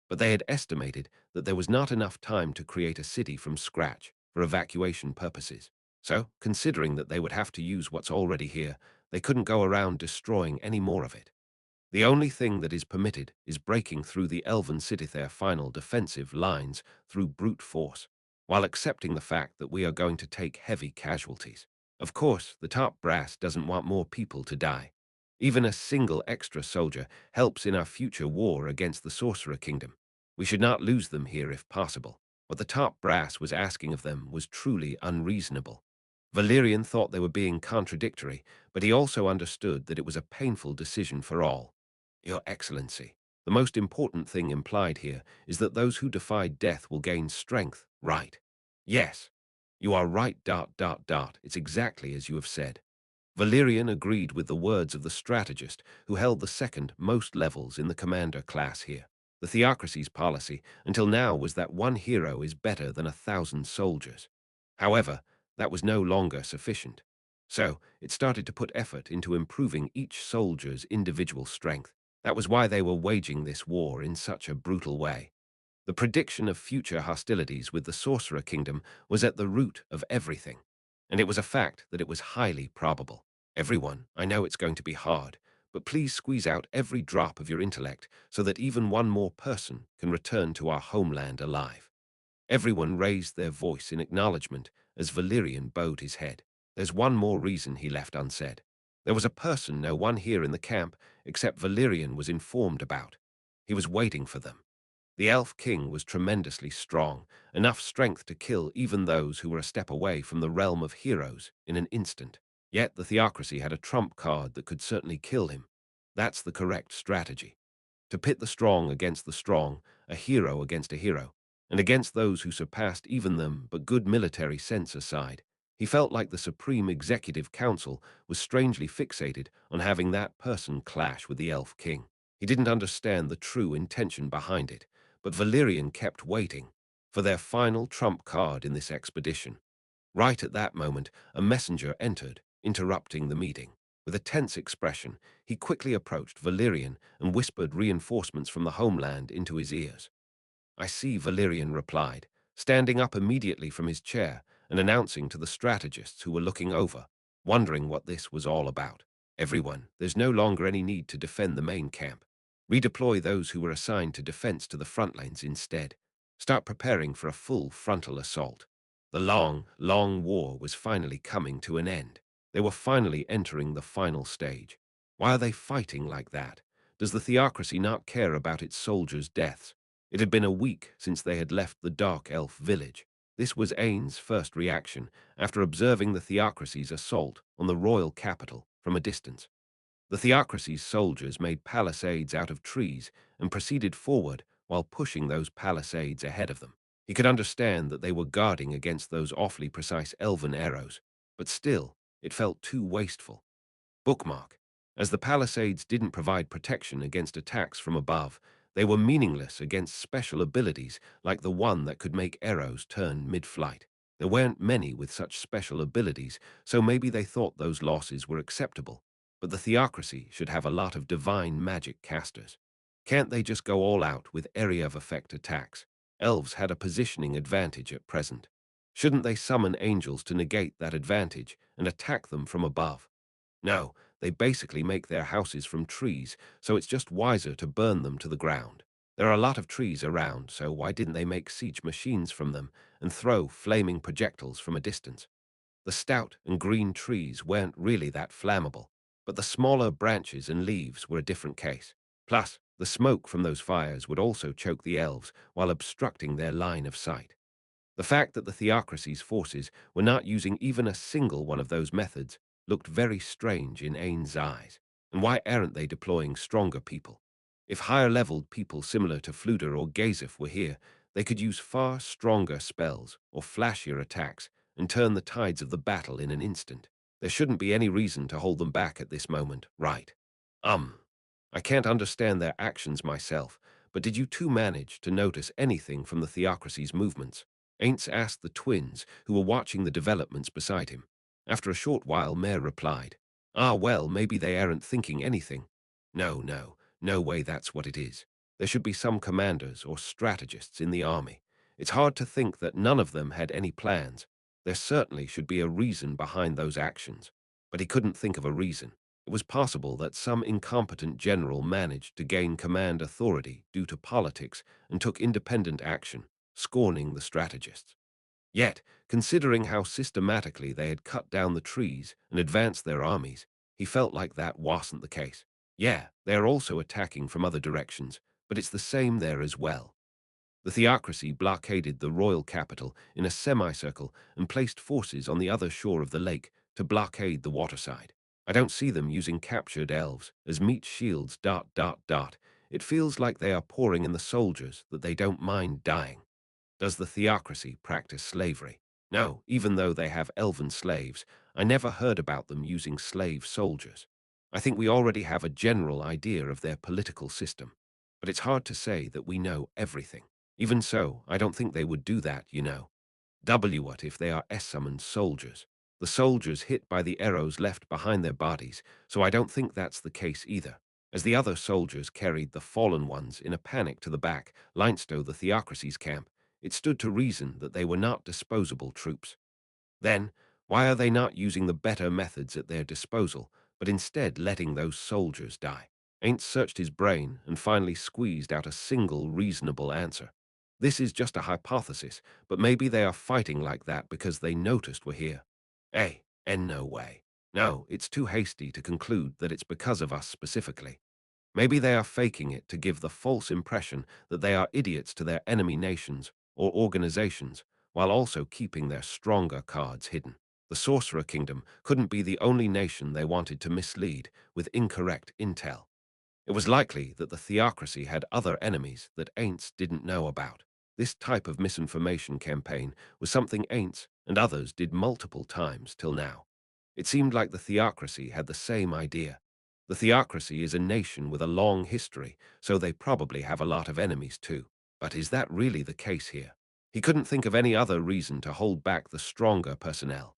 but they had estimated that there was not enough time to create a city from scratch for evacuation purposes. So, considering that they would have to use what's already here, they couldn't go around destroying any more of it. The only thing that is permitted is breaking through the Elven City their final defensive lines through brute force, while accepting the fact that we are going to take heavy casualties. Of course, the top brass doesn't want more people to die. Even a single extra soldier helps in our future war against the Sorcerer Kingdom. We should not lose them here if possible. What the top brass was asking of them was truly unreasonable. Valerian thought they were being contradictory, but he also understood that it was a painful decision for all. Your Excellency, the most important thing implied here is that those who defy death will gain strength, right? Yes, you are right, dot, dot, dot. It's exactly as you have said. Valerian agreed with the words of the strategist who held the second most levels in the commander class here. The theocracy's policy until now was that one hero is better than 1,000 soldiers. However, that was no longer sufficient. So, it started to put effort into improving each soldier's individual strength. That was why they were waging this war in such a brutal way. The prediction of future hostilities with the Sorcerer Kingdom was at the root of everything, and it was a fact that it was highly probable. Everyone, I know it's going to be hard, but please squeeze out every drop of your intellect so that even one more person can return to our homeland alive. Everyone raised their voice in acknowledgement as Valerian bowed his head. There's one more reason he left unsaid. There was a person no one here in the camp except Valerian was informed about. He was waiting for them. The Elf King was tremendously strong, enough strength to kill even those who were a step away from the realm of heroes in an instant. Yet the theocracy had a trump card that could certainly kill him. That's the correct strategy. To pit the strong against the strong, a hero against a hero, and against those who surpassed even them but good military sense aside. He felt like the Supreme Executive Council was strangely fixated on having that person clash with the Elf King. He didn't understand the true intention behind it, but Valerian kept waiting for their final trump card in this expedition. Right at that moment, a messenger entered, interrupting the meeting. With a tense expression, he quickly approached Valerian and whispered reinforcements from the homeland into his ears. I see, Valerian replied, standing up immediately from his chair and announcing to the strategists who were looking over, wondering what this was all about. Everyone, there's no longer any need to defend the main camp. Redeploy those who were assigned to defense to the front lines instead. Start preparing for a full frontal assault. The long, long war was finally coming to an end. They were finally entering the final stage. Why are they fighting like that? Does the theocracy not care about its soldiers' deaths? It had been a week since they had left the Dark Elf village. This was Ainz's first reaction after observing the theocracy's assault on the royal capital from a distance. The theocracy's soldiers made palisades out of trees and proceeded forward while pushing those palisades ahead of them. He could understand that they were guarding against those awfully precise elven arrows, but still, it felt too wasteful. Bookmark. As the palisades didn't provide protection against attacks from above, they were meaningless against special abilities like the one that could make arrows turn mid-flight. There weren't many with such special abilities, so maybe they thought those losses were acceptable. But the theocracy should have a lot of divine magic casters. Can't they just go all out with area of effect attacks? Elves had a positioning advantage at present. Shouldn't they summon angels to negate that advantage and attack them from above? No, they basically make their houses from trees, so it's just wiser to burn them to the ground. There are a lot of trees around, so why didn't they make siege machines from them and throw flaming projectiles from a distance? The stout and green trees weren't really that flammable, but the smaller branches and leaves were a different case. Plus, the smoke from those fires would also choke the elves while obstructing their line of sight. The fact that the theocracy's forces were not using even a single one of those methods looked very strange in Ainz's eyes. And why aren't they deploying stronger people? If higher-leveled people similar to Fluder or Gazif were here, they could use far stronger spells or flashier attacks and turn the tides of the battle in an instant. There shouldn't be any reason to hold them back at this moment, right? I can't understand their actions myself, but did you two manage to notice anything from the theocracy's movements? Ainz asked the twins, who were watching the developments beside him. After a short while, Mare replied, "Ah, well, maybe they aren't thinking anything." No way that's what it is. There should be some commanders or strategists in the army. It's hard to think that none of them had any plans. There certainly should be a reason behind those actions. But he couldn't think of a reason. It was possible that some incompetent general managed to gain command authority due to politics and took independent action, scorning the strategists. Yet, considering how systematically they had cut down the trees and advanced their armies, he felt like that wasn't the case. Yeah, they are also attacking from other directions, but it's the same there as well. The theocracy blockaded the royal capital in a semicircle and placed forces on the other shore of the lake to blockade the waterside. I don't see them using captured elves as meat shields. It feels like they are pouring in the soldiers that they don't mind dying. Does the theocracy practice slavery? No, even though they have elven slaves, I never heard about them using slave soldiers. I think we already have a general idea of their political system, but it's hard to say that we know everything. Even so, I don't think they would do that. What if they are S-summoned soldiers? The soldiers hit by the arrows left behind their bodies, so I don't think that's the case either. As the other soldiers carried the fallen ones in a panic to the back, Leinstow, the theocracy's camp, it stood to reason that they were not disposable troops. Then, why are they not using the better methods at their disposal, but instead letting those soldiers die? Ainz searched his brain and finally squeezed out a single reasonable answer. This is just a hypothesis, but maybe they are fighting like that because they noticed we're here. No way. No, it's too hasty to conclude that it's because of us specifically. Maybe they are faking it to give the false impression that they are idiots to their enemy nations or organizations, while also keeping their stronger cards hidden. The Sorcerer Kingdom couldn't be the only nation they wanted to mislead with incorrect intel. It was likely that the theocracy had other enemies that Ainz didn't know about. This type of misinformation campaign was something Ainz and others did multiple times till now. It seemed like the theocracy had the same idea. The theocracy is a nation with a long history, so they probably have a lot of enemies too. But is that really the case here? He couldn't think of any other reason to hold back the stronger personnel.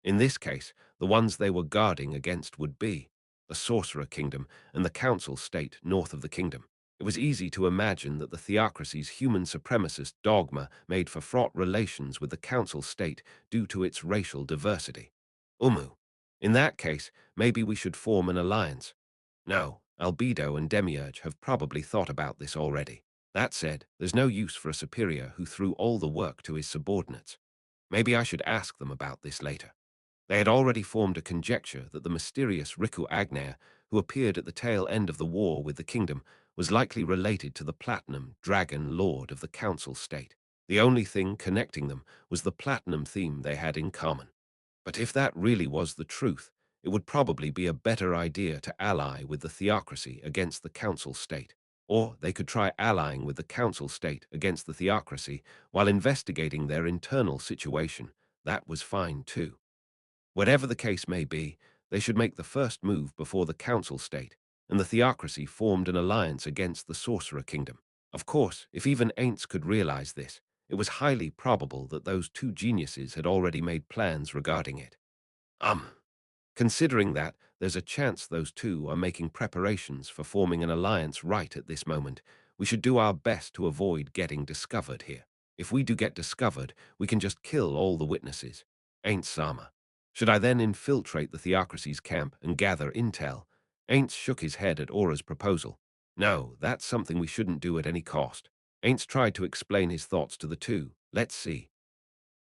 In this case, the ones they were guarding against would be the Sorcerer Kingdom and the Council State north of the kingdom. It was easy to imagine that the theocracy's human supremacist dogma made for fraught relations with the Council State due to its racial diversity. In that case, maybe we should form an alliance. No, Albedo and Demiurge have probably thought about this already. That said, there's no use for a superior who threw all the work to his subordinates. Maybe I should ask them about this later. They had already formed a conjecture that the mysterious Riku Agnair, who appeared at the tail end of the war with the kingdom, was likely related to the Platinum Dragon Lord of the Council State. The only thing connecting them was the platinum theme they had in common. But if that really was the truth, it would probably be a better idea to ally with the theocracy against the Council State. Or they could try allying with the Council State against the theocracy while investigating their internal situation. That was fine too. Whatever the case may be, they should make the first move before the Council State, and the theocracy formed an alliance against the Sorcerer Kingdom. Of course, if even Ainz could realize this, it was highly probable that those two geniuses had already made plans regarding it. Um, Considering that, there's a chance those two are making preparations for forming an alliance right at this moment, we should do our best to avoid getting discovered here. If we do get discovered, we can just kill all the witnesses. Ain't Sama. Should I then infiltrate the theocracy's camp and gather intel? Ainz shook his head at Aura's proposal. No, that's something we shouldn't do at any cost. Ainz tried to explain his thoughts to the two. Let's see.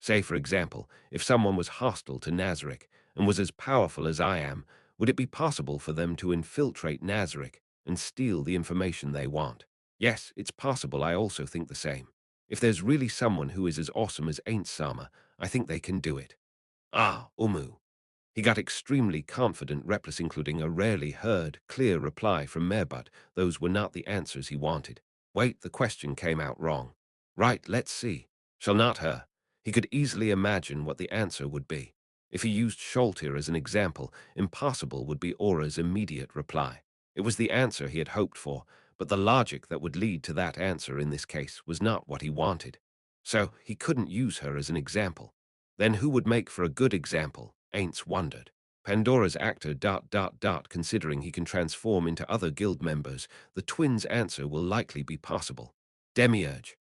Say, for example, if someone was hostile to Nazarick and was as powerful as I am, would it be possible for them to infiltrate Nazarick and steal the information they want? Yes, it's possible. I also think the same. If there's really someone who is as awesome as Ain't Sama, I think they can do it. He got extremely confident replies, including a rarely heard, clear reply from Merbud. Those were not the answers he wanted. Wait, the question came out wrong. Right, let's see. Shall not her. He could easily imagine what the answer would be. If he used Sholtir as an example, impossible would be Aura's immediate reply. It was the answer he had hoped for, but the logic that would lead to that answer in this case was not what he wanted. So he couldn't use her as an example. Then who would make for a good example? Ainz wondered. Pandora's actor ... Considering he can transform into other guild members, the twins' answer will likely be possible. Demiurge.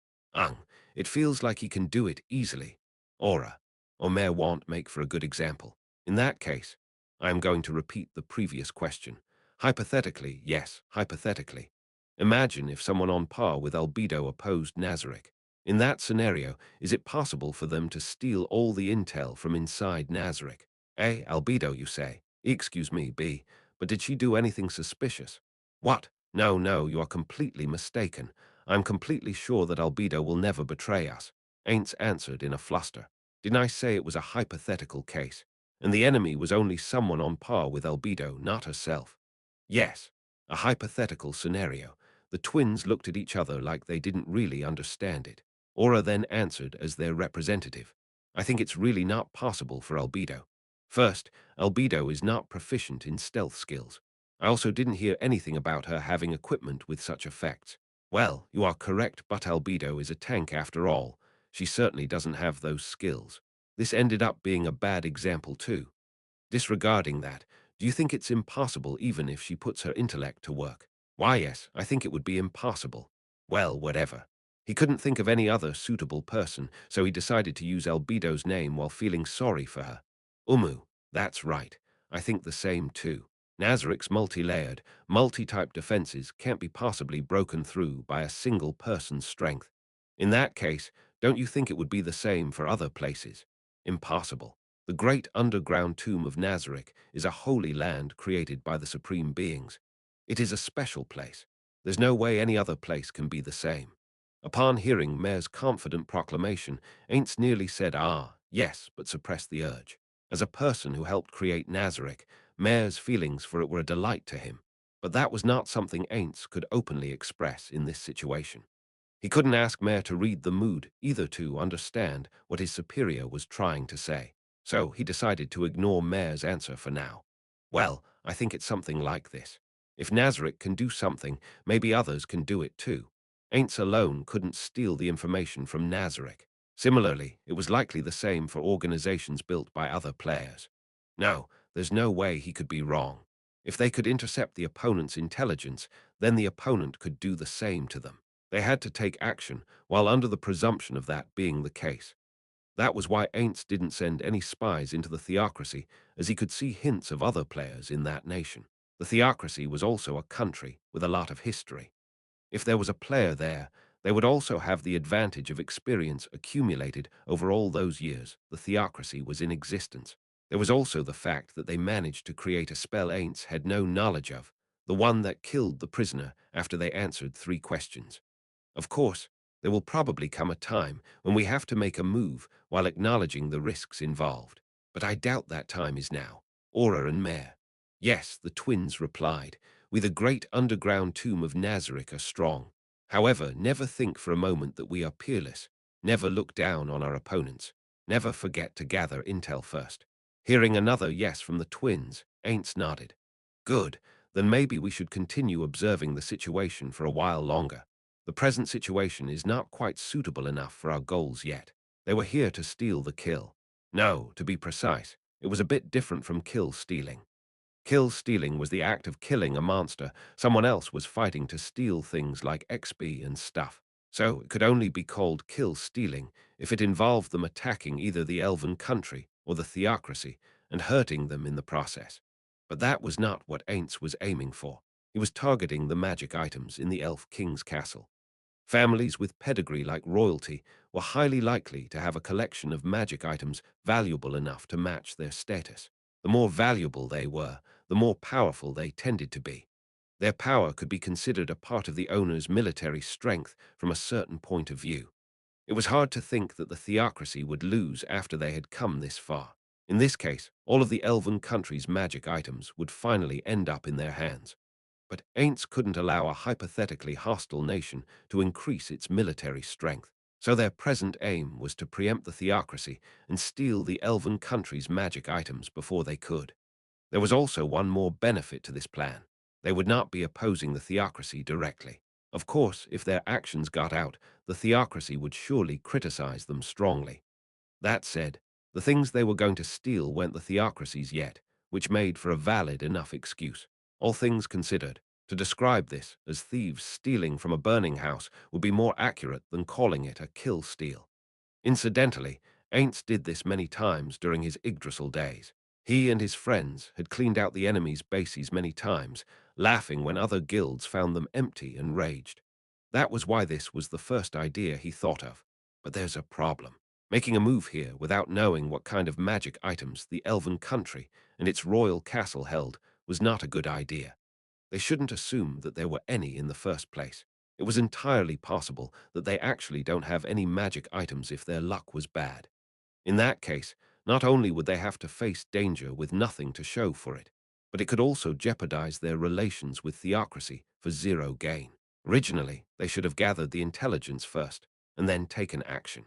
It feels like he can do it easily. Aura. Omer won't make for a good example. In that case, I am going to repeat the previous question. Hypothetically, yes, hypothetically. Imagine if someone on par with Albedo opposed Nazarick. In that scenario, is it possible for them to steal all the intel from inside Nazarick? A. Albedo, you say? Excuse me, B. But did she do anything suspicious? What? No, you are completely mistaken. I'm completely sure that Albedo will never betray us. Ainz answered in a fluster. Didn't I say it was a hypothetical case? and the enemy was only someone on par with Albedo, not herself. Yes, a hypothetical scenario. The twins looked at each other like they didn't really understand it. Aura then answered as their representative. I think it's really not possible for Albedo. First, Albedo is not proficient in stealth skills. I also didn't hear anything about her having equipment with such effects. Well, you are correct, but Albedo is a tank after all. She certainly doesn't have those skills. This ended up being a bad example too. Disregarding that, do you think it's impossible even if she puts her intellect to work? Why, yes, I think it would be impossible. Well, whatever. He couldn't think of any other suitable person, so he decided to use Albedo's name while feeling sorry for her. That's right. I think the same too. Nazarik's multi-layered, multi-type defenses can't be possibly broken through by a single person's strength. In that case, don't you think it would be the same for other places? Impossible. The great underground tomb of Nazarick is a holy land created by the supreme beings. It is a special place. There's no way any other place can be the same. Upon hearing Mare's confident proclamation, Ainz nearly said, yes, but suppressed the urge. As a person who helped create Nazarick, Mare's feelings for it were a delight to him. But that was not something Ainz could openly express in this situation. He couldn't ask Mare to read the mood, either to understand what his superior was trying to say. So he decided to ignore Mare's answer for now. Well, I think it's something like this. If Nazarick can do something, maybe others can do it too. Ainz alone couldn't steal the information from Nazarick. Similarly, it was likely the same for organizations built by other players. No, there's no way he could be wrong. If they could intercept the opponent's intelligence, then the opponent could do the same to them. They had to take action, while under the presumption of that being the case. That was why Ainz didn't send any spies into the theocracy, as he could see hints of other players in that nation. The theocracy was also a country with a lot of history. If there was a player there, they would also have the advantage of experience accumulated over all those years the theocracy was in existence. There was also the fact that they managed to create a spell Ainz had no knowledge of, the one that killed the prisoner after they answered 3 questions. Of course, there will probably come a time when we have to make a move while acknowledging the risks involved. But I doubt that time is now. Aura and Mare. Yes, the twins replied. We the great underground tomb of Nazarick are strong. However, never think for a moment that we are peerless. Never look down on our opponents. Never forget to gather intel first. Hearing another yes from the twins, Ainz nodded. Good, then maybe we should continue observing the situation for a while longer. The present situation is not quite suitable enough for our goals yet. They were here to steal the kill. No, to be precise, it was a bit different from kill stealing. Kill stealing was the act of killing a monster. Someone else was fighting to steal things like XP and stuff. So it could only be called kill stealing if it involved them attacking either the elven country or the theocracy and hurting them in the process. But that was not what Ainz was aiming for. He was targeting the magic items in the elf king's castle. Families with pedigree like royalty were highly likely to have a collection of magic items valuable enough to match their status. The more valuable they were, the more powerful they tended to be. Their power could be considered a part of the owner's military strength from a certain point of view. It was hard to think that the theocracy would lose after they had come this far. In this case, all of the elven country's magic items would finally end up in their hands. But Ainz couldn't allow a hypothetically hostile nation to increase its military strength. So their present aim was to preempt the theocracy and steal the elven country's magic items before they could. There was also one more benefit to this plan. They would not be opposing the theocracy directly. Of course, if their actions got out, the theocracy would surely criticize them strongly. That said, the things they were going to steal weren't the theocracy's yet, which made for a valid enough excuse. All things considered, to describe this as thieves stealing from a burning house would be more accurate than calling it a kill steal. Incidentally, Ainz did this many times during his Yggdrasil days. He and his friends had cleaned out the enemy's bases many times, laughing when other guilds found them empty and raged. That was why this was the first idea he thought of. But there's a problem. Making a move here without knowing what kind of magic items the elven country and its royal castle held was not a good idea. They shouldn't assume that there were any in the first place. It was entirely possible that they actually don't have any magic items if their luck was bad. In that case, Not only would they have to face danger with nothing to show for it, but it could also jeopardize their relations with theocracy for zero gain. Originally, they should have gathered the intelligence first, and then taken action.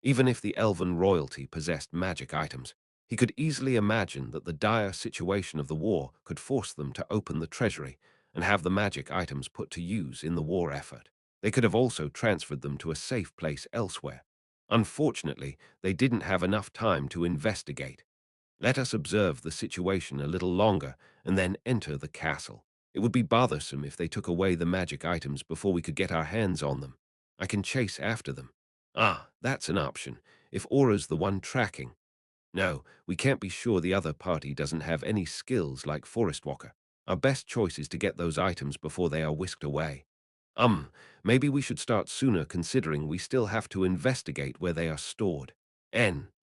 Even if the elven royalty possessed magic items, he could easily imagine that the dire situation of the war could force them to open the treasury and have the magic items put to use in the war effort. They could have also transferred them to a safe place elsewhere. Unfortunately, they didn't have enough time to investigate. Let us observe the situation a little longer and then enter the castle. It would be bothersome if they took away the magic items before we could get our hands on them. I can chase after them. Ah, that's an option, if Aura's the one tracking. No, we can't be sure the other party doesn't have any skills like Forest Walker. Our best choice is to get those items before they are whisked away. Um, Maybe we should start sooner considering we still have to investigate where they are stored.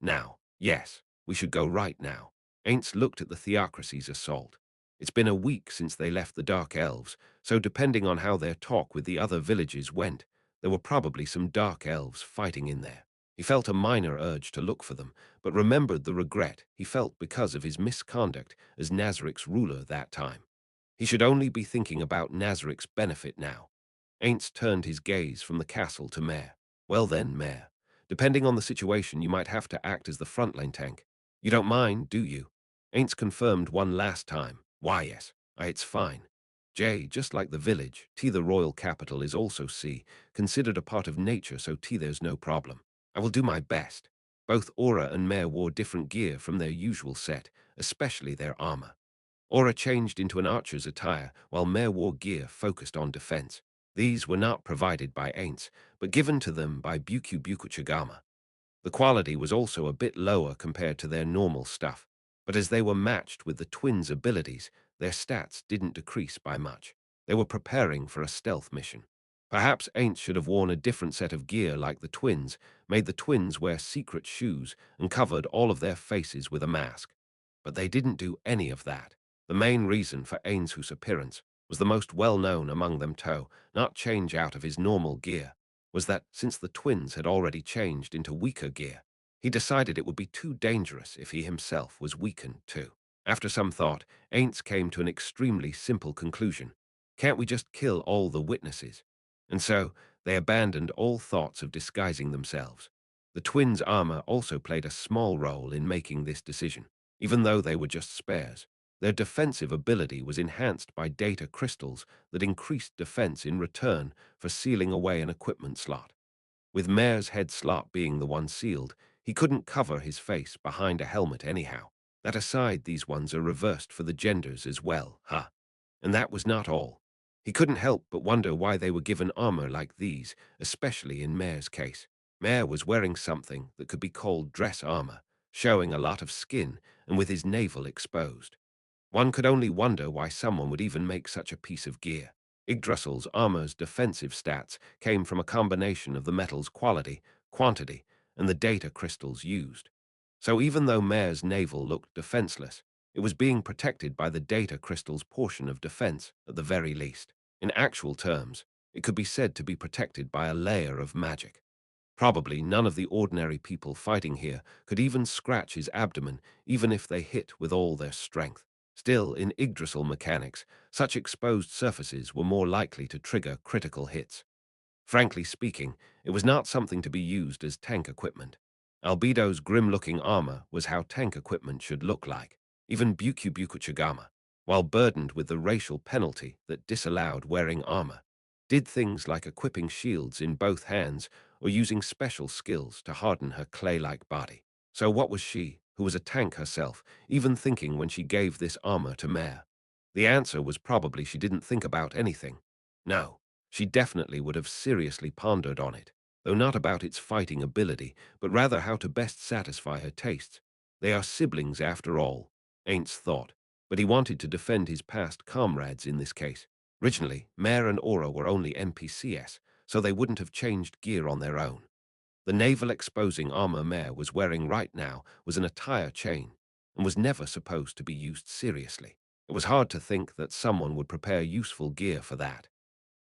Now. Yes, we should go right now. Ainz looked at the theocracy's assault. It's been a week since they left the Dark Elves, so depending on how their talk with the other villages went, there were probably some Dark Elves fighting in there. He felt a minor urge to look for them, but remembered the regret he felt because of his misconduct as Nazaric's ruler that time. He should only be thinking about Nazaric's benefit now. Ainz turned his gaze from the castle to Mare. Well then, Mare, depending on the situation, you might have to act as the frontline tank. You don't mind, do you? Ainz confirmed one last time. Why, yes. It's fine. Jay, just like the village, the royal capital is also considered a part of nature, so there's no problem. I will do my best. Both Aura and Mare wore different gear from their usual set, especially their armor. Aura changed into an archer's attire, while Mare wore gear focused on defense. These were not provided by Ainz, but given to them by Buku Buku Chagama. The quality was also a bit lower compared to their normal stuff, but as they were matched with the twins' abilities, their stats didn't decrease by much. They were preparing for a stealth mission. Perhaps Ainz should have worn a different set of gear like the twins, made the twins wear secret shoes, and covered all of their faces with a mask. But they didn't do any of that. The main reason for Ainz's appearance was the most well-known among them not change out of his normal gear, was that since the twins had already changed into weaker gear, he decided it would be too dangerous if he himself was weakened too. After some thought, Ainz came to an extremely simple conclusion. Can't we just kill all the witnesses? And so, they abandoned all thoughts of disguising themselves. The twins' armor also played a small role in making this decision, even though they were just spares. Their defensive ability was enhanced by data crystals that increased defense in return for sealing away an equipment slot. With Mare's head slot being the one sealed, he couldn't cover his face behind a helmet anyhow. That aside, these ones are reversed for the genders as well, huh? And that was not all. He couldn't help but wonder why they were given armor like these, especially in Mare's case. Mare was wearing something that could be called dress armor, showing a lot of skin and with his navel exposed. One could only wonder why someone would even make such a piece of gear. Yggdrasil's armor's defensive stats came from a combination of the metal's quality, quantity, and the data crystals used. So even though Mare's navel looked defenseless, it was being protected by the data crystal's portion of defense at the very least. In actual terms, it could be said to be protected by a layer of magic. Probably none of the ordinary people fighting here could even scratch his abdomen, even if they hit with all their strength. Still, in Yggdrasil mechanics, such exposed surfaces were more likely to trigger critical hits. Frankly speaking, it was not something to be used as tank equipment. Albedo's grim-looking armor was how tank equipment should look like. Even Buku Buku Chagama, while burdened with the racial penalty that disallowed wearing armor, did things like equipping shields in both hands or using special skills to harden her clay-like body. So what was she, who was a tank herself, even thinking when she gave this armor to Mare? The answer was probably she didn't think about anything. No, she definitely would have seriously pondered on it, though not about its fighting ability, but rather how to best satisfy her tastes. They are siblings after all, Ainz thought, but he wanted to defend his past comrades in this case. Originally, Mare and Aura were only NPCs, so they wouldn't have changed gear on their own. The navel-exposing armor Mare was wearing right now was an attire chain, and was never supposed to be used seriously. It was hard to think that someone would prepare useful gear for that.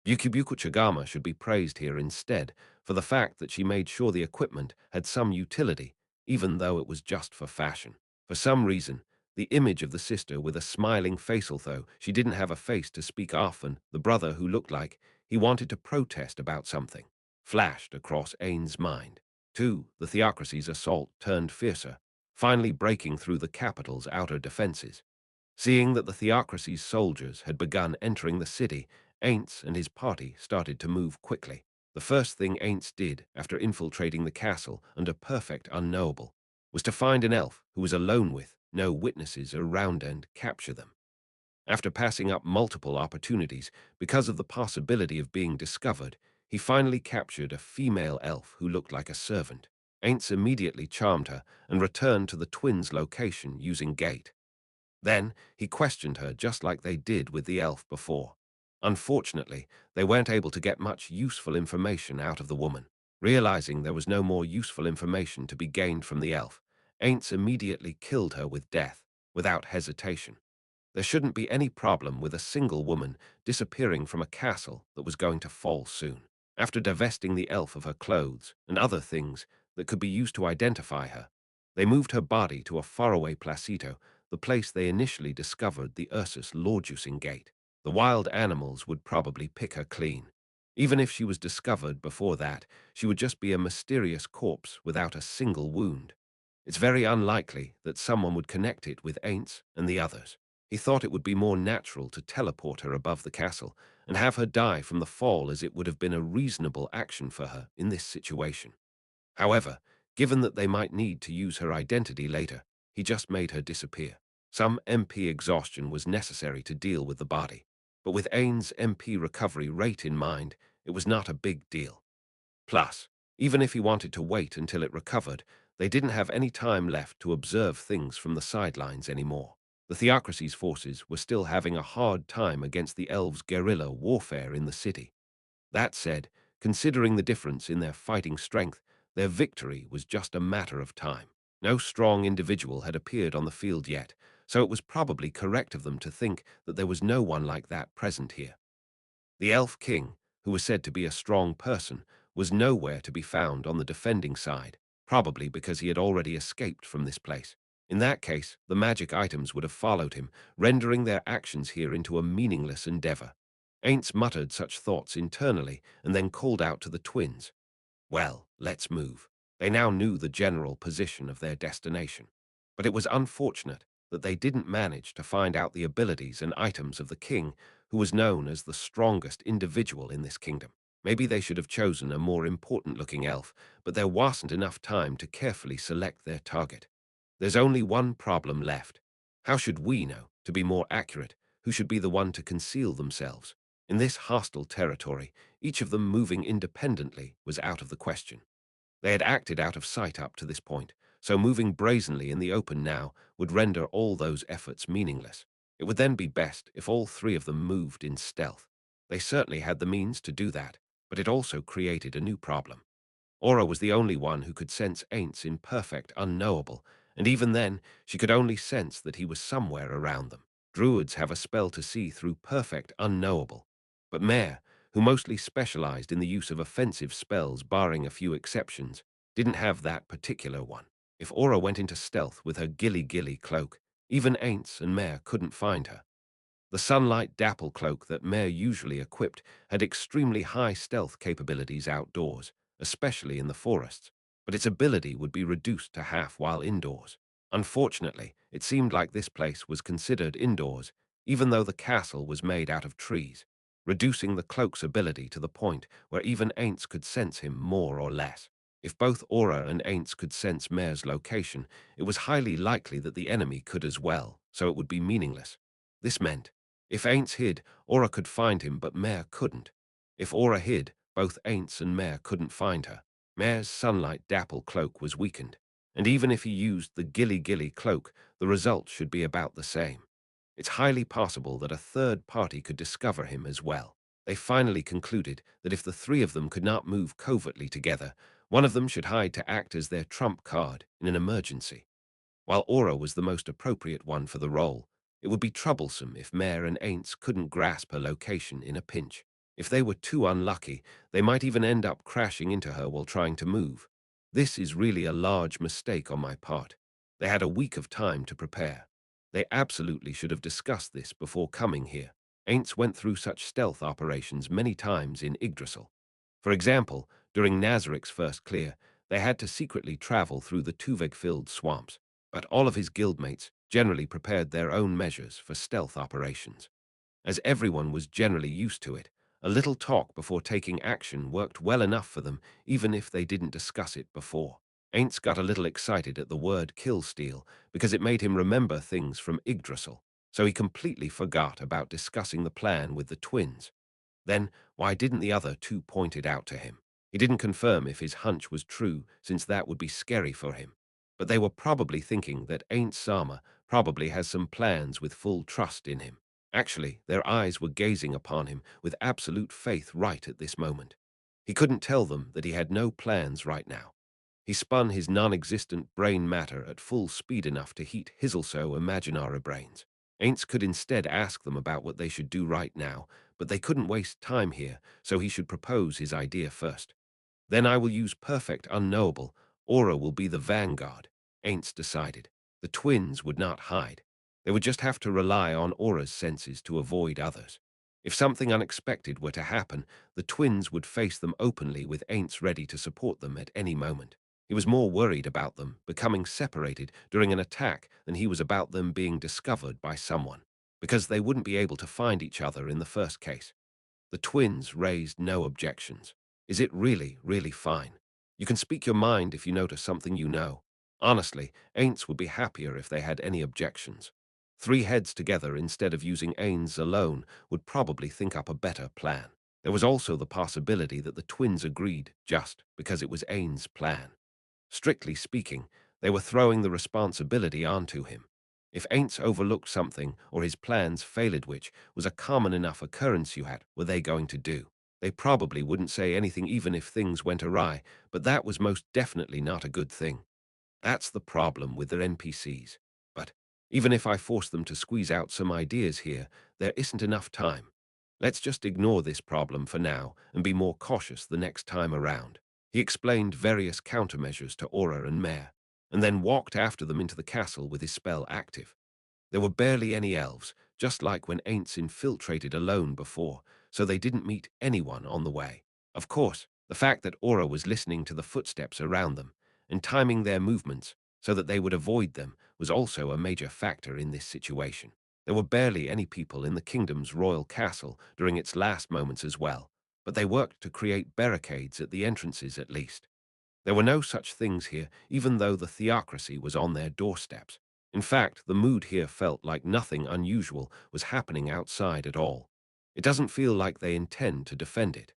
Bukibuku Chagama should be praised here instead for the fact that she made sure the equipment had some utility even though it was just for fashion. For some reason, the image of the sister with a smiling face, although she didn't have a face to speak often, the brother who looked like he wanted to protest about something, flashed across Ain's mind. Too, the theocracy's assault turned fiercer, finally breaking through the capital's outer defenses. Seeing that the theocracy's soldiers had begun entering the city, Ainz and his party started to move quickly. The first thing Ainz did after infiltrating the castle under perfect unknowable was to find an elf who was alone with no witnesses around and capture them. After passing up multiple opportunities because of the possibility of being discovered, he finally captured a female elf who looked like a servant. Ainz immediately charmed her and returned to the twins' location using gate. Then he questioned her just like they did with the elf before. Unfortunately, they weren't able to get much useful information out of the woman. Realizing there was no more useful information to be gained from the elf, Ainz immediately killed her with death, without hesitation. There shouldn't be any problem with a single woman disappearing from a castle that was going to fall soon. After divesting the elf of her clothes and other things that could be used to identify her, they moved her body to a faraway placito, the place they initially discovered the Ursus Lordusing Gate. The wild animals would probably pick her clean. Even if she was discovered before that, she would just be a mysterious corpse without a single wound. It's very unlikely that someone would connect it with Ainz and the others. He thought it would be more natural to teleport her above the castle and have her die from the fall, as it would have been a reasonable action for her in this situation. However, given that they might need to use her identity later, he just made her disappear. Some MP exhaustion was necessary to deal with the body, but with Ain's MP recovery rate in mind, it was not a big deal. Plus, even if he wanted to wait until it recovered, they didn't have any time left to observe things from the sidelines anymore. The theocracy's forces were still having a hard time against the elves' guerrilla warfare in the city. That said, considering the difference in their fighting strength, their victory was just a matter of time. No strong individual had appeared on the field yet, so it was probably correct of them to think that there was no one like that present here. The Elf King, who was said to be a strong person, was nowhere to be found on the defending side, probably because he had already escaped from this place. In that case, the magic items would have followed him, rendering their actions here into a meaningless endeavor. Ainz muttered such thoughts internally and then called out to the twins. Well, let's move. They now knew the general position of their destination. But it was unfortunate that they didn't manage to find out the abilities and items of the king, who was known as the strongest individual in this kingdom. Maybe they should have chosen a more important-looking elf, but there wasn't enough time to carefully select their target. There's only one problem left. How should we know, to be more accurate, who should be the one to conceal themselves? In this hostile territory, each of them moving independently was out of the question. They had acted out of sight up to this point, so moving brazenly in the open now would render all those efforts meaningless. It would then be best if all three of them moved in stealth. They certainly had the means to do that, but it also created a new problem. Aura was the only one who could sense Ainz in perfect unknowable, and even then she could only sense that he was somewhere around them. Druids have a spell to see through perfect unknowable, but Mare, who mostly specialized in the use of offensive spells barring a few exceptions, didn't have that particular one. If Aura went into stealth with her gilly cloak, even Ainz and Mare couldn't find her. The sunlight dapple cloak that Mare usually equipped had extremely high stealth capabilities outdoors, especially in the forests, but its ability would be reduced to half while indoors. Unfortunately, it seemed like this place was considered indoors, even though the castle was made out of trees, reducing the cloak's ability to the point where even Ainz could sense him more or less. If both Aura and Ainz could sense Mare's location, it was highly likely that the enemy could as well, so it would be meaningless. This meant, if Ainz hid, Aura could find him, but Mare couldn't. If Aura hid, both Ainz and Mare couldn't find her. Mare's sunlight dapple cloak was weakened, and even if he used the gilly cloak, the result should be about the same. It's highly possible that a third party could discover him as well. They finally concluded that if the three of them could not move covertly together, one of them should hide to act as their trump card in an emergency. While Aura was the most appropriate one for the role, it would be troublesome if Mare and Ainz couldn't grasp her location in a pinch. If they were too unlucky, they might even end up crashing into her while trying to move. This is really a large mistake on my part. They had a week of time to prepare. They absolutely should have discussed this before coming here. Ainz went through such stealth operations many times in Yggdrasil. For example, during Nazarik's first clear, they had to secretly travel through the Tuveg-filled swamps, but all of his guildmates generally prepared their own measures for stealth operations. As everyone was generally used to it, a little talk before taking action worked well enough for them, even if they didn't discuss it before. Ainz got a little excited at the word killsteel because it made him remember things from Yggdrasil, so he completely forgot about discussing the plan with the twins. Then, why didn't the other two point it out to him? He didn't confirm if his hunch was true, since that would be scary for him. But they were probably thinking that Ain't Sama probably has some plans with full trust in him. Actually, their eyes were gazing upon him with absolute faith right at this moment. He couldn't tell them that he had no plans right now. He spun his non-existent brain matter at full speed enough to heat his also imaginary brains. Aints could instead ask them about what they should do right now, but they couldn't waste time here, so he should propose his idea first. Then I will use perfect unknowable. Aura will be the vanguard, Aints decided. The twins would not hide. They would just have to rely on Aura's senses to avoid others. If something unexpected were to happen, the twins would face them openly with Aints ready to support them at any moment. He was more worried about them becoming separated during an attack than he was about them being discovered by someone, because they wouldn't be able to find each other in the first case. The twins raised no objections. Is it really, really fine? You can speak your mind if you notice something you know. Honestly, Ainz would be happier if they had any objections. Three heads together instead of using Ainz alone would probably think up a better plan. There was also the possibility that the twins agreed just because it was Ain's plan. Strictly speaking, they were throwing the responsibility onto him. If Aints overlooked something or his plans failed, which was a common enough occurrence, were they going to do? They probably wouldn't say anything even if things went awry, but that was most definitely not a good thing. That's the problem with their NPCs. But even if I force them to squeeze out some ideas here, there isn't enough time. Let's just ignore this problem for now and be more cautious the next time around. He explained various countermeasures to Aura and Mare, and then walked after them into the castle with his spell active. There were barely any elves, just like when Aints infiltrated alone before, so they didn't meet anyone on the way. Of course, the fact that Aura was listening to the footsteps around them and timing their movements so that they would avoid them was also a major factor in this situation. There were barely any people in the kingdom's royal castle during its last moments as well, but they worked to create barricades at the entrances at least. There were no such things here, even though the theocracy was on their doorsteps. In fact, the mood here felt like nothing unusual was happening outside at all. It doesn't feel like they intend to defend it.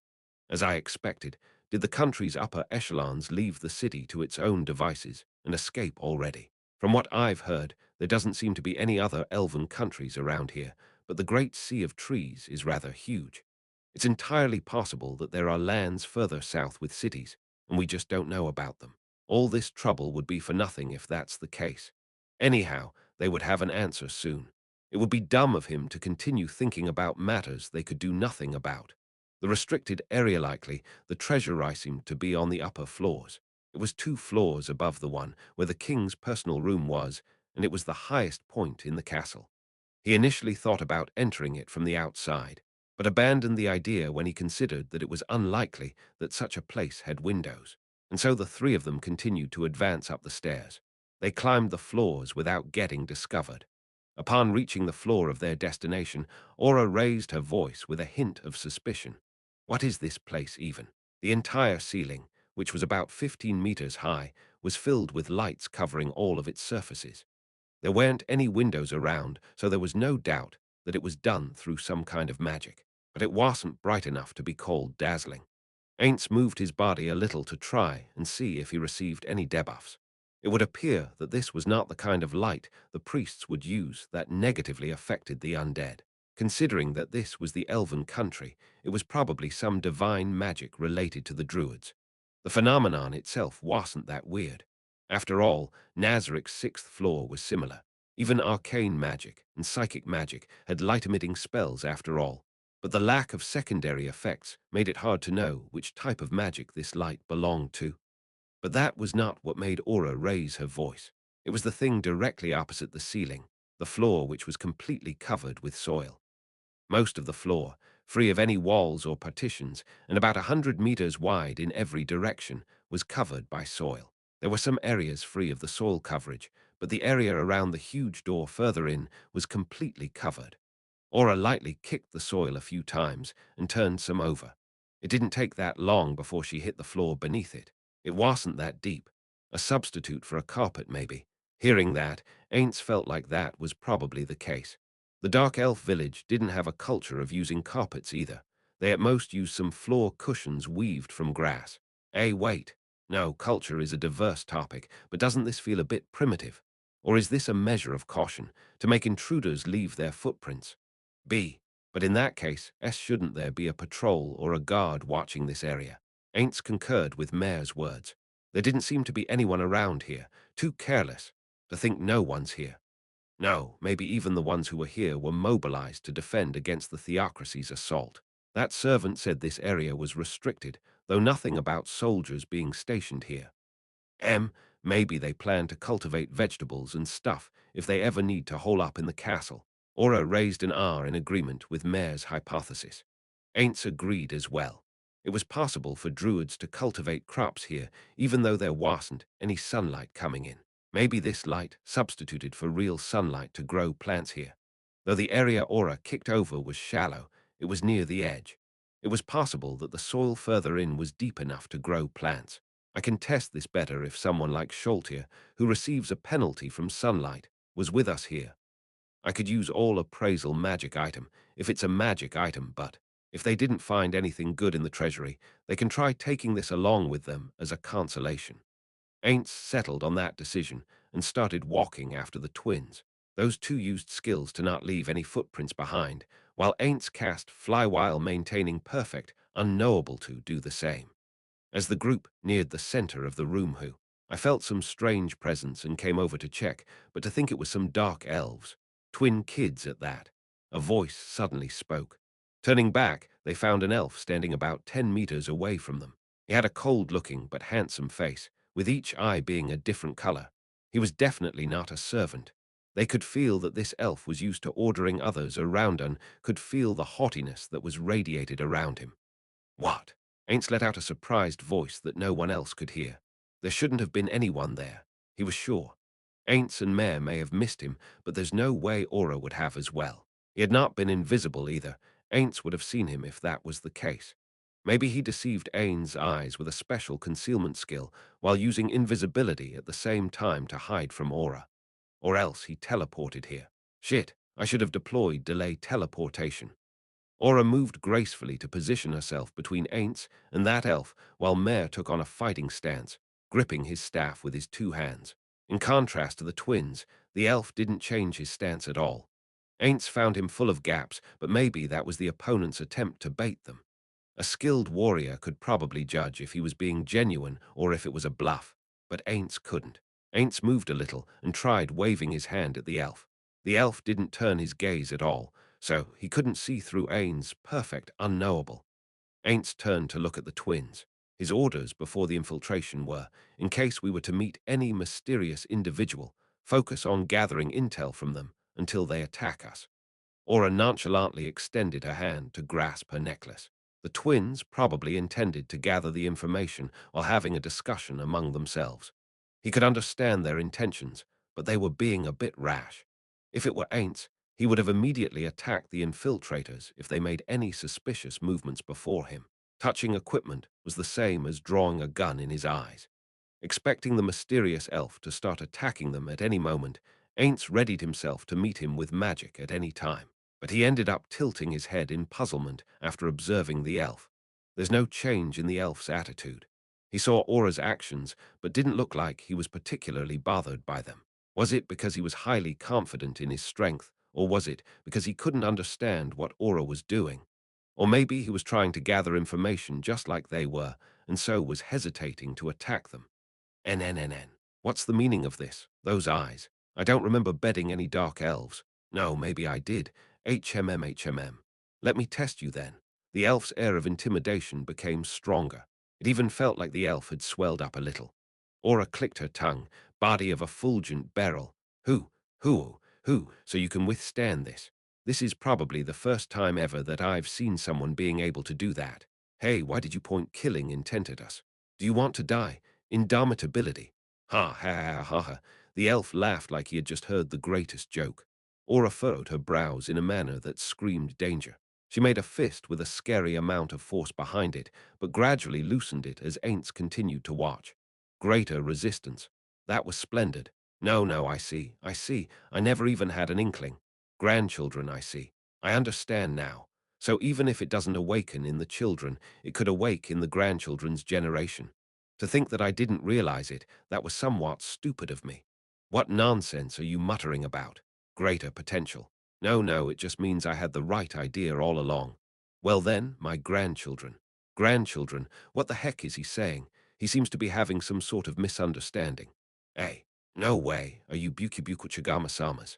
As I expected, did the country's upper echelons leave the city to its own devices and escape already? From what I've heard, there doesn't seem to be any other elven countries around here, but the Great Sea of Trees is rather huge. It's entirely possible that there are lands further south with cities, and we just don't know about them. All this trouble would be for nothing if that's the case. Anyhow, they would have an answer soon. It would be dumb of him to continue thinking about matters they could do nothing about. The restricted area likely, the treasure seemed to be on the upper floors. It was 2 floors above the one where the king's personal room was, and it was the highest point in the castle. He initially thought about entering it from the outside, but abandoned the idea when he considered that it was unlikely that such a place had windows, and so the three of them continued to advance up the stairs. They climbed the floors without getting discovered. Upon reaching the floor of their destination, Aura raised her voice with a hint of suspicion. What is this place even? The entire ceiling, which was about 15 meters high, was filled with lights covering all of its surfaces. There weren't any windows around, so there was no doubt that it was done through some kind of magic, but it wasn't bright enough to be called dazzling. Ainz moved his body a little to try and see if he received any debuffs. It would appear that this was not the kind of light the priests would use that negatively affected the undead. Considering that this was the elven country, it was probably some divine magic related to the druids. The phenomenon itself wasn't that weird. After all, Nazarik's 6th floor was similar. Even arcane magic and psychic magic had light-emitting spells after all, but the lack of secondary effects made it hard to know which type of magic this light belonged to. But that was not what made Aura raise her voice. It was the thing directly opposite the ceiling, the floor which was completely covered with soil. Most of the floor, free of any walls or partitions, and about 100 meters wide in every direction, was covered by soil. There were some areas free of the soil coverage, but the area around the huge door further in was completely covered. Aura lightly kicked the soil a few times and turned some over. It didn't take that long before she hit the floor beneath it. It wasn't that deep. A substitute for a carpet, maybe. Hearing that, Ainz felt like that was probably the case. The Dark Elf village didn't have a culture of using carpets either. They at most used some floor cushions weaved from grass. Wait. No, culture is a diverse topic, but doesn't this feel a bit primitive? Or is this a measure of caution, to make intruders leave their footprints? B. But in that case, shouldn't there be a patrol or a guard watching this area? Ainz concurred with Mare's words. There didn't seem to be anyone around here, too careless to think no one's here. No, maybe even the ones who were here were mobilized to defend against the theocracy's assault. That servant said this area was restricted, though nothing about soldiers being stationed here. M. Maybe they plan to cultivate vegetables and stuff if they ever need to hole up in the castle. Aura raised an R in agreement with Mare's hypothesis. Ainz agreed as well. It was possible for druids to cultivate crops here, even though there wasn't any sunlight coming in. Maybe this light substituted for real sunlight to grow plants here. Though the area Aura kicked over was shallow, it was near the edge. It was possible that the soil further in was deep enough to grow plants. I can test this better if someone like Scholtier, who receives a penalty from sunlight, was with us here. I could use all appraisal magic item if it's a magic item, but if they didn't find anything good in the treasury, they can try taking this along with them as a consolation. Ainz settled on that decision and started walking after the twins. Those two used skills to not leave any footprints behind, while Ainz cast Fly while maintaining perfect, unknowable to do the same. As the group neared the center of the room, I felt some strange presence and came over to check, but to think it was some dark elves. Twin kids at that. A voice suddenly spoke. Turning back, they found an elf standing about 10 meters away from them. He had a cold-looking but handsome face, with each eye being a different color. He was definitely not a servant. They could feel that this elf was used to ordering others around and could feel the haughtiness that was radiated around him. What? Ainz let out a surprised voice that no one else could hear. There shouldn't have been anyone there, he was sure. Ainz and Mare may have missed him, but there's no way Aura would have as well. He had not been invisible either. Ainz would have seen him if that was the case. Maybe he deceived Ainz's eyes with a special concealment skill while using invisibility at the same time to hide from Aura. Or else he teleported here. Shit, I should have deployed delay teleportation. Aura moved gracefully to position herself between Ainz and that elf, while Mare took on a fighting stance, gripping his staff with his two hands. In contrast to the twins, the elf didn't change his stance at all. Ainz found him full of gaps, but maybe that was the opponent's attempt to bait them. A skilled warrior could probably judge if he was being genuine or if it was a bluff, but Ainz couldn't. Ainz moved a little and tried waving his hand at the elf. The elf didn't turn his gaze at all, so he couldn't see through Ainz's perfect unknowable. Ainz turned to look at the twins. His orders before the infiltration were, in case we were to meet any mysterious individual, focus on gathering intel from them until they attack us. Aura nonchalantly extended her hand to grasp her necklace. The twins probably intended to gather the information while having a discussion among themselves. He could understand their intentions, but they were being a bit rash. If it were Ainz, he would have immediately attacked the infiltrators if they made any suspicious movements before him. Touching equipment was the same as drawing a gun in his eyes. Expecting the mysterious elf to start attacking them at any moment, Ainz readied himself to meet him with magic at any time. But he ended up tilting his head in puzzlement after observing the elf. There's no change in the elf's attitude. He saw Aura's actions, but didn't look like he was particularly bothered by them. Was it because he was highly confident in his strength, or was it because he couldn't understand what Aura was doing? Or maybe he was trying to gather information just like they were, and so was hesitating to attack them. NNNN. What's the meaning of this? Those eyes. I don't remember bedding any dark elves. No, maybe I did. HMM. Let me test you then. The elf's air of intimidation became stronger. It even felt like the elf had swelled up a little. Aura clicked her tongue, body of a fulgent beryl. Who, who, so you can withstand this? This is probably the first time ever that I've seen someone being able to do that. Hey, why did you point killing intent at us? Do you want to die? Indomitability. Ha ha ha ha ha. The elf laughed like he had just heard the greatest joke. Aura furrowed her brows in a manner that screamed danger. She made a fist with a scary amount of force behind it, but gradually loosened it as Ainz continued to watch. Greater resistance. That was splendid. No, I see. I never even had an inkling. Grandchildren, I see. I understand now. So even if it doesn't awaken in the children, it could awake in the grandchildren's generation. To think that I didn't realize it, that was somewhat stupid of me. What nonsense are you muttering about? Greater potential. No, it just means I had the right idea all along. Well then, my grandchildren. Grandchildren, what the heck is he saying? He seems to be having some sort of misunderstanding. Hey, no way, are you Bukibuku Chagama-samas?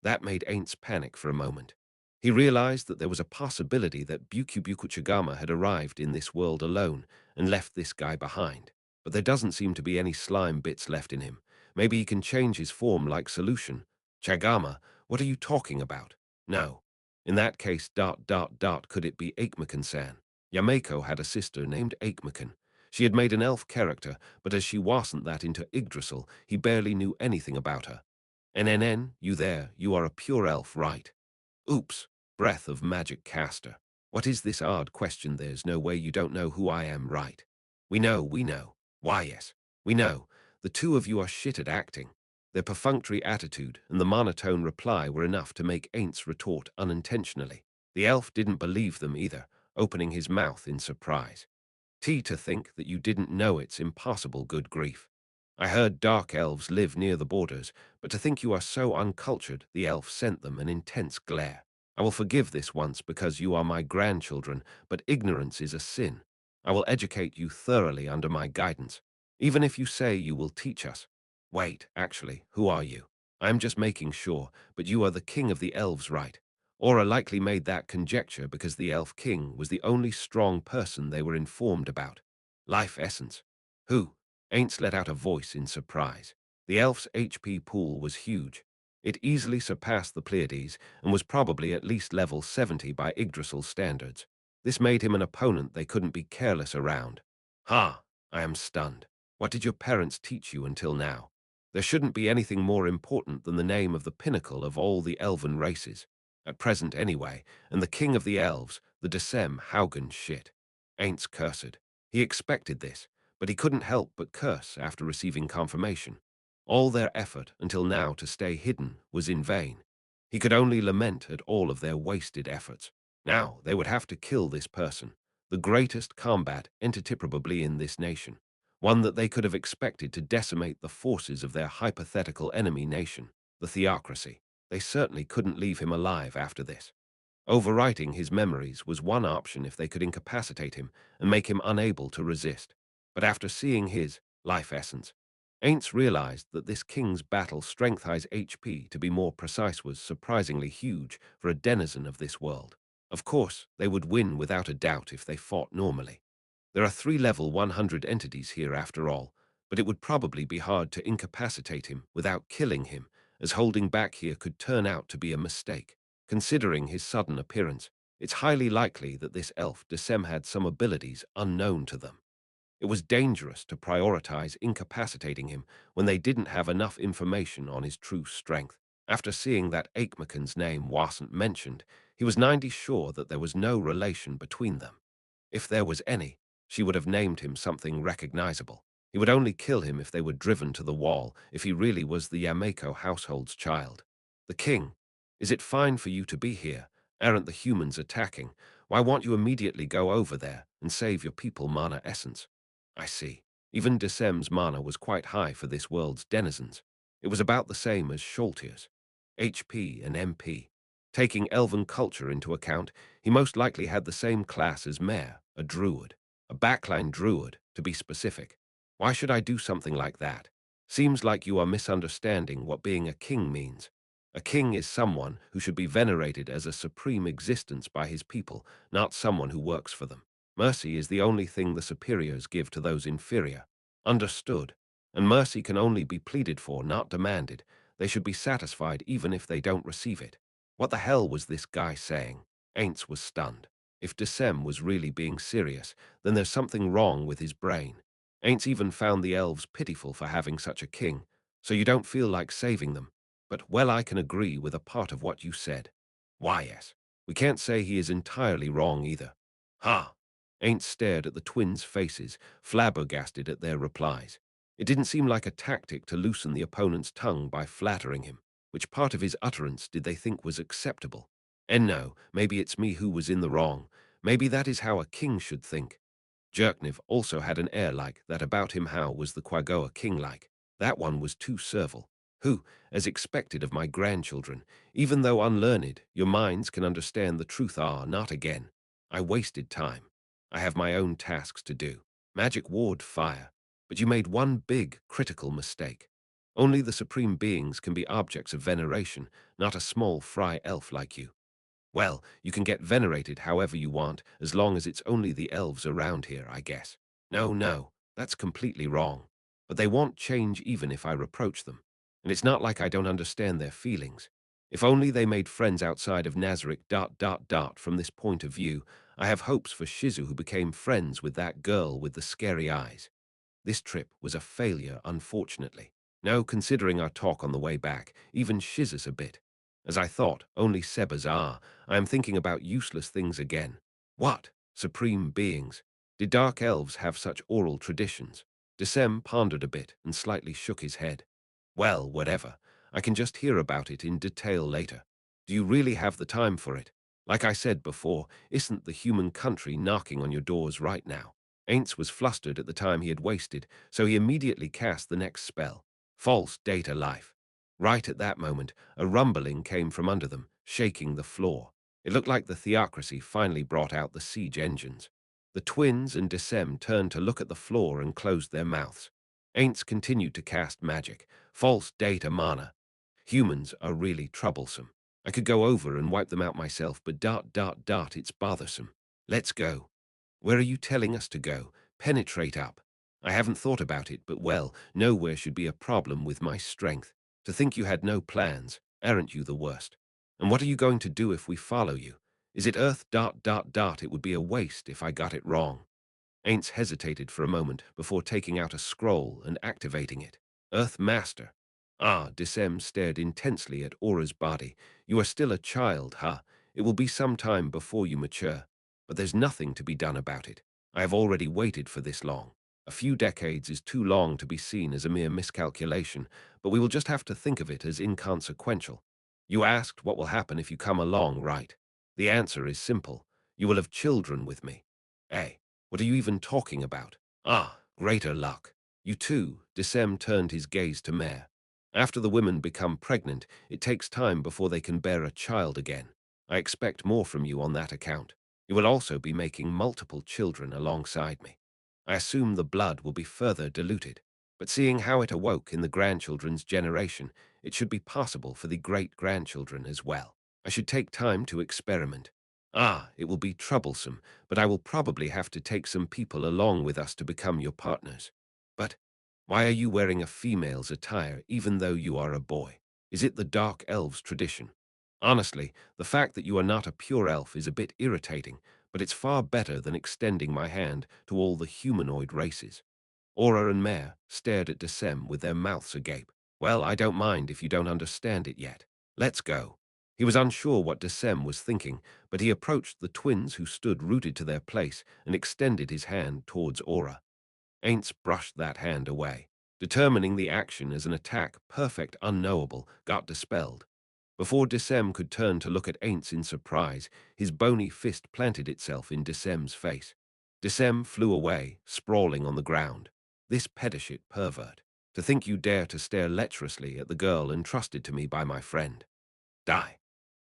That made Ainz panic for a moment. He realized that there was a possibility that Bukibuku Chagama had arrived in this world alone and left this guy behind. But there doesn't seem to be any slime bits left in him. Maybe he can change his form like Solution. Chagama, what are you talking about? No. In that case, could it be Aikmakan-san? Yameko had a sister named Aikmakan. She had made an elf character, but as she wasn't that into Yggdrasil, he barely knew anything about her. NNN, you there, you are a pure elf, right? Oops, breath of magic caster. What is this odd question? There's no way you don't know who I am, right? We know. Why, yes, we know. The two of you are shit at acting. Their perfunctory attitude and the monotone reply were enough to make Ainz retort unintentionally. The elf didn't believe them either, opening his mouth in surprise. To think that you didn't know it's impossible, good grief. I heard dark elves live near the borders, but to think you are so uncultured, the elf sent them an intense glare. I will forgive this once because you are my grandchildren, but ignorance is a sin. I will educate you thoroughly under my guidance, even if you say you will teach us. Wait, actually, who are you? I am just making sure, but you are the king of the elves, right? Aura likely made that conjecture because the elf king was the only strong person they were informed about. Life essence. Who? Ainz let out a voice in surprise. The elf's HP pool was huge. It easily surpassed the Pleiades and was probably at least level 70 by Yggdrasil standards. This made him an opponent they couldn't be careless around. Ha! I am stunned. What did your parents teach you until now? There shouldn't be anything more important than the name of the pinnacle of all the elven races. At present anyway, and the king of the elves, the Desem Haugen shit. Ainz cursed. He expected this, but he couldn't help but curse after receiving confirmation. All their effort until now to stay hidden was in vain. He could only lament at all of their wasted efforts. Now they would have to kill this person, the greatest combat entity probably in this nation, one that they could have expected to decimate the forces of their hypothetical enemy nation, the theocracy. They certainly couldn't leave him alive after this. Overwriting his memories was one option if they could incapacitate him and make him unable to resist. But after seeing his life essence, Ainz realized that this king's battle strength high's HP, to be more precise, was surprisingly huge for a denizen of this world. Of course, they would win without a doubt if they fought normally. There are 3 level 100 entities here after all, but it would probably be hard to incapacitate him without killing him, as holding back here could turn out to be a mistake. Considering his sudden appearance, it's highly likely that this elf Desem had some abilities unknown to them. It was dangerous to prioritize incapacitating him when they didn't have enough information on his true strength. After seeing that Aikmakan's name wasn't mentioned, he was 90 sure that there was no relation between them. If there was any, she would have named him something recognizable. He would only kill him if they were driven to the wall, if he really was the Yameko household's child. The king, is it fine for you to be here? Aren't the humans attacking? Why won't you immediately go over there and save your people mana essence? I see. Even Desem's mana was quite high for this world's denizens. It was about the same as Sholtier's. HP and MP. Taking elven culture into account, he most likely had the same class as Mare, a druid. A backline druid, to be specific. Why should I do something like that? Seems like you are misunderstanding what being a king means. A king is someone who should be venerated as a supreme existence by his people, not someone who works for them. Mercy is the only thing the superiors give to those inferior. Understood. and mercy can only be pleaded for, not demanded. They should be satisfied even if they don't receive it. What the hell was this guy saying? Ainz was stunned. If Decem was really being serious, then there's something wrong with his brain. Ainz even found the elves pitiful for having such a king, so you don't feel like saving them. But, well, I can agree with a part of what you said. Why, yes. We can't say he is entirely wrong either. Ha! Ain't stared at the twins' faces, flabbergasted at their replies. It didn't seem like a tactic to loosen the opponent's tongue by flattering him. Which part of his utterance did they think was acceptable? And no, maybe it's me who was in the wrong. Maybe that is how a king should think. Jerkniv also had an air like that about him. How was the Quagoa king like? That one was too servile. Who, as expected of my grandchildren, even though unlearned, your minds can understand the truth. Not again. I wasted time. I have my own tasks to do. Magic ward fire. But you made one big, critical mistake. Only the supreme beings can be objects of veneration, not a small fry elf like you. Well, you can get venerated however you want, as long as it's only the elves around here, I guess. No, no, that's completely wrong. But they won't change even if I reproach them. And it's not like I don't understand their feelings. If only they made friends outside of Nazarick. From this point of view, I have hopes for Shizu, who became friends with that girl with the scary eyes. This trip was a failure, unfortunately. No, considering our talk on the way back, even shizzes a bit. As I thought, only Sebas are. I am thinking about useless things again. What? Supreme beings? Did dark elves have such oral traditions? Decem pondered a bit and slightly shook his head. Well, whatever. I can just hear about it in detail later. Do you really have the time for it? Like I said before, isn't the human country knocking on your doors right now? Ainz was flustered at the time he had wasted, so he immediately cast the next spell. False data life. Right at that moment, a rumbling came from under them, shaking the floor. It looked like the theocracy finally brought out the siege engines. The twins and Decem turned to look at the floor and closed their mouths. Ainz continued to cast magic. False data mana. Humans are really troublesome. I could go over and wipe them out myself, but it's bothersome. Let's go. Where are you telling us to go? Penetrate up. I haven't thought about it, but well, nowhere should be a problem with my strength. To think you had no plans, aren't you the worst? And what are you going to do if we follow you? Is it Earth? It would be a waste if I got it wrong. Ainz hesitated for a moment before taking out a scroll and activating it. Earth Master. Decem stared intensely at Aura's body. You are still a child, huh? It will be some time before you mature. But there's nothing to be done about it. I have already waited for this long. A few decades is too long to be seen as a mere miscalculation, but we will just have to think of it as inconsequential. You asked what will happen if you come along, right? The answer is simple. You will have children with me. Eh? What are you even talking about? Greater luck. You too. Decem turned his gaze to Mare. After the women become pregnant, it takes time before they can bear a child again. I expect more from you on that account. You will also be making multiple children alongside me. I assume the blood will be further diluted, but seeing how it awoke in the grandchildren's generation, it should be possible for the great-grandchildren as well. I should take time to experiment. It will be troublesome, but I will probably have to take some people along with us to become your partners. But why are you wearing a female's attire even though you are a boy? Is it the dark elves' tradition? Honestly, the fact that you are not a pure elf is a bit irritating, but it's far better than extending my hand to all the humanoid races. Aura and Mare stared at Decem with their mouths agape. Well, I don't mind if you don't understand it yet. Let's go. He was unsure what Decem was thinking, but he approached the twins who stood rooted to their place and extended his hand towards Aura. Ainz brushed that hand away, determining the action as an attack perfect unknowable got dispelled. Before Decem could turn to look at Ainz in surprise, his bony fist planted itself in Decem's face. Decem flew away, sprawling on the ground. This pedishit pervert. To think you dare to stare lecherously at the girl entrusted to me by my friend. Die.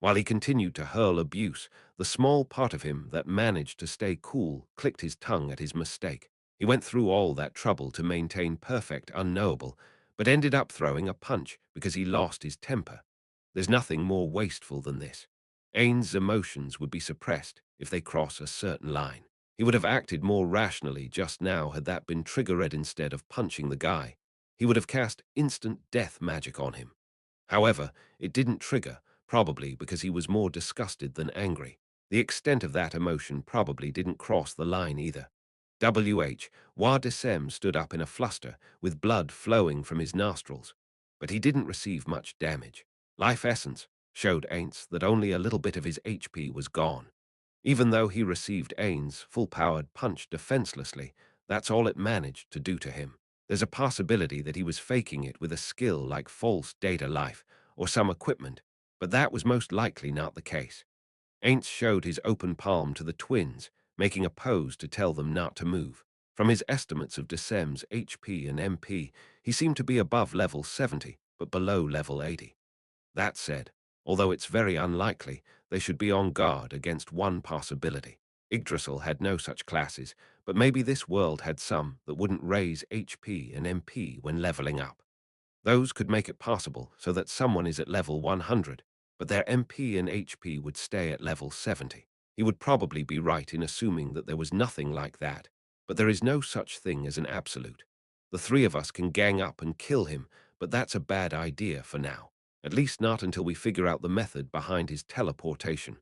While he continued to hurl abuse, the small part of him that managed to stay cool clicked his tongue at his mistake. He went through all that trouble to maintain perfect unknowable, but ended up throwing a punch because he lost his temper. There's nothing more wasteful than this. Ainz's emotions would be suppressed if they cross a certain line. He would have acted more rationally just now had that been triggered instead of punching the guy. he would have cast instant death magic on him. However, it didn't trigger, probably because he was more disgusted than angry. The extent of that emotion probably didn't cross the line either. Wa Desem stood up in a fluster, with blood flowing from his nostrils. But he didn't receive much damage. Life Essence showed Ainz that only a little bit of his HP was gone. Even though he received Ain's full-powered punch defenselessly, that's all it managed to do to him. There's a possibility that he was faking it with a skill like false data life or some equipment, but that was most likely not the case. Ainz showed his open palm to the twins, making a pose to tell them not to move. From his estimates of Desem's HP and MP, he seemed to be above level 70, but below level 80. That said, although it's very unlikely, they should be on guard against one possibility. Yggdrasil had no such classes, but maybe this world had some that wouldn't raise HP and MP when leveling up. Those could make it possible so that someone is at level 100, but their MP and HP would stay at level 70. He would probably be right in assuming that there was nothing like that, but there is no such thing as an absolute. The three of us can gang up and kill him, but that's a bad idea for now. At least not until we figure out the method behind his teleportation.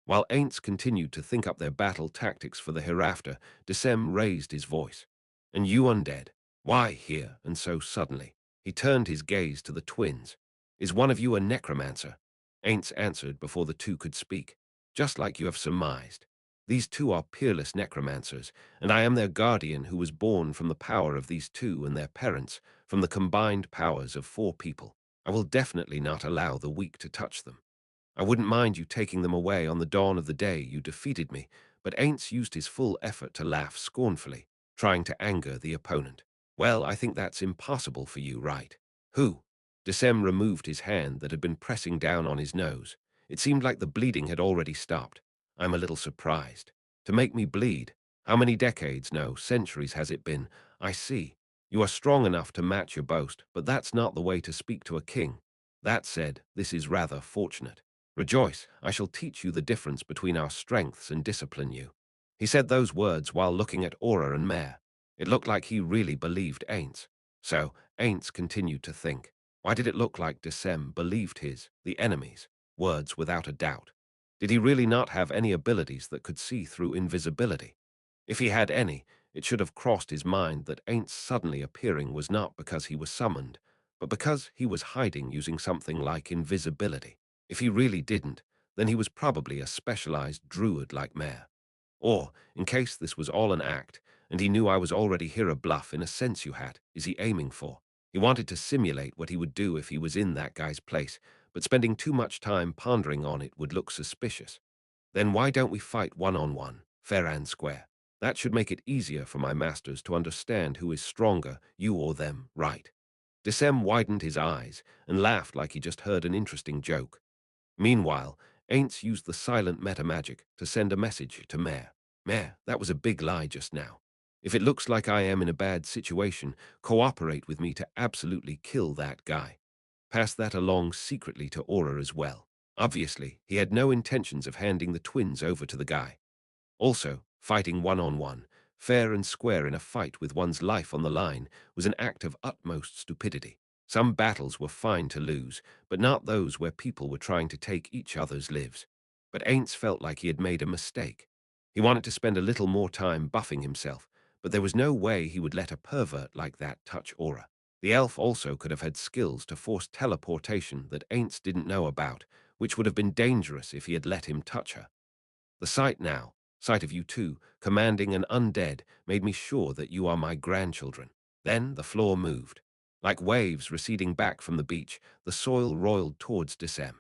While Ainz continued to think up their battle tactics for the hereafter, Desem raised his voice. "And you undead, why here and so suddenly?" He turned his gaze to the twins. "Is one of you a necromancer?" Ainz answered before the two could speak. "Just like you have surmised. These two are peerless necromancers, and I am their guardian who was born from the power of these two and their parents, from the combined powers of 4 people. I will definitely not allow the weak to touch them. I wouldn't mind you taking them away on the dawn of the day you defeated me," but Ainz used his full effort to laugh scornfully, trying to anger the opponent. "Well, I think that's impossible for you, right?" "Who?" Desem removed his hand that had been pressing down on his nose. It seemed like the bleeding had already stopped. "I'm a little surprised. To make me bleed? How many decades, no, centuries has it been? I see. You are strong enough to match your boast, but that's not the way to speak to a king. That said, this is rather fortunate. Rejoice, I shall teach you the difference between our strengths and discipline you." He said those words while looking at Aura and Mare. It looked like he really believed Ainz. So, Ainz continued to think. Why did it look like Desem believed his, the enemy's, words without a doubt? Did he really not have any abilities that could see through invisibility? If he had any, it should have crossed his mind that Ainz suddenly appearing was not because he was summoned, but because he was hiding using something like invisibility. If he really didn't, then he was probably a specialized druid like Mare. Or, in case this was all an act, and he knew I was already here a bluff in a sense you had, is he aiming for? He wanted to simulate what he would do if he was in that guy's place, but spending too much time pondering on it would look suspicious. Then why don't we fight one-on-one, fair and square? That should make it easier for my masters to understand who is stronger, you or them, right? Desem widened his eyes and laughed like he just heard an interesting joke. Meanwhile, Ainz used the silent meta-magic to send a message to Mare. "Mare, that was a big lie just now. If it looks like I am in a bad situation, cooperate with me to absolutely kill that guy. Pass that along secretly to Aura as well." Obviously, he had no intentions of handing the twins over to the guy. Also, fighting one-on-one, fair and square in a fight with one's life on the line, was an act of utmost stupidity. Some battles were fine to lose, but not those where people were trying to take each other's lives. But Ainz felt like he had made a mistake. He wanted to spend a little more time buffing himself, but there was no way he would let a pervert like that touch Aura. The elf also could have had skills to force teleportation that Ainz didn't know about, which would have been dangerous if he had let him touch her. The sight of you two, commanding an undead, made me sure that you are my grandchildren. Then the floor moved. Like waves receding back from the beach, the soil roiled towards Desem.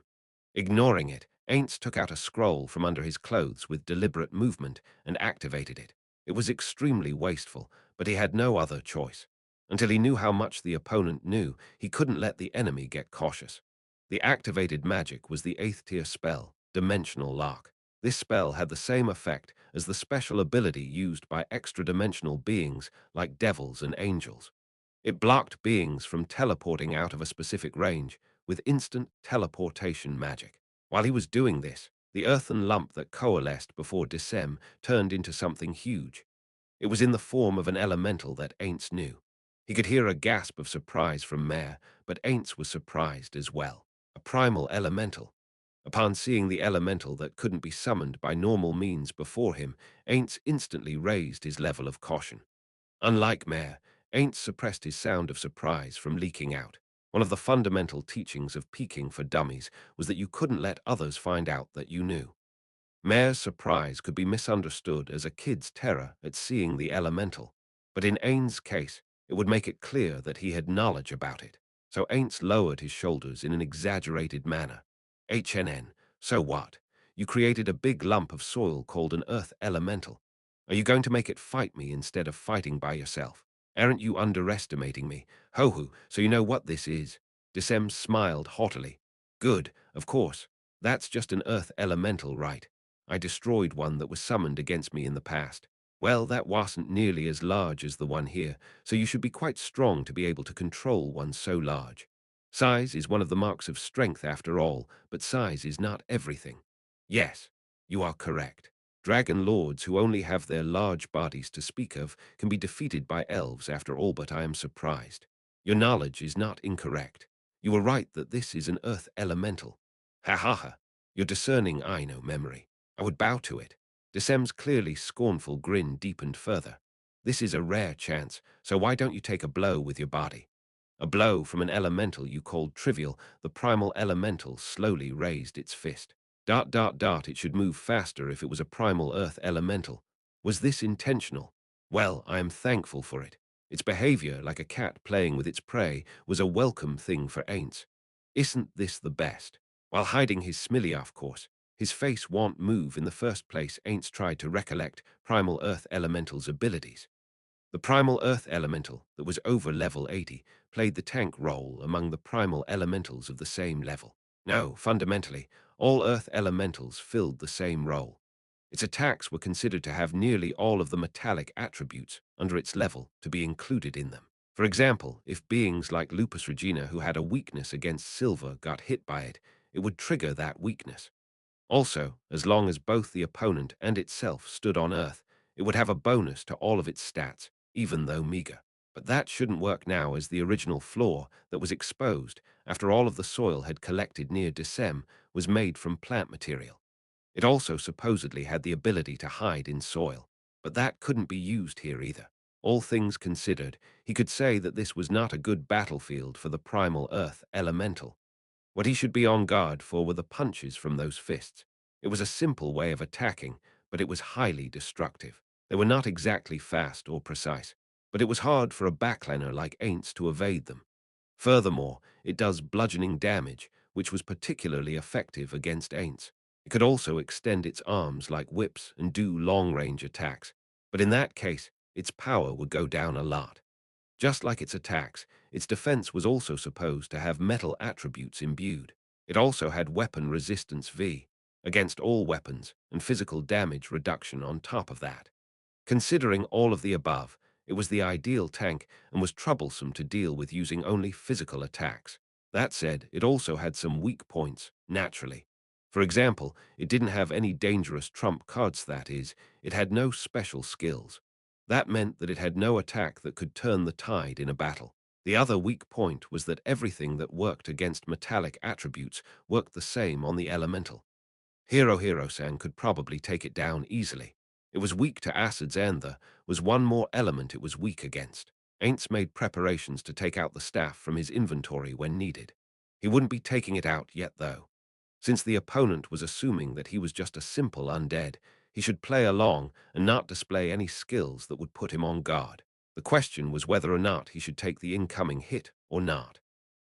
Ignoring it, Ainz took out a scroll from under his clothes with deliberate movement and activated it. It was extremely wasteful, but he had no other choice. Until he knew how much the opponent knew, he couldn't let the enemy get cautious. The activated magic was the 8th tier spell, Dimensional Lock. This spell had the same effect as the special ability used by extra-dimensional beings like devils and angels. It blocked beings from teleporting out of a specific range with instant teleportation magic. While he was doing this, the earthen lump that coalesced before Desem turned into something huge. It was in the form of an elemental that Ainz knew. He could hear a gasp of surprise from Mare, but Ainz was surprised as well. A primal elemental. Upon seeing the elemental that couldn't be summoned by normal means before him, Ainz instantly raised his level of caution. Unlike Mare, Ainz suppressed his sound of surprise from leaking out. One of the fundamental teachings of peeking for dummies was that you couldn't let others find out that you knew. Mare's surprise could be misunderstood as a kid's terror at seeing the elemental, but in Ainz's case, it would make it clear that he had knowledge about it. So Ainz lowered his shoulders in an exaggerated manner. HNN, so what? You created a big lump of soil called an earth elemental. Are you going to make it fight me instead of fighting by yourself? Aren't you underestimating me? Ho-ho, so you know what this is? Desem smiled haughtily. Good, of course. That's just an earth elemental, right? I destroyed one that was summoned against me in the past. Well, that wasn't nearly as large as the one here, so you should be quite strong to be able to control one so large. Size is one of the marks of strength after all, but size is not everything. Yes, you are correct. Dragon lords who only have their large bodies to speak of can be defeated by elves after all, but I am surprised. Your knowledge is not incorrect. You were right that this is an earth elemental. Ha ha ha. Your discerning eye no memory. I would bow to it. Desem's clearly scornful grin deepened further. This is a rare chance, so why don't you take a blow with your body? A blow from an elemental you called trivial, the primal elemental slowly raised its fist. It should move faster if it was a primal earth elemental. Was this intentional? Well, I am thankful for it. Its behavior, like a cat playing with its prey, was a welcome thing for Ainz. Isn't this the best? While hiding his smiley, of course. His face won't move in the first place. Ainz tried to recollect Primal Earth Elemental's abilities. The Primal Earth Elemental, that was over level 80, played the tank role among the Primal Elementals of the same level. No, fundamentally, all Earth Elementals filled the same role. Its attacks were considered to have nearly all of the metallic attributes under its level to be included in them. For example, if beings like Lupus Regina who had a weakness against silver got hit by it, it would trigger that weakness. Also, as long as both the opponent and itself stood on Earth, it would have a bonus to all of its stats, even though meager. But that shouldn't work now, as the original flaw that was exposed after all of the soil had collected near Desem was made from plant material. It also supposedly had the ability to hide in soil, but that couldn't be used here either. All things considered, he could say that this was not a good battlefield for the primal Earth elemental. What he should be on guard for were the punches from those fists. It was a simple way of attacking, but it was highly destructive. They were not exactly fast or precise, but it was hard for a backlaner like Ainz to evade them. Furthermore, it does bludgeoning damage, which was particularly effective against Ainz. It could also extend its arms like whips and do long-range attacks, but in that case, its power would go down a lot. Just like its attacks, its defense was also supposed to have metal attributes imbued. It also had weapon resistance V against all weapons and physical damage reduction on top of that. Considering all of the above, it was the ideal tank and was troublesome to deal with using only physical attacks. That said, it also had some weak points, naturally. For example, it didn't have any dangerous trump cards, that is, it had no special skills. That meant that it had no attack that could turn the tide in a battle. The other weak point was that everything that worked against metallic attributes worked the same on the elemental. Hiro-san could probably take it down easily. It was weak to acids, and there was one more element it was weak against. Ainz made preparations to take out the staff from his inventory when needed. He wouldn't be taking it out yet, though. Since the opponent was assuming that he was just a simple undead, he should play along and not display any skills that would put him on guard. The question was whether or not he should take the incoming hit or not.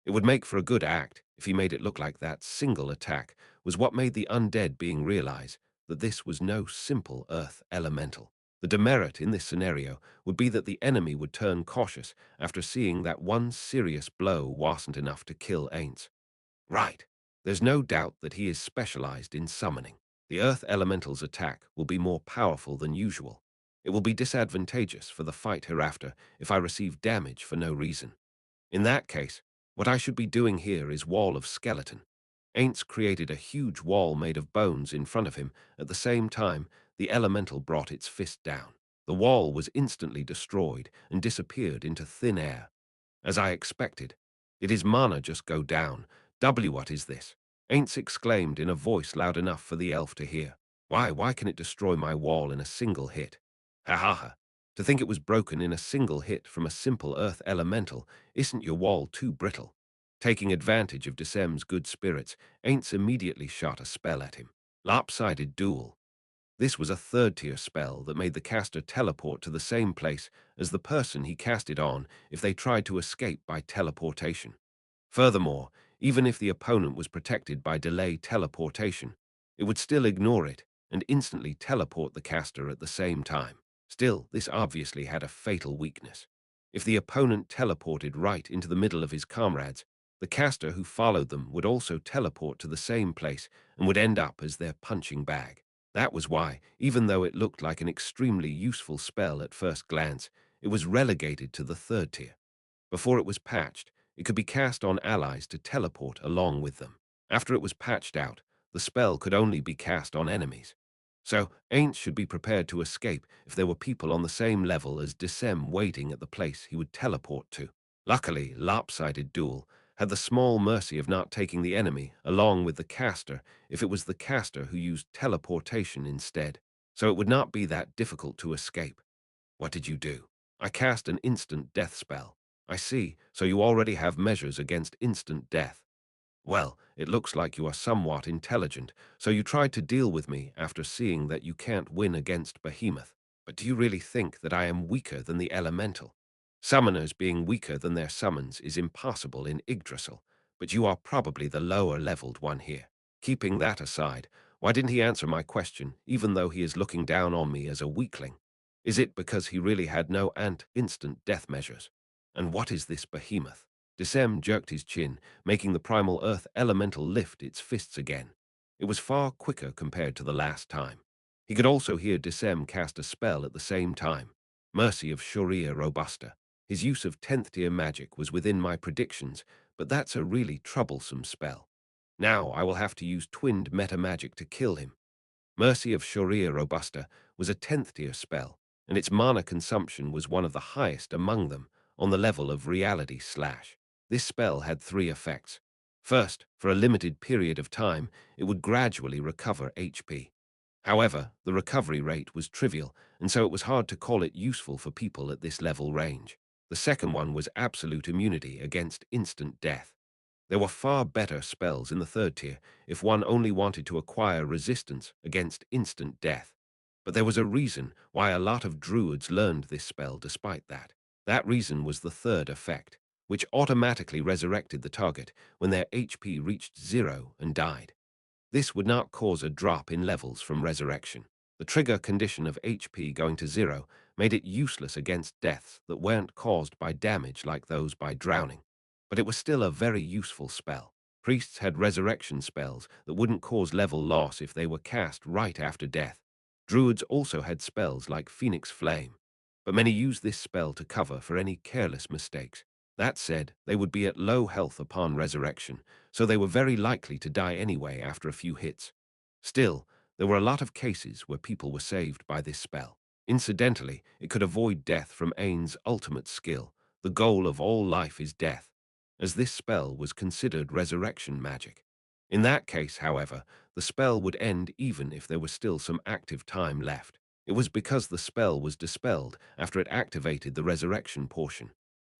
It would make for a good act if he made it look like that single attack was what made the undead being realize that this was no simple earth elemental. The demerit in this scenario would be that the enemy would turn cautious after seeing that one serious blow wasn't enough to kill Ainz. Right. There's no doubt that he is specialized in summoning. The earth elemental's attack will be more powerful than usual. It will be disadvantageous for the fight hereafter if I receive damage for no reason. In that case, what I should be doing here is wall of skeleton. Ainz created a huge wall made of bones in front of him. At the same time, the elemental brought its fist down. The wall was instantly destroyed and disappeared into thin air. As I expected. Did his mana just go down? W, what is this? Ainz exclaimed in a voice loud enough for the elf to hear. Why can it destroy my wall in a single hit? Ha ha ha. To think it was broken in a single hit from a simple earth elemental, isn't your wall too brittle? Taking advantage of Desem's good spirits, Ainz immediately shot a spell at him. Lopsided Duel. This was a third-tier spell that made the caster teleport to the same place as the person he cast it on if they tried to escape by teleportation. Furthermore, even if the opponent was protected by delay teleportation, it would still ignore it and instantly teleport the caster at the same time. Still, this obviously had a fatal weakness. If the opponent teleported right into the middle of his comrades, the caster who followed them would also teleport to the same place and would end up as their punching bag. That was why, even though it looked like an extremely useful spell at first glance, it was relegated to the third tier. Before it was patched, it could be cast on allies to teleport along with them. After it was patched out, the spell could only be cast on enemies. So, Ainz should be prepared to escape if there were people on the same level as Desem waiting at the place he would teleport to. Luckily, Lopsided Duel had the small mercy of not taking the enemy along with the caster if it was the caster who used teleportation instead, so it would not be that difficult to escape. What did you do? I cast an instant death spell. I see, so you already have measures against instant death. Well, it looks like you are somewhat intelligent, so you tried to deal with me after seeing that you can't win against Behemoth. But do you really think that I am weaker than the elemental? Summoners being weaker than their summons is impossible in Yggdrasil, but you are probably the lower-leveled one here. Keeping that aside, why didn't he answer my question, even though he is looking down on me as a weakling? Is it because he really had no instant death measures? And what is this Behemoth? Desem jerked his chin, making the primal earth elemental lift its fists again. It was far quicker compared to the last time. He could also hear Desem cast a spell at the same time. Mercy of Shoria Robusta. His use of 10th tier magic was within my predictions, but that's a really troublesome spell. Now I will have to use twinned meta magic to kill him. Mercy of Shoria Robusta was a 10th tier spell, and its mana consumption was one of the highest among them, on the level of Reality Slash. This spell had three effects. First, for a limited period of time, it would gradually recover HP. However, the recovery rate was trivial, and so it was hard to call it useful for people at this level range. The second one was absolute immunity against instant death. There were far better spells in the third tier if one only wanted to acquire resistance against instant death. But there was a reason why a lot of druids learned this spell despite that. That reason was the third effect, which automatically resurrected the target when their HP reached 0 and died. This would not cause a drop in levels from resurrection. The trigger condition of HP going to 0 made it useless against deaths that weren't caused by damage like those by drowning. But it was still a very useful spell. Priests had resurrection spells that wouldn't cause level loss if they were cast right after death. Druids also had spells like Phoenix Flame, but many used this spell to cover for any careless mistakes. That said, they would be at low health upon resurrection, so they were very likely to die anyway after a few hits. Still, there were a lot of cases where people were saved by this spell. Incidentally, it could avoid death from Ainz's ultimate skill. The goal of all life is death, as this spell was considered resurrection magic. In that case, however, the spell would end even if there was still some active time left. It was because the spell was dispelled after it activated the resurrection portion.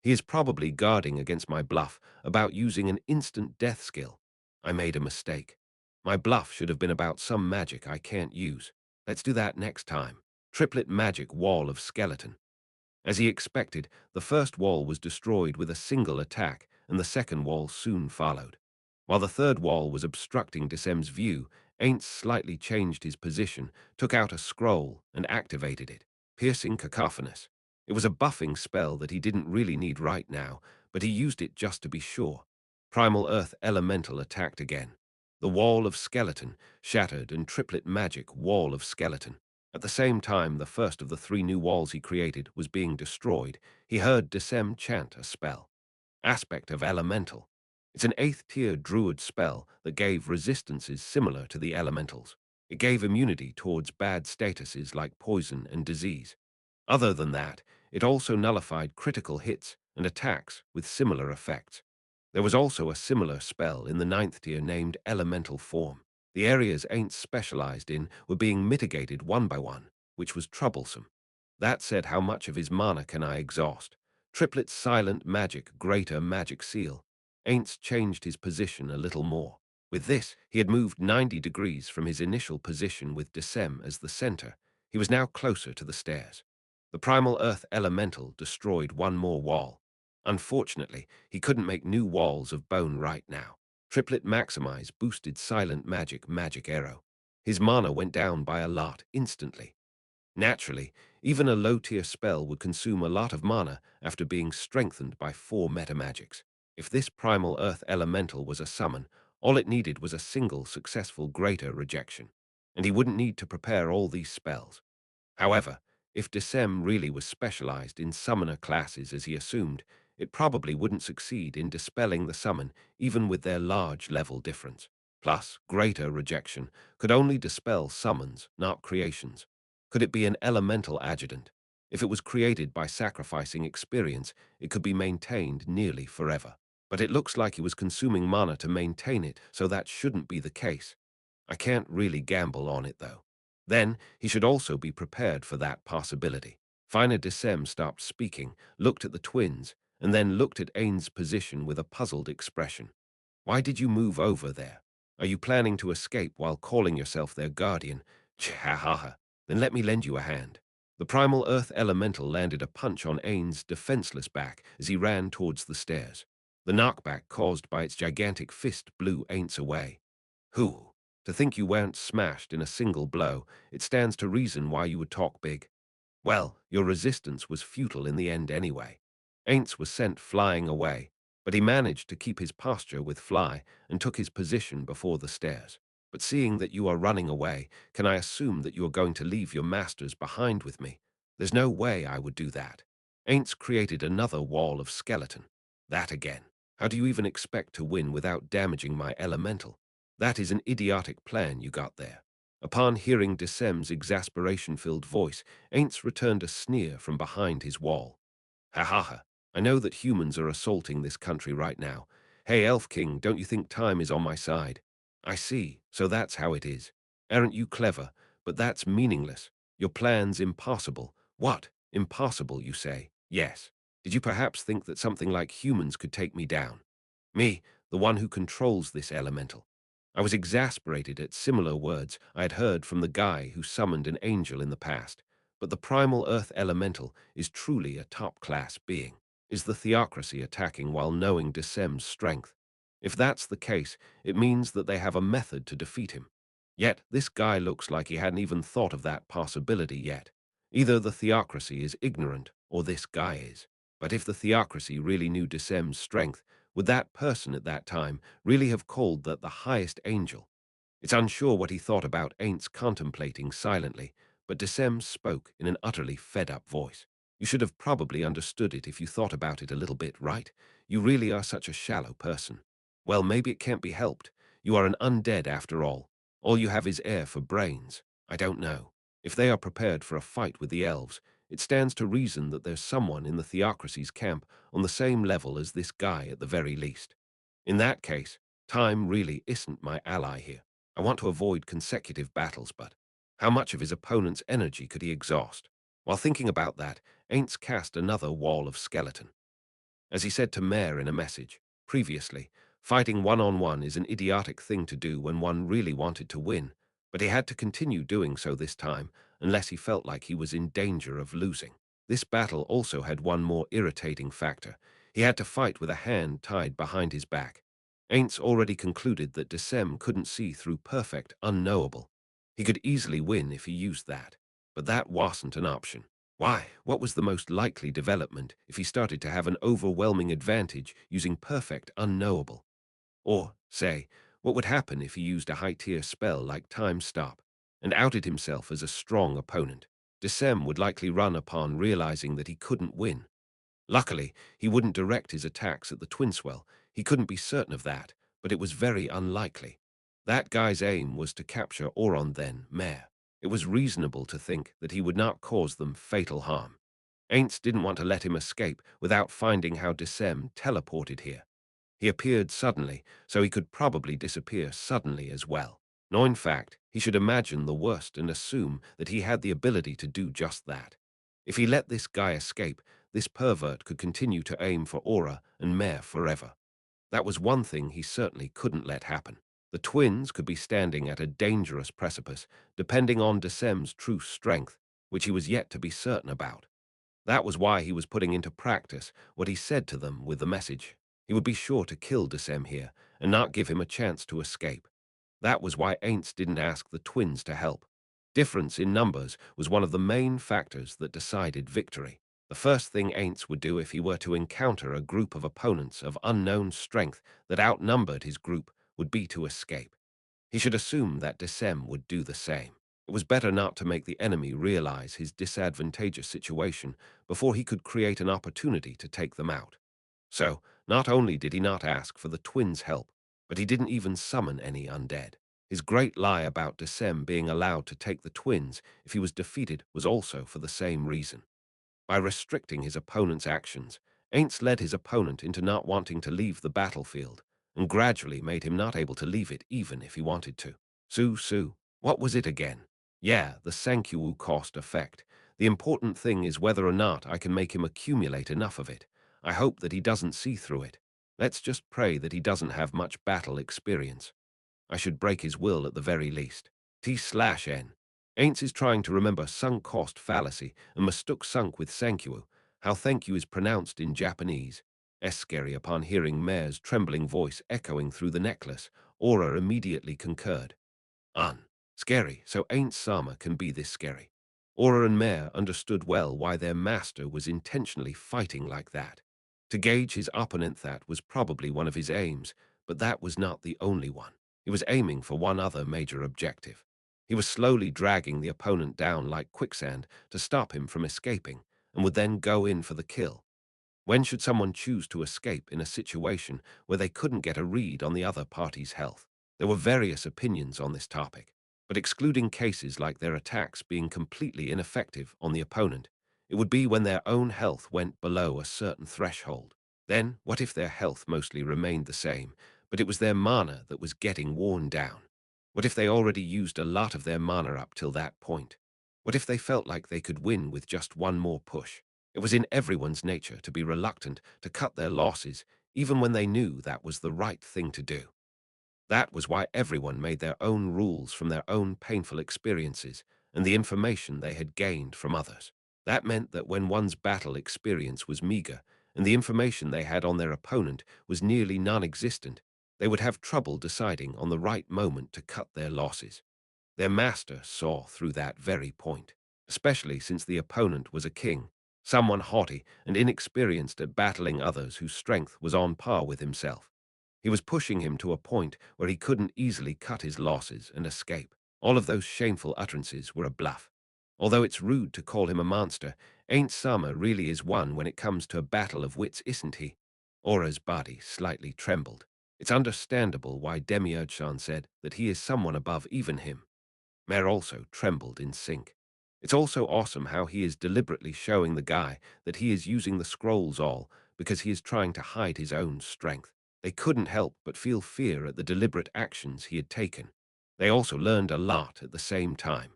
He is probably guarding against my bluff about using an instant death skill. I made a mistake. My bluff should have been about some magic I can't use. Let's do that next time. Triplet magic wall of skeleton. As he expected, the first wall was destroyed with a single attack, and the second wall soon followed. While the third wall was obstructing Desem's view, Ainz slightly changed his position, took out a scroll, and activated it. Piercing Cacophonous. It was a buffing spell that he didn't really need right now, but he used it just to be sure. Primal Earth Elemental attacked again. The Wall of Skeleton shattered, and Triplet Magic Wall of Skeleton. At the same time the first of the three new walls he created was being destroyed, he heard Desem chant a spell. Aspect of Elemental. It's an 8th tier druid spell that gave resistances similar to the elementals. It gave immunity towards bad statuses like poison and disease. Other than that, it also nullified critical hits and attacks with similar effects. There was also a similar spell in the ninth tier named Elemental Form. The areas Ainz specialized in were being mitigated one by one, which was troublesome. That said, how much of his mana can I exhaust? Triplet Silent Magic, Greater Magic Seal. Ainz changed his position a little more. With this, he had moved 90 degrees from his initial position with Decem as the center. He was now closer to the stairs. The Primal Earth Elemental destroyed one more wall. Unfortunately, he couldn't make new walls of bone right now. Triplet Maximize boosted Silent Magic Arrow. His mana went down by a lot instantly. Naturally, even a low-tier spell would consume a lot of mana after being strengthened by 4 metamagics. If this Primal Earth Elemental was a summon, all it needed was a single successful greater rejection, and he wouldn't need to prepare all these spells. However, if Decem really was specialized in summoner classes as he assumed, it probably wouldn't succeed in dispelling the summon even with their large level difference. Plus, greater rejection could only dispel summons, not creations. Could it be an elemental adjutant? If it was created by sacrificing experience, it could be maintained nearly forever. But it looks like he was consuming mana to maintain it, so that shouldn't be the case. I can't really gamble on it, though. Then, he should also be prepared for that possibility. Fina Decem stopped speaking, looked at the twins, and then looked at Ainz's position with a puzzled expression. Why did you move over there? Are you planning to escape while calling yourself their guardian? Chahaha. Then let me lend you a hand. The Primal Earth Elemental landed a punch on Ainz's defenseless back as he ran towards the stairs. The knockback caused by its gigantic fist blew Ainz away. Who? To think you weren't smashed in a single blow, it stands to reason why you would talk big. Well, your resistance was futile in the end anyway. Ainz was sent flying away, but he managed to keep his posture with Fly and took his position before the stairs. But seeing that you are running away, can I assume that you are going to leave your masters behind with me? There's no way I would do that. Ainz created another wall of skeleton. That again. How do you even expect to win without damaging my elemental? That is an idiotic plan you got there. Upon hearing Decem's exasperation-filled voice, Ainz returned a sneer from behind his wall. Ha ha ha, I know that humans are assaulting this country right now. Hey, Elf King, don't you think time is on my side? I see, so that's how it is. Aren't you clever? But that's meaningless. Your plan's impossible. What? Impossible, you say? Yes. Did you perhaps think that something like humans could take me down? Me, the one who controls this elemental. I was exasperated at similar words I had heard from the guy who summoned an angel in the past. But the primal earth elemental is truly a top-class being. Is the theocracy attacking while knowing Decem's strength? If that's the case, it means that they have a method to defeat him. Yet, this guy looks like he hadn't even thought of that possibility yet. Either the theocracy is ignorant, or this guy is. But if the theocracy really knew Decem's strength, would that person at that time really have called that the highest angel? It's unsure what he thought about Ainz contemplating silently, but Decem spoke in an utterly fed-up voice. You should have probably understood it if you thought about it a little bit, right? You really are such a shallow person. Well, maybe it can't be helped. You are an undead after all. All you have is air for brains. I don't know. If they are prepared for a fight with the elves, it stands to reason that there's someone in the theocracy's camp on the same level as this guy at the very least. In that case, time really isn't my ally here. I want to avoid consecutive battles, but how much of his opponent's energy could he exhaust? While thinking about that, Ainz cast another wall of skeleton. As he said to Mare in a message, previously, fighting one-on-one is an idiotic thing to do when one really wanted to win, but he had to continue doing so this time unless he felt like he was in danger of losing. This battle also had one more irritating factor. He had to fight with a hand tied behind his back. Ainz already concluded that Decem couldn't see through perfect unknowable. He could easily win if he used that, but that wasn't an option. Why? What was the most likely development if he started to have an overwhelming advantage using perfect unknowable? Or, say, what would happen if he used a high-tier spell like Time Stop and outed himself as a strong opponent? Decem would likely run upon realizing that he couldn't win. Luckily, he wouldn't direct his attacks at the Twinswell. He couldn't be certain of that, but it was very unlikely. That guy's aim was to capture Auron then, Mare. It was reasonable to think that he would not cause them fatal harm. Ainz didn't want to let him escape without finding how Desem teleported here. He appeared suddenly, so he could probably disappear suddenly as well. No, in fact, he should imagine the worst and assume that he had the ability to do just that. If he let this guy escape, this pervert could continue to aim for Aura and Mare forever. That was one thing he certainly couldn't let happen. The twins could be standing at a dangerous precipice, depending on Desem's true strength, which he was yet to be certain about. That was why he was putting into practice what he said to them with the message. He would be sure to kill Desem here and not give him a chance to escape. That was why Ainz didn't ask the twins to help. Difference in numbers was one of the main factors that decided victory. The first thing Ainz would do if he were to encounter a group of opponents of unknown strength that outnumbered his group would be to escape. He should assume that Desem would do the same. It was better not to make the enemy realize his disadvantageous situation before he could create an opportunity to take them out. So, not only did he not ask for the twins' help, but he didn't even summon any undead. His great lie about Desem being allowed to take the twins if he was defeated was also for the same reason. By restricting his opponent's actions, Ainz led his opponent into not wanting to leave the battlefield, and gradually made him not able to leave it even if he wanted to. Su, what was it again? Yeah, the Sankyu cost effect. The important thing is whether or not I can make him accumulate enough of it. I hope that he doesn't see through it. Let's just pray that he doesn't have much battle experience. I should break his will at the very least. T/N. Ainz is trying to remember sunk cost fallacy and mistook sunk with Sankyu. How thank you is pronounced in Japanese. Scary upon hearing Mare's trembling voice echoing through the necklace. Aura immediately concurred. Scary, so Ainz Sama can be this scary. Aura and Mare understood well why their master was intentionally fighting like that. To gauge his opponent, that was probably one of his aims, but that was not the only one. He was aiming for one other major objective. He was slowly dragging the opponent down like quicksand to stop him from escaping, and would then go in for the kill. When should someone choose to escape in a situation where they couldn't get a read on the other party's health? There were various opinions on this topic, but excluding cases like their attacks being completely ineffective on the opponent, it would be when their own health went below a certain threshold. Then, what if their health mostly remained the same, but it was their mana that was getting worn down? What if they already used a lot of their mana up till that point? What if they felt like they could win with just one more push? It was in everyone's nature to be reluctant to cut their losses, even when they knew that was the right thing to do. That was why everyone made their own rules from their own painful experiences and the information they had gained from others. That meant that when one's battle experience was meager and the information they had on their opponent was nearly non-existent, they would have trouble deciding on the right moment to cut their losses. Their master saw through that very point, especially since the opponent was a king, someone haughty and inexperienced at battling others whose strength was on par with himself. He was pushing him to a point where he couldn't easily cut his losses and escape. All of those shameful utterances were a bluff. Although it's rude to call him a monster, Ain't Sama really is one when it comes to a battle of wits, isn't he? Aura's body slightly trembled. It's understandable why Demiurge-san said that he is someone above even him. Mare also trembled in sync. It's also awesome how he is deliberately showing the guy that he is using the scrolls all because he is trying to hide his own strength. They couldn't help but feel fear at the deliberate actions he had taken. They also learned a lot at the same time.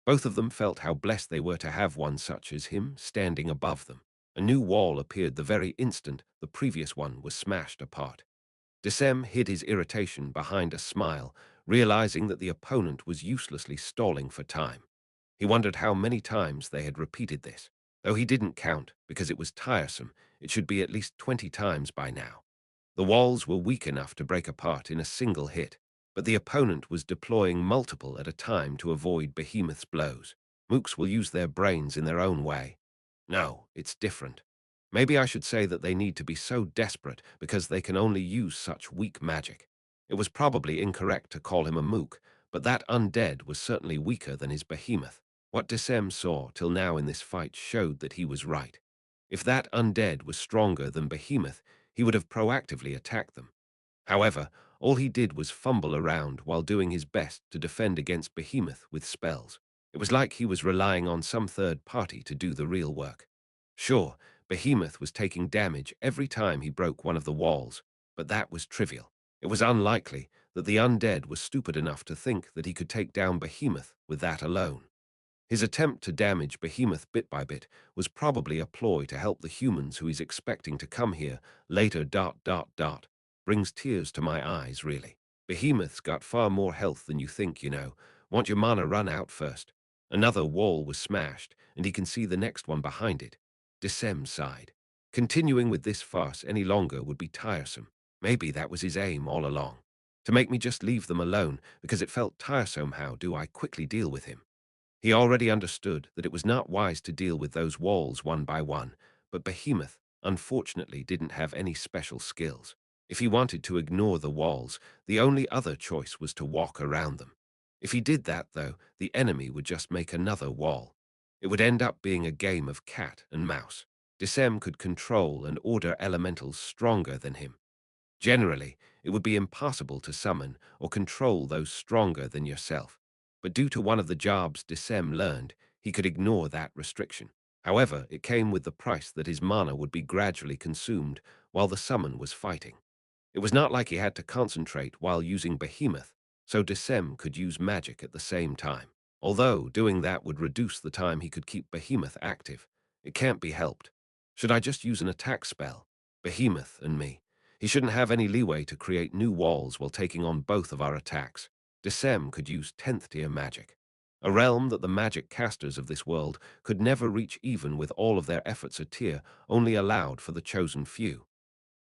Both of them felt how blessed they were to have one such as him standing above them. A new wall appeared the very instant the previous one was smashed apart. Desem hid his irritation behind a smile, realizing that the opponent was uselessly stalling for time. He wondered how many times they had repeated this. Though he didn't count, because it was tiresome, it should be at least 20 times by now. The walls were weak enough to break apart in a single hit, but the opponent was deploying multiple at a time to avoid Behemoth's blows. Mooks will use their brains in their own way. No, it's different. Maybe I should say that they need to be so desperate because they can only use such weak magic. It was probably incorrect to call him a mook, but that undead was certainly weaker than his behemoth. What Desem saw till now in this fight showed that he was right. If that undead was stronger than behemoth, he would have proactively attacked them. However, all he did was fumble around while doing his best to defend against behemoth with spells. It was like he was relying on some third party to do the real work. Sure, Behemoth was taking damage every time he broke one of the walls, but that was trivial. It was unlikely that the undead was stupid enough to think that he could take down Behemoth with that alone. His attempt to damage Behemoth bit by bit was probably a ploy to help the humans who he's expecting to come here later. Brings tears to my eyes, really. Behemoth's got far more health than you think, you know. Want your mana run out first. Another wall was smashed, and he can see the next one behind it. Decem sighed. Continuing with this farce any longer would be tiresome. Maybe that was his aim all along. To make me just leave them alone, because it felt tiresome. How do I quickly deal with him? He already understood that it was not wise to deal with those walls one by one, but Behemoth, unfortunately, didn't have any special skills. If he wanted to ignore the walls, the only other choice was to walk around them. If he did that, though, the enemy would just make another wall. It would end up being a game of cat and mouse. Decem could control and order elementals stronger than him. Generally, it would be impossible to summon or control those stronger than yourself, but due to one of the jobs Decem learned, he could ignore that restriction. However, it came with the price that his mana would be gradually consumed while the summon was fighting. It was not like he had to concentrate while using Behemoth, so Decem could use magic at the same time. Although doing that would reduce the time he could keep Behemoth active, it can't be helped. Should I just use an attack spell? Behemoth and me. He shouldn't have any leeway to create new walls while taking on both of our attacks. Decem could use 10th tier magic, a realm that the magic casters of this world could never reach even with all of their efforts. A tier only allowed for the chosen few.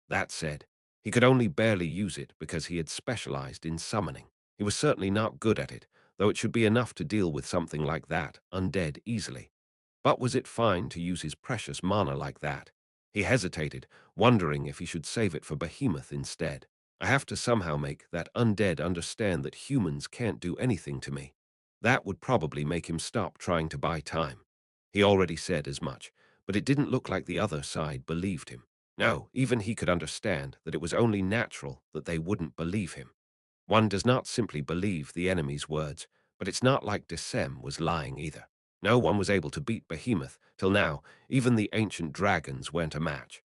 That said, he could only barely use it because he had specialized in summoning. He was certainly not good at it, though it should be enough to deal with something like that, undead, easily. But was it fine to use his precious mana like that? He hesitated, wondering if he should save it for Behemoth instead. I have to somehow make that undead understand that humans can't do anything to me. That would probably make him stop trying to buy time. He already said as much, but it didn't look like the other side believed him. No, even he could understand that it was only natural that they wouldn't believe him. One does not simply believe the enemy's words, but it's not like Decem was lying either. No one was able to beat Behemoth till now. Even the ancient dragons weren't a match.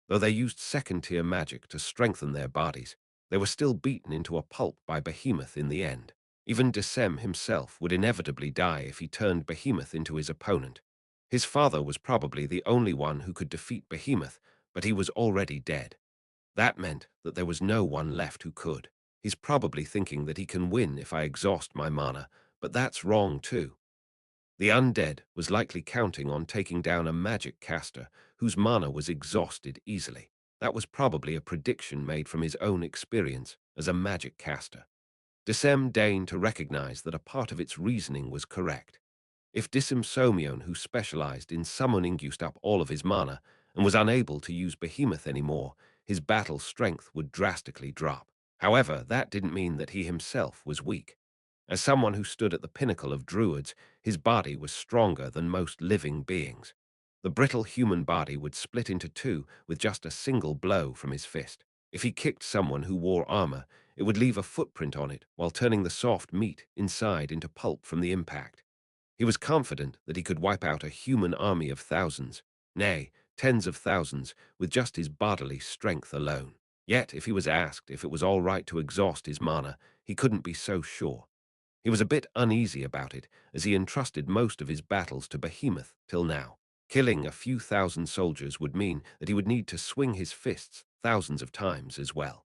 Though they used second-tier magic to strengthen their bodies, they were still beaten into a pulp by Behemoth in the end. Even Decem himself would inevitably die if he turned Behemoth into his opponent. His father was probably the only one who could defeat Behemoth, but he was already dead. That meant that there was no one left who could. He's probably thinking that he can win if I exhaust my mana, but that's wrong too. The undead was likely counting on taking down a magic caster whose mana was exhausted easily. That was probably a prediction made from his own experience as a magic caster. Decem deigned to recognize that a part of its reasoning was correct. If Somion, who specialized in summoning, used up all of his mana and was unable to use Behemoth anymore, his battle strength would drastically drop. However, that didn't mean that he himself was weak. As someone who stood at the pinnacle of druids, his body was stronger than most living beings. The brittle human body would split into two with just a single blow from his fist. If he kicked someone who wore armor, it would leave a footprint on it while turning the soft meat inside into pulp from the impact. He was confident that he could wipe out a human army of thousands, nay, tens of thousands, with just his bodily strength alone. Yet, if he was asked if it was all right to exhaust his mana, he couldn't be so sure. He was a bit uneasy about it, as he entrusted most of his battles to Behemoth till now. Killing a few thousand soldiers would mean that he would need to swing his fists thousands of times as well.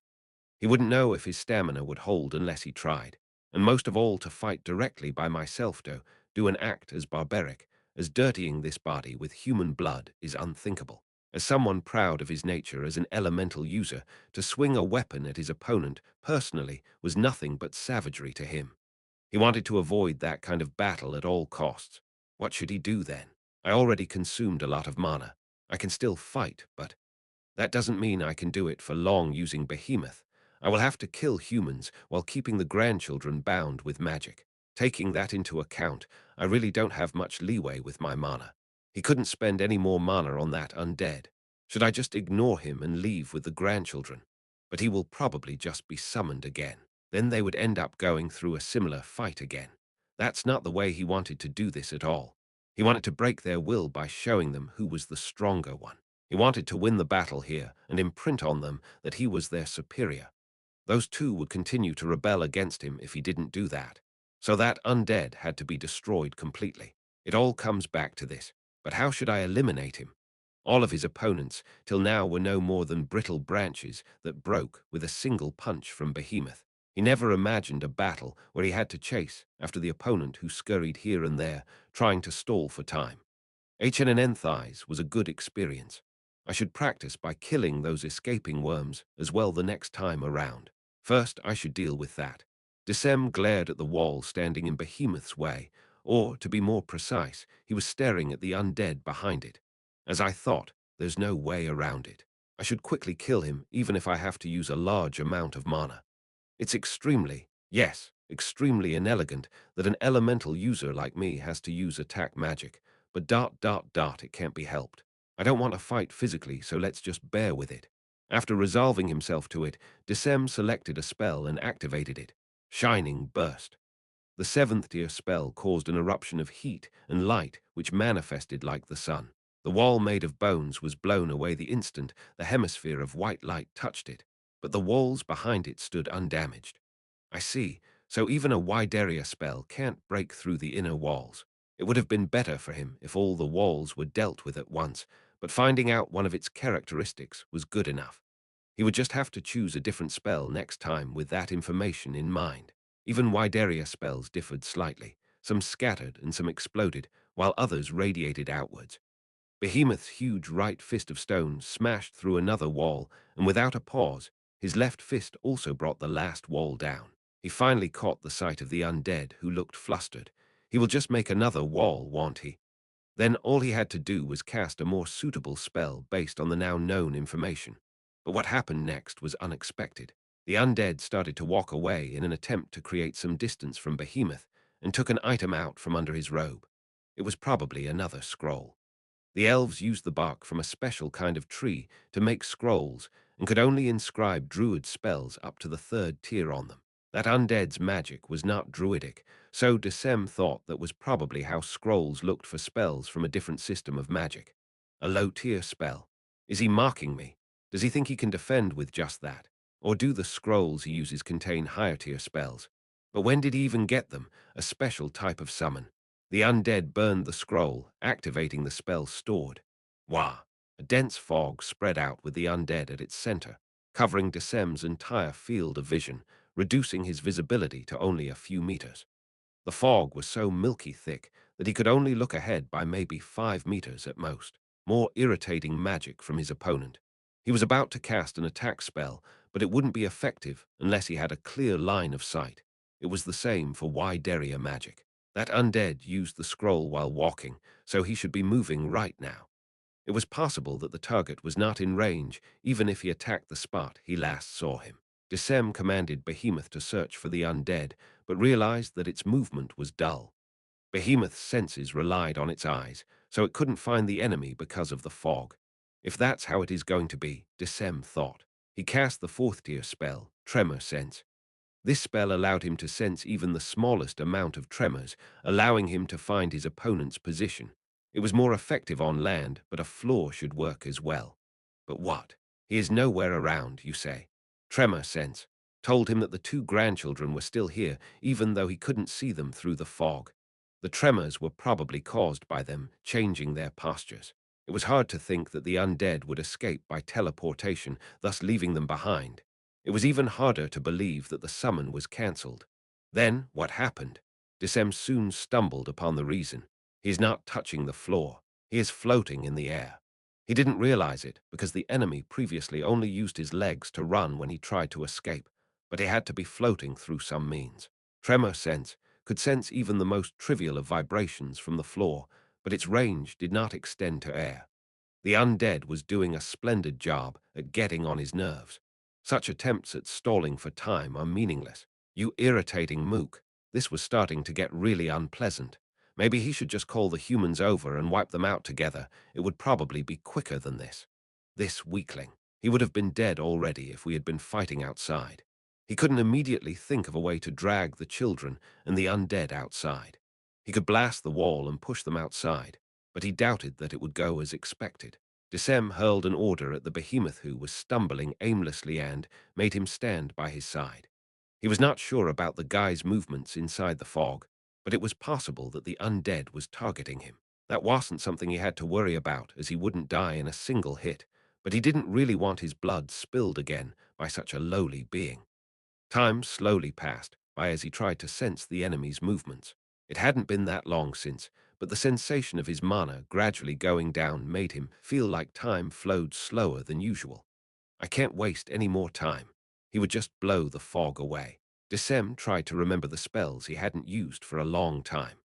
He wouldn't know if his stamina would hold unless he tried, and most of all to fight directly by myself do an act as barbaric as dirtying this body with human blood is unthinkable. As someone proud of his nature as an elemental user, to swing a weapon at his opponent personally was nothing but savagery to him. He wanted to avoid that kind of battle at all costs. What should he do then? I already consumed a lot of mana. I can still fight, but that doesn't mean I can do it for long using Behemoth. I will have to kill humans while keeping the grandchildren bound with magic. Taking that into account, I really don't have much leeway with my mana. He couldn't spend any more mana on that undead. Should I just ignore him and leave with the grandchildren? But he will probably just be summoned again. Then they would end up going through a similar fight again. That's not the way he wanted to do this at all. He wanted to break their will by showing them who was the stronger one. He wanted to win the battle here and imprint on them that he was their superior. Those two would continue to rebel against him if he didn't do that. So that undead had to be destroyed completely. It all comes back to this. But how should I eliminate him? All of his opponents, till now, were no more than brittle branches that broke with a single punch from Behemoth. He never imagined a battle where he had to chase after the opponent who scurried here and there, trying to stall for time. Ainz was a good experience. I should practice by killing those escaping worms as well the next time around. First, I should deal with that. Decem glared at the wall standing in Behemoth's way, or, to be more precise, he was staring at the undead behind it. As I thought, there's no way around it. I should quickly kill him, even if I have to use a large amount of mana. It's extremely, yes, extremely inelegant that an elemental user like me has to use attack magic, but it can't be helped. I don't want to fight physically, so let's just bear with it. After resolving himself to it, Decem selected a spell and activated it. Shining Burst. The seventh tier spell caused an eruption of heat and light which manifested like the sun. The wall made of bones was blown away the instant the hemisphere of white light touched it, but the walls behind it stood undamaged. I see, so even a Wideria spell can't break through the inner walls. It would have been better for him if all the walls were dealt with at once, but finding out one of its characteristics was good enough. He would just have to choose a different spell next time with that information in mind. Even Wideria spells differed slightly. Some scattered and some exploded, while others radiated outwards. Behemoth's huge right fist of stone smashed through another wall, and without a pause, his left fist also brought the last wall down. He finally caught the sight of the undead, who looked flustered. He will just make another wall, won't he? Then all he had to do was cast a more suitable spell based on the now known information. But what happened next was unexpected. The undead started to walk away in an attempt to create some distance from Behemoth, and took an item out from under his robe. It was probably another scroll. The elves used the bark from a special kind of tree to make scrolls and could only inscribe druid spells up to the third tier on them. That undead's magic was not druidic, so Decem thought that was probably how scrolls looked for spells from a different system of magic. A low-tier spell. Is he mocking me? Does he think he can defend with just that? Or do the scrolls he uses contain higher-tier spells? But when did he even get them? A special type of summon. The undead burned the scroll, activating the spell stored. Wah! A dense fog spread out with the undead at its center, covering Decem's entire field of vision, reducing his visibility to only a few meters. The fog was so milky thick that he could only look ahead by maybe 5 meters at most. More irritating magic from his opponent. He was about to cast an attack spell, but it wouldn't be effective unless he had a clear line of sight. It was the same for Wideria magic. That undead used the scroll while walking, so he should be moving right now. It was possible that the target was not in range, even if he attacked the spot he last saw him. Decem commanded Behemoth to search for the undead, but realized that its movement was dull. Behemoth's senses relied on its eyes, so it couldn't find the enemy because of the fog. If that's how it is going to be, Decem thought. He cast the fourth-tier spell, Tremor Sense. This spell allowed him to sense even the smallest amount of tremors, allowing him to find his opponent's position. It was more effective on land, but a floor should work as well. But what? He is nowhere around, you say. Tremor Sense told him that the two grandchildren were still here, even though he couldn't see them through the fog. The tremors were probably caused by them changing their postures. It was hard to think that the undead would escape by teleportation, thus leaving them behind. It was even harder to believe that the summon was cancelled. Then, what happened? Decem soon stumbled upon the reason. He is not touching the floor. He is floating in the air. He didn't realize it because the enemy previously only used his legs to run when he tried to escape, but he had to be floating through some means. Tremor Sense could sense even the most trivial of vibrations from the floor, but its range did not extend to air. The undead was doing a splendid job at getting on his nerves. Such attempts at stalling for time are meaningless. You irritating mook. This was starting to get really unpleasant. Maybe he should just call the humans over and wipe them out together. It would probably be quicker than this. This weakling. He would have been dead already if we had been fighting outside. He couldn't immediately think of a way to drag the children and the undead outside. He could blast the wall and push them outside, but he doubted that it would go as expected. Desem hurled an order at the behemoth who was stumbling aimlessly and made him stand by his side. He was not sure about the guy's movements inside the fog, but it was possible that the undead was targeting him. That wasn't something he had to worry about, as he wouldn't die in a single hit, but he didn't really want his blood spilled again by such a lowly being. Time slowly passed by as he tried to sense the enemy's movements. It hadn't been that long since, but the sensation of his mana gradually going down made him feel like time flowed slower than usual. I can't waste any more time. He would just blow the fog away. Desem tried to remember the spells he hadn't used for a long time.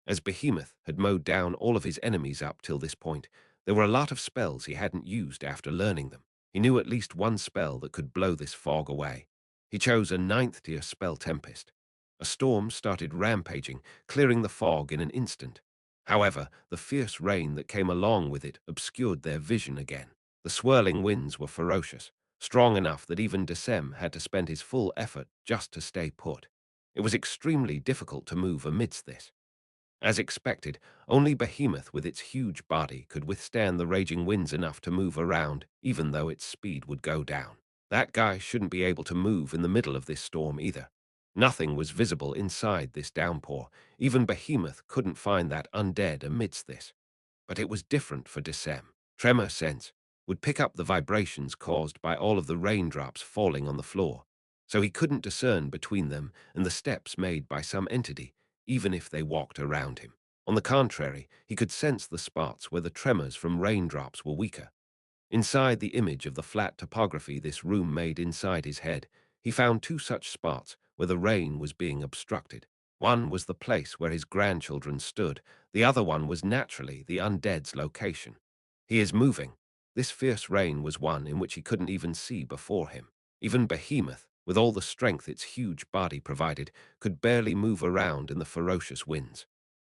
As Behemoth had mowed down all of his enemies up till this point, there were a lot of spells he hadn't used after learning them. He knew at least one spell that could blow this fog away. He chose a ninth tier spell Tempest. A storm started rampaging, clearing the fog in an instant. However, the fierce rain that came along with it obscured their vision again. The swirling winds were ferocious, strong enough that even Desem had to spend his full effort just to stay put. It was extremely difficult to move amidst this. As expected, only Behemoth with its huge body could withstand the raging winds enough to move around, even though its speed would go down. That guy shouldn't be able to move in the middle of this storm either. Nothing was visible inside this downpour. Even Behemoth couldn't find that undead amidst this. But it was different for Desem. Tremor sense would pick up the vibrations caused by all of the raindrops falling on the floor, so he couldn't discern between them and the steps made by some entity, even if they walked around him. On the contrary, he could sense the spots where the tremors from raindrops were weaker. Inside the image of the flat topography this room made inside his head, he found two such spots where the rain was being obstructed. One was the place where his grandchildren stood, the other one was naturally the undead's location. He is moving. This fierce rain was one in which he couldn't even see before him. Even Behemoth, with all the strength its huge body provided, could barely move around in the ferocious winds.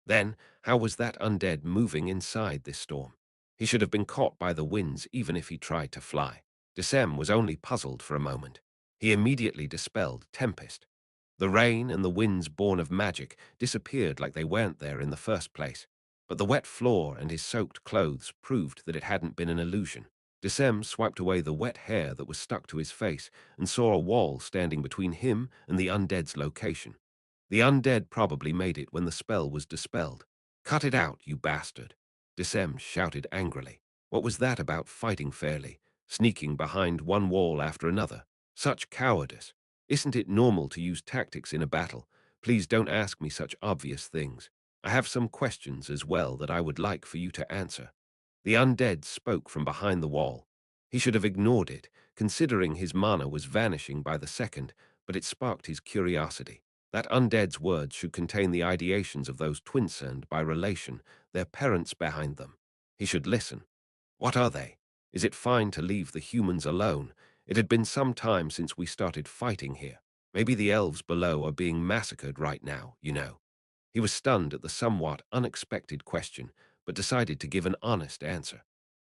Then, how was that undead moving inside this storm? He should have been caught by the winds even if he tried to fly. Desem was only puzzled for a moment. He immediately dispelled Tempest. The rain and the winds born of magic disappeared like they weren't there in the first place, but the wet floor and his soaked clothes proved that it hadn't been an illusion. Desem swiped away the wet hair that was stuck to his face and saw a wall standing between him and the undead's location. The undead probably made it when the spell was dispelled. "Cut it out, you bastard!" Desem shouted angrily. What was that about fighting fairly, sneaking behind one wall after another? Such cowardice! Isn't it normal to use tactics in a battle? Please don't ask me such obvious things. I have some questions as well that I would like for you to answer. The undead spoke from behind the wall. He should have ignored it, considering his mana was vanishing by the second, but it sparked his curiosity. That undead's words should contain the ideations of those twinserned by relation, their parents behind them. He should listen. What are they? Is it fine to leave the humans alone? It had been some time since we started fighting here. Maybe the elves below are being massacred right now, you know. He was stunned at the somewhat unexpected question, but decided to give an honest answer.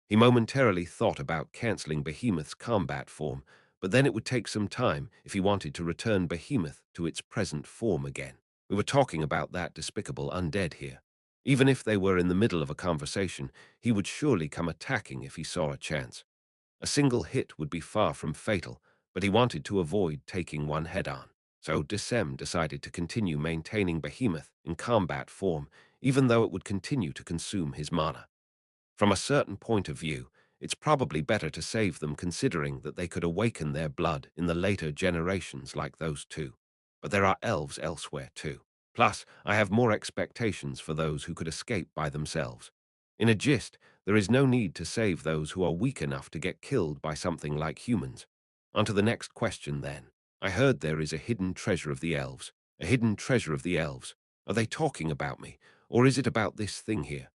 He momentarily thought about canceling Behemoth's combat form, but then it would take some time if he wanted to return Behemoth to its present form again. We were talking about that despicable undead here. Even if they were in the middle of a conversation, he would surely come attacking if he saw a chance. A single hit would be far from fatal, but he wanted to avoid taking one head-on. So Desem decided to continue maintaining Behemoth in combat form, even though it would continue to consume his mana. From a certain point of view, it's probably better to save them considering that they could awaken their blood in the later generations like those two. But there are elves elsewhere too. Plus, I have more expectations for those who could escape by themselves. In a gist, there is no need to save those who are weak enough to get killed by something like humans. On to the next question then. I heard there is a hidden treasure of the elves. A hidden treasure of the elves. Are they talking about me, or is it about this thing here?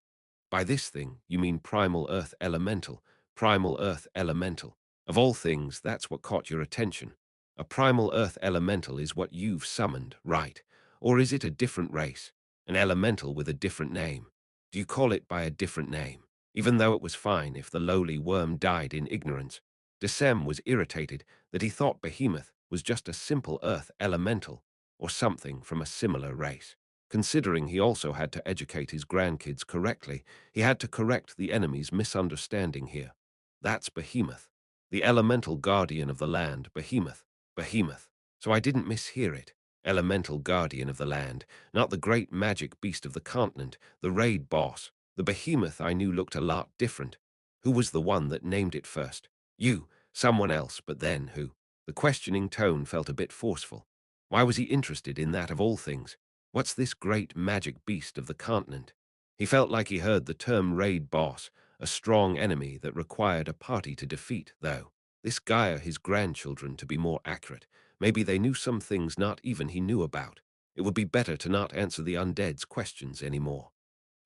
By this thing, you mean primal earth elemental. Primal earth elemental. Of all things, that's what caught your attention. A primal earth elemental is what you've summoned, right? Or is it a different race? An elemental with a different name? Do you call it by a different name? Even though it was fine if the lowly worm died in ignorance, Desem was irritated that he thought Behemoth was just a simple earth elemental, or something from a similar race. Considering he also had to educate his grandkids correctly, he had to correct the enemy's misunderstanding here. That's Behemoth, the elemental guardian of the land, Behemoth, Behemoth. So I didn't mishear it. Elemental guardian of the land, not the great magic beast of the continent, the raid boss. The Behemoth I knew looked a lot different. Who was the one that named it first? You, someone else, but then who? The questioning tone felt a bit forceful. Why was he interested in that of all things? What's this great magic beast of the continent? He felt like he heard the term raid boss, a strong enemy that required a party to defeat, though. This guy or his grandchildren, to be more accurate. Maybe they knew some things not even he knew about. It would be better to not answer the undead's questions anymore.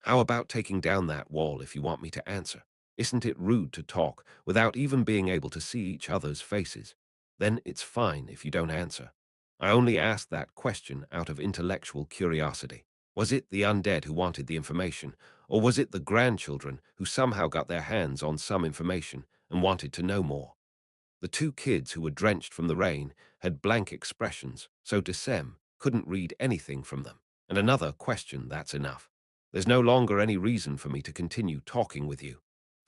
How about taking down that wall if you want me to answer? Isn't it rude to talk without even being able to see each other's faces? Then it's fine if you don't answer. I only asked that question out of intellectual curiosity. Was it the undead who wanted the information, or was it the grandchildren who somehow got their hands on some information and wanted to know more? The two kids who were drenched from the rain had blank expressions, so Decem couldn't read anything from them. And another question, that's enough. There's no longer any reason for me to continue talking with you.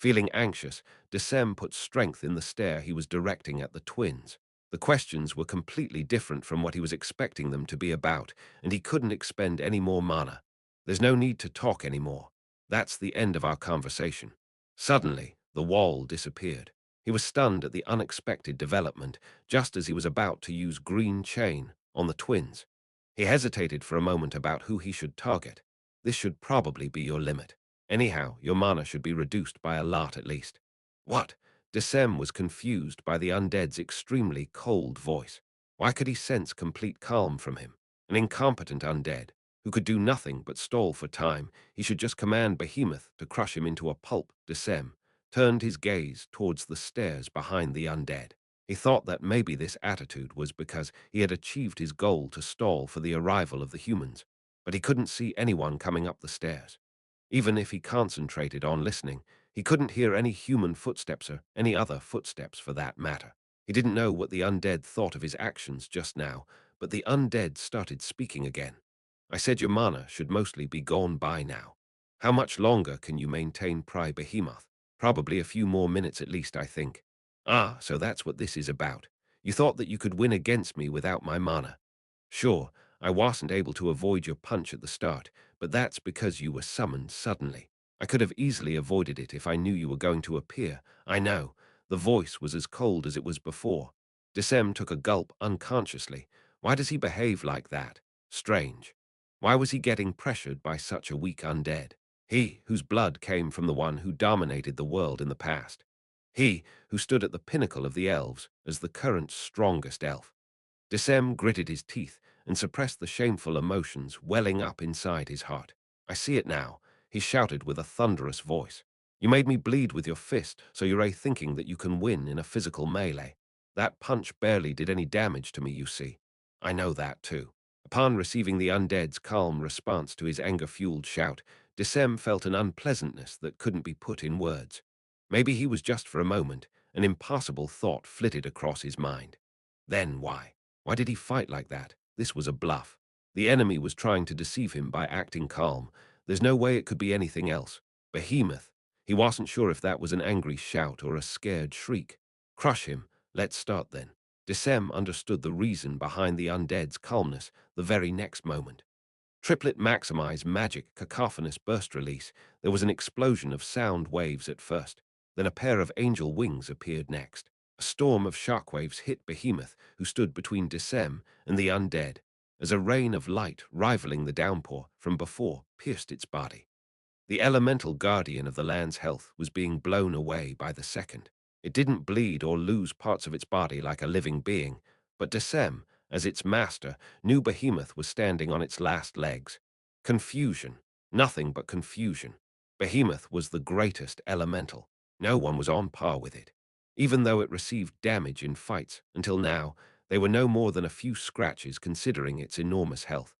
Feeling anxious, Decem put strength in the stare he was directing at the twins. The questions were completely different from what he was expecting them to be about, and he couldn't expend any more mana. There's no need to talk anymore. That's the end of our conversation. Suddenly, the wall disappeared. He was stunned at the unexpected development, just as he was about to use green chain on the twins. He hesitated for a moment about who he should target. This should probably be your limit. Anyhow, your mana should be reduced by a lot at least. What? Decem was confused by the undead's extremely cold voice. Why could he sense complete calm from him? An incompetent undead, who could do nothing but stall for time. He should just command Behemoth to crush him into a pulp. Decem turned his gaze towards the stairs behind the undead. He thought that maybe this attitude was because he had achieved his goal to stall for the arrival of the humans, but he couldn't see anyone coming up the stairs. Even if he concentrated on listening, he couldn't hear any human footsteps or any other footsteps for that matter. He didn't know what the undead thought of his actions just now, but the undead started speaking again. I said your mana should mostly be gone by now. How much longer can you maintain Behemoth? Probably a few more minutes at least, I think. Ah, so that's what this is about. You thought that you could win against me without my mana. Sure, I wasn't able to avoid your punch at the start, but that's because you were summoned suddenly. I could have easily avoided it if I knew you were going to appear. I know. The voice was as cold as it was before. Decem took a gulp unconsciously. Why does he behave like that? Strange. Why was he getting pressured by such a weak undead? He, whose blood came from the one who dominated the world in the past. He, who stood at the pinnacle of the elves as the current strongest elf. Decem gritted his teeth and suppressed the shameful emotions welling up inside his heart. I see it now, he shouted with a thunderous voice. You made me bleed with your fist, so you're thinking that you can win in a physical melee. That punch barely did any damage to me, you see. I know that, too. Upon receiving the undead's calm response to his anger-fueled shout, Decem felt an unpleasantness that couldn't be put in words. Maybe he was just for a moment. An impossible thought flitted across his mind. Then why? Why did he fight like that? This was a bluff. The enemy was trying to deceive him by acting calm. There's no way it could be anything else. Behemoth. He wasn't sure if that was an angry shout or a scared shriek. Crush him. Let's start then. Decem understood the reason behind the undead's calmness the very next moment. Triplet maximize magic cacophonous burst release. There was an explosion of sound waves at first. Then a pair of angel wings appeared next. A storm of shockwaves hit Behemoth, who stood between Decem and the undead, as a rain of light rivaling the downpour from before pierced its body. The elemental guardian of the land's health was being blown away by the second. It didn't bleed or lose parts of its body like a living being, but Decem, as its master, knew Behemoth was standing on its last legs. Confusion. Nothing but confusion. Behemoth was the greatest elemental. No one was on par with it. Even though it received damage in fights, until now, they were no more than a few scratches considering its enormous health.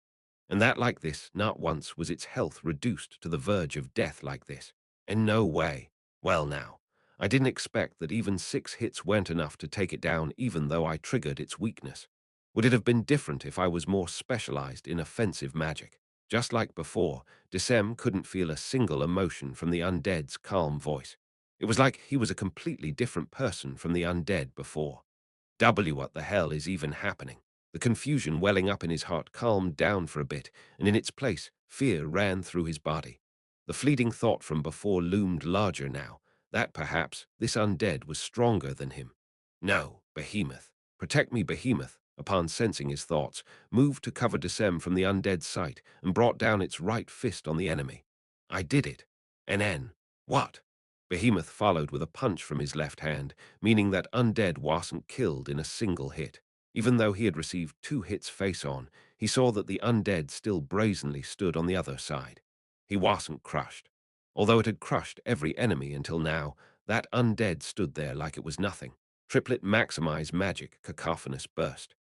And that like this, not once was its health reduced to the verge of death like this. In no way. Well now, I didn't expect that even 6 hits weren't enough to take it down even though I triggered its weakness. Would it have been different if I was more specialized in offensive magic? Just like before, Desem couldn't feel a single emotion from the undead's calm voice. It was like he was a completely different person from the undead before. What the hell is even happening? The confusion welling up in his heart calmed down for a bit, and in its place, fear ran through his body. The fleeting thought from before loomed larger now, that perhaps this undead was stronger than him. No, Behemoth. Protect me, Behemoth, upon sensing his thoughts, moved to cover Desem from the undead's sight and brought down its right fist on the enemy. I did it. NN. What? Behemoth followed with a punch from his left hand, meaning that undead wasn't killed in a single hit. Even though he had received 2 hits face-on, he saw that the undead still brazenly stood on the other side. He wasn't crushed. Although it had crushed every enemy until now, that undead stood there like it was nothing. Triplet maximize magic cacophonous burst.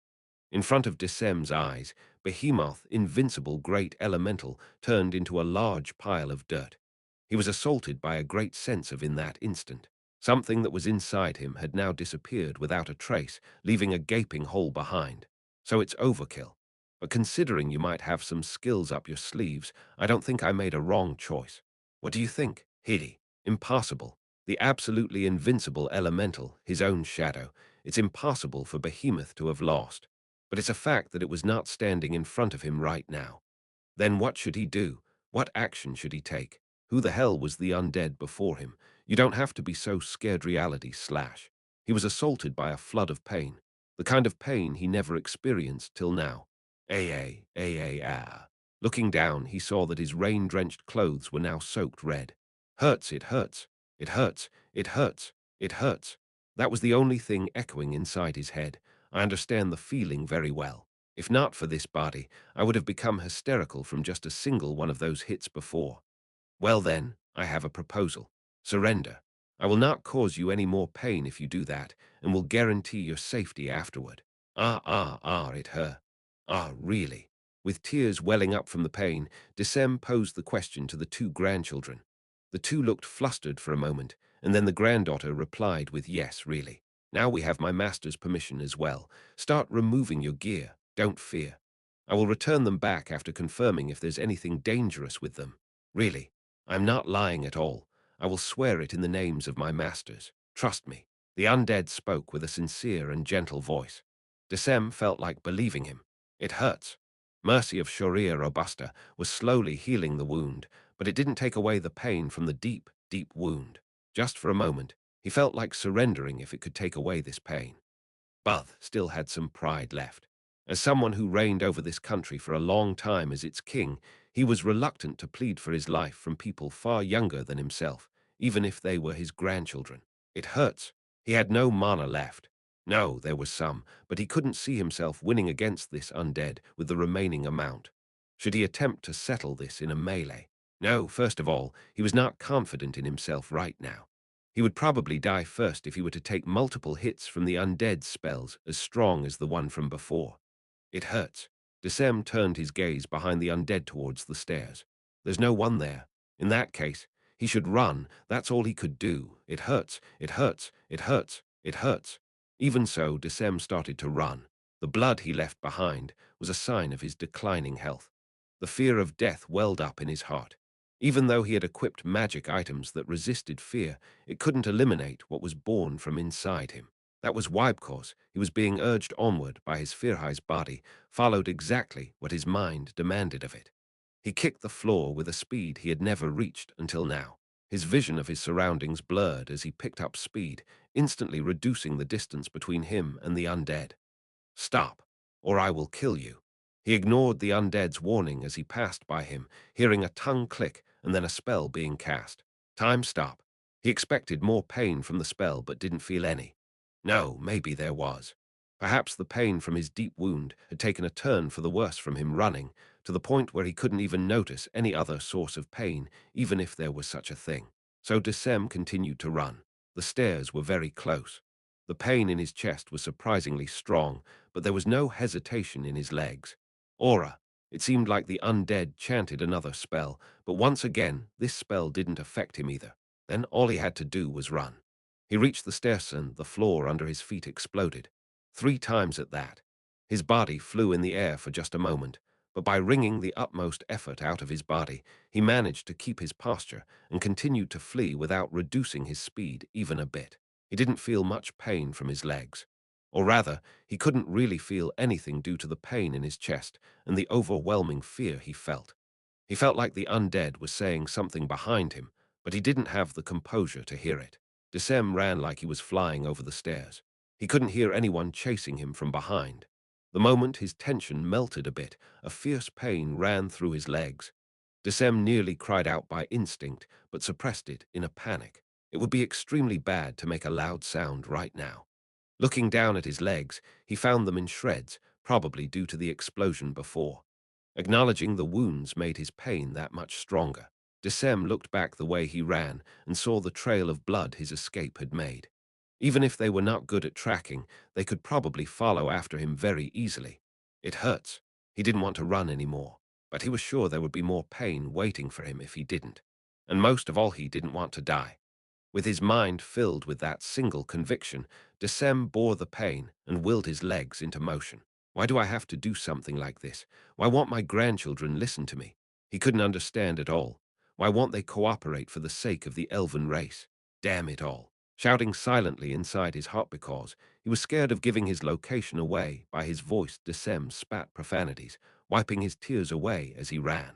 In front of Desem's eyes, Behemoth, invincible great elemental, turned into a large pile of dirt. He was assaulted by a great sense of in that instant. Something that was inside him had now disappeared without a trace, leaving a gaping hole behind. So it's overkill. But considering you might have some skills up your sleeves, I don't think I made a wrong choice. What do you think? Hidi. Impossible. The absolutely invincible elemental, his own shadow. It's impossible for Behemoth to have lost. But it's a fact that it was not standing in front of him right now. Then what should he do? What action should he take? Who the hell was the undead before him? You don't have to be so scared reality slash. He was assaulted by a flood of pain. The kind of pain he never experienced till now. Ah. Looking down, he saw that his rain-drenched clothes were now soaked red. Hurts, it hurts. It hurts. It hurts. It hurts. That was the only thing echoing inside his head. I understand the feeling very well. If not for this body, I would have become hysterical from just a single one of those hits before. Well then, I have a proposal. Surrender. I will not cause you any more pain if you do that, and will guarantee your safety afterward. It hurt. Ah, really? With tears welling up from the pain, Desem posed the question to the 2 grandchildren. The 2 looked flustered for a moment, and then the granddaughter replied with yes, really. Now we have my master's permission as well. Start removing your gear. Don't fear. I will return them back after confirming if there's anything dangerous with them. Really, I'm not lying at all. I will swear it in the names of my masters. Trust me. The undead spoke with a sincere and gentle voice. Desem felt like believing him. It hurts. Mercy of Shoria Robusta was slowly healing the wound, but it didn't take away the pain from the deep, deep wound. Just for a moment, he felt like surrendering if it could take away this pain. Buth still had some pride left. As someone who reigned over this country for a long time as its king, he was reluctant to plead for his life from people far younger than himself, even if they were his grandchildren. It hurts. He had no mana left. No, there was some, but he couldn't see himself winning against this undead with the remaining amount. Should he attempt to settle this in a melee? No, first of all, he was not confident in himself right now. He would probably die first if he were to take multiple hits from the undead spells as strong as the one from before. It hurts. Desem turned his gaze behind the undead towards the stairs. There's no one there. In that case, he should run. That's all he could do. It hurts. It hurts. It hurts. It hurts. Even so, Desem started to run. The blood he left behind was a sign of his declining health. The fear of death welled up in his heart. Even though he had equipped magic items that resisted fear, it couldn't eliminate what was born from inside him. That was why, because he was being urged onward by his Firhai's body, followed exactly what his mind demanded of it. He kicked the floor with a speed he had never reached until now. His vision of his surroundings blurred as he picked up speed, instantly reducing the distance between him and the undead. Stop, or I will kill you. He ignored the undead's warning as he passed by him, hearing a tongue click and then a spell being cast. Time stop. He expected more pain from the spell but didn't feel any. No, maybe there was. Perhaps the pain from his deep wound had taken a turn for the worse from him running, to the point where he couldn't even notice any other source of pain, even if there was such a thing. So Desem continued to run. The stairs were very close. The pain in his chest was surprisingly strong, but there was no hesitation in his legs. Aura. It seemed like the undead chanted another spell, but once again, this spell didn't affect him either. Then all he had to do was run. He reached the stairs and the floor under his feet exploded. 3 times at that. His body flew in the air for just a moment, but by wringing the utmost effort out of his body, he managed to keep his posture and continued to flee without reducing his speed even a bit. He didn't feel much pain from his legs. Or rather, he couldn't really feel anything due to the pain in his chest and the overwhelming fear he felt. He felt like the undead was saying something behind him, but he didn't have the composure to hear it. Desem ran like he was flying over the stairs. He couldn't hear anyone chasing him from behind. The moment his tension melted a bit, a fierce pain ran through his legs. Desem nearly cried out by instinct, but suppressed it in a panic. It would be extremely bad to make a loud sound right now. Looking down at his legs, he found them in shreds, probably due to the explosion before. Acknowledging the wounds made his pain that much stronger. Desem looked back the way he ran and saw the trail of blood his escape had made. Even if they were not good at tracking, they could probably follow after him very easily. It hurts. He didn't want to run anymore, but he was sure there would be more pain waiting for him if he didn't. And most of all, he didn't want to die. With his mind filled with that single conviction, Desem bore the pain and willed his legs into motion. Why do I have to do something like this? Why won't my grandchildren listen to me? He couldn't understand at all. Why won't they cooperate for the sake of the elven race? Damn it all. Shouting silently inside his heart because he was scared of giving his location away by his voice. Desem spat profanities, wiping his tears away as he ran.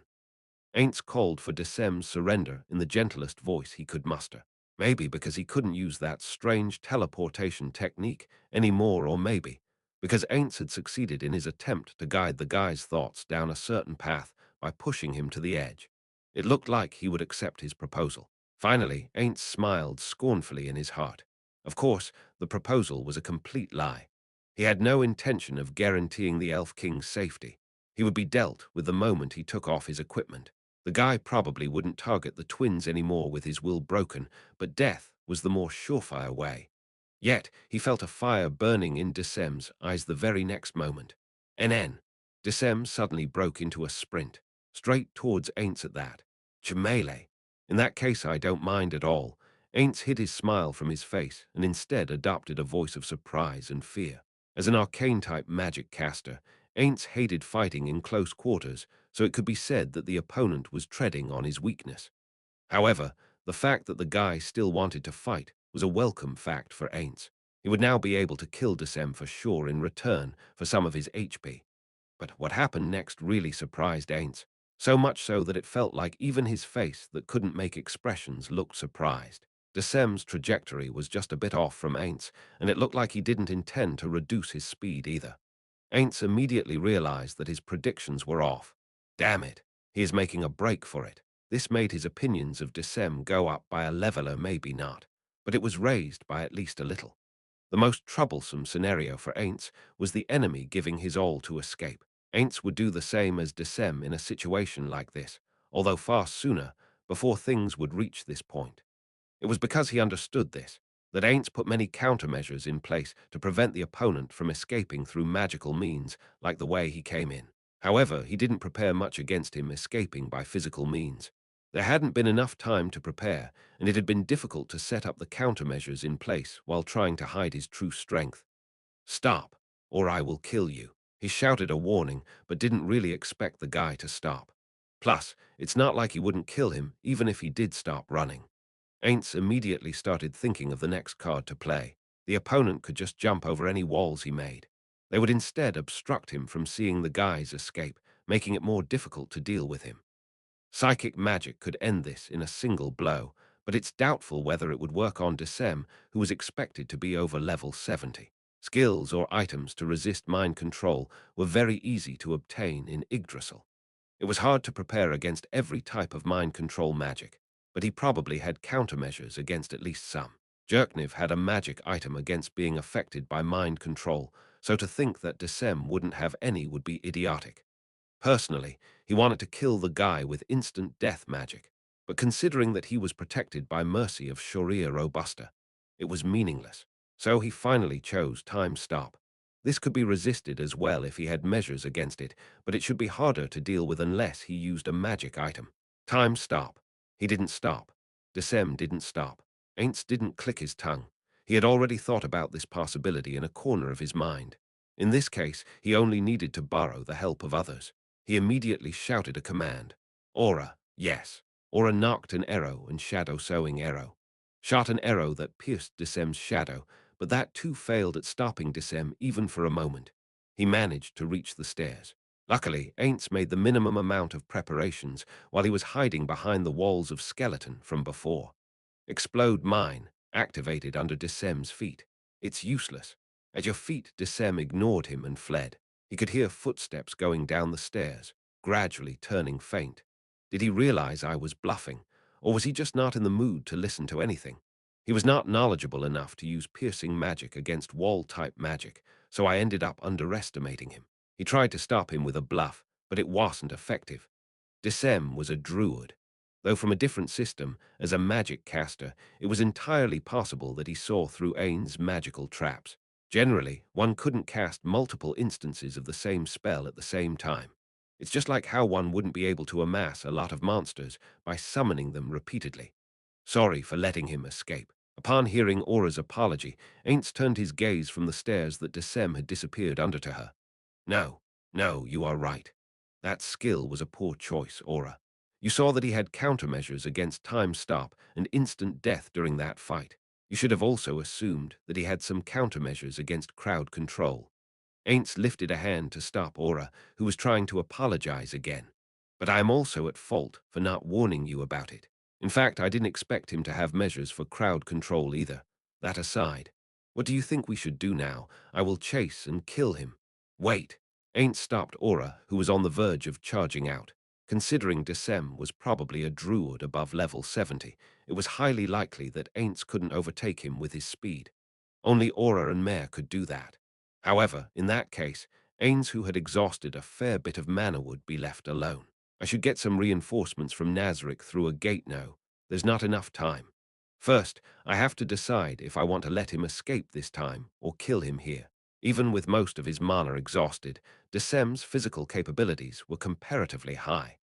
Ainz called for Desem's surrender in the gentlest voice he could muster. Maybe because he couldn't use that strange teleportation technique anymore, or maybe because Ainz had succeeded in his attempt to guide the guy's thoughts down a certain path by pushing him to the edge. It looked like he would accept his proposal. Finally, Ainz smiled scornfully in his heart. Of course, the proposal was a complete lie. He had no intention of guaranteeing the Elf King's safety. He would be dealt with the moment he took off his equipment. The guy probably wouldn't target the twins anymore with his will broken, but death was the more surefire way. Yet he felt a fire burning in Desem's eyes the very next moment. NN. Desem suddenly broke into a sprint, straight towards Ainz at that. Melee. In that case, I don't mind at all. Ainz hid his smile from his face and instead adopted a voice of surprise and fear. As an arcane-type magic caster, Ainz hated fighting in close quarters, so it could be said that the opponent was treading on his weakness. However, the fact that the guy still wanted to fight was a welcome fact for Ainz. He would now be able to kill Desem for sure in return for some of his HP. But what happened next really surprised Ainz, so much so that it felt like even his face that couldn't make expressions looked surprised. Desem's trajectory was just a bit off from Ainz, and it looked like he didn't intend to reduce his speed either. Ainz immediately realized that his predictions were off. Damn it, he is making a break for it. This made his opinions of Desem go up by a leveler, maybe not, but it was raised by at least a little. The most troublesome scenario for Ainz was the enemy giving his all to escape. Ainz would do the same as Desem in a situation like this, although far sooner, before things would reach this point. It was because he understood this that Ainz put many countermeasures in place to prevent the opponent from escaping through magical means like the way he came in. However, he didn't prepare much against him escaping by physical means. There hadn't been enough time to prepare, and it had been difficult to set up the countermeasures in place while trying to hide his true strength. Stop, or I will kill you. He shouted a warning, but didn't really expect the guy to stop. Plus, it's not like he wouldn't kill him even if he did stop running. Ainz immediately started thinking of the next card to play. The opponent could just jump over any walls he made. They would instead obstruct him from seeing the guy's escape, making it more difficult to deal with him. Psychic magic could end this in a single blow, but it's doubtful whether it would work on Desem, who was expected to be over level 70. Skills or items to resist mind control were very easy to obtain in Yggdrasil. It was hard to prepare against every type of mind control magic, but he probably had countermeasures against at least some. Jerkniv had a magic item against being affected by mind control, so to think that Desem wouldn't have any would be idiotic. Personally, he wanted to kill the guy with instant death magic, but considering that he was protected by mercy of Shoria Robusta, it was meaningless, so he finally chose Time Stop. This could be resisted as well if he had measures against it, but it should be harder to deal with unless he used a magic item. Time Stop. He didn't stop. Desem didn't stop. Ainz didn't click his tongue. He had already thought about this possibility in a corner of his mind. In this case, he only needed to borrow the help of others. He immediately shouted a command. Aura, yes. Aura knocked an arrow and shadow-sowing arrow. Shot an arrow that pierced Decem's shadow, but that too failed at stopping Decem even for a moment. He managed to reach the stairs. Luckily, Ainz made the minimum amount of preparations while he was hiding behind the walls of skeleton from before. Explode mine, activated under Decem's feet. It's useless. At your feet, Decem ignored him and fled. He could hear footsteps going down the stairs, gradually turning faint. Did he realize I was bluffing, or was he just not in the mood to listen to anything? He was not knowledgeable enough to use piercing magic against wall-type magic, so I ended up underestimating him. He tried to stop him with a bluff, but it wasn't effective. Decem was a druid. Though from a different system, as a magic caster, it was entirely possible that he saw through Ainz's magical traps. Generally, one couldn't cast multiple instances of the same spell at the same time. It's just like how one wouldn't be able to amass a lot of monsters by summoning them repeatedly. Sorry for letting him escape. Upon hearing Aura's apology, Ainz turned his gaze from the stairs that Decem had disappeared under to her. No, no, you are right. That skill was a poor choice, Aura. You saw that he had countermeasures against time stop and instant death during that fight. You should have also assumed that he had some countermeasures against crowd control. Ainz lifted a hand to stop Aura, who was trying to apologize again. But I am also at fault for not warning you about it. In fact, I didn't expect him to have measures for crowd control either. That aside, what do you think we should do now? I will chase and kill him. Wait. Ainz stopped Aura, who was on the verge of charging out. Considering Decem was probably a druid above level 70, it was highly likely that Ainz couldn't overtake him with his speed. Only Aura and Mare could do that. However, in that case, Ainz, who had exhausted a fair bit of mana, would be left alone. I should get some reinforcements from Nazarick through a gate now. There's not enough time. First, I have to decide if I want to let him escape this time or kill him here. Even with most of his mana exhausted, Decem's physical capabilities were comparatively high.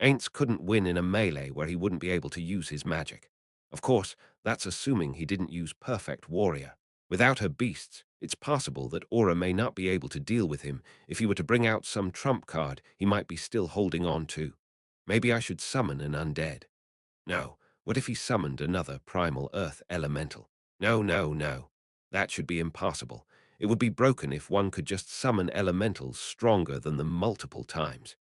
Ainz couldn't win in a melee where he wouldn't be able to use his magic. Of course, that's assuming he didn't use Perfect Warrior. Without her beasts, it's possible that Aura may not be able to deal with him if he were to bring out some trump card he might be still holding on to. Maybe I should summon an undead. No, what if he summoned another primal earth elemental? No, no, no. That should be impossible. It would be broken if one could just summon elementals stronger than them multiple times.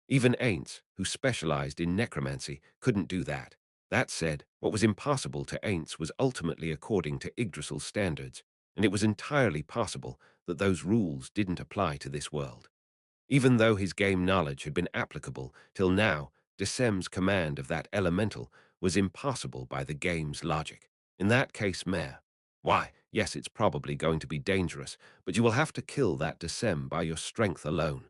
Even Ainz, who specialized in necromancy, couldn't do that. That said, what was impossible to Ainz was ultimately according to Yggdrasil standards, and it was entirely possible that those rules didn't apply to this world. Even though his game knowledge had been applicable till now, Decem's command of that elemental was impossible by the game's logic. In that case, Mare. Why, yes, it's probably going to be dangerous, but you will have to kill that Decem by your strength alone.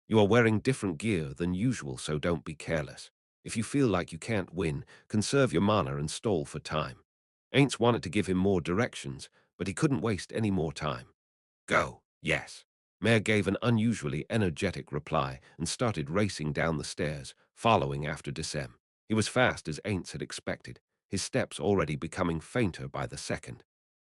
You are wearing different gear than usual, so don't be careless. If you feel like you can't win, conserve your mana and stall for time. Ainz wanted to give him more directions, but he couldn't waste any more time. Go, yes. Mare gave an unusually energetic reply and started racing down the stairs, following after Decem. He was fast as Ainz had expected, his steps already becoming fainter by the second.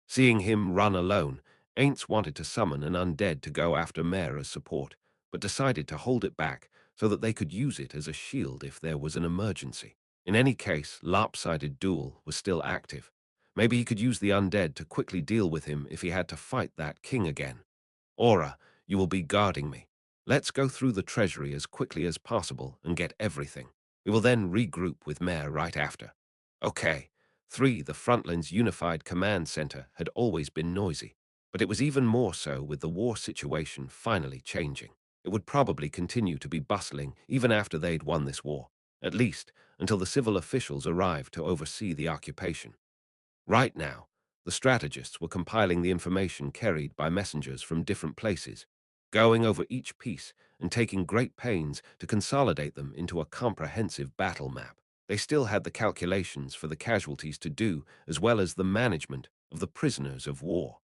Seeing him run alone, Ainz wanted to summon an undead to go after Mare as support, but decided to hold it back so that they could use it as a shield if there was an emergency. In any case, Lopsided Duel was still active. Maybe he could use the undead to quickly deal with him if he had to fight that king again. Aura, you will be guarding me. Let's go through the treasury as quickly as possible and get everything. We will then regroup with Mare right after. Okay. 3. The Frontland's unified command center had always been noisy, but it was even more so with the war situation finally changing. It would probably continue to be bustling even after they'd won this war, at least until the civil officials arrived to oversee the occupation. Right now, the strategists were compiling the information carried by messengers from different places, going over each piece and taking great pains to consolidate them into a comprehensive battle map. They still had the calculations for the casualties to do, as well as the management of the prisoners of war.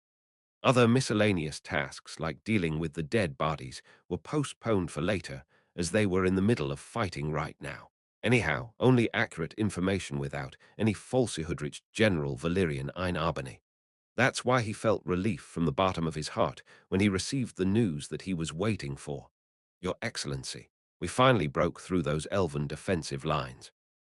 Other miscellaneous tasks, like dealing with the dead bodies, were postponed for later, as they were in the middle of fighting right now. Anyhow, only accurate information without any falsehood reached General Valerian Ainz. That's why he felt relief from the bottom of his heart when he received the news that he was waiting for. Your Excellency. We finally broke through those elven defensive lines.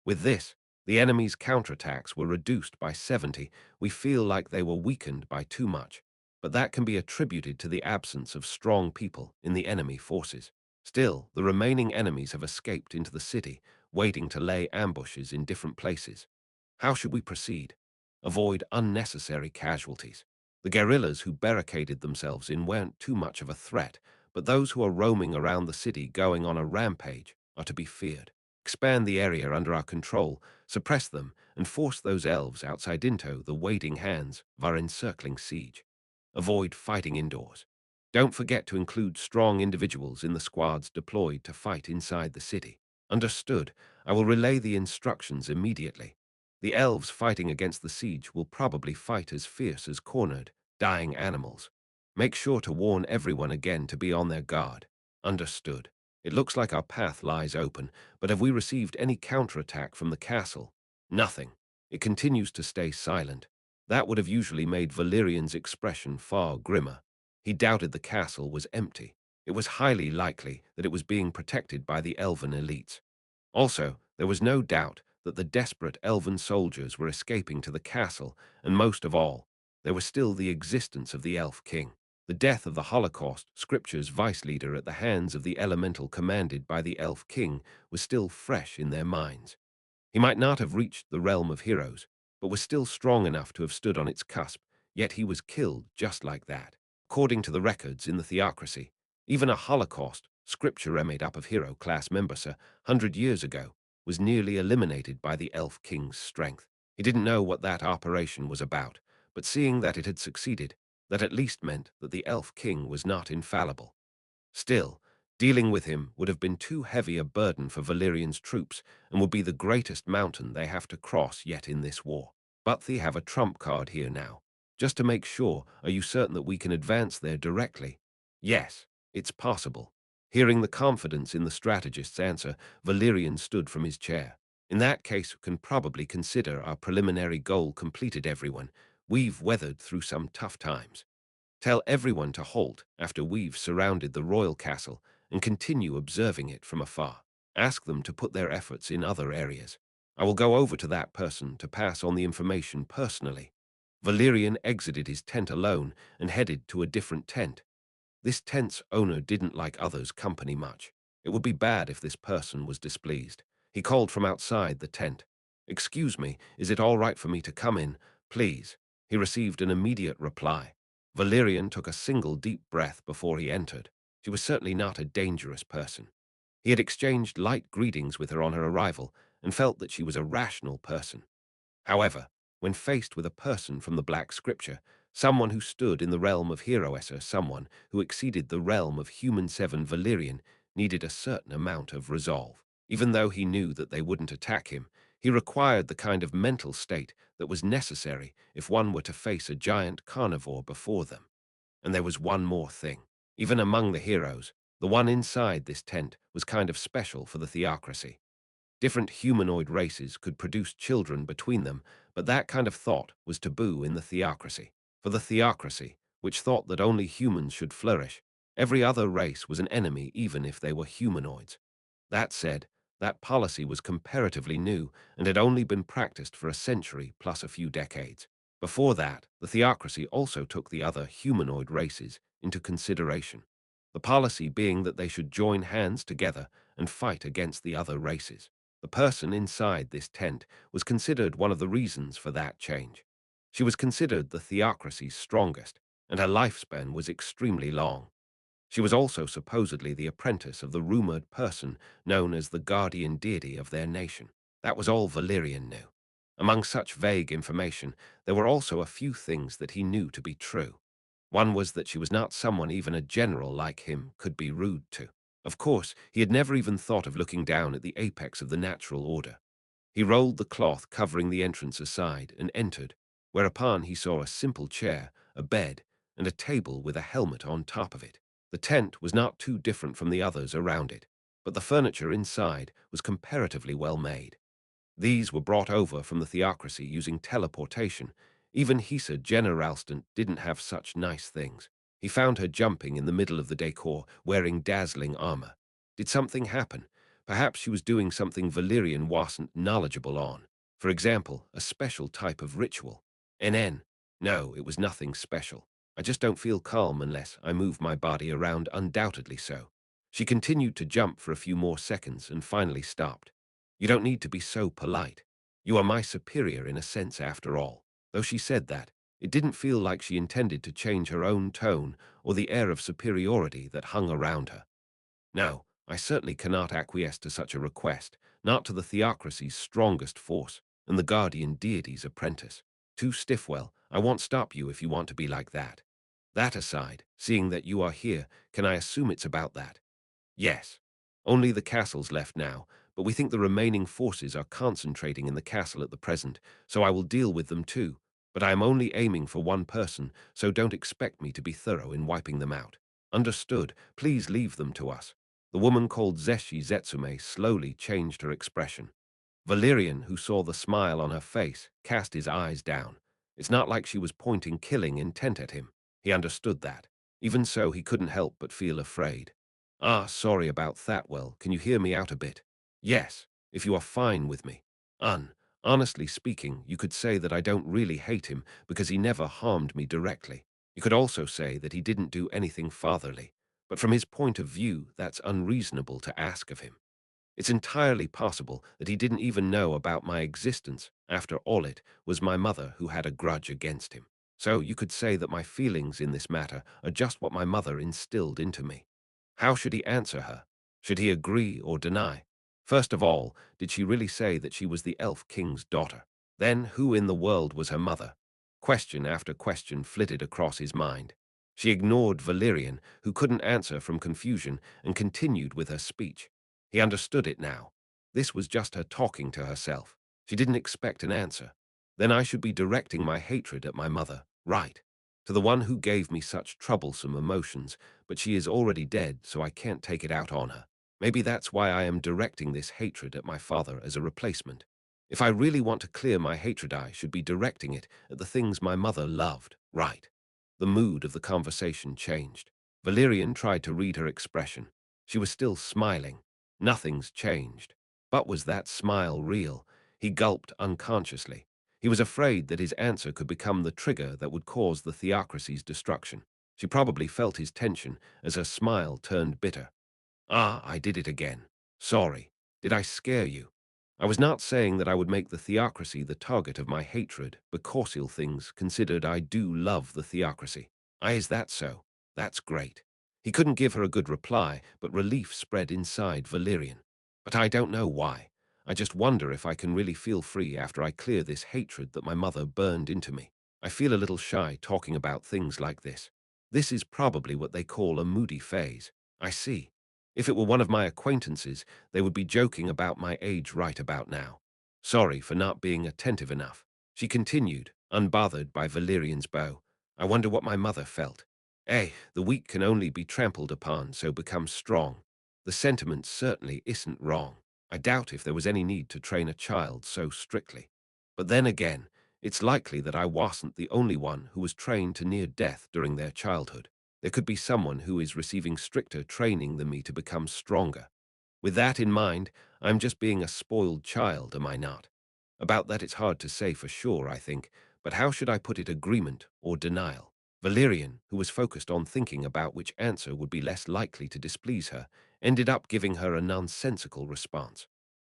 With this, the enemy's counterattacks were reduced by 70. We feel like they were weakened by too much, but that can be attributed to the absence of strong people in the enemy forces. Still, the remaining enemies have escaped into the city, waiting to lay ambushes in different places. How should we proceed? Avoid unnecessary casualties. The guerrillas who barricaded themselves in weren't too much of a threat, but those who are roaming around the city going on a rampage are to be feared. Expand the area under our control, suppress them, and force those elves outside into the waiting hands of our encircling siege. Avoid fighting indoors. Don't forget to include strong individuals in the squads deployed to fight inside the city. Understood. I will relay the instructions immediately. The elves fighting against the siege will probably fight as fierce as cornered, dying animals. Make sure to warn everyone again to be on their guard. Understood. It looks like our path lies open, but have we received any counterattack from the castle? Nothing. It continues to stay silent. That would have usually made Valerian's expression far grimmer. He doubted the castle was empty. It was highly likely that it was being protected by the elven elites. Also, there was no doubt that the desperate elven soldiers were escaping to the castle, and most of all, there was still the existence of the Elf King. The death of the Holocaust, Scripture's vice leader at the hands of the elemental commanded by the Elf King, was still fresh in their minds. He might not have reached the realm of heroes, but was still strong enough to have stood on its cusp, yet he was killed just like that. According to the records in the theocracy, even a Holocaust, Scripture made up of hero class members 100 years ago, was nearly eliminated by the Elf King's strength. He didn't know what that operation was about, but seeing that it had succeeded, that at least meant that the Elf King was not infallible. Still, dealing with him would have been too heavy a burden for Valerian's troops and would be the greatest mountain they have to cross yet in this war. But they have a trump card here now. Just to make sure, are you certain that we can advance there directly? Yes, it's possible. Hearing the confidence in the strategist's answer, Valerian stood from his chair. In that case, we can probably consider our preliminary goal completed, everyone. We've weathered through some tough times. Tell everyone to halt after we've surrounded the royal castle and continue observing it from afar. Ask them to put their efforts in other areas. I will go over to that person to pass on the information personally. Valerian exited his tent alone and headed to a different tent. This tent's owner didn't like others' company much. It would be bad if this person was displeased. He called from outside the tent. "Excuse me, is it all right for me to come in, please?" He received an immediate reply. Valerian took a single deep breath before he entered. She was certainly not a dangerous person. He had exchanged light greetings with her on her arrival and felt that she was a rational person. However, when faced with a person from the Black Scripture, someone who stood in the realm of Heroesser, someone who exceeded the realm of Human 7, Valerian needed a certain amount of resolve. Even though he knew that they wouldn't attack him, he required the kind of mental state that was necessary if one were to face a giant carnivore before them. And there was one more thing. Even among the heroes, the one inside this tent was kind of special for the theocracy. Different humanoid races could produce children between them, but that kind of thought was taboo in the theocracy. For the theocracy, which thought that only humans should flourish, every other race was an enemy even if they were humanoids. That said, that policy was comparatively new and had only been practiced for a century plus a few decades. Before that, the theocracy also took the other humanoid races into consideration, the policy being that they should join hands together and fight against the other races. The person inside this tent was considered one of the reasons for that change. She was considered the theocracy's strongest, and her lifespan was extremely long. She was also supposedly the apprentice of the rumored person known as the guardian deity of their nation. That was all Valerian knew. Among such vague information, there were also a few things that he knew to be true. One was that she was not someone even a general like him could be rude to. Of course, he had never even thought of looking down at the apex of the natural order. He rolled the cloth covering the entrance aside and entered, whereupon he saw a simple chair, a bed, and a table with a helmet on top of it. The tent was not too different from the others around it, but the furniture inside was comparatively well made. These were brought over from the theocracy using teleportation. Even Hisa Generalstant didn't have such nice things. He found her jumping in the middle of the decor, wearing dazzling armor. Did something happen? Perhaps she was doing something Valyrian wasn't knowledgeable on. For example, a special type of ritual. NN. No, it was nothing special. I just don't feel calm unless I move my body around, undoubtedly so. She continued to jump for a few more seconds and finally stopped. You don't need to be so polite. You are my superior in a sense after all. Though she said that, it didn't feel like she intended to change her own tone or the air of superiority that hung around her. No, I certainly cannot acquiesce to such a request, not to the theocracy's strongest force and the guardian deity's apprentice. Too Stiffwell, I won't stop you if you want to be like that. That aside, seeing that you are here, can I assume it's about that? Yes. Only the castle's left now, but we think the remaining forces are concentrating in the castle at the present, so I will deal with them too. But I am only aiming for one person, so don't expect me to be thorough in wiping them out. Understood. Please leave them to us. The woman called Zeshi Zetsume slowly changed her expression. Valerian, who saw the smile on her face, cast his eyes down. It's not like she was pointing killing intent at him. He understood that. Even so, he couldn't help but feel afraid. Ah, sorry about that. Well, can you hear me out a bit? Yes, if you are fine with me. Honestly speaking, you could say that I don't really hate him because he never harmed me directly. You could also say that he didn't do anything fatherly. But from his point of view, that's unreasonable to ask of him. It's entirely possible that he didn't even know about my existence. After all, it was my mother who had a grudge against him. So you could say that my feelings in this matter are just what my mother instilled into me. How should he answer her? Should he agree or deny? First of all, did she really say that she was the Elf King's daughter? Then, who in the world was her mother? Question after question flitted across his mind. She ignored Valerian, who couldn't answer from confusion, and continued with her speech. He understood it now. This was just her talking to herself. She didn't expect an answer. Then I should be directing my hatred at my mother, right? To the one who gave me such troublesome emotions, but she is already dead, so I can't take it out on her. Maybe that's why I am directing this hatred at my father as a replacement. If I really want to clear my hatred, I should be directing it at the things my mother loved, right? The mood of the conversation changed. Valerian tried to read her expression. She was still smiling. Nothing's changed. But was that smile real? He gulped unconsciously. He was afraid that his answer could become the trigger that would cause the theocracy's destruction. She probably felt his tension as her smile turned bitter. Ah, I did it again. Sorry. Did I scare you? I was not saying that I would make the theocracy the target of my hatred, but Corsial things considered, I do love the theocracy. Is that so? That's great. He couldn't give her a good reply, but relief spread inside Valerian. But I don't know why. I just wonder if I can really feel free after I clear this hatred that my mother burned into me. I feel a little shy talking about things like this. This is probably what they call a moody phase. I see. If it were one of my acquaintances, they would be joking about my age right about now. Sorry for not being attentive enough. She continued, unbothered by Valerian's bow. I wonder what my mother felt. The weak can only be trampled upon, so become strong. The sentiment certainly isn't wrong. I doubt if there was any need to train a child so strictly. But then again, it's likely that I wasn't the only one who was trained to near death during their childhood. There could be someone who is receiving stricter training than me to become stronger. With that in mind, I'm just being a spoiled child, am I not? About that it's hard to say for sure, I think, but how should I put it, agreement or denial? Valerian, who was focused on thinking about which answer would be less likely to displease her, ended up giving her a nonsensical response.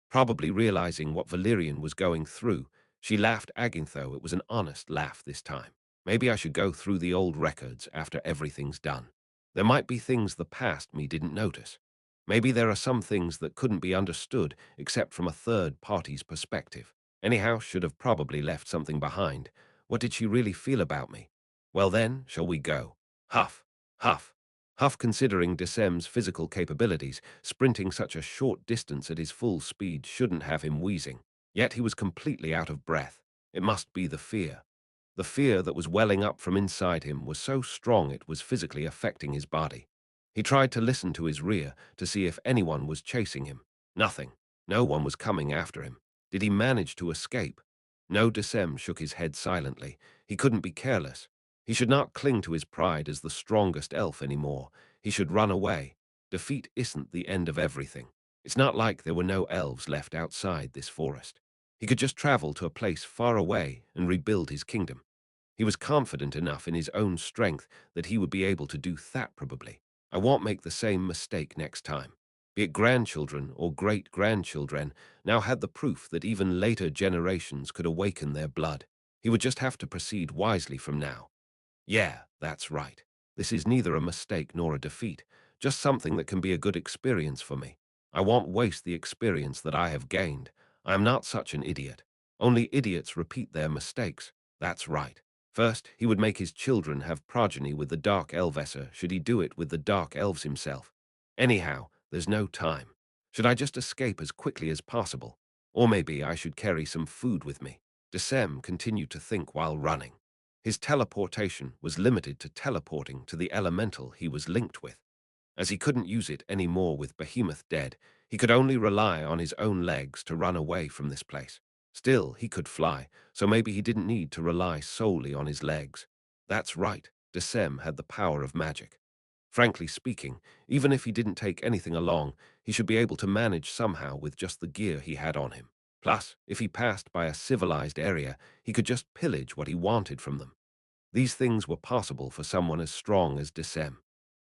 Probably realizing what Valerian was going through, she laughed again, though it was an honest laugh this time. Maybe I should go through the old records after everything's done. There might be things the past me didn't notice. Maybe there are some things that couldn't be understood except from a third party's perspective. Anyhow, should have probably left something behind. What did she really feel about me? Well then, shall we go? Huff, huff, huff. Considering Desem's physical capabilities, sprinting such a short distance at his full speed shouldn't have him wheezing. Yet he was completely out of breath. It must be the fear. The fear that was welling up from inside him was so strong it was physically affecting his body. He tried to listen to his rear to see if anyone was chasing him. Nothing. No one was coming after him. Did he manage to escape? No. Desem shook his head silently. He couldn't be careless. He should not cling to his pride as the strongest elf anymore. He should run away. defeat isn't the end of everything. It's not like there were no elves left outside this forest. He could just travel to a place far away and rebuild his kingdom. He was confident enough in his own strength that he would be able to do that probably. I won't make the same mistake next time. Be it grandchildren or great-grandchildren now had the proof that even later generations could awaken their blood. He would just have to proceed wisely from now. Yeah, that's right. This is neither a mistake nor a defeat, just something that can be a good experience for me. I won't waste the experience that I have gained. I am not such an idiot. Only idiots repeat their mistakes. That's right. First, he would make his children have progeny with the Dark Elvesser should he do it with the Dark Elves himself. Anyhow, there's no time. Should I just escape as quickly as possible? Or maybe I should carry some food with me. Desem continued to think while running. His teleportation was limited to teleporting to the elemental he was linked with. As he couldn't use it any more with Behemoth dead, he could only rely on his own legs to run away from this place. Still, he could fly, so maybe he didn't need to rely solely on his legs. That's right, Desem had the power of magic. Frankly speaking, even if he didn't take anything along, he should be able to manage somehow with just the gear he had on him. Plus, if he passed by a civilized area, he could just pillage what he wanted from them. These things were possible for someone as strong as Desem.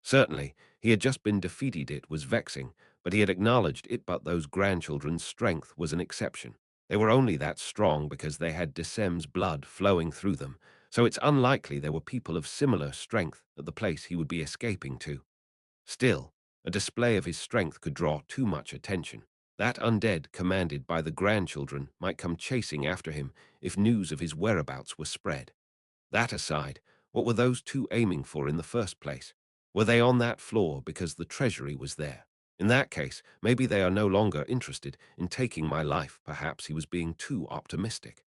Certainly, he had just been defeated. It was vexing, but he had acknowledged it. But those grandchildren's strength was an exception. They were only that strong because they had Desem's blood flowing through them, so it's unlikely there were people of similar strength at the place he would be escaping to. Still, a display of his strength could draw too much attention. That undead commanded by the grandchildren might come chasing after him if news of his whereabouts were spread. That aside, what were those two aiming for in the first place? Were they on that floor because the treasury was there? In that case, maybe they are no longer interested in taking my life. Perhaps he was being too optimistic.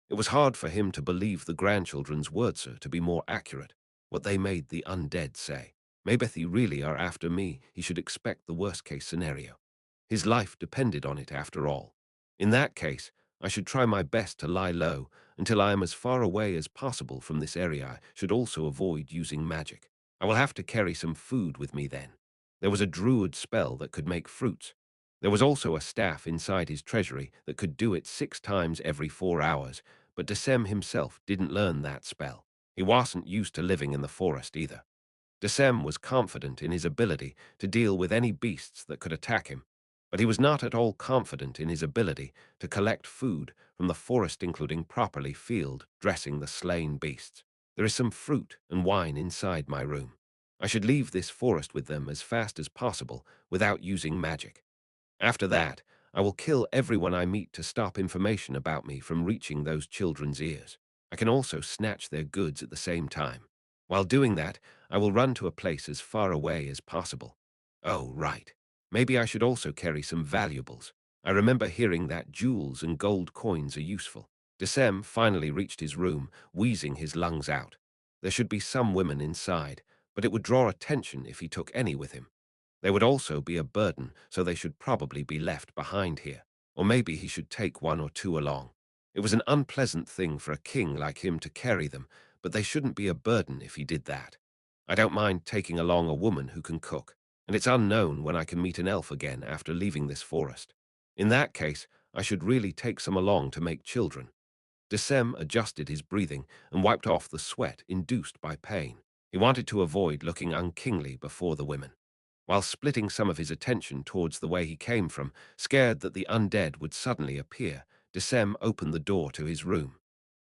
It was hard for him to believe the grandchildren's words, to be more accurate, what they made the undead say. Maybe if they really are after me, he should expect the worst-case scenario. His life depended on it after all. In that case, I should try my best to lie low until I am as far away as possible from this area. I should also avoid using magic. I will have to carry some food with me then. There was a druid spell that could make fruits. There was also a staff inside his treasury that could do it 6 times every 4 hours, but Desem himself didn't learn that spell. He wasn't used to living in the forest either. Desem was confident in his ability to deal with any beasts that could attack him, but he was not at all confident in his ability to collect food from the forest, including properly field dressing the slain beasts. There is some fruit and wine inside my room. I should leave this forest with them as fast as possible without using magic. After that, I will kill everyone I meet to stop information about me from reaching those children's ears. I can also snatch their goods at the same time. While doing that, I will run to a place as far away as possible. Oh, right. Maybe I should also carry some valuables. I remember hearing that jewels and gold coins are useful. Desem finally reached his room, wheezing his lungs out. There should be some women inside, but it would draw attention if he took any with him. They would also be a burden, so they should probably be left behind here. Or maybe he should take 1 or 2 along. It was an unpleasant thing for a king like him to carry them, but they shouldn't be a burden if he did that. I don't mind taking along a woman who can cook, and it's unknown when I can meet an elf again after leaving this forest. In that case, I should really take some along to make children. Desem adjusted his breathing and wiped off the sweat induced by pain. He wanted to avoid looking unkingly before the women. While splitting some of his attention towards the way he came from, scared that the undead would suddenly appear, Desem opened the door to his room.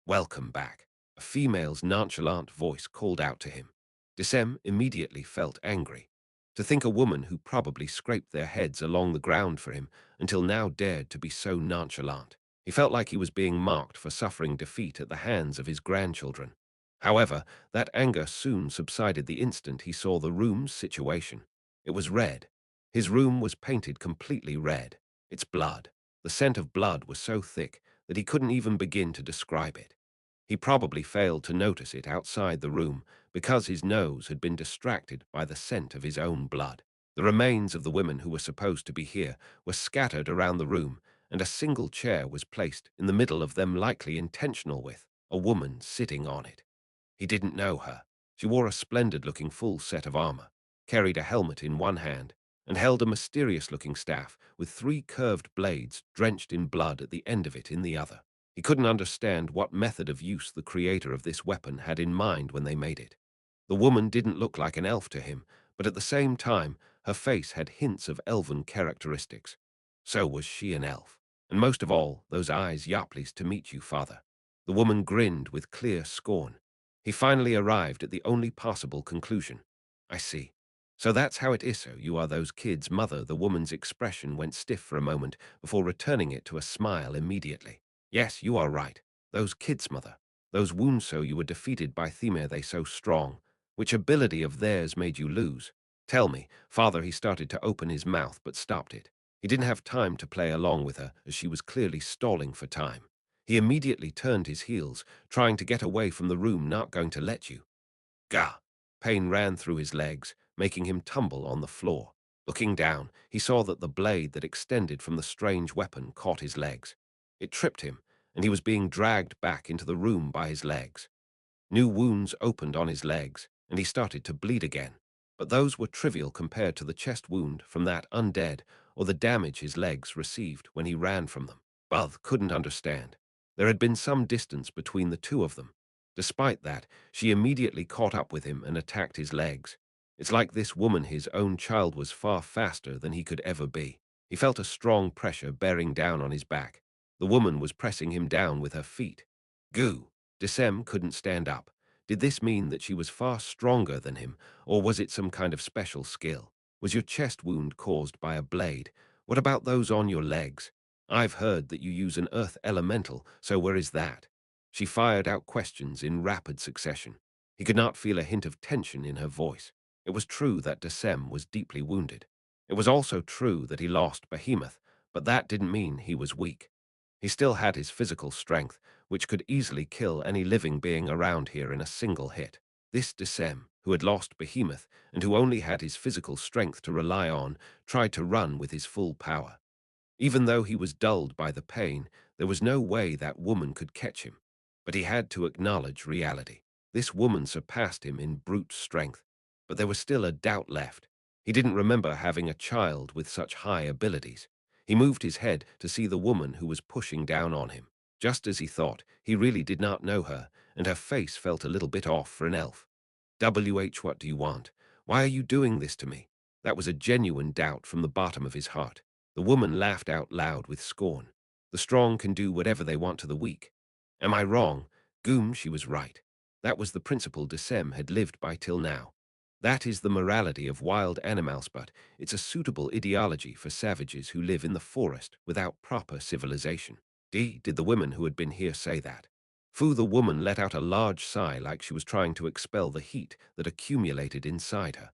"Welcome back," a female's nonchalant voice called out to him. Desem immediately felt angry. To think a woman who probably scraped their heads along the ground for him until now dared to be so nonchalant. He felt like he was being mocked for suffering defeat at the hands of his grandchildren. However, that anger soon subsided the instant he saw the room's situation. It was red. His room was painted completely red. Its blood. The scent of blood was so thick that he couldn't even begin to describe it. He probably failed to notice it outside the room because his nose had been distracted by the scent of his own blood. The remains of the women who were supposed to be here were scattered around the room, and a single chair was placed in the middle of them, likely intentional, with a woman sitting on it. He didn't know her. She wore a splendid-looking full set of armor, carried a helmet in one hand, and held a mysterious-looking staff with 3 curved blades drenched in blood at the end of it in the other. He couldn't understand what method of use the creator of this weapon had in mind when they made it. The woman didn't look like an elf to him, but at the same time, her face had hints of elven characteristics. So was she an elf. And most of all, those eyes, "Yah, pleased to meet you, father." The woman grinned with clear scorn. He finally arrived at the only possible conclusion. "I see. So that's how it is, so you are those kids' mother." The woman's expression went stiff for a moment before returning it to a smile immediately. "Yes, you are right. Those kids' mother. Those wounds, so you were defeated by Themir, they so strong. Which ability of theirs made you lose? Tell me." Father, he started to open his mouth but stopped it. He didn't have time to play along with her, as she was clearly stalling for time. He immediately turned his heels, trying to get away from the room. "Not going to let you." Gah! Pain ran through his legs, making him tumble on the floor. Looking down, he saw that the blade that extended from the strange weapon caught his legs. It tripped him, and he was being dragged back into the room by his legs. New wounds opened on his legs, and he started to bleed again. But those were trivial compared to the chest wound from that undead or the damage his legs received when he ran from them. Buzz couldn't understand. There had been some distance between the two of them. Despite that, she immediately caught up with him and attacked his legs. It's like this woman, his own child, was far faster than he could ever be. He felt a strong pressure bearing down on his back. The woman was pressing him down with her feet. Goo! Desem couldn't stand up. Did this mean that she was far stronger than him, or was it some kind of special skill? Was your chest wound caused by a blade? What about those on your legs? I've heard that you use an earth elemental, so where is that? She fired out questions in rapid succession. He could not feel a hint of tension in her voice. It was true that Desem was deeply wounded. It was also true that he lost Behemoth, but that didn't mean he was weak. He still had his physical strength, which could easily kill any living being around here in a single hit. This Desem, who had lost Behemoth and who only had his physical strength to rely on, tried to run with his full power. Even though he was dulled by the pain, there was no way that woman could catch him. But he had to acknowledge reality. This woman surpassed him in brute strength, but there was still a doubt left. He didn't remember having a child with such high abilities. He moved his head to see the woman who was pushing down on him. Just as he thought, he really did not know her, and her face felt a little bit off for an elf. What do you want? Why are you doing this to me?" That was a genuine doubt from the bottom of his heart. The woman laughed out loud with scorn. "The strong can do whatever they want to the weak. Am I wrong?" Goom, she was right. That was the principle Desem had lived by till now. That is the morality of wild animals, but it's a suitable ideology for savages who live in the forest without proper civilization. Did the women who had been here say that? Fu, the woman let out a large sigh like she was trying to expel the heat that accumulated inside her.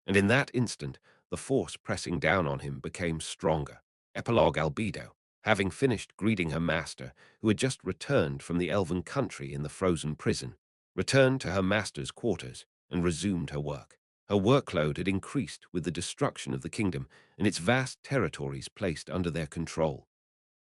And in that instant, the force pressing down on him became stronger. Epilogue. Albedo, having finished greeting her master, who had just returned from the elven country in the frozen prison, returned to her master's quarters and resumed her work. Her workload had increased with the destruction of the kingdom and its vast territories placed under their control.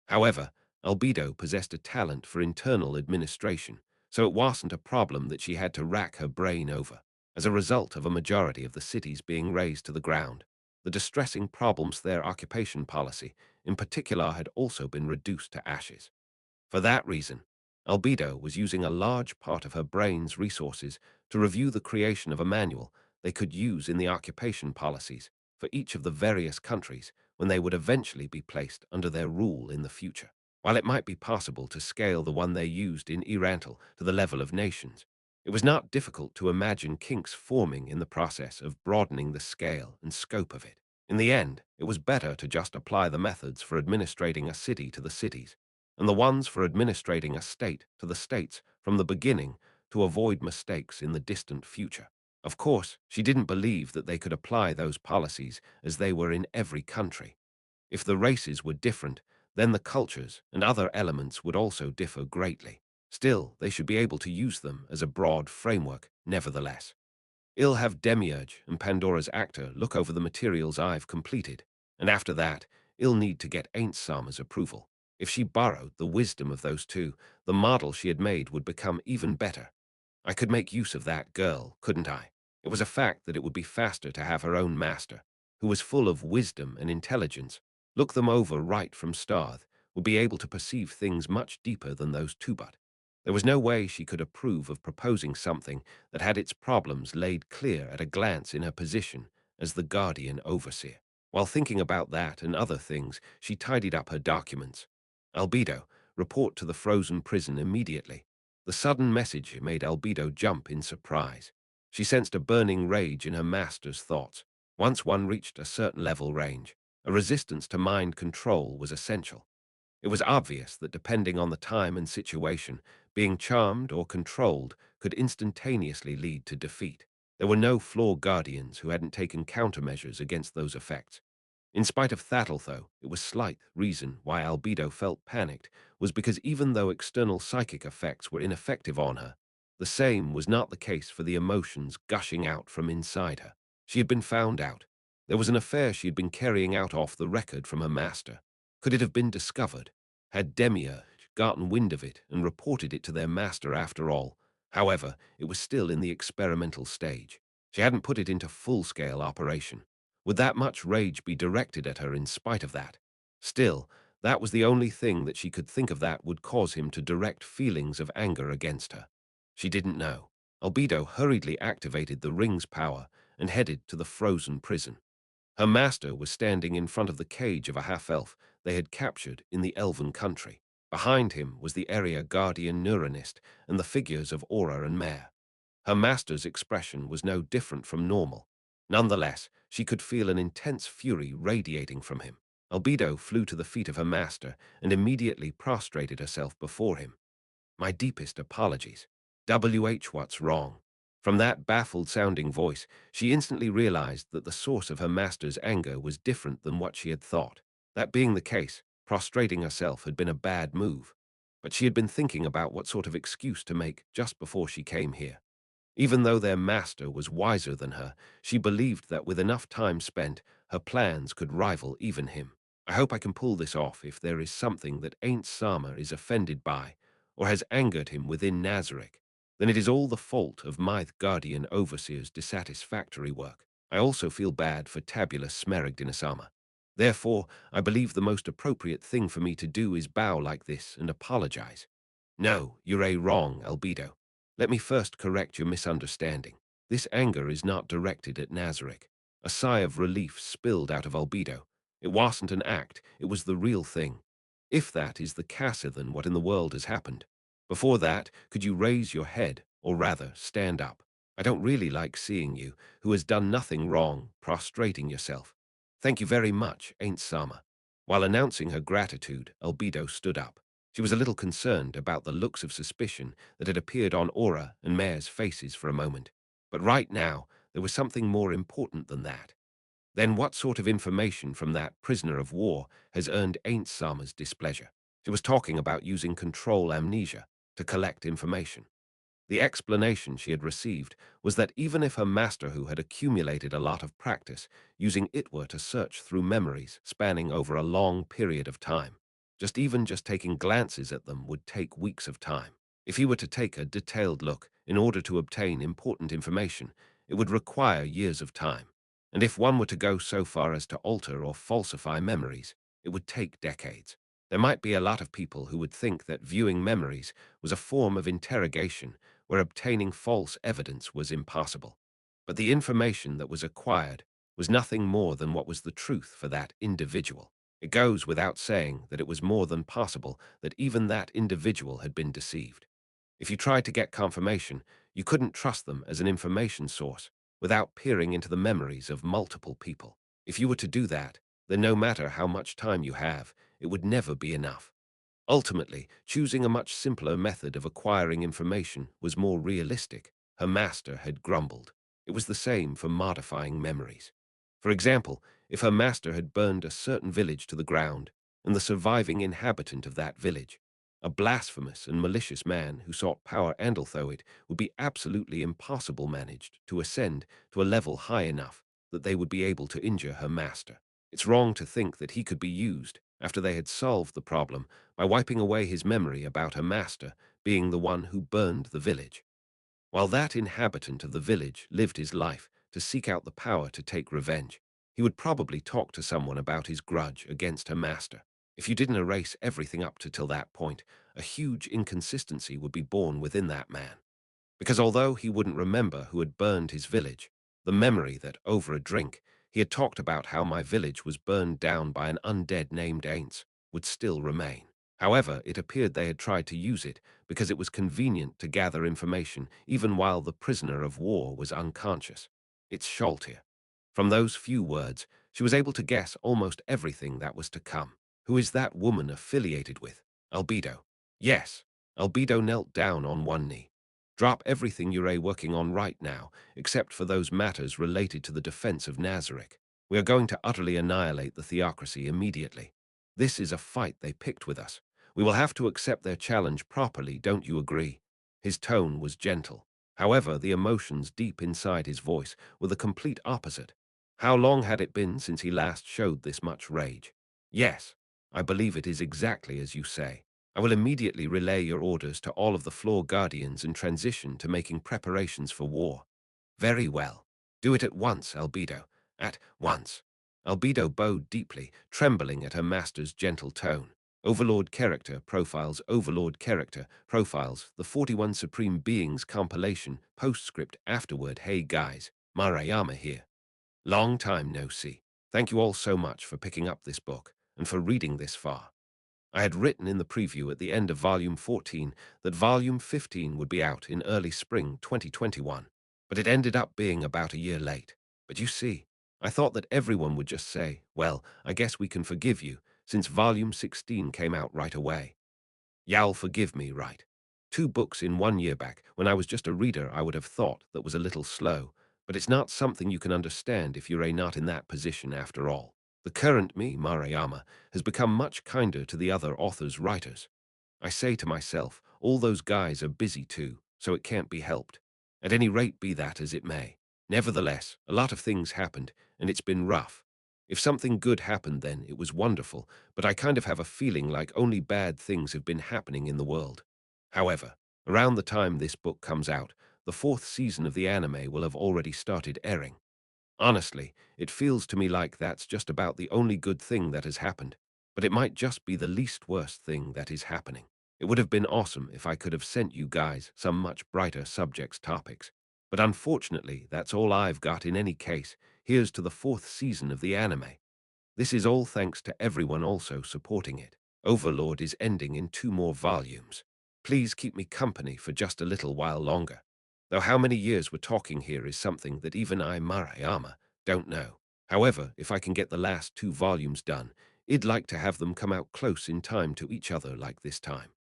However, Albedo possessed a talent for internal administration, so it wasn't a problem that she had to rack her brain over. As a result of a majority of the cities being razed to the ground, the distressing problems their occupation policy, in particular, had also been reduced to ashes. For that reason, Albedo was using a large part of her brain's resources to review the creation of a manual they could use in the occupation policies for each of the various countries when they would eventually be placed under their rule in the future. While it might be possible to scale the one they used in Yggdrasil to the level of nations, it was not difficult to imagine kinks forming in the process of broadening the scale and scope of it. In the end, it was better to just apply the methods for administrating a city to the cities, and the ones for administrating a state to the states from the beginning to avoid mistakes in the distant future. Of course, she didn't believe that they could apply those policies as they were in every country. If the races were different, then the cultures and other elements would also differ greatly. Still, they should be able to use them as a broad framework, nevertheless. I'll have Demiurge and Pandora's actor look over the materials I've completed, and after that, I'll need to get Ainz Ooal's approval. If she borrowed the wisdom of those two, the model she had made would become even better. I could make use of that girl, couldn't I? It was a fact that it would be faster to have her own master. who was full of wisdom and intelligence, look them over right from start, would be able to perceive things much deeper than those two. But there was no way she could approve of proposing something that had its problems laid clear at a glance in her position as the guardian overseer. While thinking about that and other things, she tidied up her documents. Albedo, report to the frozen prison immediately. The sudden message made Albedo jump in surprise. She sensed a burning rage in her master's thoughts. Once one reached a certain level range, a resistance to mind control was essential. It was obvious that depending on the time and situation, being charmed or controlled could instantaneously lead to defeat. There were no floor guardians who hadn't taken countermeasures against those effects. In spite of Thattel, though, it was slight reason why Albedo felt panicked was because even though external psychic effects were ineffective on her, the same was not the case for the emotions gushing out from inside her. She had been found out. There was an affair she had been carrying out off the record from her master. Could it have been discovered? Had Demiurge gotten wind of it and reported it to their master after all? However, it was still in the experimental stage. She hadn't put it into full-scale operation. Would that much rage be directed at her in spite of that? Still, that was the only thing that she could think of that would cause him to direct feelings of anger against her. She didn't know. Albedo hurriedly activated the ring's power and headed to the frozen prison. Her master was standing in front of the cage of a half-elf they had captured in the elven country. Behind him was the area guardian neuronist and the figures of Aura and Mare. Her master's expression was no different from normal. Nonetheless, she could feel an intense fury radiating from him. Albedo flew to the feet of her master and immediately prostrated herself before him. My deepest apologies. What's wrong? From that baffled-sounding voice, she instantly realized that the source of her master's anger was different than what she had thought. That being the case, prostrating herself had been a bad move. But she had been thinking about what sort of excuse to make just before she came here. Even though their master was wiser than her, she believed that with enough time spent, her plans could rival even him. I hope I can pull this off if there is something that Ainz Sama is offended by, or has angered him within Nazarick, then it is all the fault of Myth Guardian Overseer's dissatisfactory work. I also feel bad for Tabulus Smerigdinasama. Therefore, I believe the most appropriate thing for me to do is bow like this and apologize. No, you're wrong, Albedo. Let me first correct your misunderstanding. This anger is not directed at Nazarick. A sigh of relief spilled out of Albedo. It wasn't an act, it was the real thing. If that is the case, then what in the world has happened? Before that, could you raise your head, or rather, stand up? I don't really like seeing you, who has done nothing wrong, prostrating yourself. Thank you very much, Ain't Sama. While announcing her gratitude, Albedo stood up. She was a little concerned about the looks of suspicion that had appeared on Aura and Mare's faces for a moment. But right now, there was something more important than that. Then what sort of information from that prisoner of war has earned Ain't Sama's displeasure? She was talking about using control amnesia to collect information. The explanation she had received was that even if her master who had accumulated a lot of practice using it were to search through memories spanning over a long period of time, just taking glances at them would take weeks of time. If he were to take a detailed look in order to obtain important information, it would require years of time. And if one were to go so far as to alter or falsify memories, it would take decades. There might be a lot of people who would think that viewing memories was a form of interrogation where obtaining false evidence was impossible. But the information that was acquired was nothing more than what was the truth for that individual. It goes without saying that it was more than possible that even that individual had been deceived. If you tried to get confirmation, you couldn't trust them as an information source without peering into the memories of multiple people. If you were to do that, then no matter how much time you have, it would never be enough. Ultimately, choosing a much simpler method of acquiring information was more realistic, her master had grumbled. It was the same for modifying memories. For example, if her master had burned a certain village to the ground, and the surviving inhabitant of that village, a blasphemous and malicious man who sought power and although it would be absolutely impossible managed to ascend to a level high enough that they would be able to injure her master. It's wrong to think that he could be used, after they had solved the problem, by wiping away his memory about her master being the one who burned the village. While that inhabitant of the village lived his life to seek out the power to take revenge, he would probably talk to someone about his grudge against her master. If you didn't erase everything up to till that point, a huge inconsistency would be born within that man. Because although he wouldn't remember who had burned his village, the memory that, over a drink, he had talked about how my village was burned down by an undead named Ainz would still remain. However, it appeared they had tried to use it because it was convenient to gather information even while the prisoner of war was unconscious. It's Sholtir. From those few words, she was able to guess almost everything that was to come. Who is that woman affiliated with? Albedo. Yes, Albedo knelt down on one knee. Drop everything you're working on right now, except for those matters related to the defense of Nazarick. We are going to utterly annihilate the theocracy immediately. This is a fight they picked with us. We will have to accept their challenge properly, don't you agree? His tone was gentle. However, the emotions deep inside his voice were the complete opposite. How long had it been since he last showed this much rage? Yes, I believe it is exactly as you say. I will immediately relay your orders to all of the floor guardians and transition to making preparations for war. Very well. Do it at once, Albedo. At once. Albedo bowed deeply, trembling at her master's gentle tone. Overlord Character Profiles Overlord Character Profiles The 41 Supreme Beings Compilation Postscript Afterward. Hey guys, Marayama here. Long time no see. Thank you all so much for picking up this book and for reading this far. I had written in the preview at the end of Volume 14 that Volume 15 would be out in early spring 2021, but it ended up being about a year late. But you see, I thought that everyone would just say, well, I guess we can forgive you, since Volume 16 came out right away. Y'all forgive me, right? 2 books in 1 year back, when I was just a reader I would have thought that was a little slow, but it's not something you can understand if you're not in that position after all. The current me, Marayama, has become much kinder to the other authors' writers. I say to myself, all those guys are busy too, so it can't be helped. At any rate, be that as it may. Nevertheless, a lot of things happened, and it's been rough. If something good happened then, it was wonderful, but I kind of have a feeling like only bad things have been happening in the world. However, around the time this book comes out, the 4th season of the anime will have already started airing. Honestly, it feels to me like that's just about the only good thing that has happened, but it might just be the least worst thing that is happening. It would have been awesome if I could have sent you guys some much brighter subjects topics, but unfortunately that's all I've got in any case. Here's to the 4th season of the anime. This is all thanks to everyone also supporting it. Overlord is ending in 2 more volumes. Please keep me company for just a little while longer. Though how many years we're talking here is something that even I, Marayama, don't know. However, if I can get the last 2 volumes done, I'd like to have them come out close in time to each other like this time.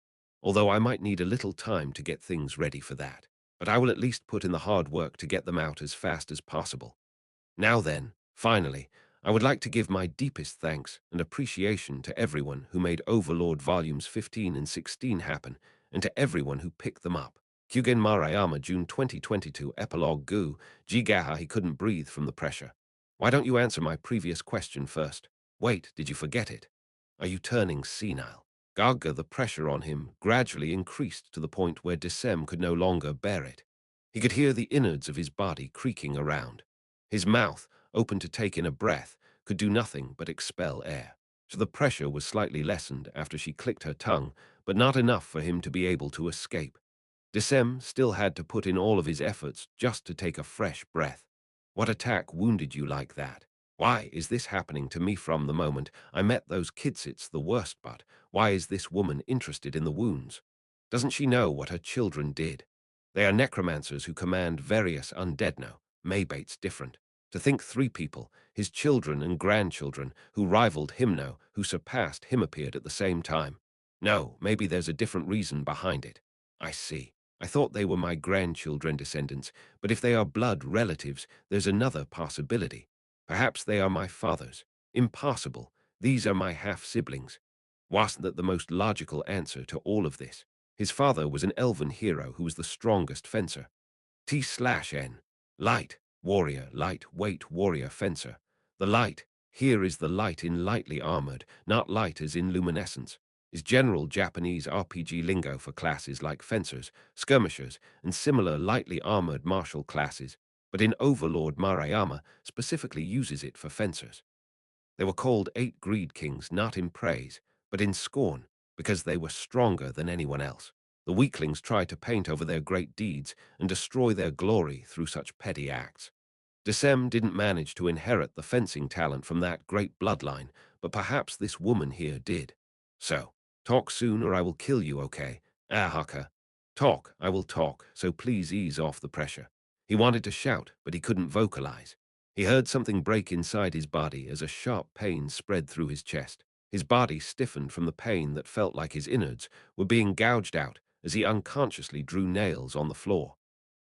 Although I might need a little time to get things ready for that. But I will at least put in the hard work to get them out as fast as possible. Now then, finally, I would like to give my deepest thanks and appreciation to everyone who made Overlord Volumes 15 and 16 happen, and to everyone who picked them up. Kyugen Marayama, June 2022, Epilogue Gu, Jigaha, he couldn't breathe from the pressure. Why don't you answer my previous question first? Wait, did you forget it? Are you turning senile? Gaga, the pressure on him gradually increased to the point where Desem could no longer bear it. He could hear the innards of his body creaking around. His mouth, open to take in a breath, could do nothing but expel air. So the pressure was slightly lessened after she clicked her tongue, but not enough for him to be able to escape. Desem still had to put in all of his efforts just to take a fresh breath. What attack wounded you like that? Why is this happening to me from the moment I met those kids? It's the worst, but why is this woman interested in the wounds? Doesn't she know what her children did? They are necromancers who command various undead now. Maybate's different. To think 3 people, his children and grandchildren, who rivaled him now, who surpassed him appeared at the same time. No, maybe there's a different reason behind it. I see. I thought they were my grandchildren descendants, but if they are blood relatives, there's another possibility. Perhaps they are my father's. Impossible. These are my half-siblings. Wasn't that the most logical answer to all of this? His father was an elven hero who was the strongest fencer. T/N. Light, warrior, lightweight warrior fencer. The light, here is the light in lightly armored, not light as in luminescence, is general Japanese RPG lingo for classes like fencers, skirmishers, and similar lightly armored martial classes. but in Overlord Marayama specifically uses it for fencers. They were called 8 greed kings not in praise, but in scorn, because they were stronger than anyone else. The weaklings tried to paint over their great deeds and destroy their glory through such petty acts. Decem didn't manage to inherit the fencing talent from that great bloodline, but perhaps this woman here did. So, talk soon or I will kill you, okay? Ahaka. Talk, I will talk, so please ease off the pressure. He wanted to shout, but he couldn't vocalize. He heard something break inside his body as a sharp pain spread through his chest. His body stiffened from the pain that felt like his innards were being gouged out as he unconsciously drew nails on the floor.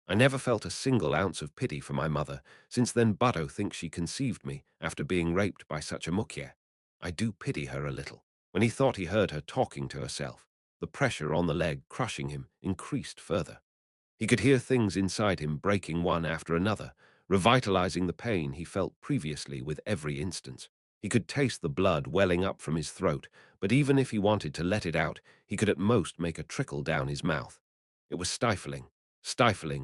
I never felt a single ounce of pity for my mother, since then Butto thinks she conceived me after being raped by such a mukia. I do pity her a little. When he thought he heard her talking to herself, the pressure on the leg crushing him increased further. He could hear things inside him breaking one after another, revitalizing the pain he felt previously with every instance. He could taste the blood welling up from his throat, but even if he wanted to let it out, he could at most make a trickle down his mouth. It was stifling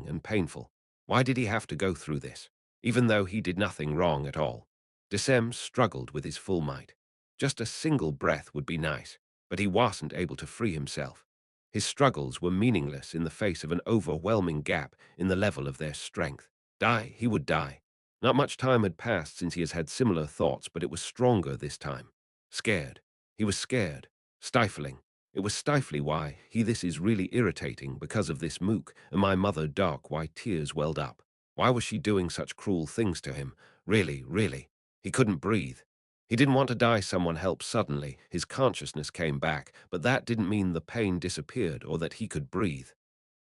and painful. Why did he have to go through this, even though he did nothing wrong at all? Decem struggled with his full might. Just a single breath would be nice, but he wasn't able to free himself. His struggles were meaningless in the face of an overwhelming gap in the level of their strength. Die, he would die. Not much time had passed since he has had similar thoughts, but it was stronger this time. Scared. He was scared. Stifling. It was stifling why this is really irritating because of this mook, and my mother dark why tears welled up. Why was she doing such cruel things to him? Really. He couldn't breathe. He didn't want to die. Someone helped. Suddenly, his consciousness came back, but that didn't mean the pain disappeared or that he could breathe.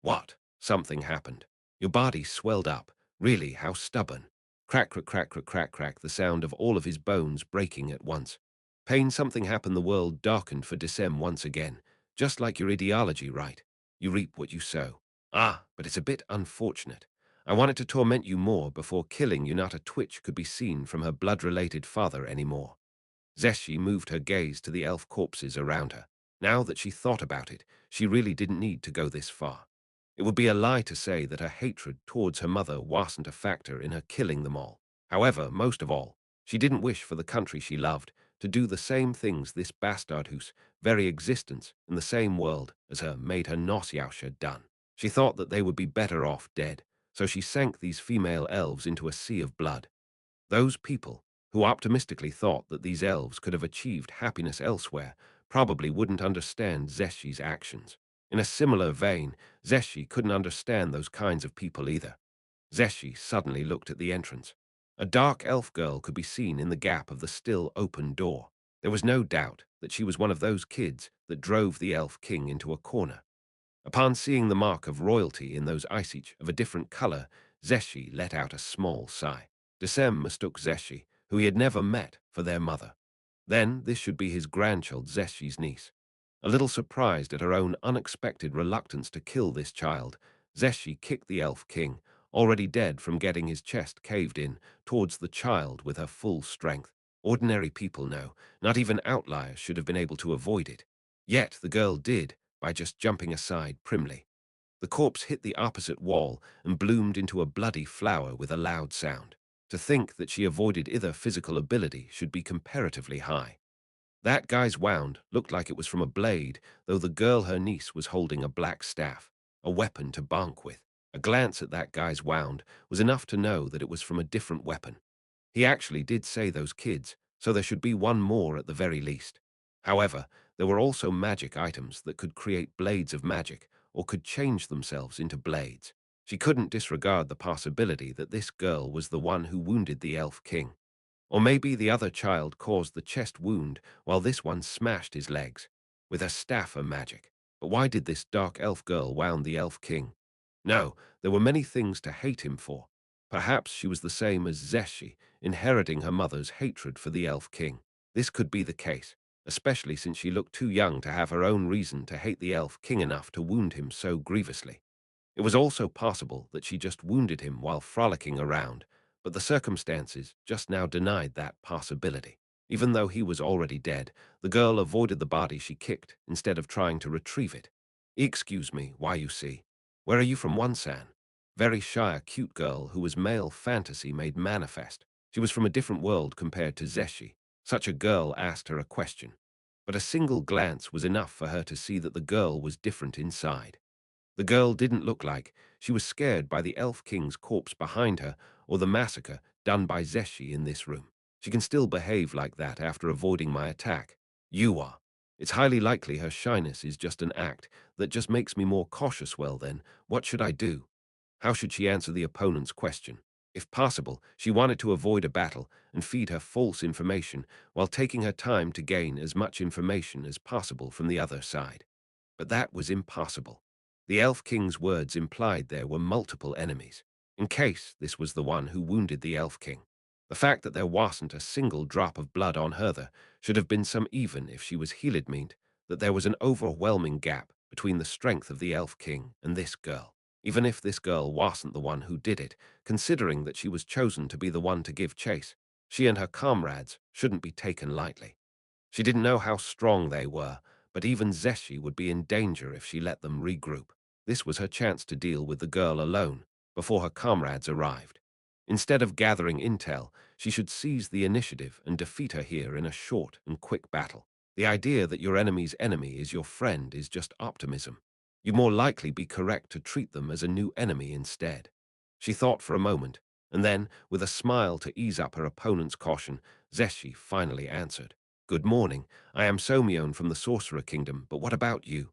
What? Something happened. Your body swelled up. Really, how stubborn. Crack, crack, crack, crack, crack, crack, the sound of all of his bones breaking at once. Pain, something happened. The world darkened for Decem once again. Just like your ideology, right? You reap what you sow. Ah, but it's a bit unfortunate. I wanted to torment you more before killing you. Not a twitch could be seen from her blood-related father anymore. Zeshi moved her gaze to the elf corpses around her. Now that she thought about it, she really didn't need to go this far. It would be a lie to say that her hatred towards her mother wasn't a factor in her killing them all. However, most of all, she didn't wish for the country she loved to do the same things this bastard whose very existence in the same world as her made her nauseous had done. She thought that they would be better off dead, so she sank these female elves into a sea of blood. Those people who optimistically thought that these elves could have achieved happiness elsewhere probably wouldn't understand Zeshi's actions. In a similar vein, Zeshi couldn't understand those kinds of people either. Zeshi suddenly looked at the entrance. A dark elf girl could be seen in the gap of the still open door. There was no doubt that she was one of those kids that drove the elf king into a corner. Upon seeing the mark of royalty in those eyesight of a different color, Zeshi let out a small sigh. Decem mistook Zeshi, who he had never met, for their mother. Then this should be his grandchild, Zeshi's niece. A little surprised at her own unexpected reluctance to kill this child, Zeshi kicked the elf king, already dead from getting his chest caved in, towards the child with her full strength. Ordinary people know, not even outliers should have been able to avoid it. Yet the girl did, by just jumping aside primly. The corpse hit the opposite wall and bloomed into a bloody flower with a loud sound. To think that she avoided either physical ability should be comparatively high. That guy's wound looked like it was from a blade, though the girl, her niece, was holding a black staff, a weapon to bonk with. A glance at that guy's wound was enough to know that it was from a different weapon. He actually did say those kids, so there should be one more at the very least. However, there were also magic items that could create blades of magic or could change themselves into blades. She couldn't disregard the possibility that this girl was the one who wounded the elf king. Or maybe the other child caused the chest wound while this one smashed his legs. With her staff of magic. But why did this dark elf girl wound the elf king? No, there were many things to hate him for. Perhaps she was the same as Zeshi, inheriting her mother's hatred for the elf king. This could be the case, especially since she looked too young to have her own reason to hate the elf king enough to wound him so grievously. It was also possible that she just wounded him while frolicking around, but the circumstances just now denied that possibility. Even though he was already dead, the girl avoided the body she kicked instead of trying to retrieve it. Excuse me, why you see? Where are you from, One-san? very shy, a cute girl who was male fantasy made manifest. She was from a different world compared to Zeshi. Such a girl asked her a question, but a single glance was enough for her to see that the girl was different inside. The girl didn't look like she was scared by the Elf King's corpse behind her or the massacre done by Zeshi in this room. She can still behave like that after avoiding my attack. You are. It's highly likely her shyness is just an act that just makes me more cautious. Well then, what should I do? How should she answer the opponent's question? If possible, she wanted to avoid a battle and feed her false information while taking her time to gain as much information as possible from the other side. But that was impossible. The Elf King's words implied there were multiple enemies, in case this was the one who wounded the Elf King. The fact that there wasn't a single drop of blood on her there should have been some, even if she was healed, meant that there was an overwhelming gap between the strength of the Elf King and this girl. Even if this girl wasn't the one who did it, considering that she was chosen to be the one to give chase, she and her comrades shouldn't be taken lightly. She didn't know how strong they were, but even Zeshi would be in danger if she let them regroup. This was her chance to deal with the girl alone before her comrades arrived. Instead of gathering intel, she should seize the initiative and defeat her here in a short and quick battle. The idea that your enemy's enemy is your friend is just optimism. You'd more likely be correct to treat them as a new enemy instead. She thought for a moment, and then, with a smile to ease up her opponent's caution, Zeshi finally answered. Good morning. I am Somion from the Sorcerer Kingdom, but what about you?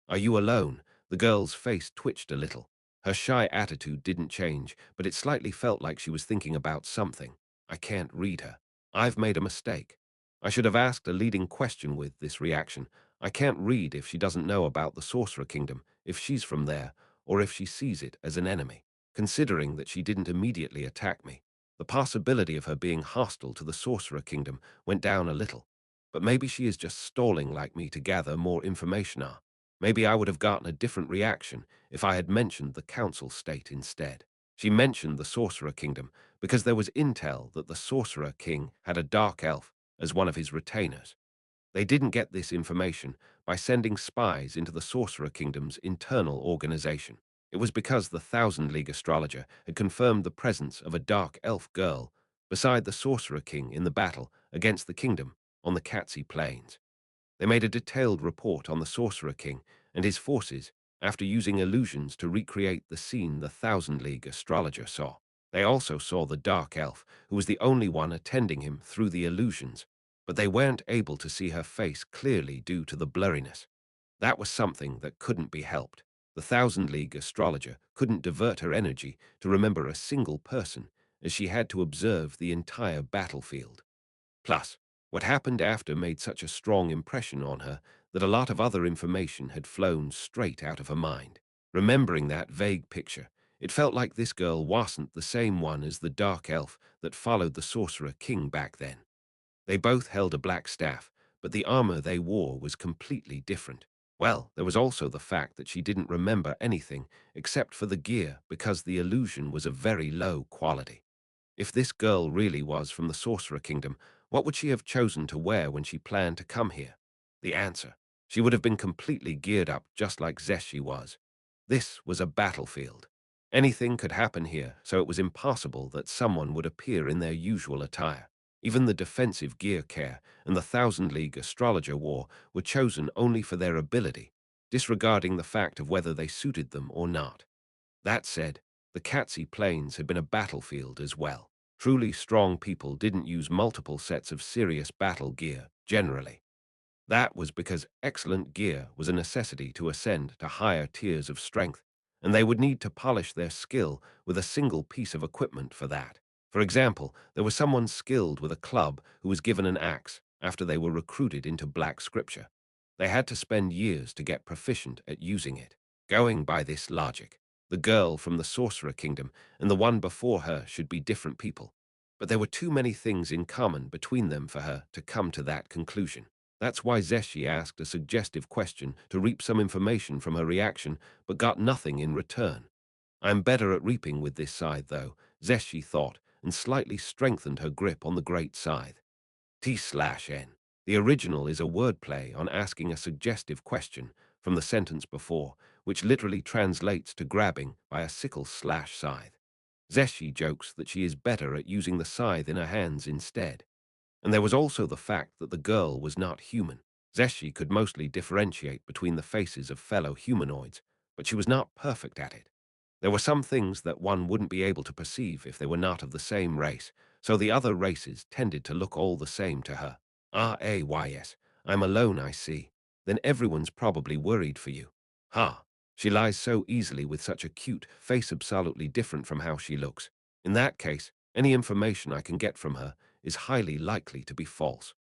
Are you alone? The girl's face twitched a little. Her shy attitude didn't change, but it slightly felt like she was thinking about something. I can't read her. I've made a mistake. I should have asked a leading question with this reaction. I can't read if she doesn't know about the Sorcerer Kingdom, if she's from there, or if she sees it as an enemy. Considering that she didn't immediately attack me, the possibility of her being hostile to the Sorcerer Kingdom went down a little. But maybe she is just stalling like me to gather more information. Maybe I would have gotten a different reaction if I had mentioned the Council State instead. She mentioned the Sorcerer Kingdom because there was intel that the Sorcerer King had a dark elf as one of his retainers. They didn't get this information by sending spies into the Sorcerer Kingdom's internal organization. It was because the Thousand League astrologer had confirmed the presence of a dark elf girl beside the Sorcerer King in the battle against the kingdom on the Katsi Plains. They made a detailed report on the Sorcerer King and his forces after using illusions to recreate the scene the Thousand League astrologer saw. They also saw the Dark Elf, who was the only one attending him through the illusions, but they weren't able to see her face clearly due to the blurriness. That was something that couldn't be helped. The Thousand League astrologer couldn't divert her energy to remember a single person, as she had to observe the entire battlefield. Plus, what happened after made such a strong impression on her that a lot of other information had flown straight out of her mind. Remembering that vague picture, it felt like this girl wasn't the same one as the dark elf that followed the Sorcerer King back then. They both held a black staff, but the armor they wore was completely different. Well, there was also the fact that she didn't remember anything except for the gear because the illusion was of very low quality. If this girl really was from the Sorcerer Kingdom, what would she have chosen to wear when she planned to come here? The answer: she would have been completely geared up just like Zeshi was. This was a battlefield. Anything could happen here, so it was impossible that someone would appear in their usual attire. Even the defensive gear Care and the Thousand League astrologer wore were chosen only for their ability, disregarding the fact of whether they suited them or not. That said, the Katsi Plains had been a battlefield as well. Truly strong people didn't use multiple sets of serious battle gear, generally. That was because excellent gear was a necessity to ascend to higher tiers of strength, and they would need to polish their skill with a single piece of equipment for that. For example, there was someone skilled with a club who was given an axe after they were recruited into Black Scripture. They had to spend years to get proficient at using it. Going by this logic, the girl from the Sorcerer Kingdom and the one before her should be different people. But there were too many things in common between them for her to come to that conclusion. That's why Zeshi asked a suggestive question to reap some information from her reaction, but got nothing in return. I'm better at reaping with this scythe, though, Zeshi thought, and slightly strengthened her grip on the great scythe. T/N. The original is a wordplay on asking a suggestive question from the sentence before, which literally translates to grabbing by a sickle/scythe. Zeshi jokes that she is better at using the scythe in her hands instead. And there was also the fact that the girl was not human. Zeshi could mostly differentiate between the faces of fellow humanoids, but she was not perfect at it. There were some things that one wouldn't be able to perceive if they were not of the same race, so the other races tended to look all the same to her. "Rays, I'm alone, I see. Then everyone's probably worried for you. Ha! She lies so easily with such a cute face absolutely different from how she looks. In that case, any information I can get from her is highly likely to be false.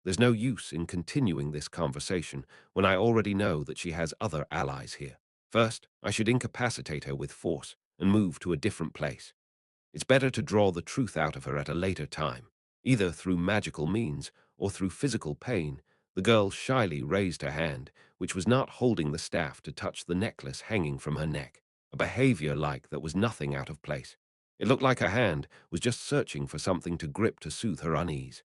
There's no use in continuing this conversation when I already know that she has other allies here. First, I should incapacitate her with force and move to a different place. It's better to draw the truth out of her at a later time, either through magical means or through physical pain." The girl shyly raised her hand, which was not holding the staff, to touch the necklace hanging from her neck, a behavior like that was nothing out of place. It looked like her hand was just searching for something to grip to soothe her unease.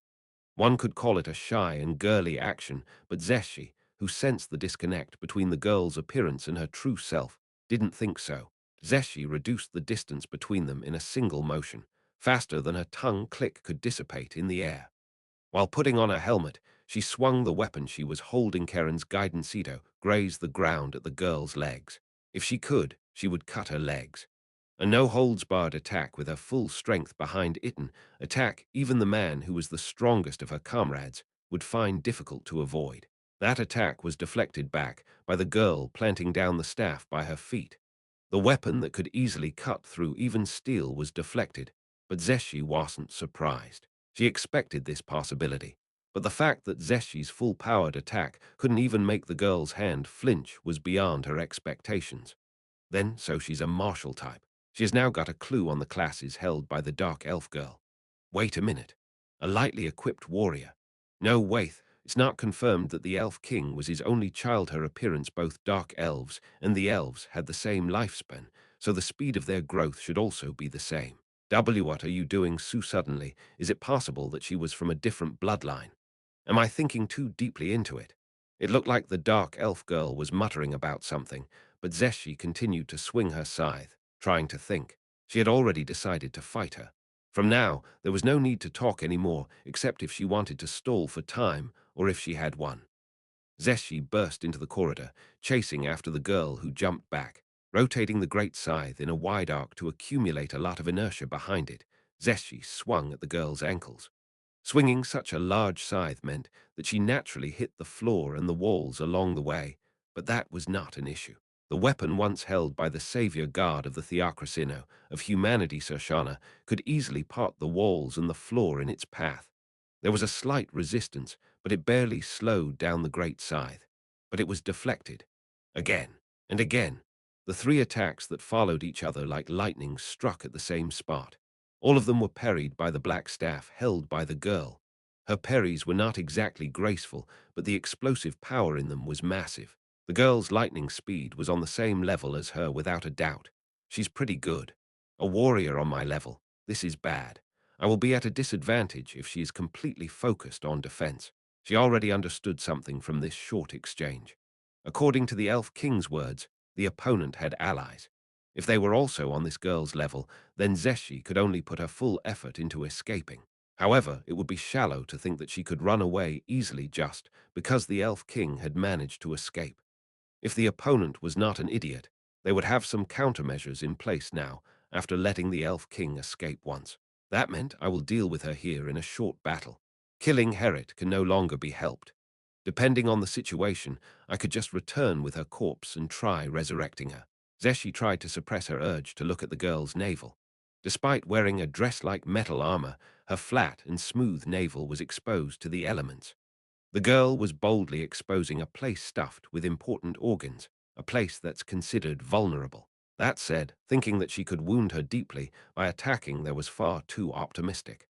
One could call it a shy and girly action, but Zeshi, who sensed the disconnect between the girl's appearance and her true self, didn't think so. Zeshi reduced the distance between them in a single motion, faster than her tongue click could dissipate in the air. While putting on her helmet, she swung the weapon she was holding. Karen's guidance grazed the ground at the girl's legs. If she could, she would cut her legs. A no-holds-barred attack with her full strength behind Itten, attack even the man who was the strongest of her comrades would find difficult to avoid. That attack was deflected back by the girl planting down the staff by her feet. The weapon that could easily cut through even steel was deflected, but Zeshi wasn't surprised. She expected this possibility, but the fact that Zeshi's full-powered attack couldn't even make the girl's hand flinch was beyond her expectations. Then, so she's a martial type. She has now got a clue on the classes held by the Dark Elf girl. Wait a minute. A lightly equipped warrior. No, wait, it's not confirmed that the Elf King was his only child. Her appearance, both Dark Elves and the Elves had the same lifespan, so the speed of their growth should also be the same. What are you doing so suddenly? Is it possible that she was from a different bloodline? Am I thinking too deeply into it? It looked like the Dark Elf girl was muttering about something, but Zeshi continued to swing her scythe, trying to think. She had already decided to fight her. From now, there was no need to talk anymore, except if she wanted to stall for time or if she had one. Zeshi burst into the corridor, chasing after the girl, who jumped back, rotating the great scythe in a wide arc to accumulate a lot of inertia behind it. Zeshi swung at the girl's ankles. Swinging such a large scythe meant that she naturally hit the floor and the walls along the way, but that was not an issue. The weapon once held by the savior god of the Theocrasino of humanity, Sershana, could easily part the walls and the floor in its path. There was a slight resistance, but it barely slowed down the great scythe. But it was deflected. Again and again. The three attacks that followed each other like lightning struck at the same spot. All of them were parried by the black staff held by the girl. Her parries were not exactly graceful, but the explosive power in them was massive. The girl's lightning speed was on the same level as her without a doubt. She's pretty good. A warrior on my level. This is bad. I will be at a disadvantage if she is completely focused on defense. She already understood something from this short exchange. According to the Elf King's words, the opponent had allies. If they were also on this girl's level, then Zeshi could only put her full effort into escaping. However, it would be shallow to think that she could run away easily just because the Elf King had managed to escape. If the opponent was not an idiot, they would have some countermeasures in place now after letting the Elf King escape once. That meant I will deal with her here in a short battle. Killing Herit can no longer be helped. Depending on the situation, I could just return with her corpse and try resurrecting her. Zeshi tried to suppress her urge to look at the girl's navel. Despite wearing a dress-like metal armor, her flat and smooth navel was exposed to the elements. The girl was boldly exposing a place stuffed with important organs, a place that's considered vulnerable. That said, thinking that she could wound her deeply by attacking there was far too optimistic.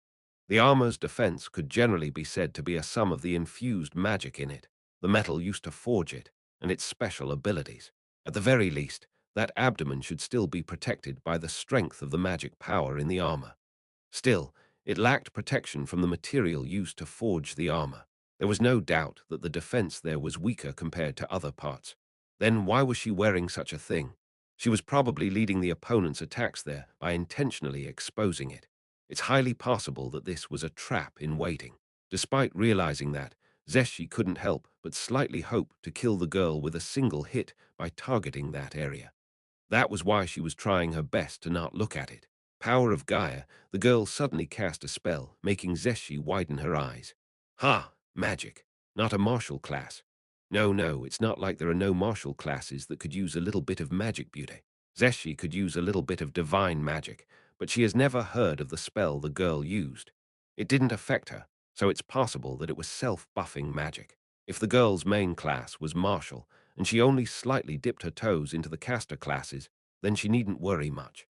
The armor's defense could generally be said to be a sum of the infused magic in it, the metal used to forge it, and its special abilities. At the very least, that abdomen should still be protected by the strength of the magic power in the armor. Still, it lacked protection from the material used to forge the armor. There was no doubt that the defense there was weaker compared to other parts. Then why was she wearing such a thing? She was probably leading the opponent's attacks there by intentionally exposing it. It's highly possible that this was a trap in waiting. Despite realizing that, Zeshi couldn't help but slightly hope to kill the girl with a single hit by targeting that area. That was why she was trying her best to not look at it. Power of Gaia, the girl suddenly cast a spell, making Zeshi widen her eyes. Ha! Magic. Not a martial class. No, no, it's not like there are no martial classes that could use a little bit of magic beauty. Zeshi could use a little bit of divine magic, but she has never heard of the spell the girl used. It didn't affect her, so it's possible that it was self-buffing magic. If the girl's main class was martial, and she only slightly dipped her toes into the caster classes, then she needn't worry much.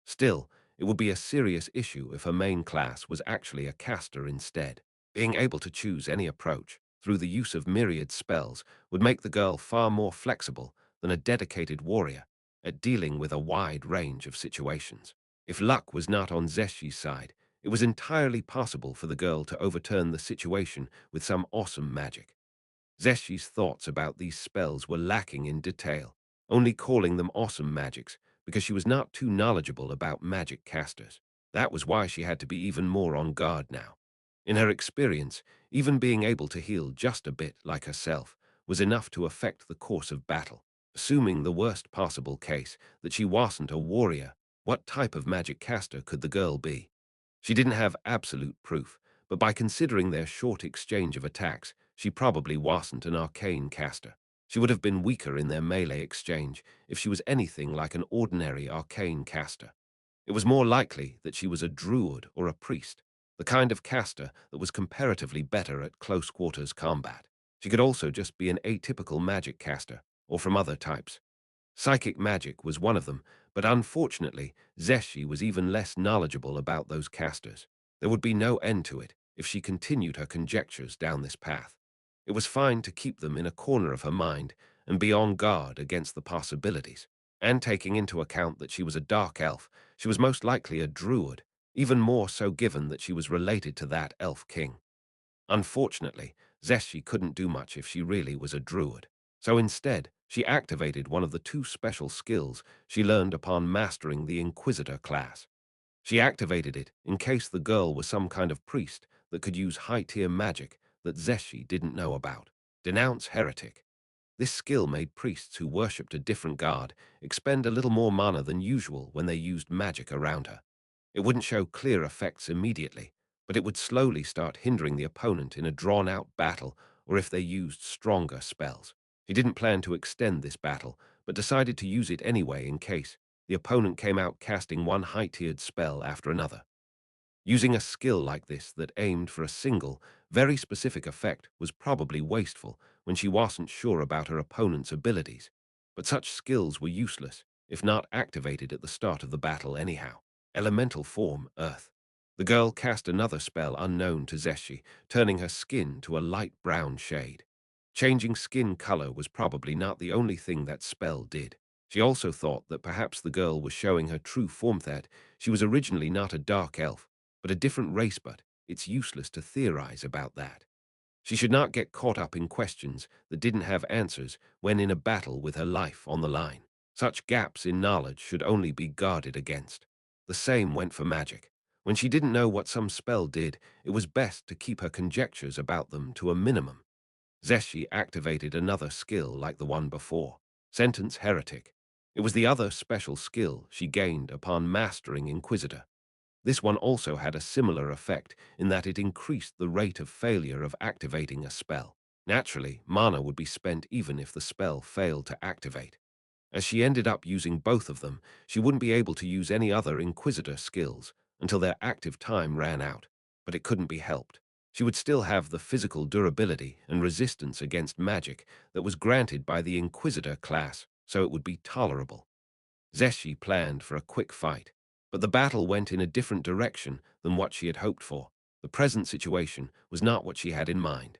Still, it would be a serious issue if her main class was actually a caster instead. Being able to choose any approach, through the use of myriad spells, would make the girl far more flexible than a dedicated warrior at dealing with a wide range of situations. If luck was not on Zeshi's side, it was entirely possible for the girl to overturn the situation with some awesome magic. Zeshi's thoughts about these spells were lacking in detail, only calling them awesome magics because she was not too knowledgeable about magic casters. That was why she had to be even more on guard now. In her experience, even being able to heal just a bit like herself was enough to affect the course of battle. Assuming the worst possible case, that she wasn't a warrior, what type of magic caster could the girl be? She didn't have absolute proof, but by considering their short exchange of attacks, she probably wasn't an arcane caster. She would have been weaker in their melee exchange if she was anything like an ordinary arcane caster. It was more likely that she was a druid or a priest, the kind of caster that was comparatively better at close quarters combat. She could also just be an atypical magic caster, or from other types. Psychic magic was one of them, but unfortunately, Zeshi was even less knowledgeable about those casters. There would be no end to it if she continued her conjectures down this path. It was fine to keep them in a corner of her mind and be on guard against the possibilities. And taking into account that she was a dark elf, she was most likely a druid, even more so given that she was related to that elf king. Unfortunately, Zeshi couldn't do much if she really was a druid. So instead, she activated one of the two special skills she learned upon mastering the Inquisitor class. She activated it in case the girl was some kind of priest that could use high-tier magic that Zeshi didn't know about. Denounce heretic. This skill made priests who worshipped a different god expend a little more mana than usual when they used magic around her. It wouldn't show clear effects immediately, but it would slowly start hindering the opponent in a drawn-out battle or if they used stronger spells. He didn't plan to extend this battle, but decided to use it anyway in case the opponent came out casting one high-tiered spell after another. Using a skill like this that aimed for a single, very specific effect was probably wasteful when she wasn't sure about her opponent's abilities, but such skills were useless if not activated at the start of the battle anyhow. Elemental form, Earth. The girl cast another spell unknown to Zeshi, turning her skin to a light brown shade. Changing skin color was probably not the only thing that spell did. She also thought that perhaps the girl was showing her true form, that she was originally not a dark elf, but a different race, but it's useless to theorize about that. She should not get caught up in questions that didn't have answers when in a battle with her life on the line. Such gaps in knowledge should only be guarded against. The same went for magic. When she didn't know what some spell did, it was best to keep her conjectures about them to a minimum. Zeshi activated another skill like the one before, Sentence Heretic. It was the other special skill she gained upon mastering Inquisitor. This one also had a similar effect in that it increased the rate of failure of activating a spell. Naturally, mana would be spent even if the spell failed to activate. As she ended up using both of them, she wouldn't be able to use any other Inquisitor skills until their active time ran out, but it couldn't be helped. She would still have the physical durability and resistance against magic that was granted by the Inquisitor class, so it would be tolerable. Zeshi planned for a quick fight, but the battle went in a different direction than what she had hoped for. The present situation was not what she had in mind.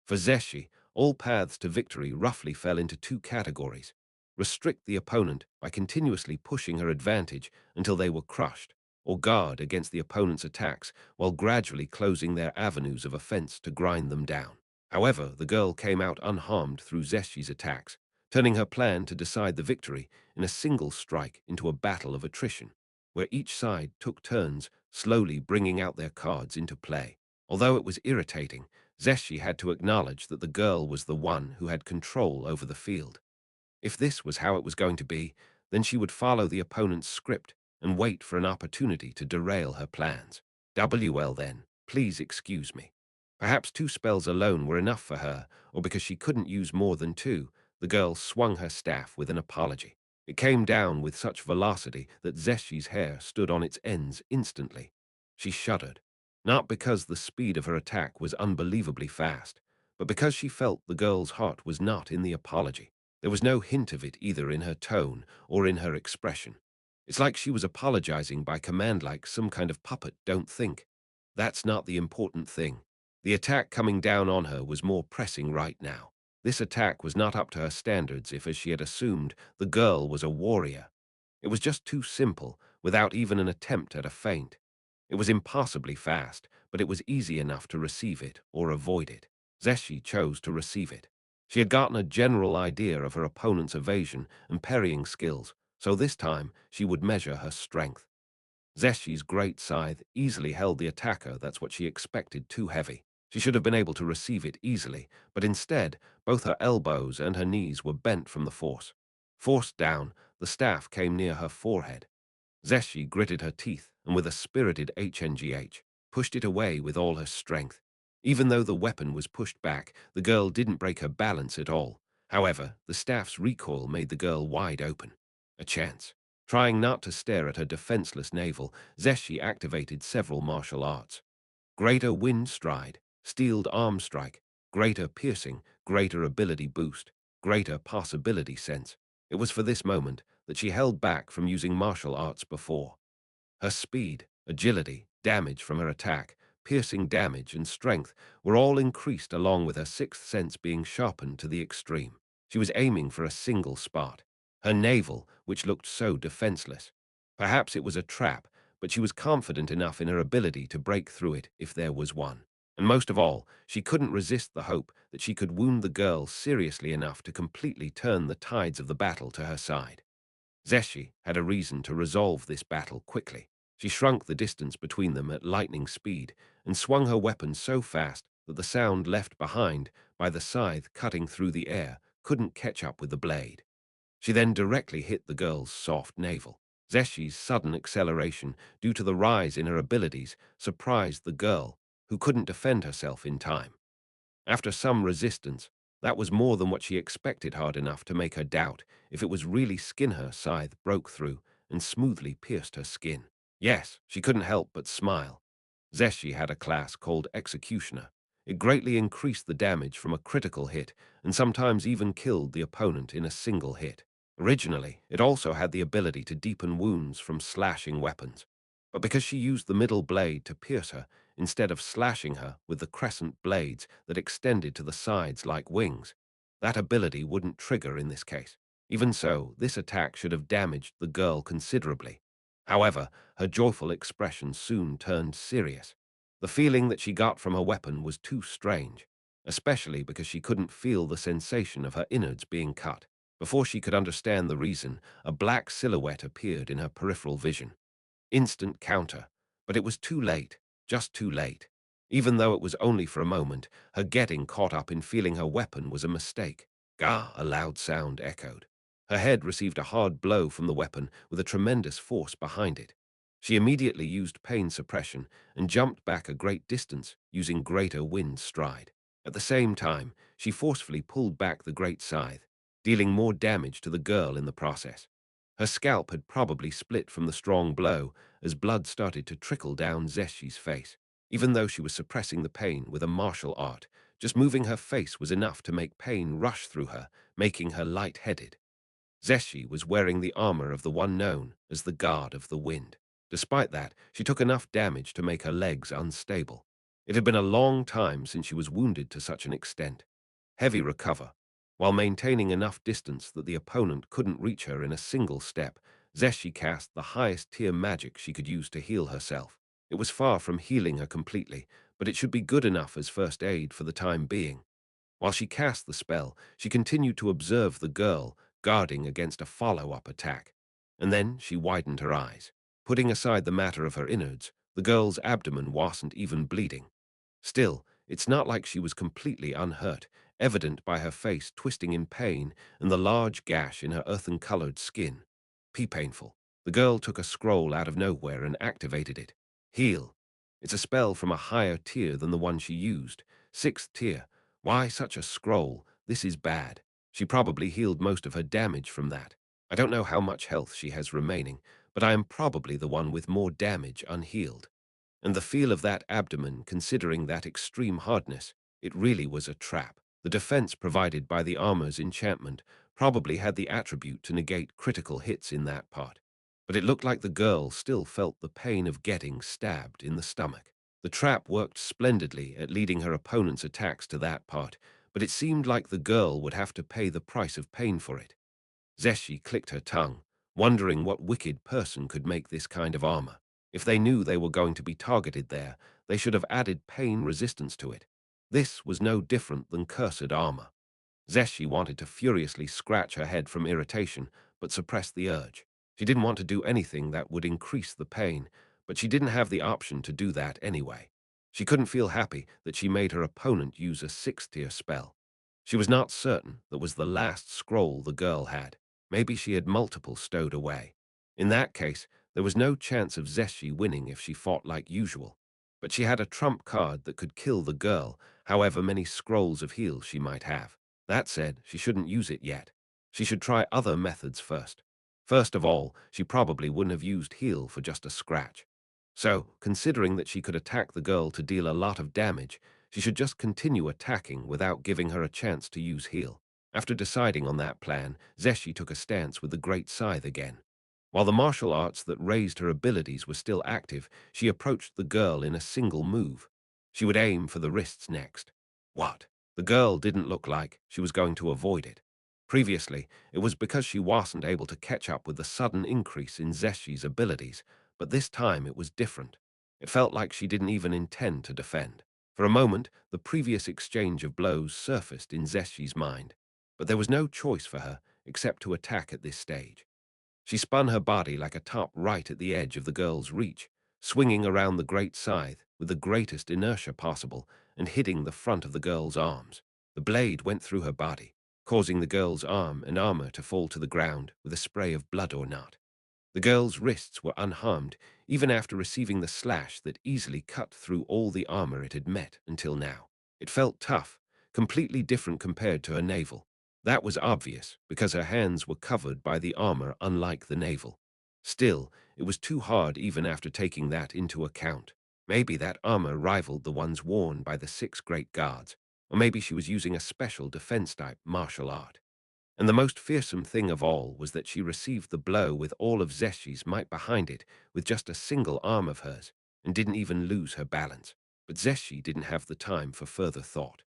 For Zeshi, all paths to victory roughly fell into two categories: restrict the opponent by continuously pushing her advantage until they were crushed, or guard against the opponent's attacks while gradually closing their avenues of offense to grind them down. However, the girl came out unharmed through Zeshi's attacks, turning her plan to decide the victory in a single strike into a battle of attrition, where each side took turns, slowly bringing out their cards into play. Although it was irritating, Zeshi had to acknowledge that the girl was the one who had control over the field. If this was how it was going to be, then she would follow the opponent's script and wait for an opportunity to derail her plans. Well then, please excuse me. Perhaps 2 spells alone were enough for her, or because she couldn't use more than 2, the girl swung her staff with an apology. It came down with such velocity that Zeshi's hair stood on its ends instantly. She shuddered, not because the speed of her attack was unbelievably fast, but because she felt the girl's heart was not in the apology. There was no hint of it either in her tone or in her expression. It's like she was apologizing by command, like some kind of puppet. Don't think. That's not the important thing. The attack coming down on her was more pressing right now. This attack was not up to her standards if, as she had assumed, the girl was a warrior. It was just too simple, without even an attempt at a feint. It was impossibly fast, but it was easy enough to receive it or avoid it. Zeshi chose to receive it. She had gotten a general idea of her opponent's evasion and parrying skills, so this time she would measure her strength. Zeshi's great scythe easily held the attacker. That's what she expected. Too heavy. She should have been able to receive it easily, but instead, both her elbows and her knees were bent from the force. Forced down, the staff came near her forehead. Zeshi gritted her teeth and with a spirited HNGH, pushed it away with all her strength. Even though the weapon was pushed back, the girl didn't break her balance at all. However, the staff's recoil made the girl wide open. A chance. Trying not to stare at her defenseless navel, Zeshi activated several martial arts. Greater wind stride, steeled arm strike, greater piercing, greater ability boost, greater possibility sense. It was for this moment that she held back from using martial arts before. Her speed, agility, damage from her attack, piercing damage, and strength were all increased, along with her sixth sense being sharpened to the extreme. She was aiming for a single spot, her navel, which looked so defenseless. Perhaps it was a trap, but she was confident enough in her ability to break through it if there was one. And most of all, she couldn't resist the hope that she could wound the girl seriously enough to completely turn the tides of the battle to her side. Zeshi had a reason to resolve this battle quickly. She shrunk the distance between them at lightning speed and swung her weapon so fast that the sound left behind by the scythe cutting through the air couldn't catch up with the blade. She then directly hit the girl's soft navel. Zeshi's sudden acceleration, due to the rise in her abilities, surprised the girl, who couldn't defend herself in time. After some resistance, that was more than what she expected, hard enough to make her doubt if it was really skin. Her scythe broke through and smoothly pierced her skin. Yes, she couldn't help but smile. Zeshi had a class called Executioner. It greatly increased the damage from a critical hit and sometimes even killed the opponent in a single hit. Originally, it also had the ability to deepen wounds from slashing weapons. But because she used the middle blade to pierce her, instead of slashing her with the crescent blades that extended to the sides like wings, that ability wouldn't trigger in this case. Even so, this attack should have damaged the girl considerably. However, her joyful expression soon turned serious. The feeling that she got from her weapon was too strange, especially because she couldn't feel the sensation of her innards being cut. Before she could understand the reason, a black silhouette appeared in her peripheral vision. Instant counter, but it was too late, just too late. Even though it was only for a moment, her getting caught up in feeling her weapon was a mistake. Gah, a loud sound echoed. Her head received a hard blow from the weapon with a tremendous force behind it. She immediately used pain suppression and jumped back a great distance using greater wind stride. At the same time, she forcefully pulled back the great scythe, dealing more damage to the girl in the process. Her scalp had probably split from the strong blow as blood started to trickle down Zeshi's face. Even though she was suppressing the pain with a martial art, just moving her face was enough to make pain rush through her, making her light-headed. Zeshi was wearing the armor of the one known as the Guard of the Wind. Despite that, she took enough damage to make her legs unstable. It had been a long time since she was wounded to such an extent. Heavy recover. While maintaining enough distance that the opponent couldn't reach her in a single step, Zeshi cast the highest tier magic she could use to heal herself. It was far from healing her completely, but it should be good enough as first aid for the time being. While she cast the spell, she continued to observe the girl, guarding against a follow-up attack. And then she widened her eyes. Putting aside the matter of her innards, the girl's abdomen wasn't even bleeding. Still, it's not like she was completely unhurt, evident by her face twisting in pain and the large gash in her earthen-colored skin. Painful. The girl took a scroll out of nowhere and activated it. Heal. It's a spell from a higher tier than the one she used. 6th tier. Why such a scroll? This is bad. She probably healed most of her damage from that. I don't know how much health she has remaining, but I am probably the one with more damage unhealed. And the feel of that abdomen, considering that extreme hardness, it really was a trap. The defense provided by the armor's enchantment probably had the attribute to negate critical hits in that part. But it looked like the girl still felt the pain of getting stabbed in the stomach. The trap worked splendidly at leading her opponent's attacks to that part, but it seemed like the girl would have to pay the price of pain for it. Zeshi clicked her tongue, wondering what wicked person could make this kind of armor. If they knew they were going to be targeted there, they should have added pain resistance to it. This was no different than cursed armor. Zeshi wanted to furiously scratch her head from irritation, but suppressed the urge. She didn't want to do anything that would increase the pain, but she didn't have the option to do that anyway. She couldn't feel happy that she made her opponent use a 6th-tier spell. She was not certain that was the last scroll the girl had. Maybe she had multiple stowed away. In that case, there was no chance of Zeshi winning if she fought like usual. But she had a trump card that could kill the girl, however many scrolls of heal she might have. That said, she shouldn't use it yet. She should try other methods first. First of all, she probably wouldn't have used heal for just a scratch. So, considering that she could attack the girl to deal a lot of damage, she should just continue attacking without giving her a chance to use heal. After deciding on that plan, Zeshi took a stance with the Great Scythe again. While the martial arts that raised her abilities were still active, she approached the girl in a single move. She would aim for the wrists next. What? The girl didn't look like she was going to avoid it. Previously, it was because she wasn't able to catch up with the sudden increase in Zeshi's abilities, but this time it was different. It felt like she didn't even intend to defend. For a moment, the previous exchange of blows surfaced in Zeshi's mind, but there was no choice for her except to attack at this stage. She spun her body like a top right at the edge of the girl's reach, swinging around the great scythe with the greatest inertia possible and hitting the front of the girl's arms. The blade went through her body, causing the girl's arm and armor to fall to the ground with a spray of blood or not. The girl's wrists were unharmed, even after receiving the slash that easily cut through all the armor it had met until now. It felt tough, completely different compared to her navel. That was obvious, because her hands were covered by the armor unlike the navel. Still, it was too hard even after taking that into account. Maybe that armor rivaled the ones worn by the 6 great guards, or maybe she was using a special defense-type martial art. And the most fearsome thing of all was that she received the blow with all of Zeshi's might behind it, with just a single arm of hers, and didn't even lose her balance. But Zeshi didn't have the time for further thought.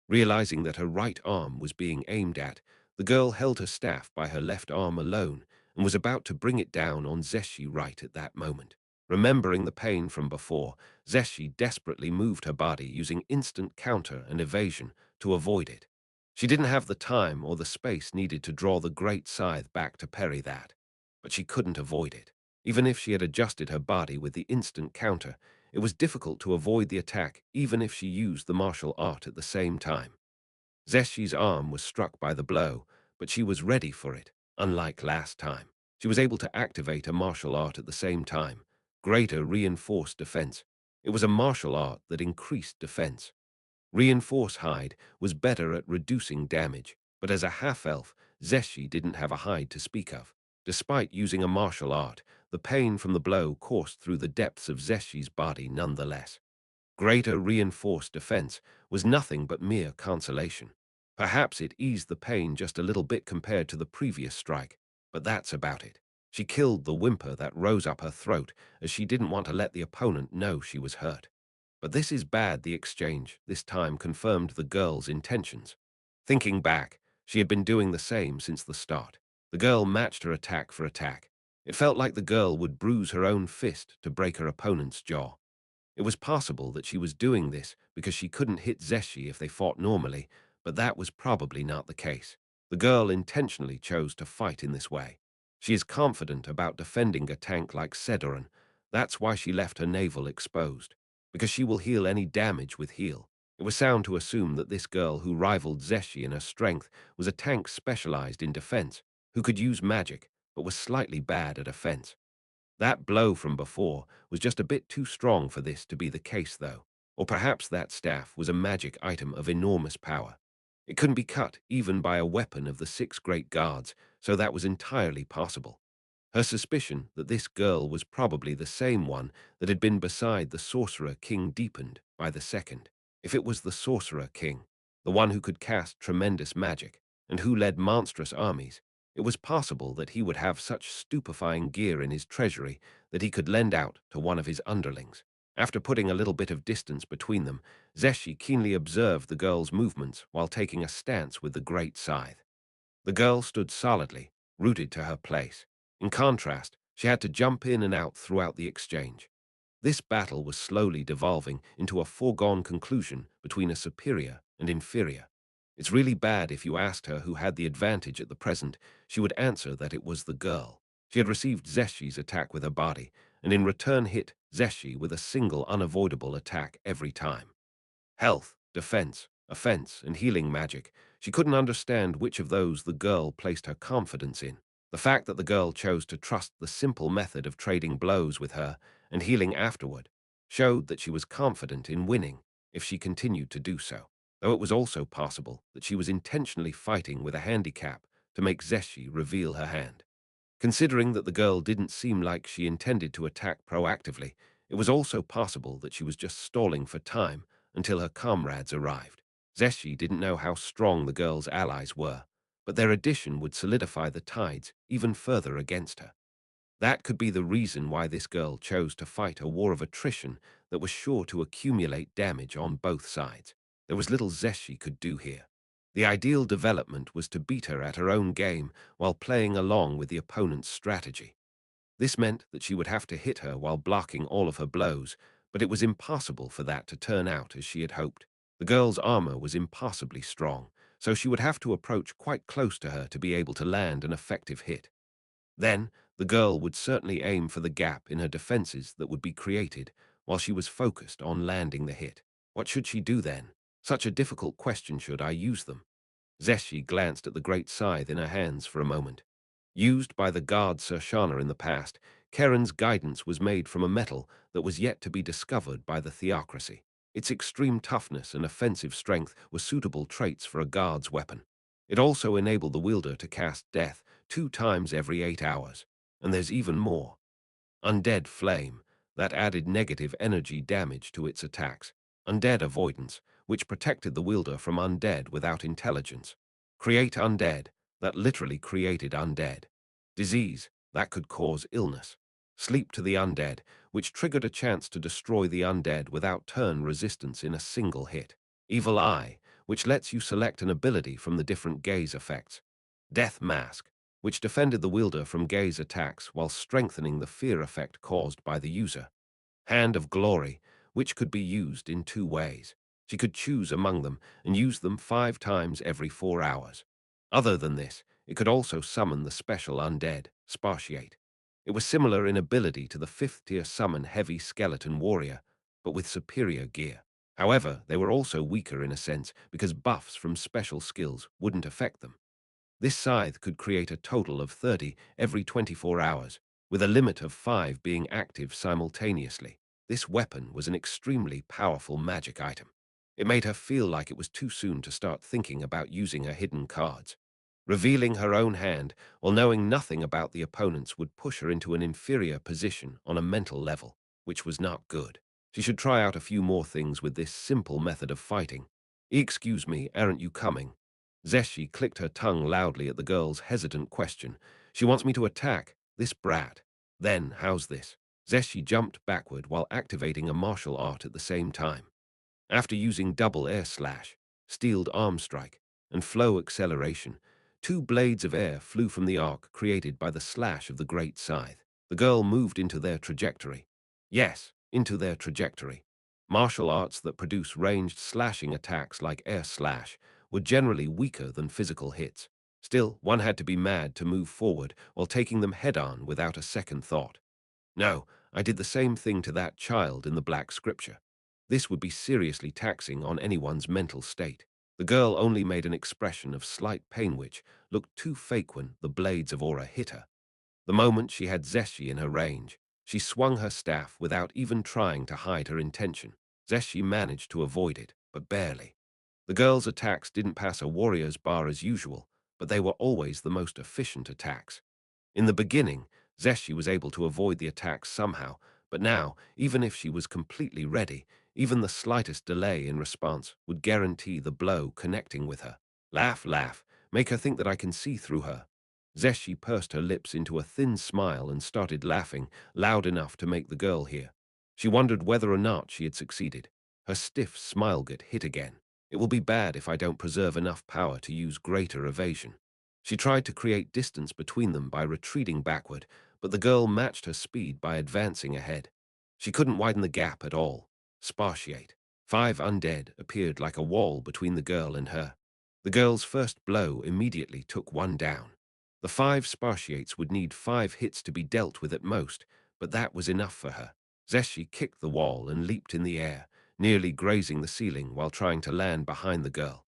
Realizing that her right arm was being aimed at, the girl held her staff by her left arm alone and was about to bring it down on Zeshi right at that moment. Remembering the pain from before, Zeshi desperately moved her body using instant counter and evasion to avoid it. She didn't have the time or the space needed to draw the great scythe back to parry that, but she couldn't avoid it. Even if she had adjusted her body with the instant counter, it was difficult to avoid the attack even if she used the martial art at the same time. Zeshi's arm was struck by the blow, but she was ready for it, unlike last time. She was able to activate a martial art at the same time. Greater reinforced defense. It was a martial art that increased defense. Reinforce hide was better at reducing damage, but as a half-elf, Zeshi didn't have a hide to speak of. Despite using a martial art, the pain from the blow coursed through the depths of Zeshi's body nonetheless. Greater reinforced defense was nothing but mere consolation. Perhaps it eased the pain just a little bit compared to the previous strike, but that's about it. She killed the whimper that rose up her throat as she didn't want to let the opponent know she was hurt. But this is bad. The exchange this time confirmed the girl's intentions. Thinking back, she had been doing the same since the start. The girl matched her attack for attack. It felt like the girl would bruise her own fist to break her opponent's jaw. It was possible that she was doing this because she couldn't hit Zeshi if they fought normally, But that was probably not the case. The girl intentionally chose to fight in this way. She is confident about defending a tank like Sedoran. That's why she left her navel exposed, because she will heal any damage with heal. It was sound to assume that this girl who rivaled Zeshi in her strength was a tank specialized in defense, who could use magic, but was slightly bad at offense. That blow from before was just a bit too strong for this to be the case, though. Or perhaps that staff was a magic item of enormous power. It couldn't be cut even by a weapon of the six great guards, so that was entirely possible. Her suspicion that this girl was probably the same one that had been beside the Sorcerer King deepened by the second. If it was the Sorcerer King, the one who could cast tremendous magic, and who led monstrous armies, it was possible that he would have such stupefying gear in his treasury that he could lend out to one of his underlings. After putting a little bit of distance between them, Zeshi keenly observed the girl's movements while taking a stance with the great scythe. The girl stood solidly, rooted to her place. In contrast, she had to jump in and out throughout the exchange. This battle was slowly devolving into a foregone conclusion between a superior and inferior. It's really bad if you asked her who had the advantage at the present, she would answer that it was the girl. She had received Zeshi's attack with her body, and in return hit Zeshi with a single unavoidable attack every time. Health, defense, offense, and healing magic. She couldn't understand which of those the girl placed her confidence in. The fact that the girl chose to trust the simple method of trading blows with her and healing afterward showed that she was confident in winning if she continued to do so, though it was also possible that she was intentionally fighting with a handicap to make Zeshi reveal her hand. Considering that the girl didn't seem like she intended to attack proactively, it was also possible that she was just stalling for time until her comrades arrived. Zeshi didn't know how strong the girl's allies were, but their addition would solidify the tides even further against her. That could be the reason why this girl chose to fight a war of attrition that was sure to accumulate damage on both sides. There was little Zeshi could do here. The ideal development was to beat her at her own game while playing along with the opponent's strategy. This meant that she would have to hit her while blocking all of her blows, but it was impossible for that to turn out as she had hoped. The girl's armor was impossibly strong, so she would have to approach quite close to her to be able to land an effective hit. Then, the girl would certainly aim for the gap in her defenses that would be created while she was focused on landing the hit. What should she do then? Such a difficult question. Should I use them? Zeshi glanced at the great scythe in her hands for a moment. Used by the god Sershana in the past, Karen's guidance was made from a metal that was yet to be discovered by the theocracy. Its extreme toughness and offensive strength were suitable traits for a god's weapon. It also enabled the wielder to cast death 2 times every 8 hours. And there's even more. Undead Flame, that added negative energy damage to its attacks. Undead Avoidance, which protected the wielder from undead without intelligence. Create Undead, that literally created undead. Disease, that could cause illness. Sleep to the Undead, which triggered a chance to destroy the undead without turn resistance in a single hit. Evil Eye, which lets you select an ability from the different gaze effects. Death Mask, which defended the wielder from gaze attacks while strengthening the fear effect caused by the user. Hand of Glory, which could be used in 2 ways. She could choose among them and use them 5 times every 4 hours. Other than this, it could also summon the special undead, Spartiate. It was similar in ability to the 5th-tier summon Heavy Skeleton Warrior, but with superior gear. However, they were also weaker in a sense because buffs from special skills wouldn't affect them. This scythe could create a total of 30 every 24 hours, with a limit of 5 being active simultaneously. This weapon was an extremely powerful magic item. It made her feel like it was too soon to start thinking about using her hidden cards. Revealing her own hand while knowing nothing about the opponents would push her into an inferior position on a mental level, which was not good. She should try out a few more things with this simple method of fighting. Excuse me, aren't you coming? Zeshi clicked her tongue loudly at the girl's hesitant question. She wants me to attack this brat. Then, how's this? Zeshi jumped backward while activating a martial art at the same time. After using double air slash, steeled arm strike, and flow acceleration, 2 blades of air flew from the arc created by the slash of the great scythe. The girl moved into their trajectory. Yes, into their trajectory. Martial arts that produce ranged slashing attacks like air slash were generally weaker than physical hits. Still, one had to be mad to move forward while taking them head-on without a second thought. No, I did the same thing to that child in the Black Scripture. This would be seriously taxing on anyone's mental state. The girl only made an expression of slight pain which looked too fake when the blades of Aura hit her. The moment she had Zeshi in her range, she swung her staff without even trying to hide her intention. Zeshi managed to avoid it, but barely. The girl's attacks didn't pass a warrior's bar as usual, but they were always the most efficient attacks. In the beginning, Zeshi was able to avoid the attacks somehow, but now, even if she was completely ready, even the slightest delay in response would guarantee the blow connecting with her. Laugh, laugh, make her think that I can see through her. Zeshi pursed her lips into a thin smile and started laughing, loud enough to make the girl hear. She wondered whether or not she had succeeded. Her stiff smile got hit again. It will be bad if I don't preserve enough power to use greater evasion. She tried to create distance between them by retreating backward, but the girl matched her speed by advancing ahead. She couldn't widen the gap at all. Spartiate. 5 undead appeared like a wall between the girl and her. The girl's first blow immediately took one down. The 5 Spartiates would need 5 hits to be dealt with at most, but that was enough for her. Zeshi kicked the wall and leaped in the air, nearly grazing the ceiling while trying to land behind the girl.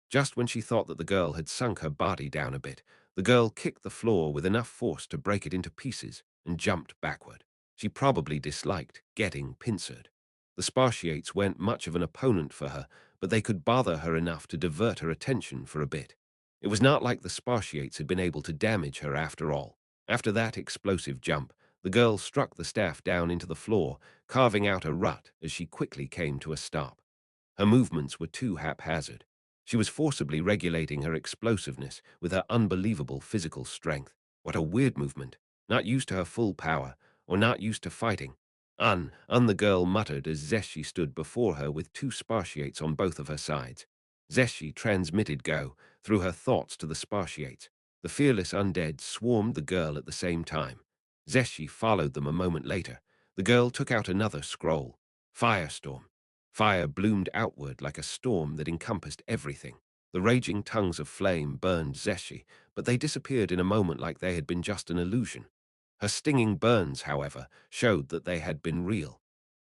Just when she thought that the girl had sunk her body down a bit, the girl kicked the floor with enough force to break it into pieces and jumped backward. She probably disliked getting pincered. The Spartiates weren't much of an opponent for her, but they could bother her enough to divert her attention for a bit. It was not like the Spartiates had been able to damage her after all. After that explosive jump, the girl struck the staff down into the floor, carving out a rut as she quickly came to a stop. Her movements were too haphazard. She was forcibly regulating her explosiveness with her unbelievable physical strength. What a weird movement. Not used to her full power, or not used to fighting. The girl muttered as Zeshi stood before her with 2 Spartiates on both of her sides. Zeshi transmitted go through her thoughts to the Spartiates. The fearless undead swarmed the girl at the same time. Zeshi followed them a moment later. The girl took out another scroll. Firestorm. Fire bloomed outward like a storm that encompassed everything. The raging tongues of flame burned Zeshi, but they disappeared in a moment like they had been just an illusion. Her stinging burns, however, showed that they had been real.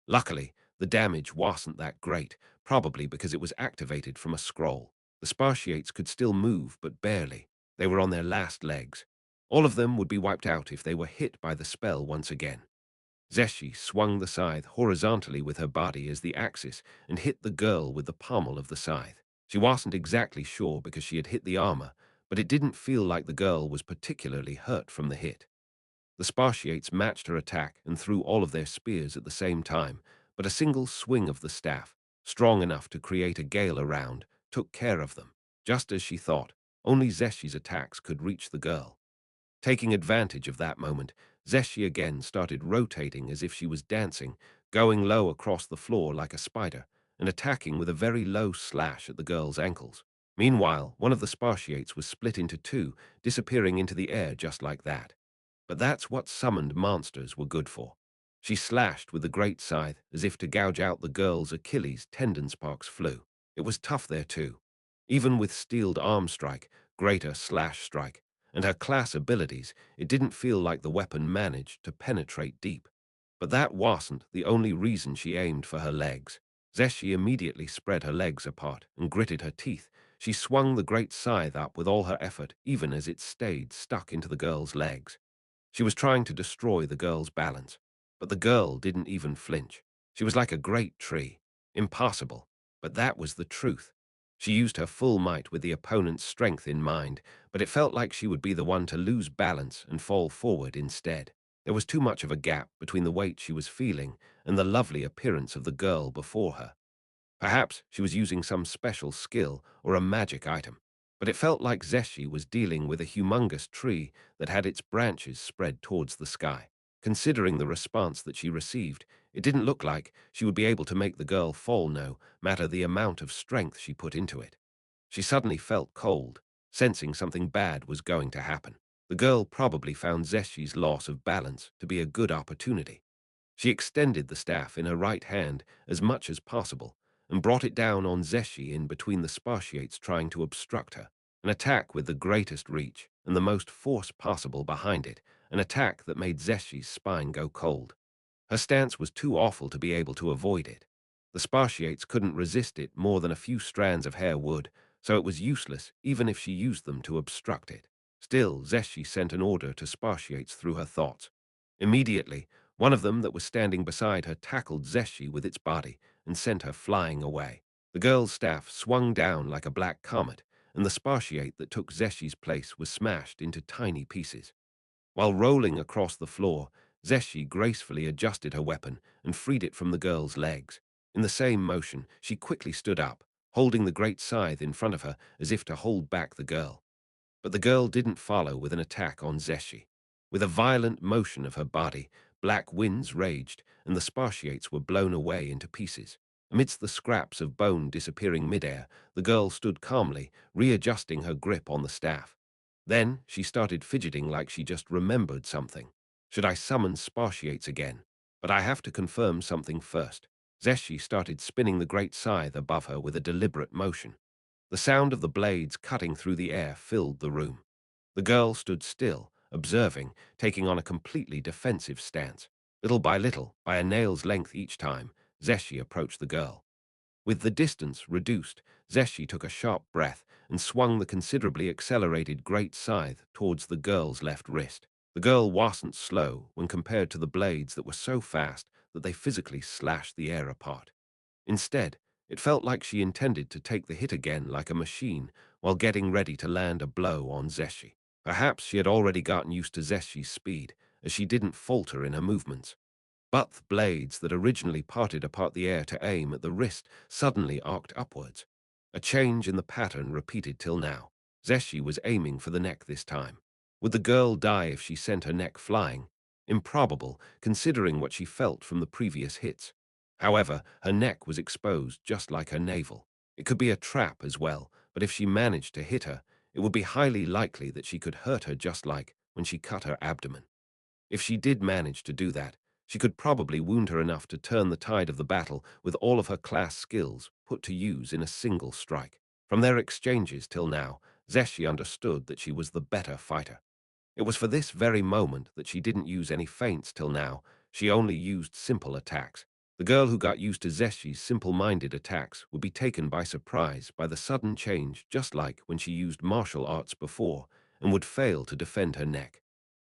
Luckily, the damage wasn't that great, probably because it was activated from a scroll. The Spartiates could still move, but barely. They were on their last legs. All of them would be wiped out if they were hit by the spell once again. Zeshi swung the scythe horizontally with her body as the axis and hit the girl with the pommel of the scythe. She wasn't exactly sure because she had hit the armor, but it didn't feel like the girl was particularly hurt from the hit. The Spartiates matched her attack and threw all of their spears at the same time, but a single swing of the staff, strong enough to create a gale around, took care of them. Just as she thought, only Zeshi's attacks could reach the girl. Taking advantage of that moment, Zeshi again started rotating as if she was dancing, going low across the floor like a spider, and attacking with a very low slash at the girl's ankles. Meanwhile, one of the Spartiates was split into 2, disappearing into the air just like that. But that's what summoned monsters were good for. She slashed with the great scythe as if to gouge out the girl's Achilles tendon sparks flew. It was tough there too. Even with steeled arm strike, greater slash strike, and her class abilities, it didn't feel like the weapon managed to penetrate deep. But that wasn't the only reason she aimed for her legs. Zeshi immediately spread her legs apart and gritted her teeth. She swung the great scythe up with all her effort, even as it stayed stuck into the girl's legs. She was trying to destroy the girl's balance, but the girl didn't even flinch. She was like a great tree. Impossible, but that was the truth. She used her full might with the opponent's strength in mind, but it felt like she would be the one to lose balance and fall forward instead. There was too much of a gap between the weight she was feeling and the lovely appearance of the girl before her. Perhaps she was using some special skill or a magic item, but it felt like Zeshi was dealing with a humongous tree that had its branches spread towards the sky. Considering the response that she received, it didn't look like she would be able to make the girl fall no matter the amount of strength she put into it. She suddenly felt cold, sensing something bad was going to happen. The girl probably found Zeshi's loss of balance to be a good opportunity. She extended the staff in her right hand as much as possible, and brought it down on Zeshi in between the Spartiates trying to obstruct her. An attack with the greatest reach and the most force possible behind it, an attack that made Zeshi's spine go cold. Her stance was too awful to be able to avoid it. The Spartiates couldn't resist it more than a few strands of hair would, so it was useless even if she used them to obstruct it. Still, Zeshi sent an order to Spartiates through her thoughts. Immediately, one of them that was standing beside her tackled Zeshi with its body and sent her flying away. The girl's staff swung down like a black comet, and the Spartiate that took Zeshi's place was smashed into tiny pieces. While rolling across the floor, Zeshi gracefully adjusted her weapon and freed it from the girl's legs. In the same motion, she quickly stood up, holding the great scythe in front of her as if to hold back the girl. But the girl didn't follow with an attack on Zeshi. With a violent motion of her body, black winds raged, and the Spartiates were blown away into pieces. Amidst the scraps of bone disappearing midair, the girl stood calmly, readjusting her grip on the staff. Then she started fidgeting like she just remembered something. Should I summon Spartiates again? But I have to confirm something first. Zeshi started spinning the great scythe above her with a deliberate motion. The sound of the blades cutting through the air filled the room. The girl stood still, observing, taking on a completely defensive stance. Little by little, by a nail's length each time, Zeshi approached the girl. With the distance reduced, Zeshi took a sharp breath and swung the considerably accelerated great scythe towards the girl's left wrist. The girl wasn't slow when compared to the blades that were so fast that they physically slashed the air apart. Instead, it felt like she intended to take the hit again like a machine while getting ready to land a blow on Zeshi. Perhaps she had already gotten used to Zeshi's speed, as she didn't falter in her movements. But the blades that originally parted apart the air to aim at the wrist suddenly arced upwards. A change in the pattern repeated till now. Zeshi was aiming for the neck this time. Would the girl die if she sent her neck flying? Improbable, considering what she felt from the previous hits. However, her neck was exposed just like her navel. It could be a trap as well, but if she managed to hit her, it would be highly likely that she could hurt her just like when she cut her abdomen. If she did manage to do that, she could probably wound her enough to turn the tide of the battle with all of her class skills put to use in a single strike. From their exchanges till now, Zeshi understood that she was the better fighter. It was for this very moment that she didn't use any feints till now. She only used simple attacks. The girl who got used to Zeshi's simple-minded attacks would be taken by surprise by the sudden change, just like when she used martial arts before, and would fail to defend her neck.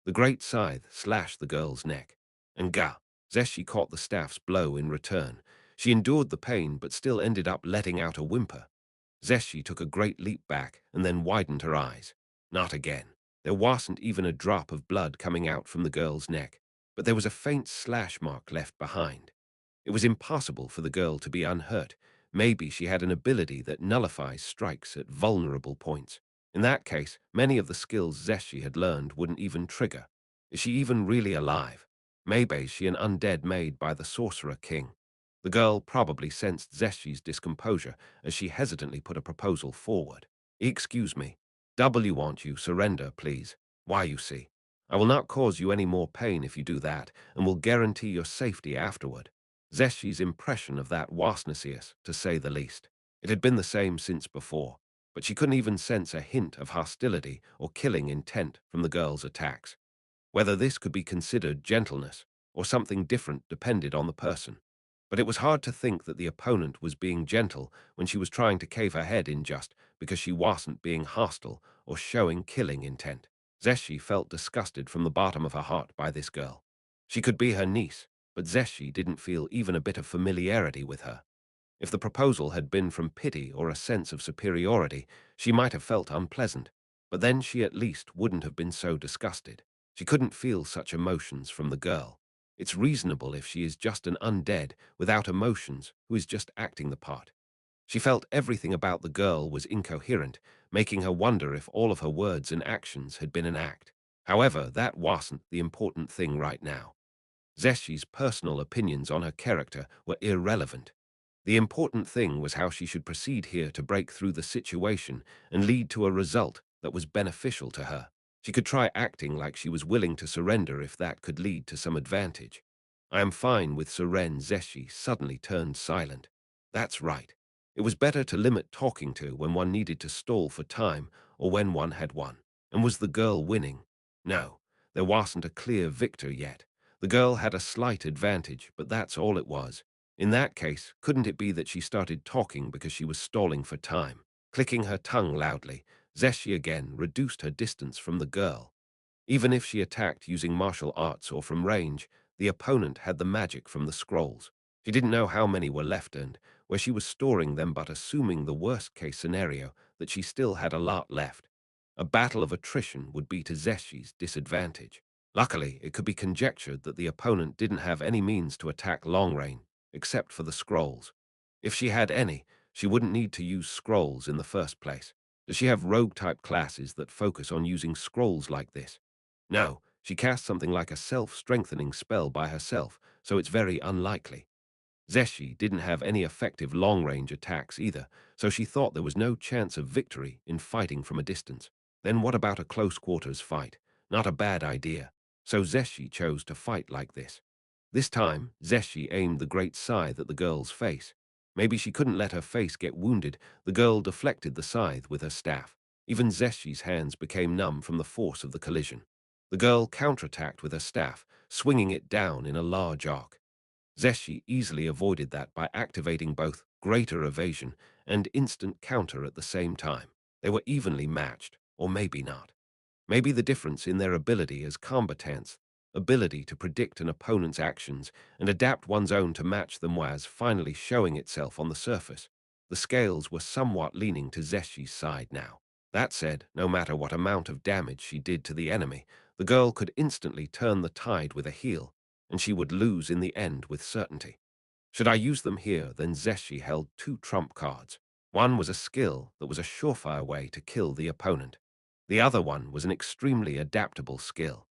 The great scythe slashed the girl's neck. And gah! Zeshi caught the staff's blow in return. She endured the pain but still ended up letting out a whimper. Zeshi took a great leap back and then widened her eyes. Not again. There wasn't even a drop of blood coming out from the girl's neck, but there was a faint slash mark left behind. It was impossible for the girl to be unhurt. Maybe she had an ability that nullifies strikes at vulnerable points. In that case, many of the skills Zeshi had learned wouldn't even trigger. Is she even really alive? Maybe she an undead made by the Sorcerer King. The girl probably sensed Zeshi's discomposure as she hesitantly put a proposal forward. Excuse me. W want you surrender, please. Why, you see. I will not cause you any more pain if you do that, and will guarantee your safety afterward. Zeshi's impression of that was nauseous, to say the least. It had been the same since before, but she couldn't even sense a hint of hostility or killing intent from the girl's attacks. Whether this could be considered gentleness or something different depended on the person. But it was hard to think that the opponent was being gentle when she was trying to cave her head in just because she wasn't being hostile or showing killing intent. Zeshi felt disgusted from the bottom of her heart by this girl. She could be her niece, but Zeshi didn't feel even a bit of familiarity with her. If the proposal had been from pity or a sense of superiority, she might have felt unpleasant, but then she at least wouldn't have been so disgusted. She couldn't feel such emotions from the girl. It's reasonable if she is just an undead without emotions who is just acting the part. She felt everything about the girl was incoherent, making her wonder if all of her words and actions had been an act. However, that wasn't the important thing right now. Zeshi's personal opinions on her character were irrelevant. The important thing was how she should proceed here to break through the situation and lead to a result that was beneficial to her. She could try acting like she was willing to surrender if that could lead to some advantage. I am fine with Seren. Zeshi suddenly turned silent. That's right. It was better to limit talking to when one needed to stall for time or when one had won. And was the girl winning? No, there wasn't a clear victor yet. The girl had a slight advantage, but that's all it was. In that case, couldn't it be that she started talking because she was stalling for time? Clicking her tongue loudly, Zeshi again reduced her distance from the girl. Even if she attacked using martial arts or from range, the opponent had the magic from the scrolls. She didn't know how many were left and where she was storing them, but assuming the worst-case scenario, that she still had a lot left. A battle of attrition would be to Zeshi's disadvantage. Luckily, it could be conjectured that the opponent didn't have any means to attack long range, except for the scrolls. If she had any, she wouldn't need to use scrolls in the first place. Does she have rogue-type classes that focus on using scrolls like this? No, she cast something like a self-strengthening spell by herself, so it's very unlikely. Zeshi didn't have any effective long-range attacks either, so she thought there was no chance of victory in fighting from a distance. Then what about a close-quarters fight? Not a bad idea. So Zeshi chose to fight like this. This time, Zeshi aimed the great scythe at the girl's face. Maybe she couldn't let her face get wounded. The girl deflected the scythe with her staff. Even Zeshi's hands became numb from the force of the collision. The girl counterattacked with her staff, swinging it down in a large arc. Zeshi easily avoided that by activating both greater evasion and instant counter at the same time. They were evenly matched, or maybe not. Maybe the difference in their ability as combatants, ability to predict an opponent's actions and adapt one's own to match them, was finally showing itself on the surface. The scales were somewhat leaning to Zeshi's side now. That said, no matter what amount of damage she did to the enemy, the girl could instantly turn the tide with a heal, and she would lose in the end with certainty. Should I use them here, then Zeshi held two trump cards. One was a skill that was a surefire way to kill the opponent. The other one was an extremely adaptable skill.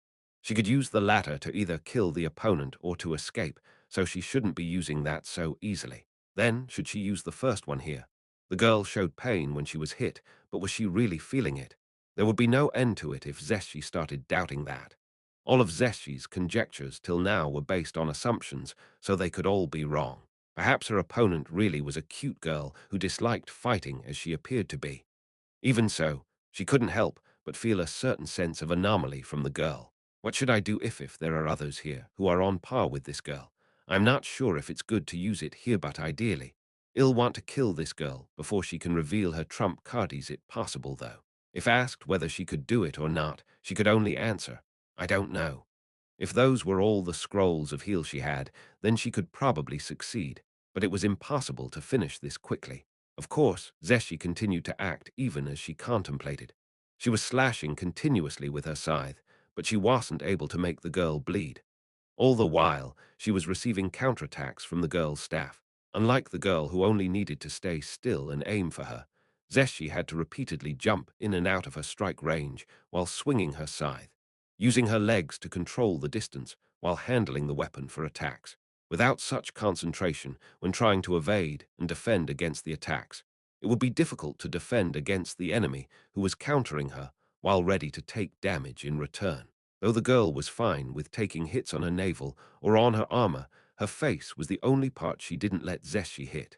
She could use the latter to either kill the opponent or to escape, so she shouldn't be using that so easily. Then, should she use the first one here? The girl showed pain when she was hit, but was she really feeling it? There would be no end to it if Zeshi started doubting that. All of Zeshi's conjectures till now were based on assumptions, so they could all be wrong. Perhaps her opponent really was a cute girl who disliked fighting as she appeared to be. Even so, she couldn't help but feel a certain sense of anomaly from the girl. What should I do if there are others here who are on par with this girl? I'm not sure if it's good to use it here, but ideally, I'll want to kill this girl before she can reveal her trump card. Is it possible, though? If asked whether she could do it or not, she could only answer, I don't know. If those were all the scrolls of heal she had, then she could probably succeed, but it was impossible to finish this quickly. Of course, Zeshi continued to act even as she contemplated. She was slashing continuously with her scythe, but she wasn't able to make the girl bleed. All the while, she was receiving counterattacks from the girl's staff. Unlike the girl who only needed to stay still and aim for her, Zeshi had to repeatedly jump in and out of her strike range while swinging her scythe, using her legs to control the distance while handling the weapon for attacks. Without such concentration when trying to evade and defend against the attacks, it would be difficult to defend against the enemy who was countering her while ready to take damage in return. Though the girl was fine with taking hits on her navel or on her armor, her face was the only part she didn't let Zeshi hit.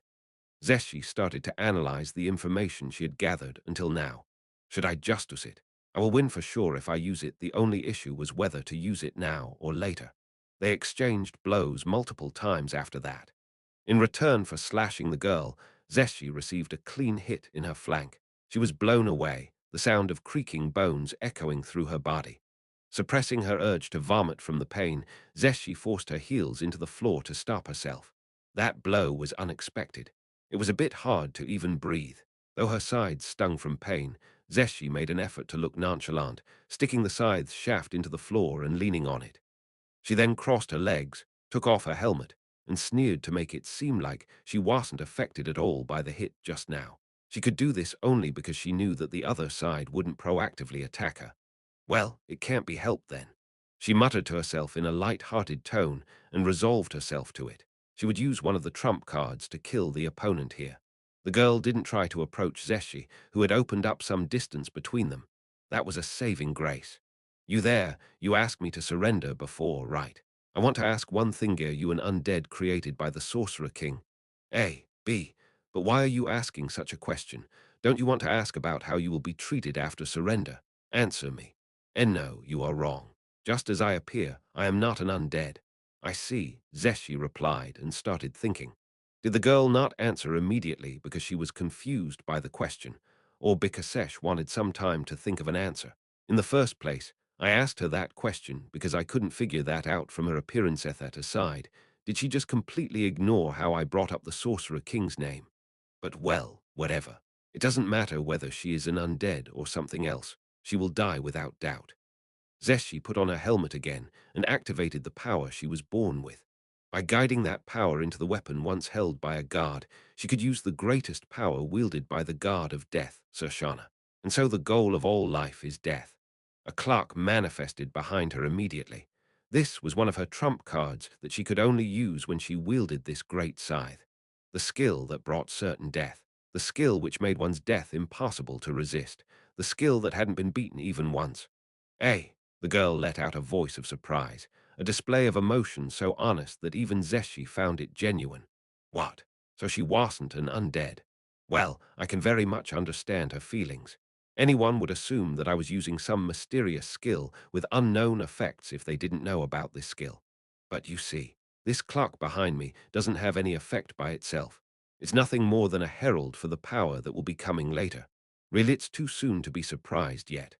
Zeshi started to analyze the information she had gathered until now. Should I justice it? I will win for sure if I use it. The only issue was whether to use it now or later. They exchanged blows multiple times after that. In return for slashing the girl, Zeshi received a clean hit in her flank. She was blown away, the sound of creaking bones echoing through her body. Suppressing her urge to vomit from the pain, Zeshi forced her heels into the floor to stop herself. That blow was unexpected. It was a bit hard to even breathe. Though her sides stung from pain, Zeshi made an effort to look nonchalant, sticking the scythe's shaft into the floor and leaning on it. She then crossed her legs, took off her helmet, and sneered to make it seem like she wasn't affected at all by the hit just now. She could do this only because she knew that the other side wouldn't proactively attack her. Well, it can't be helped then. She muttered to herself in a light-hearted tone and resolved herself to it. She would use one of the trump cards to kill the opponent here. The girl didn't try to approach Zeshi, who had opened up some distance between them. That was a saving grace. You there, you asked me to surrender before, right? I want to ask one thing. Are you an undead created by the Sorcerer King? B. But why are you asking such a question? Don't you want to ask about how you will be treated after surrender? Answer me. And no, you are wrong. Just as I appear, I am not an undead. I see, Zeshi replied and started thinking. Did the girl not answer immediately because she was confused by the question, or because Sesh wanted some time to think of an answer? In the first place, I asked her that question because I couldn't figure that out from her appearance at that aside. Did she just completely ignore how I brought up the Sorcerer King's name? But well, whatever. It doesn't matter whether she is an undead or something else. She will die without doubt. Zeshi put on her helmet again and activated the power she was born with. By guiding that power into the weapon once held by a guard, she could use the greatest power wielded by the guard of death, Sershana. And so the goal of all life is death. A clock manifested behind her immediately. This was one of her trump cards that she could only use when she wielded this great scythe. The skill that brought certain death. The skill which made one's death impossible to resist. The skill that hadn't been beaten even once. Eh? The girl let out a voice of surprise, a display of emotion so honest that even Zeshi found it genuine. What? So she wasn't an undead? Well, I can very much understand her feelings. Anyone would assume that I was using some mysterious skill with unknown effects if they didn't know about this skill. But you see, this clock behind me doesn't have any effect by itself. It's nothing more than a herald for the power that will be coming later. Really, it's too soon to be surprised yet.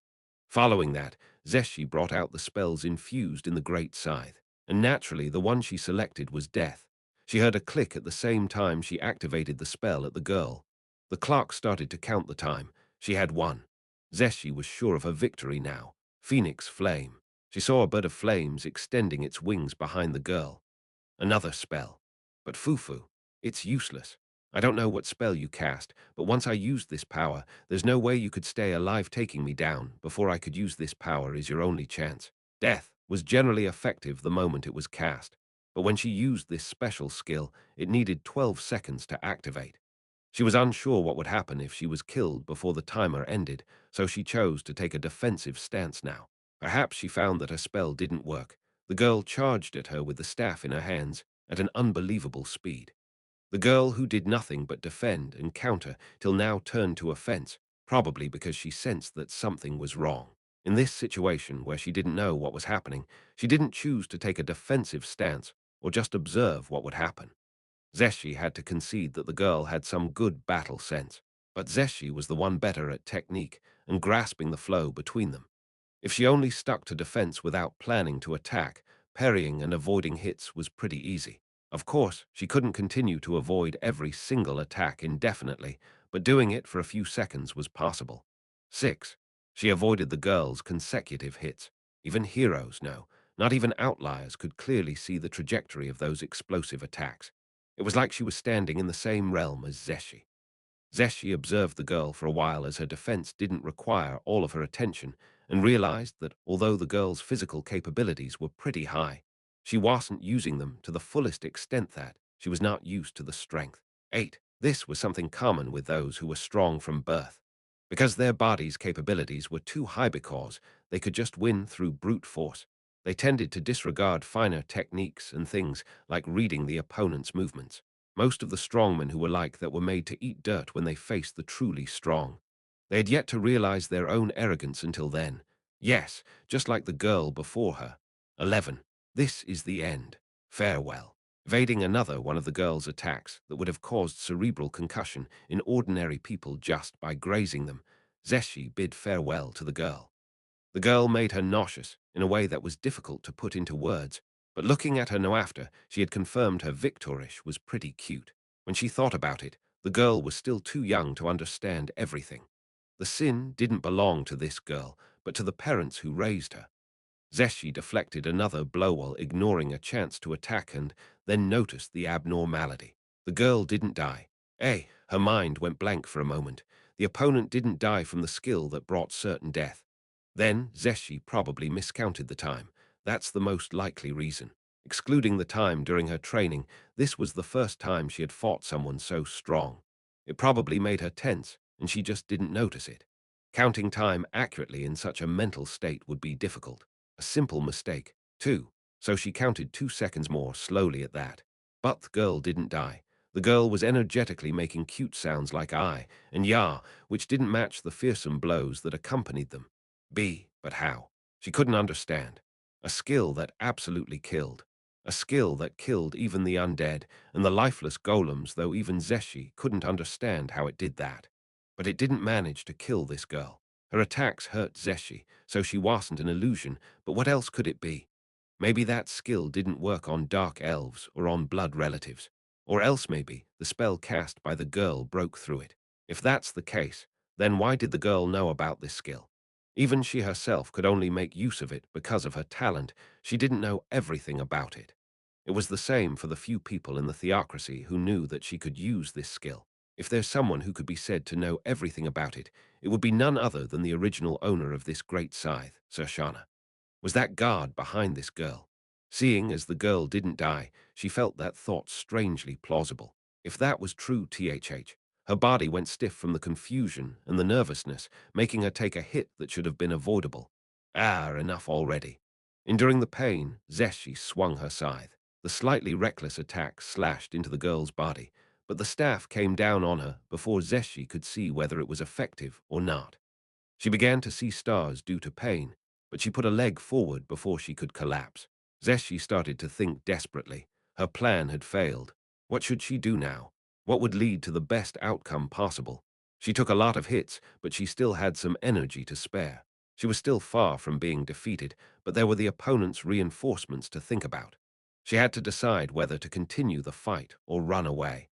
Following that, Zeshi brought out the spells infused in the great scythe, and naturally the one she selected was death. She heard a click at the same time she activated the spell at the girl. The clock started to count the time. She had won. Zeshi was sure of her victory now. Phoenix Flame. She saw a bird of flames extending its wings behind the girl. Another spell. But Fufu, it's useless. I don't know what spell you cast, but once I used this power, there's no way you could stay alive taking me down before I could use this power is your only chance. Death was generally effective the moment it was cast, but when she used this special skill, it needed 12 seconds to activate. She was unsure what would happen if she was killed before the timer ended, so she chose to take a defensive stance now. Perhaps she found that her spell didn't work. The girl charged at her with the staff in her hands at an unbelievable speed. The girl who did nothing but defend and counter till now turned to offense, probably because she sensed that something was wrong. In this situation where she didn't know what was happening, she didn't choose to take a defensive stance or just observe what would happen. Zeshi had to concede that the girl had some good battle sense, but Zeshi was the one better at technique and grasping the flow between them. If she only stuck to defense without planning to attack, parrying and avoiding hits was pretty easy. Of course, she couldn't continue to avoid every single attack indefinitely, but doing it for a few seconds was possible. 6. She avoided the girl's consecutive hits. Even heroes know. Not even outliers could clearly see the trajectory of those explosive attacks. It was like she was standing in the same realm as Zeshi. Zeshi observed the girl for a while as her defense didn't require all of her attention and realized that although the girl's physical capabilities were pretty high, she wasn't using them to the fullest extent that she was not used to the strength. 8. This was something common with those who were strong from birth. Because their body's capabilities were too high because they could just win through brute force, they tended to disregard finer techniques and things like reading the opponent's movements. Most of the strongmen who were like that were made to eat dirt when they faced the truly strong. They had yet to realize their own arrogance until then. Yes, just like the girl before her. 11. This is the end. Farewell. Evading another one of the girl's attacks that would have caused cerebral concussion in ordinary people just by grazing them, Zeshi bid farewell to the girl. The girl made her nauseous in a way that was difficult to put into words, but looking at her now after, she had confirmed her Victorish was pretty cute. When she thought about it, the girl was still too young to understand everything. The sin didn't belong to this girl, but to the parents who raised her. Zeshi deflected another blow while ignoring a chance to attack and then noticed the abnormality. The girl didn't die. Her mind went blank for a moment. The opponent didn't die from the skill that brought certain death. Then Zeshi probably miscounted the time. That's the most likely reason. Excluding the time during her training, this was the first time she had fought someone so strong. It probably made her tense, and she just didn't notice it. Counting time accurately in such a mental state would be difficult. A simple mistake, too, so she counted 2 seconds more slowly at that. But the girl didn't die. The girl was energetically making cute sounds like I and ya, which didn't match the fearsome blows that accompanied them. But how? She couldn't understand. A skill that absolutely killed. A skill that killed even the undead and the lifeless golems, though even Zeshi couldn't understand how it did that. But it didn't manage to kill this girl. Her attacks hurt Zeshi, so she wasn't an illusion, but what else could it be? Maybe that skill didn't work on dark elves or on blood relatives. Or else maybe the spell cast by the girl broke through it. If that's the case, then why did the girl know about this skill? Even she herself could only make use of it because of her talent. She didn't know everything about it. It was the same for the few people in the theocracy who knew that she could use this skill. If there's someone who could be said to know everything about it, it would be none other than the original owner of this great scythe, Sir Shana. Was that guard behind this girl? Seeing as the girl didn't die, she felt that thought strangely plausible. If that was true, her body went stiff from the confusion and the nervousness, making her take a hit that should have been avoidable. Enough already. Enduring the pain, Zeshi swung her scythe. The slightly reckless attack slashed into the girl's body, but the staff came down on her before Zeshi could see whether it was effective or not. She began to see stars due to pain, but she put a leg forward before she could collapse. Zeshi started to think desperately. Her plan had failed. What should she do now? What would lead to the best outcome possible? She took a lot of hits, but she still had some energy to spare. She was still far from being defeated, but there were the opponent's reinforcements to think about. She had to decide whether to continue the fight or run away.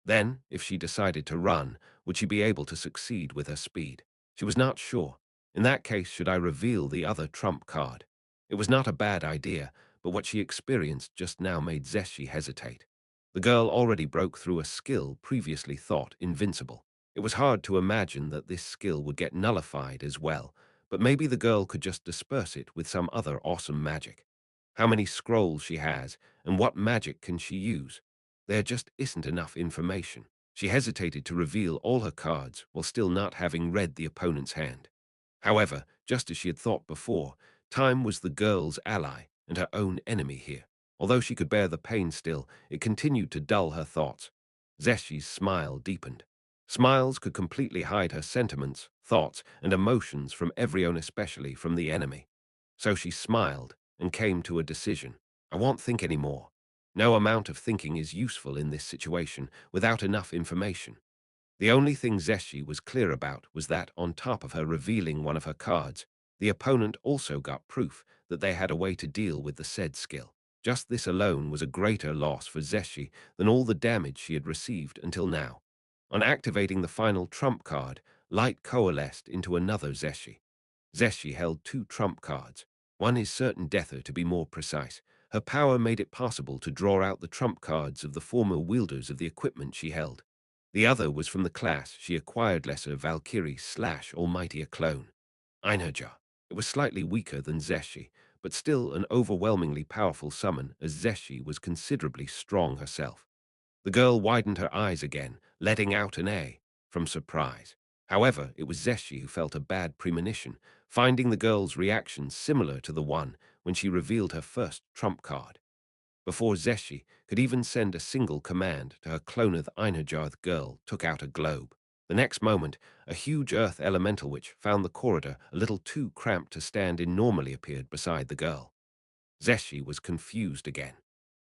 Then, if she decided to run, would she be able to succeed with her speed? She was not sure. In that case, should I reveal the other trump card? It was not a bad idea, but what she experienced just now made Zeshi hesitate. The girl already broke through a skill previously thought invincible. It was hard to imagine that this skill would get nullified as well, but maybe the girl could just disperse it with some other awesome magic. How many scrolls she has, and what magic can she use? There just isn't enough information. She hesitated to reveal all her cards while still not having read the opponent's hand. However, just as she had thought before, time was the girl's ally and her own enemy here. Although she could bear the pain still, it continued to dull her thoughts. Zeshi's smile deepened. Smiles could completely hide her sentiments, thoughts, and emotions from everyone, especially from the enemy. So she smiled and came to a decision. I won't think anymore. No amount of thinking is useful in this situation without enough information. The only thing Zeshi was clear about was that, on top of her revealing one of her cards, the opponent also got proof that they had a way to deal with the said skill. Just this alone was a greater loss for Zeshi than all the damage she had received until now. On activating the final trump card, light coalesced into another Zeshi. Zeshi held two trump cards. One is certain deather, to be more precise. Her power made it possible to draw out the trump cards of the former wielders of the equipment she held. The other was from the class she acquired, lesser Valkyrie / Almighty, a clone. Einherjar. It was slightly weaker than Zeshi, but still an overwhelmingly powerful summon, as Zeshi was considerably strong herself. The girl widened her eyes again, letting out an A from surprise. However, it was Zeshi who felt a bad premonition, finding the girl's reaction similar to the one when she revealed her first trump card. Before Zeshi could even send a single command to her cloneth, Einherjar, the girl took out a globe. The next moment, a huge earth elemental which found the corridor a little too cramped to stand in normally appeared beside the girl. Zeshi was confused again.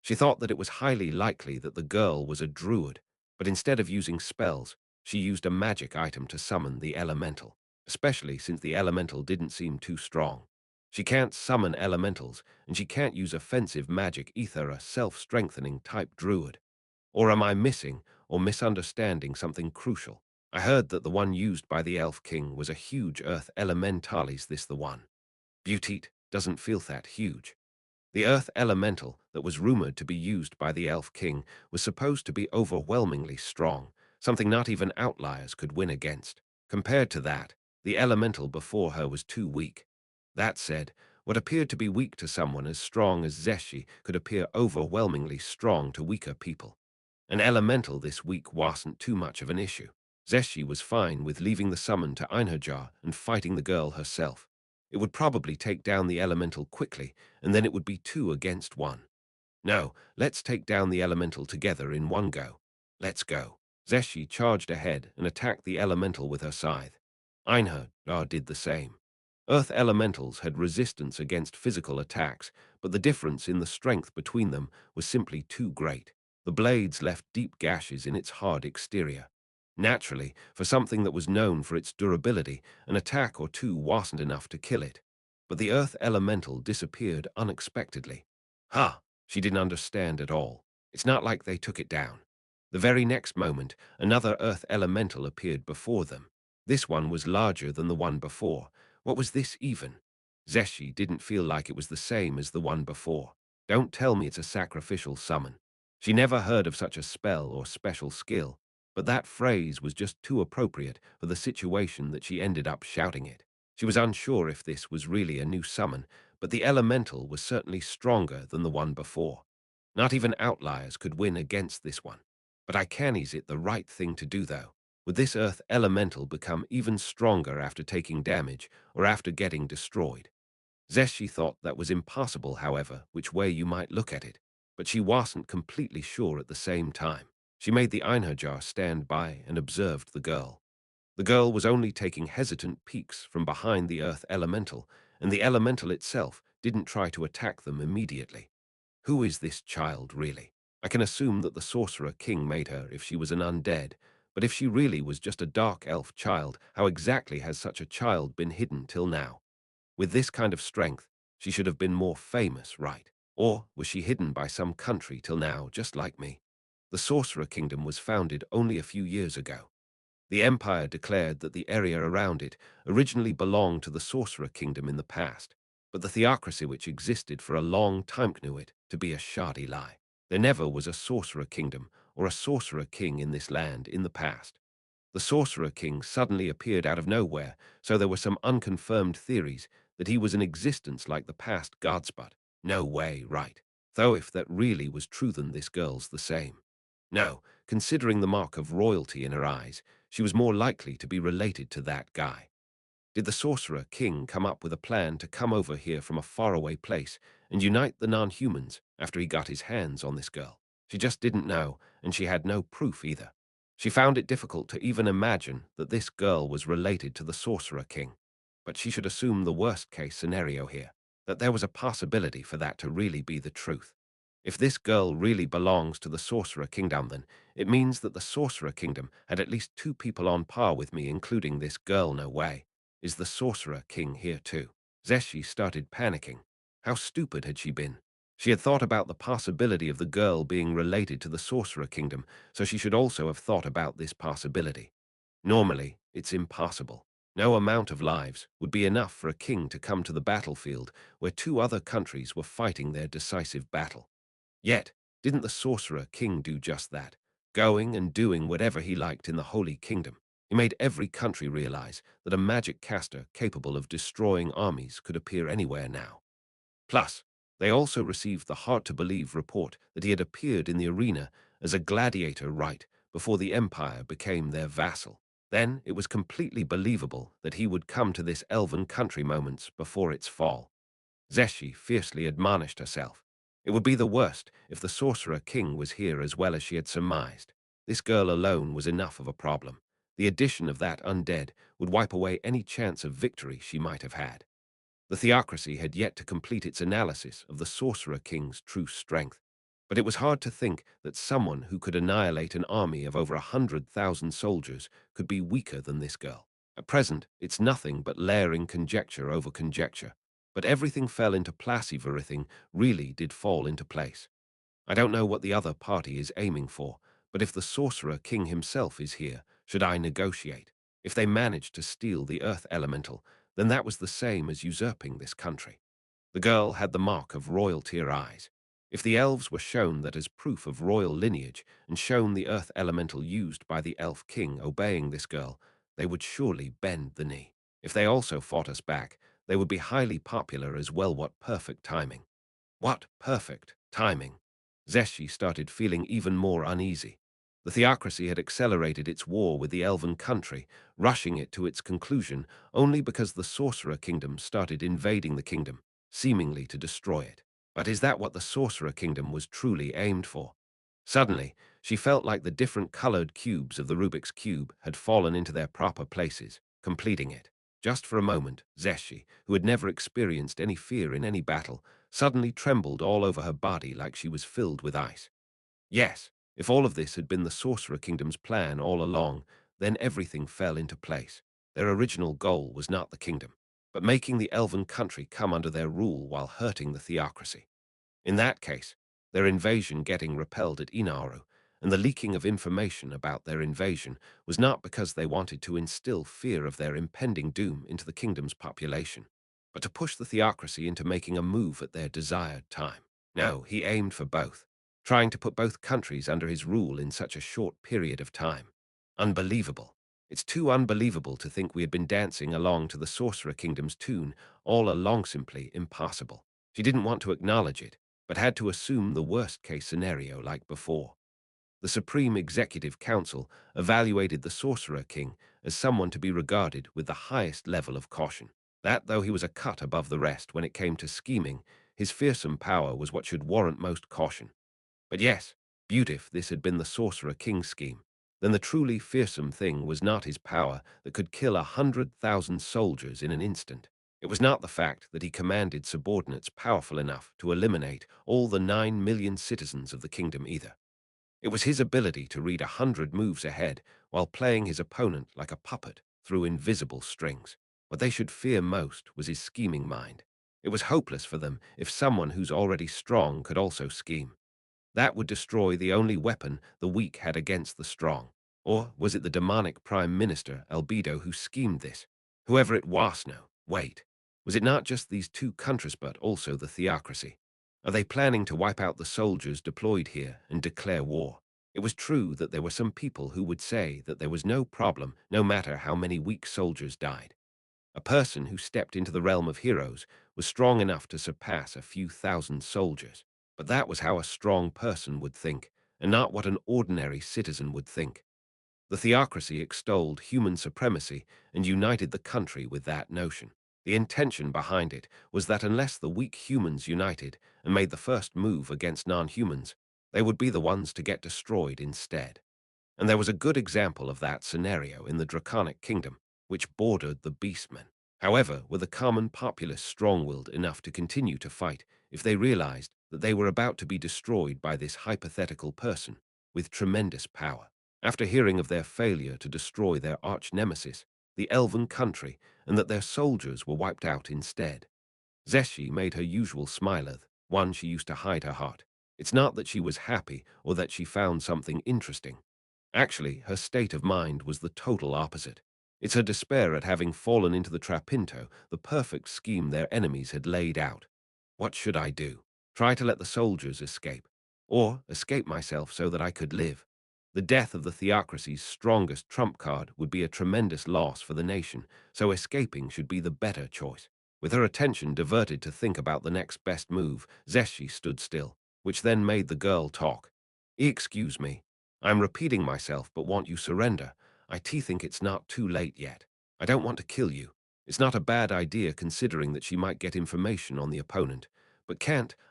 She thought that it was highly likely that the girl was a druid, but instead of using spells, she used a magic item to summon the elemental, especially since the elemental didn't seem too strong. She can't summon elementals, and she can't use offensive magic either, a self-strengthening type druid. Or am I missing or misunderstanding something crucial? I heard that the one used by the Elf King was a huge earth elemental. Is this the one? Beautit doesn't feel that huge. The earth elemental that was rumored to be used by the Elf King was supposed to be overwhelmingly strong, something not even outliers could win against. Compared to that, the elemental before her was too weak. That said, what appeared to be weak to someone as strong as Zeshi could appear overwhelmingly strong to weaker people. An elemental this weak wasn't too much of an issue. Zeshi was fine with leaving the summon to Einherjar and fighting the girl herself. It would probably take down the elemental quickly, and then it would be 2 against 1. No, let's take down the elemental together in one go. Let's go. Zeshi charged ahead and attacked the elemental with her scythe. Ainz Ooal did the same. Earth elementals had resistance against physical attacks, but the difference in the strength between them was simply too great. The blades left deep gashes in its hard exterior. Naturally, for something that was known for its durability, an attack or two wasn't enough to kill it. But the earth elemental disappeared unexpectedly. Ha! She didn't understand at all. It's not like they took it down. The very next moment, another earth elemental appeared before them. This one was larger than the one before. What was this even? Zeshi didn't feel like it was the same as the one before. Don't tell me it's a sacrificial summon. She never heard of such a spell or special skill, but that phrase was just too appropriate for the situation that she ended up shouting it. She was unsure if this was really a new summon, but the elemental was certainly stronger than the one before. Not even outliers could win against this one. But is it the right thing to do, though? Would this earth elemental become even stronger after taking damage or after getting destroyed? Zeshi thought that was impossible, however, which way you might look at it, but she wasn't completely sure at the same time. She made the Einherjar stand by and observed the girl. The girl was only taking hesitant peeks from behind the earth elemental, and the elemental itself didn't try to attack them immediately. Who is this child, really? I can assume that the Sorcerer King made her if she was an undead, but if she really was just a dark elf child, how exactly has such a child been hidden till now? With this kind of strength, she should have been more famous, right? Or was she hidden by some country till now, just like me? The Sorcerer Kingdom was founded only a few years ago. The Empire declared that the area around it originally belonged to the Sorcerer Kingdom in the past, but the theocracy which existed for a long time knew it to be a shoddy lie. There never was a Sorcerer Kingdom or a Sorcerer King in this land in the past. The Sorcerer King suddenly appeared out of nowhere, so there were some unconfirmed theories that he was in existence like the past Godspot. No way, right? Though if that really was true, then this girl's the same. No, considering the mark of royalty in her eyes, she was more likely to be related to that guy. Did the Sorcerer King come up with a plan to come over here from a faraway place and unite the non-humans after he got his hands on this girl? She just didn't know, and she had no proof either. She found it difficult to even imagine that this girl was related to the Sorcerer King. But she should assume the worst-case scenario here, that there was a possibility for that to really be the truth. If this girl really belongs to the Sorcerer Kingdom, then it means that the Sorcerer Kingdom had at least two people on par with me, including this girl. No way. Is the Sorcerer King here too? Zeshi started panicking. How stupid had she been? She had thought about the possibility of the girl being related to the Sorcerer Kingdom, so she should also have thought about this possibility. Normally, it's impossible. No amount of lives would be enough for a king to come to the battlefield where two other countries were fighting their decisive battle. Yet, didn't the Sorcerer King do just that, going and doing whatever he liked in the Holy Kingdom? He made every country realize that a magic caster capable of destroying armies could appear anywhere now. Plus, they also received the hard-to-believe report that he had appeared in the arena as a gladiator right before the Empire became their vassal. Then it was completely believable that he would come to this elven country moments before its fall. Zeshi fiercely admonished herself. It would be the worst if the Sorcerer King was here as well as she had surmised. This girl alone was enough of a problem. The addition of that undead would wipe away any chance of victory she might have had. The theocracy had yet to complete its analysis of the Sorcerer King's true strength, but it was hard to think that someone who could annihilate an army of over 100,000 soldiers could be weaker than this girl. At present, it's nothing but layering conjecture over conjecture, but everything fell into place. Everything really did fall into place. I don't know what the other party is aiming for, but if the Sorcerer King himself is here, should I negotiate? If they manage to steal the Earth Elemental, then that was the same as usurping this country. The girl had the mark of royalty in her eyes. If the elves were shown that as proof of royal lineage and shown the Earth Elemental used by the Elf King obeying this girl, they would surely bend the knee. If they also fought us back, they would be highly popular as well. What perfect timing. What perfect timing. Zeshi started feeling even more uneasy. The theocracy had accelerated its war with the elven country, rushing it to its conclusion only because the Sorcerer Kingdom started invading the kingdom, seemingly to destroy it. But is that what the Sorcerer Kingdom was truly aimed for? Suddenly, She felt like the different colored cubes of the Rubik's Cube had fallen into their proper places, completing it. Just for a moment, Zeshi, who had never experienced any fear in any battle, suddenly trembled all over her body like she was filled with ice. Yes, if all of this had been the Sorcerer Kingdom's plan all along, then everything fell into place. Their original goal was not the kingdom, but making the elven country come under their rule while hurting the theocracy. In that case, their invasion getting repelled at Inaru, and the leaking of information about their invasion was not because they wanted to instill fear of their impending doom into the kingdom's population, but to push the theocracy into making a move at their desired time. No, he aimed for both, trying to put both countries under his rule in such a short period of time. Unbelievable. It's too unbelievable to think we had been dancing along to the Sorcerer Kingdom's tune all along, simply impossible. She didn't want to acknowledge it, but had to assume the worst-case scenario like before. The Supreme Executive Council evaluated the Sorcerer King as someone to be regarded with the highest level of caution. That, though he was a cut above the rest when it came to scheming, his fearsome power was what should warrant most caution. But yes, if this had been the Sorcerer King's scheme, then the truly fearsome thing was not his power that could kill 100,000 soldiers in an instant. It was not the fact that he commanded subordinates powerful enough to eliminate all the 9 million citizens of the kingdom either. It was his ability to read 100 moves ahead while playing his opponent like a puppet through invisible strings. What they should fear most was his scheming mind. It was hopeless for them if someone who's already strong could also scheme. That would destroy the only weapon the weak had against the strong. Or was it the demonic Prime Minister, Albedo, who schemed this? Whoever it was now, wait. Was it not just these two countries but also the theocracy? Are they planning to wipe out the soldiers deployed here and declare war? It was true that there were some people who would say that there was no problem no matter how many weak soldiers died. A person who stepped into the realm of heroes was strong enough to surpass a few thousand soldiers. But that was how a strong person would think, and not what an ordinary citizen would think. The theocracy extolled human supremacy and united the country with that notion. The intention behind it was that unless the weak humans united and made the first move against non-humans, they would be the ones to get destroyed instead. And there was a good example of that scenario in the Draconic Kingdom, which bordered the Beastmen. However, were the common populace strong-willed enough to continue to fight if they realized that they were about to be destroyed by this hypothetical person with tremendous power? After hearing of their failure to destroy their arch-nemesis, the elven country, and that their soldiers were wiped out instead, Zeshi made her usual smile, one she used to hide her heart. It's not that she was happy or that she found something interesting. Actually, her state of mind was the total opposite. It's her despair at having fallen into the trapinto, the perfect scheme their enemies had laid out. What should I do? Try to let the soldiers escape, or escape myself so that I could live? The death of the theocracy's strongest trump card would be a tremendous loss for the nation, so escaping should be the better choice. With her attention diverted to think about the next best move, Zeshi stood still, which then made the girl talk. Excuse me. I'm repeating myself, but want you surrender. I think it's not too late yet. I don't want to kill you. It's not a bad idea considering that she might get information on the opponent. But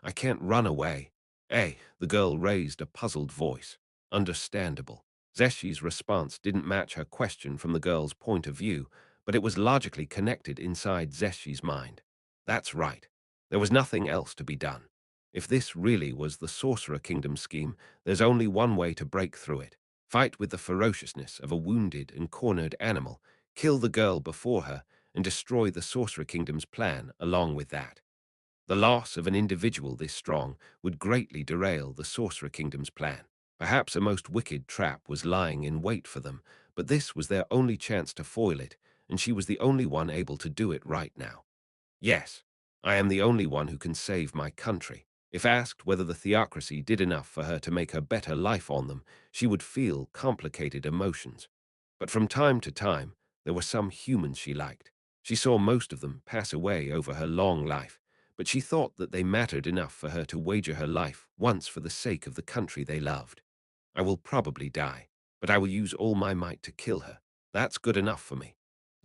I can't run away. The girl raised a puzzled voice. Understandable. Zeshi's response didn't match her question from the girl's point of view, but it was logically connected inside Zeshi's mind. That's right. There was nothing else to be done. If this really was the Sorcerer Kingdom scheme, there's only one way to break through it. Fight with the ferociousness of a wounded and cornered animal, kill the girl before her, and destroy the Sorcerer Kingdom's plan along with that. The loss of an individual this strong would greatly derail the Sorcerer Kingdom's plan. Perhaps a most wicked trap was lying in wait for them, but this was their only chance to foil it, and she was the only one able to do it right now. Yes, I am the only one who can save my country. If asked whether the theocracy did enough for her to make her better life on them, she would feel complicated emotions. But from time to time, there were some humans she liked. She saw most of them pass away over her long life, but she thought that they mattered enough for her to wager her life once for the sake of the country they loved. I will probably die, but I will use all my might to kill her. That's good enough for me.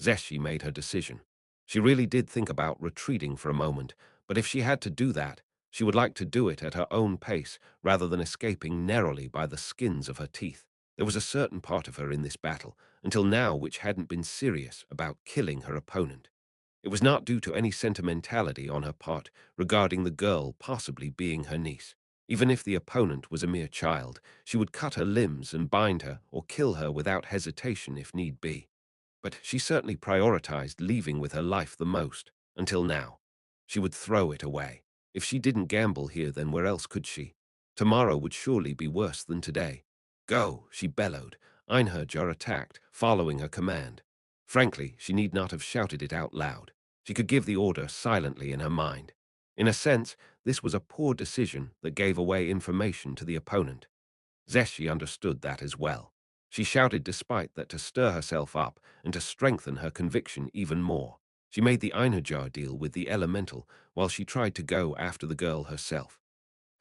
Zeshi made her decision. She really did think about retreating for a moment, but if she had to do that, She would like to do it at her own pace rather than escaping narrowly by the skins of her teeth. There was a certain part of her in this battle, until now, which hadn't been serious about killing her opponent. It was not due to any sentimentality on her part regarding the girl possibly being her niece. Even if the opponent was a mere child, she would cut her limbs and bind her or kill her without hesitation if need be. But she certainly prioritized leaving with her life the most, until now. She would throw it away. If she didn't gamble here, then where else could she? Tomorrow would surely be worse than today. Go, she bellowed. Einherjar attacked, following her command. Frankly, she need not have shouted it out loud. She could give the order silently in her mind. In a sense, this was a poor decision that gave away information to the opponent. Zeshi understood that as well. She shouted despite that to stir herself up and to strengthen her conviction even more. She made the Einherjar deal with the elemental while she tried to go after the girl herself.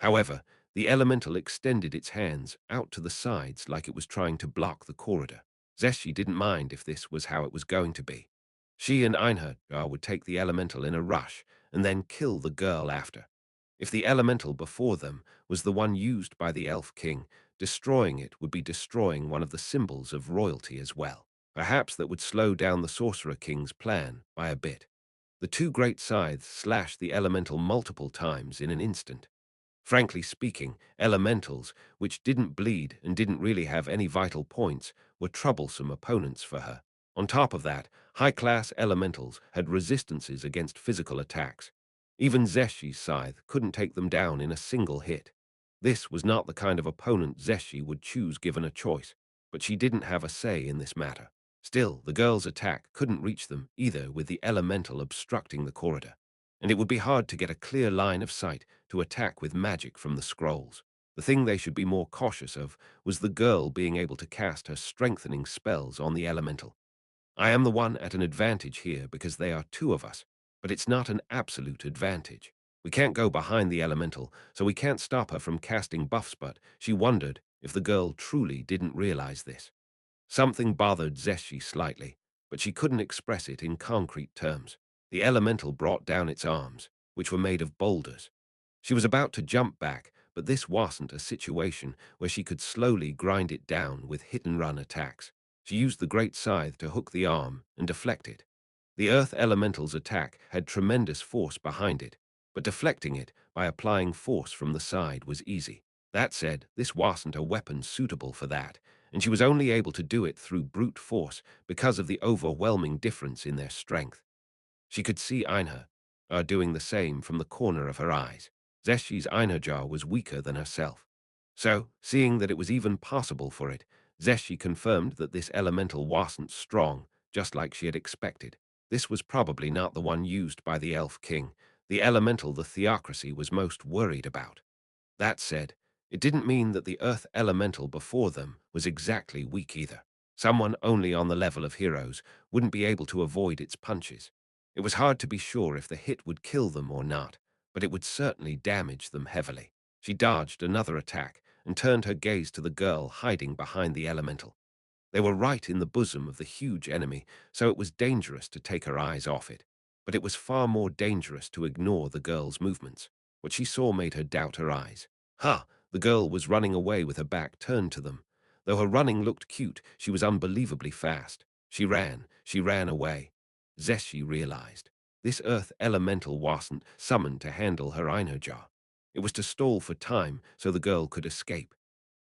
However, the elemental extended its hands out to the sides like it was trying to block the corridor. Zeshi didn't mind if this was how it was going to be. She and Einherjar would take the elemental in a rush and then kill the girl after. If the elemental before them was the one used by the Elf King, destroying it would be destroying one of the symbols of royalty as well. Perhaps that would slow down the Sorcerer King's plan by a bit. The two great scythes slashed the elemental multiple times in an instant. Frankly speaking, elementals, which didn't bleed and didn't really have any vital points, were troublesome opponents for her. On top of that, high-class elementals had resistances against physical attacks. Even Zeshi's scythe couldn't take them down in a single hit. This was not the kind of opponent Zeshi would choose given a choice, but she didn't have a say in this matter. Still, the girl's attack couldn't reach them either with the elemental obstructing the corridor, and it would be hard to get a clear line of sight to attack with magic from the scrolls. The thing they should be more cautious of was the girl being able to cast her strengthening spells on the elemental. I am the one at an advantage here because they are two of us, but it's not an absolute advantage. We can't go behind the elemental, so we can't stop her from casting buffs, but she wondered if the girl truly didn't realize this. Something bothered Zeshi slightly, but she couldn't express it in concrete terms. The elemental brought down its arms, which were made of boulders. She was about to jump back, but this wasn't a situation where she could slowly grind it down with hit-and-run attacks. She used the great scythe to hook the arm and deflect it. The earth elemental's attack had tremendous force behind it, but deflecting it by applying force from the side was easy. That said, this wasn't a weapon suitable for that, and she was only able to do it through brute force because of the overwhelming difference in their strength. She could see Einherjar doing the same from the corner of her eyes. Zeshi's Einherjar was weaker than herself. So, seeing that it was even possible for it, Zeshi confirmed that this elemental wasn't strong, just like she had expected. This was probably not the one used by the Elf King, the elemental the theocracy was most worried about. That said, it didn't mean that the earth elemental before them was exactly weak either. Someone only on the level of heroes wouldn't be able to avoid its punches. It was hard to be sure if the hit would kill them or not, but it would certainly damage them heavily. She dodged another attack and turned her gaze to the girl hiding behind the elemental. They were right in the bosom of the huge enemy, so it was dangerous to take her eyes off it. But it was far more dangerous to ignore the girl's movements. What she saw made her doubt her eyes. Ha! The girl was running away with her back turned to them. Though her running looked cute, she was unbelievably fast. She ran away. Zeshi realized. This earth elemental wasn't summoned to handle her Einherjar. It was to stall for time so the girl could escape.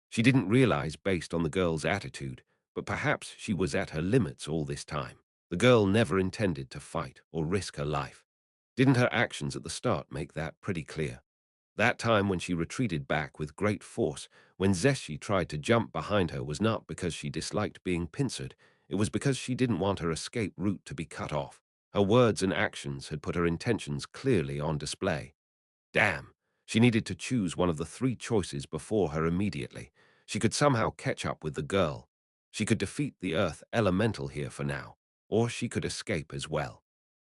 She didn't realize based on the girl's attitude, but perhaps she was at her limits all this time. The girl never intended to fight or risk her life. Didn't her actions at the start make that pretty clear? That time when she retreated back with great force, when Zeshi tried to jump behind her, was not because she disliked being pincered, it was because she didn't want her escape route to be cut off. Her words and actions had put her intentions clearly on display. Damn, she needed to choose one of the three choices before her immediately. She could somehow catch up with the girl. She could defeat the earth elemental here for now, or she could escape as well.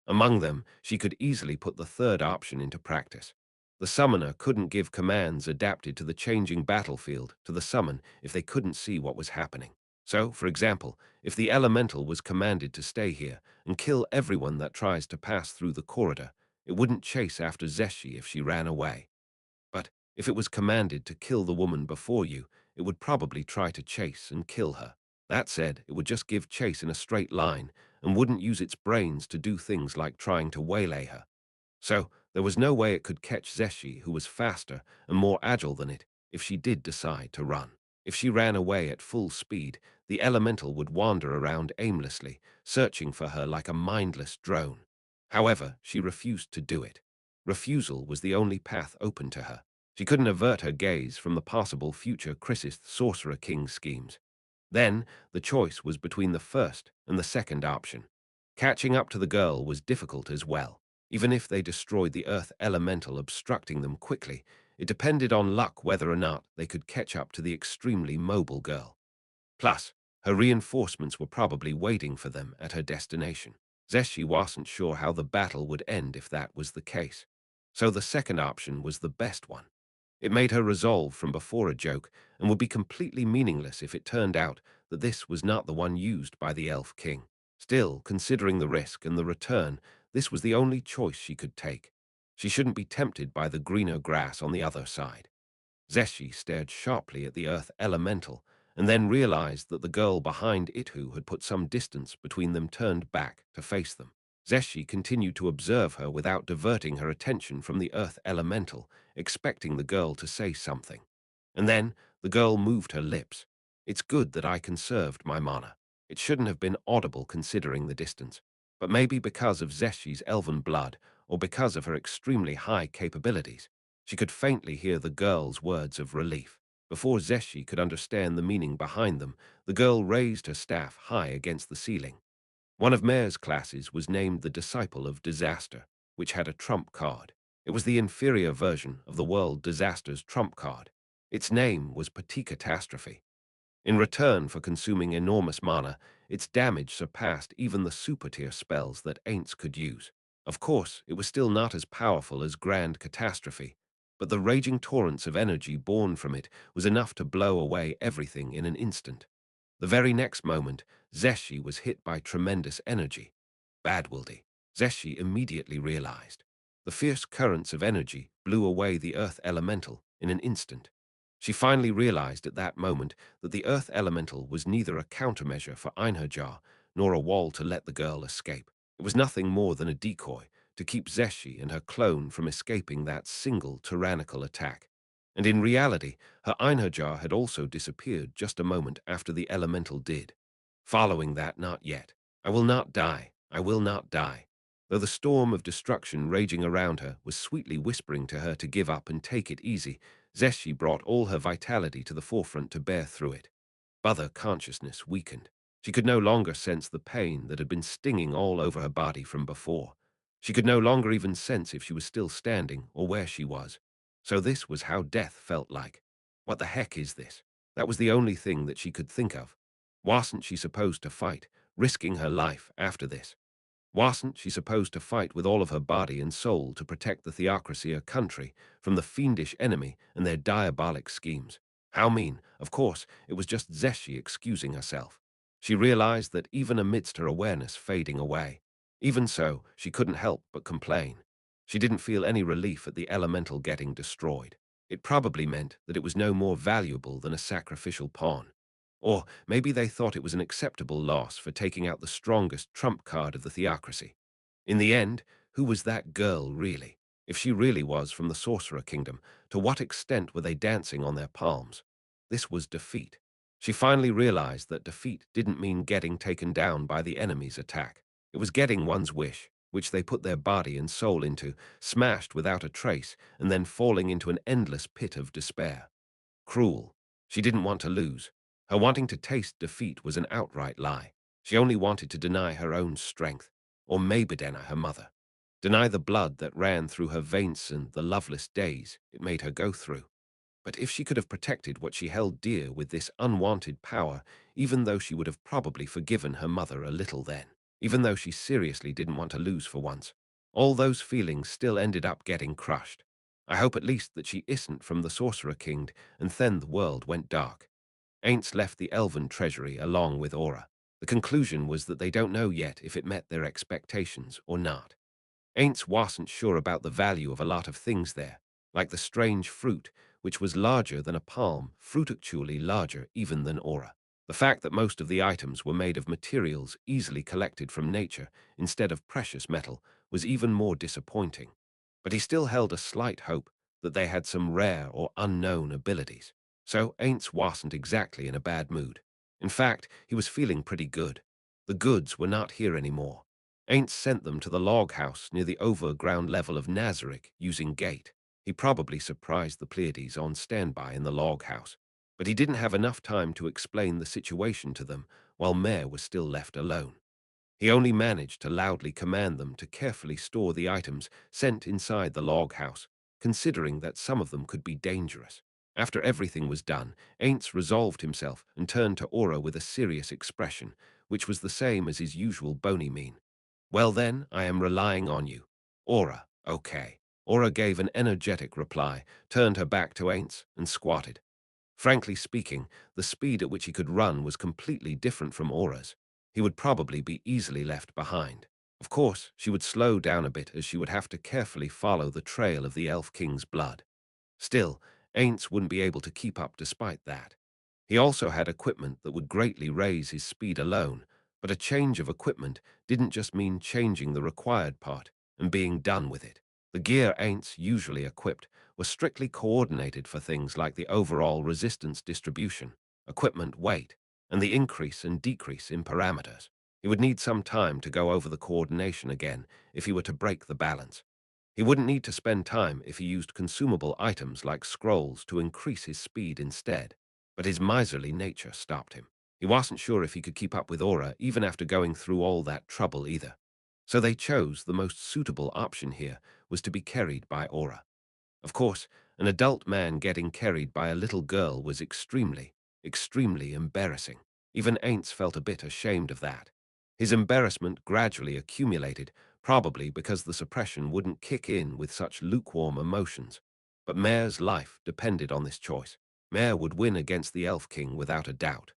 Among them, she could easily put the third option into practice. The summoner couldn't give commands adapted to the changing battlefield to the summon if they couldn't see what was happening. So, for example, if the elemental was commanded to stay here and kill everyone that tries to pass through the corridor, it wouldn't chase after Zeshi if she ran away. If it was commanded to kill the woman before you, it would probably try to chase and kill her. That said, it would just give chase in a straight line and wouldn't use its brains to do things like trying to waylay her. So there was no way it could catch Zeshi, who was faster and more agile than it, if she did decide to run. If she ran away at full speed, the elemental would wander around aimlessly, searching for her like a mindless drone. However, she refused to do it. Refusal was the only path open to her. She couldn't avert her gaze from the possible future Chrysist Sorcerer King schemes. Then, the choice was between the first and the second option. Catching up to the girl was difficult as well. Even if they destroyed the earth elemental obstructing them quickly, it depended on luck whether or not they could catch up to the extremely mobile girl. Plus, her reinforcements were probably waiting for them at her destination. Zeshi wasn't sure how the battle would end if that was the case. So the second option was the best one. It made her resolve from before a joke and would be completely meaningless if it turned out that this was not the one used by the Elf King. Still, considering the risk and the return, this was the only choice she could take. She shouldn't be tempted by the greener grass on the other side. Zeshi stared sharply at the earth elemental and then realized that the girl behind Ithu had put some distance between them, turned back to face them. Zeshi continued to observe her without diverting her attention from the earth elemental, expecting the girl to say something. And then the girl moved her lips. It's good that I conserved my mana. It shouldn't have been audible considering the distance, but maybe because of Zeshi's elven blood or because of her extremely high capabilities, she could faintly hear the girl's words of relief. Before Zeshi could understand the meaning behind them, the girl raised her staff high against the ceiling. One of Mare's classes was named the Disciple of Disaster, which had a trump card. It was the inferior version of the World Disaster's trump card. Its name was Petty Catastrophe. In return for consuming enormous mana, its damage surpassed even the super-tier spells that Ainz could use. Of course, it was still not as powerful as Grand Catastrophe, but the raging torrents of energy born from it was enough to blow away everything in an instant. The very next moment, Zeshi was hit by tremendous energy. Badwildy. Zeshi immediately realized. The fierce currents of energy blew away the earth elemental in an instant. She finally realized at that moment that the earth elemental was neither a countermeasure for Ainz nor a wall to let the girl escape. It was nothing more than a decoy to keep Zeshi and her clone from escaping that single tyrannical attack. And in reality, her Ainz had also disappeared just a moment after the elemental did. Following that, not yet. I will not die. I will not die. Though the storm of destruction raging around her was sweetly whispering to her to give up and take it easy, Zeshi brought all her vitality to the forefront to bear through it. But her consciousness weakened. She could no longer sense the pain that had been stinging all over her body from before. She could no longer even sense if she was still standing or where she was. So this was how death felt like. What the heck is this? That was the only thing that she could think of. Wasn't she supposed to fight, risking her life after this? Wasn't she supposed to fight with all of her body and soul to protect the theocracy, her country, from the fiendish enemy and their diabolic schemes? How mean. Of course, it was just Zeshi excusing herself. She realized that even amidst her awareness fading away, even so, she couldn't help but complain. She didn't feel any relief at the elemental getting destroyed. It probably meant that it was no more valuable than a sacrificial pawn. Or maybe they thought it was an acceptable loss for taking out the strongest trump card of the theocracy. In the end, who was that girl really? If she really was from the Sorcerer Kingdom, to what extent were they dancing on their palms? This was defeat. She finally realized that defeat didn't mean getting taken down by the enemy's attack. It was getting one's wish, which they put their body and soul into, smashed without a trace, and then falling into an endless pit of despair. Cruel. She didn't want to lose. Her wanting to taste defeat was an outright lie. She only wanted to deny her own strength, or maybe deny her mother. Deny the blood that ran through her veins and the loveless days it made her go through. But if she could have protected what she held dear with this unwanted power, even though she would have probably forgiven her mother a little then, even though she seriously didn't want to lose for once, all those feelings still ended up getting crushed. I hope at least that she isn't from the Sorcerer King, and then the world went dark. Ainz left the elven treasury along with Aura. The conclusion was that they don't know yet if it met their expectations or not. Ainz wasn't sure about the value of a lot of things there. like the strange fruit, which was larger than a palm, fruit actually larger even than aura. The fact that most of the items were made of materials easily collected from nature instead of precious metal was even more disappointing. But he still held a slight hope that they had some rare or unknown abilities. So Ainz wasn't exactly in a bad mood. In fact, he was feeling pretty good. The goods were not here anymore. Ainz sent them to the log house near the overground level of Nazarick using gate. He probably surprised the Pleiades on standby in the log house, but he didn't have enough time to explain the situation to them while Mare was still left alone. He only managed to loudly command them to carefully store the items sent inside the log house, considering that some of them could be dangerous. After everything was done, Ainz resolved himself and turned to Aura with a serious expression, which was the same as his usual bony mien. Well then, I am relying on you. Aura, okay. Aura gave an energetic reply, turned her back to Ainz, and squatted. Frankly speaking, the speed at which he could run was completely different from Aura's. He would probably be easily left behind. Of course, she would slow down a bit as she would have to carefully follow the trail of the Elf King's blood. Still, Ainz wouldn't be able to keep up despite that. He also had equipment that would greatly raise his speed alone, but a change of equipment didn't just mean changing the required part and being done with it. The gear Ainz usually equipped was strictly coordinated for things like the overall resistance distribution, equipment weight, and the increase and decrease in parameters. He would need some time to go over the coordination again if he were to break the balance. He wouldn't need to spend time if he used consumable items like scrolls to increase his speed instead, but his miserly nature stopped him. He wasn't sure if he could keep up with Aura even after going through all that trouble either. So they chose the most suitable option here was to be carried by Aura. Of course, an adult man getting carried by a little girl was extremely embarrassing. Even Ainz felt a bit ashamed of that. His embarrassment gradually accumulated, probably because the suppression wouldn't kick in with such lukewarm emotions. But Mare's life depended on this choice. Mare would win against the Elf King without a doubt.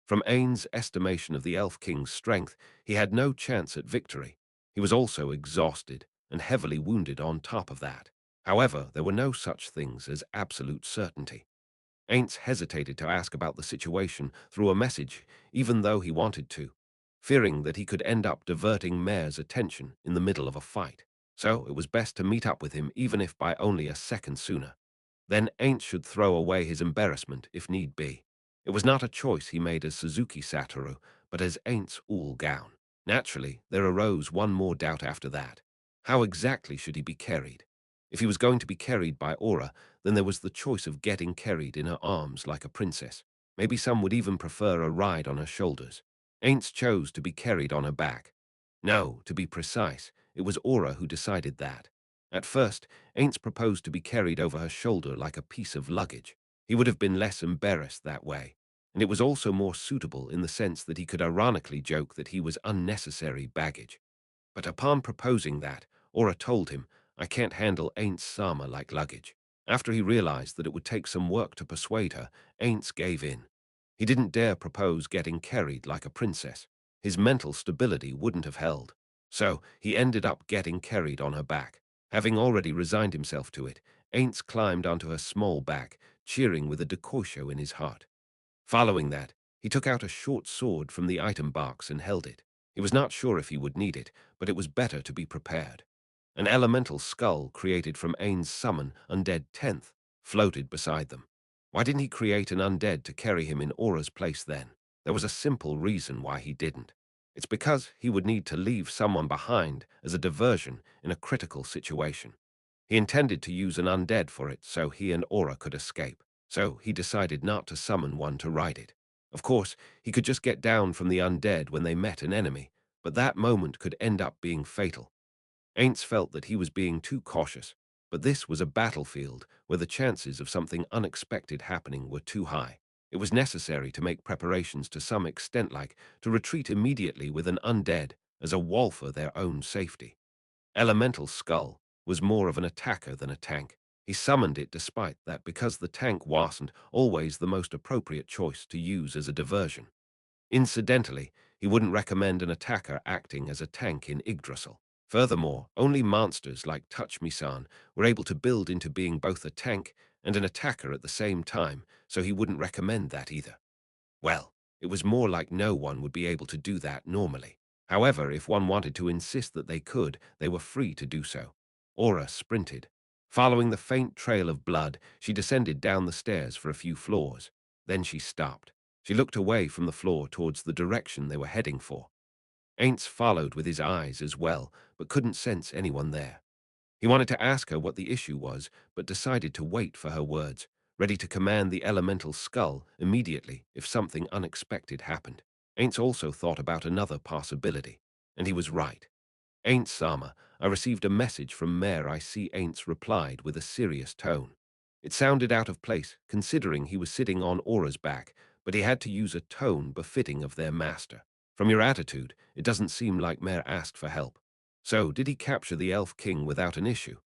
From Ain's estimation of the Elf King's strength, he had no chance at victory. He was also exhausted and heavily wounded on top of that. However, there were no such things as absolute certainty. Ainz hesitated to ask about the situation through a message, even though he wanted to, fearing that he could end up diverting Mare's attention in the middle of a fight. So it was best to meet up with him even if by only a second sooner. Then Ainz should throw away his embarrassment if need be. It was not a choice he made as Suzuki Satoru, but as Ainz Ooal Gown. Naturally, there arose one more doubt after that. How exactly should he be carried? If he was going to be carried by Aura, then there was the choice of getting carried in her arms like a princess. Maybe some would even prefer a ride on her shoulders. Ainz chose to be carried on her back. No, to be precise, it was Aura who decided that. At first, Ainz proposed to be carried over her shoulder like a piece of luggage. He would have been less embarrassed that way, and it was also more suitable in the sense that he could ironically joke that he was unnecessary baggage. But upon proposing that, Aura told him, I can't handle Ainz Sama like luggage. After he realized that it would take some work to persuade her, Ainz gave in. He didn't dare propose getting carried like a princess. His mental stability wouldn't have held. So he ended up getting carried on her back. Having already resigned himself to it, Ainz climbed onto her small back, cheering with a decoysho in his heart. Following that, he took out a short sword from the item box and held it. He was not sure if he would need it, but it was better to be prepared. An elemental skull created from Ain's summon undead 10th floated beside them. Why didn't he create an undead to carry him in Aura's place then? There was a simple reason why he didn't. It's because he would need to leave someone behind as a diversion in a critical situation. He intended to use an undead for it so he and Aura could escape, so he decided not to summon one to ride it. Of course, he could just get down from the undead when they met an enemy, but that moment could end up being fatal. Ainz felt that he was being too cautious, but this was a battlefield where the chances of something unexpected happening were too high. It was necessary to make preparations to some extent, like to retreat immediately with an undead as a wall for their own safety. Elemental Skull was more of an attacker than a tank. He summoned it despite that because the tank wasn't always the most appropriate choice to use as a diversion. Incidentally, he wouldn't recommend an attacker acting as a tank in Yggdrasil. Furthermore, only monsters like Touch Me-san were able to build into being both a tank and an attacker at the same time, so he wouldn't recommend that either. Well, it was more like no one would be able to do that normally. However, if one wanted to insist that they could, they were free to do so. Aura sprinted. Following the faint trail of blood, she descended down the stairs for a few floors. Then she stopped. She looked away from the floor towards the direction they were heading for. Ainz followed with his eyes as well, but couldn't sense anyone there. He wanted to ask her what the issue was, but decided to wait for her words, ready to command the elemental skull immediately if something unexpected happened. Ainz also thought about another possibility, and he was right. Ain't Sama, I received a message from Mayor I see Ainz replied with a serious tone. It sounded out of place, considering he was sitting on Aura's back, but he had to use a tone befitting of their master. From your attitude, it doesn't seem like Mayor asked for help. So, did he capture the Elf King without an issue?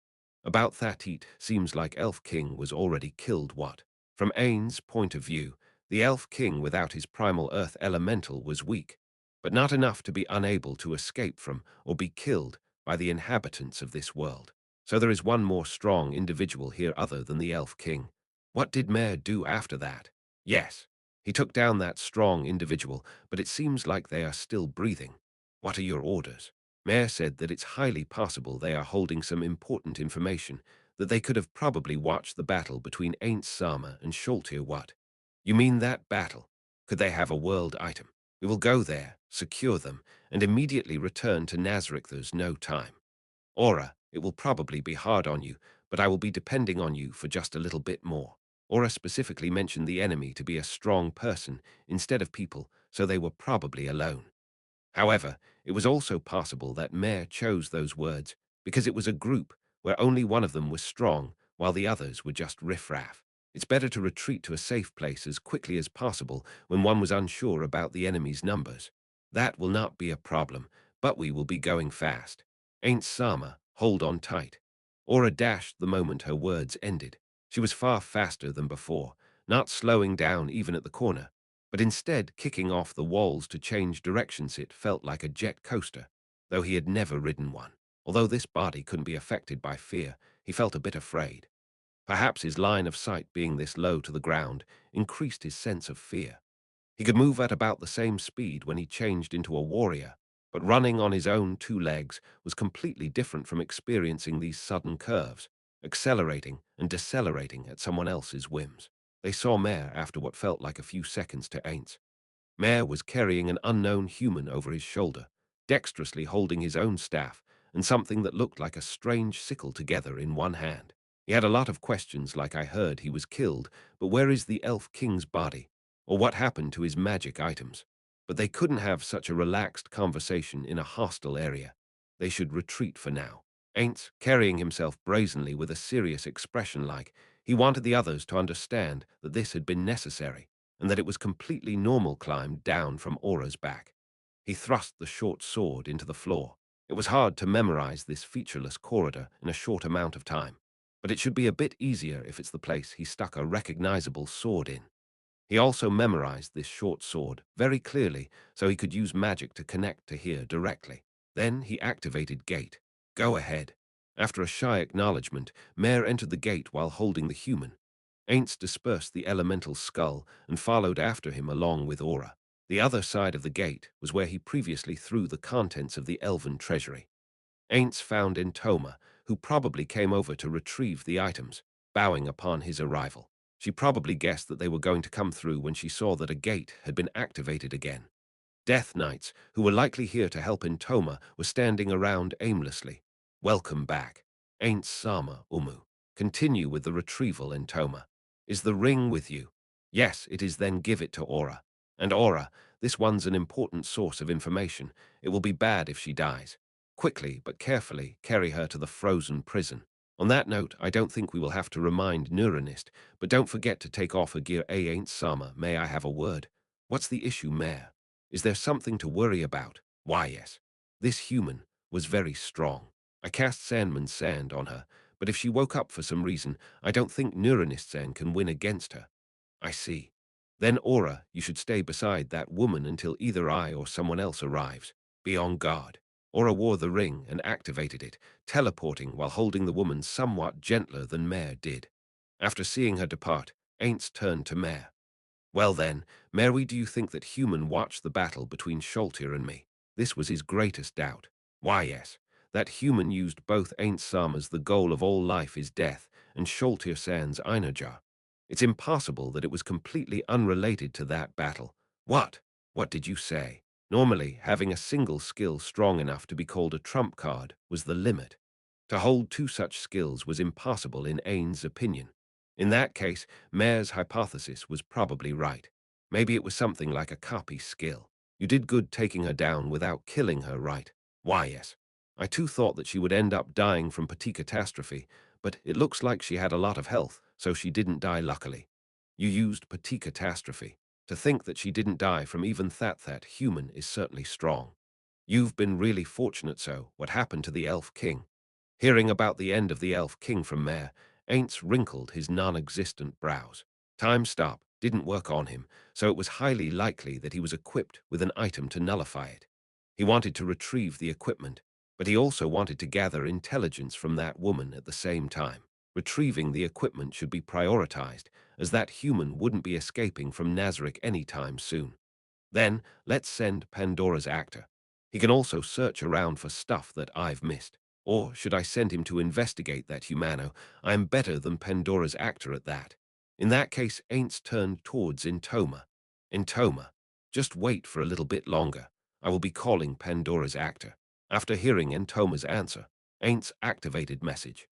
About that it seems like Elf King was already killed what? From Ain's point of view, the Elf King without his primal earth elemental was weak, but not enough to be unable to escape from or be killed by the inhabitants of this world. So there is one more strong individual here other than the Elf King. What did Mayor do after that? Yes, he took down that strong individual, but it seems like they are still breathing. What are your orders? Mayor said that it's highly possible they are holding some important information, that they could have probably watched the battle between Ain't Sama and Sholtir what? You mean that battle? Could they have a world item? We will go there, secure them, and immediately return to Nazarick. There's no time. Aura, it will probably be hard on you, but I will be depending on you for just a little bit more. Aura specifically mentioned the enemy to be a strong person instead of people, so they were probably alone. However, it was also possible that Mare chose those words because it was a group where only one of them was strong while the others were just riffraff. It's better to retreat to a safe place as quickly as possible when one was unsure about the enemy's numbers. That will not be a problem, but we will be going fast. Ain't Sama, hold on tight. Aura dashed the moment her words ended. She was far faster than before, not slowing down even at the corner, but instead kicking off the walls to change directions. It felt like a jet coaster, though he had never ridden one. Although this body couldn't be affected by fear, he felt a bit afraid. Perhaps his line of sight being this low to the ground increased his sense of fear. He could move at about the same speed when he changed into a warrior, but running on his own two legs was completely different from experiencing these sudden curves, accelerating and decelerating at someone else's whims. They saw Mare after what felt like a few seconds to Ainz. Mare was carrying an unknown human over his shoulder, dexterously holding his own staff and something that looked like a strange sickle together in one hand. He had a lot of questions like I heard he was killed, but where is the Elf King's body? Or what happened to his magic items? But they couldn't have such a relaxed conversation in a hostile area. They should retreat for now. Ainz, carrying himself brazenly with a serious expression like he wanted the others to understand that this had been necessary, and that it was completely normal climb down from Aura's back. He thrust the short sword into the floor. It was hard to memorize this featureless corridor in a short amount of time, but it should be a bit easier if it's the place he stuck a recognizable sword in. He also memorized this short sword very clearly so he could use magic to connect to here directly. Then he activated gate. Go ahead. After a shy acknowledgement, Mare entered the gate while holding the human. Ainz dispersed the elemental skull and followed after him along with Aura. The other side of the gate was where he previously threw the contents of the elven treasury. Ainz found Entoma, who probably came over to retrieve the items, bowing upon his arrival. She probably guessed that they were going to come through when she saw that a gate had been activated again. Death Knights, who were likely here to help Entoma, were standing around aimlessly. Welcome back. Ain't Sama, Umu. Continue with the retrieval, Entoma. Is the ring with you? Yes, it is. Then give it to Aura. And Aura, this one's an important source of information. It will be bad if she dies. Quickly, but carefully, carry her to the frozen prison. On that note, I don't think we will have to remind Neuronist, but don't forget to take off her gear. Ain't Sama, may I have a word? What's the issue, Mare? Is there something to worry about? Why, yes. This human was very strong. I cast Sandman's sand on her, but if she woke up for some reason, I don't think Neuronist Sand can win against her. I see. Then, Aura, you should stay beside that woman until either I or someone else arrives. Be on guard. Aura wore the ring and activated it, teleporting while holding the woman somewhat gentler than Mare did. After seeing her depart, Ainz turned to Mare. Well then, Mary, do you think that human watched the battle between Sholtir and me? This was his greatest doubt. Why, yes, that human used both Ain't Sam as the goal of all life is death, and Sholtir sans Einajar. It's impossible that it was completely unrelated to that battle. What? What did you say? Normally, having a single skill strong enough to be called a trump card was the limit. To hold two such skills was impossible in Ain's opinion. In that case, Mare's hypothesis was probably right. Maybe it was something like a copy skill. You did good taking her down without killing her, right? Why, yes. I too thought that she would end up dying from petty catastrophe, but it looks like she had a lot of health, so she didn't die luckily. You used petty catastrophe. To think that she didn't die from even that human is certainly strong. You've been really fortunate. So, what happened to the Elf King? Hearing about the end of the Elf King from Mare, Ainz wrinkled his non-existent brows. Time Stop didn't work on him, so it was highly likely that he was equipped with an item to nullify it. He wanted to retrieve the equipment, but he also wanted to gather intelligence from that woman at the same time. Retrieving the equipment should be prioritized, as that human wouldn't be escaping from Nazarick anytime soon. Then, let's send Pandora's actor. He can also search around for stuff that I've missed. Or should I send him to investigate that humano? I am better than Pandora's actor at that. In that case, Ainz turned towards Intoma. Intoma, just wait for a little bit longer. I will be calling Pandora's actor. After hearing Intoma's answer, Ainz activated message.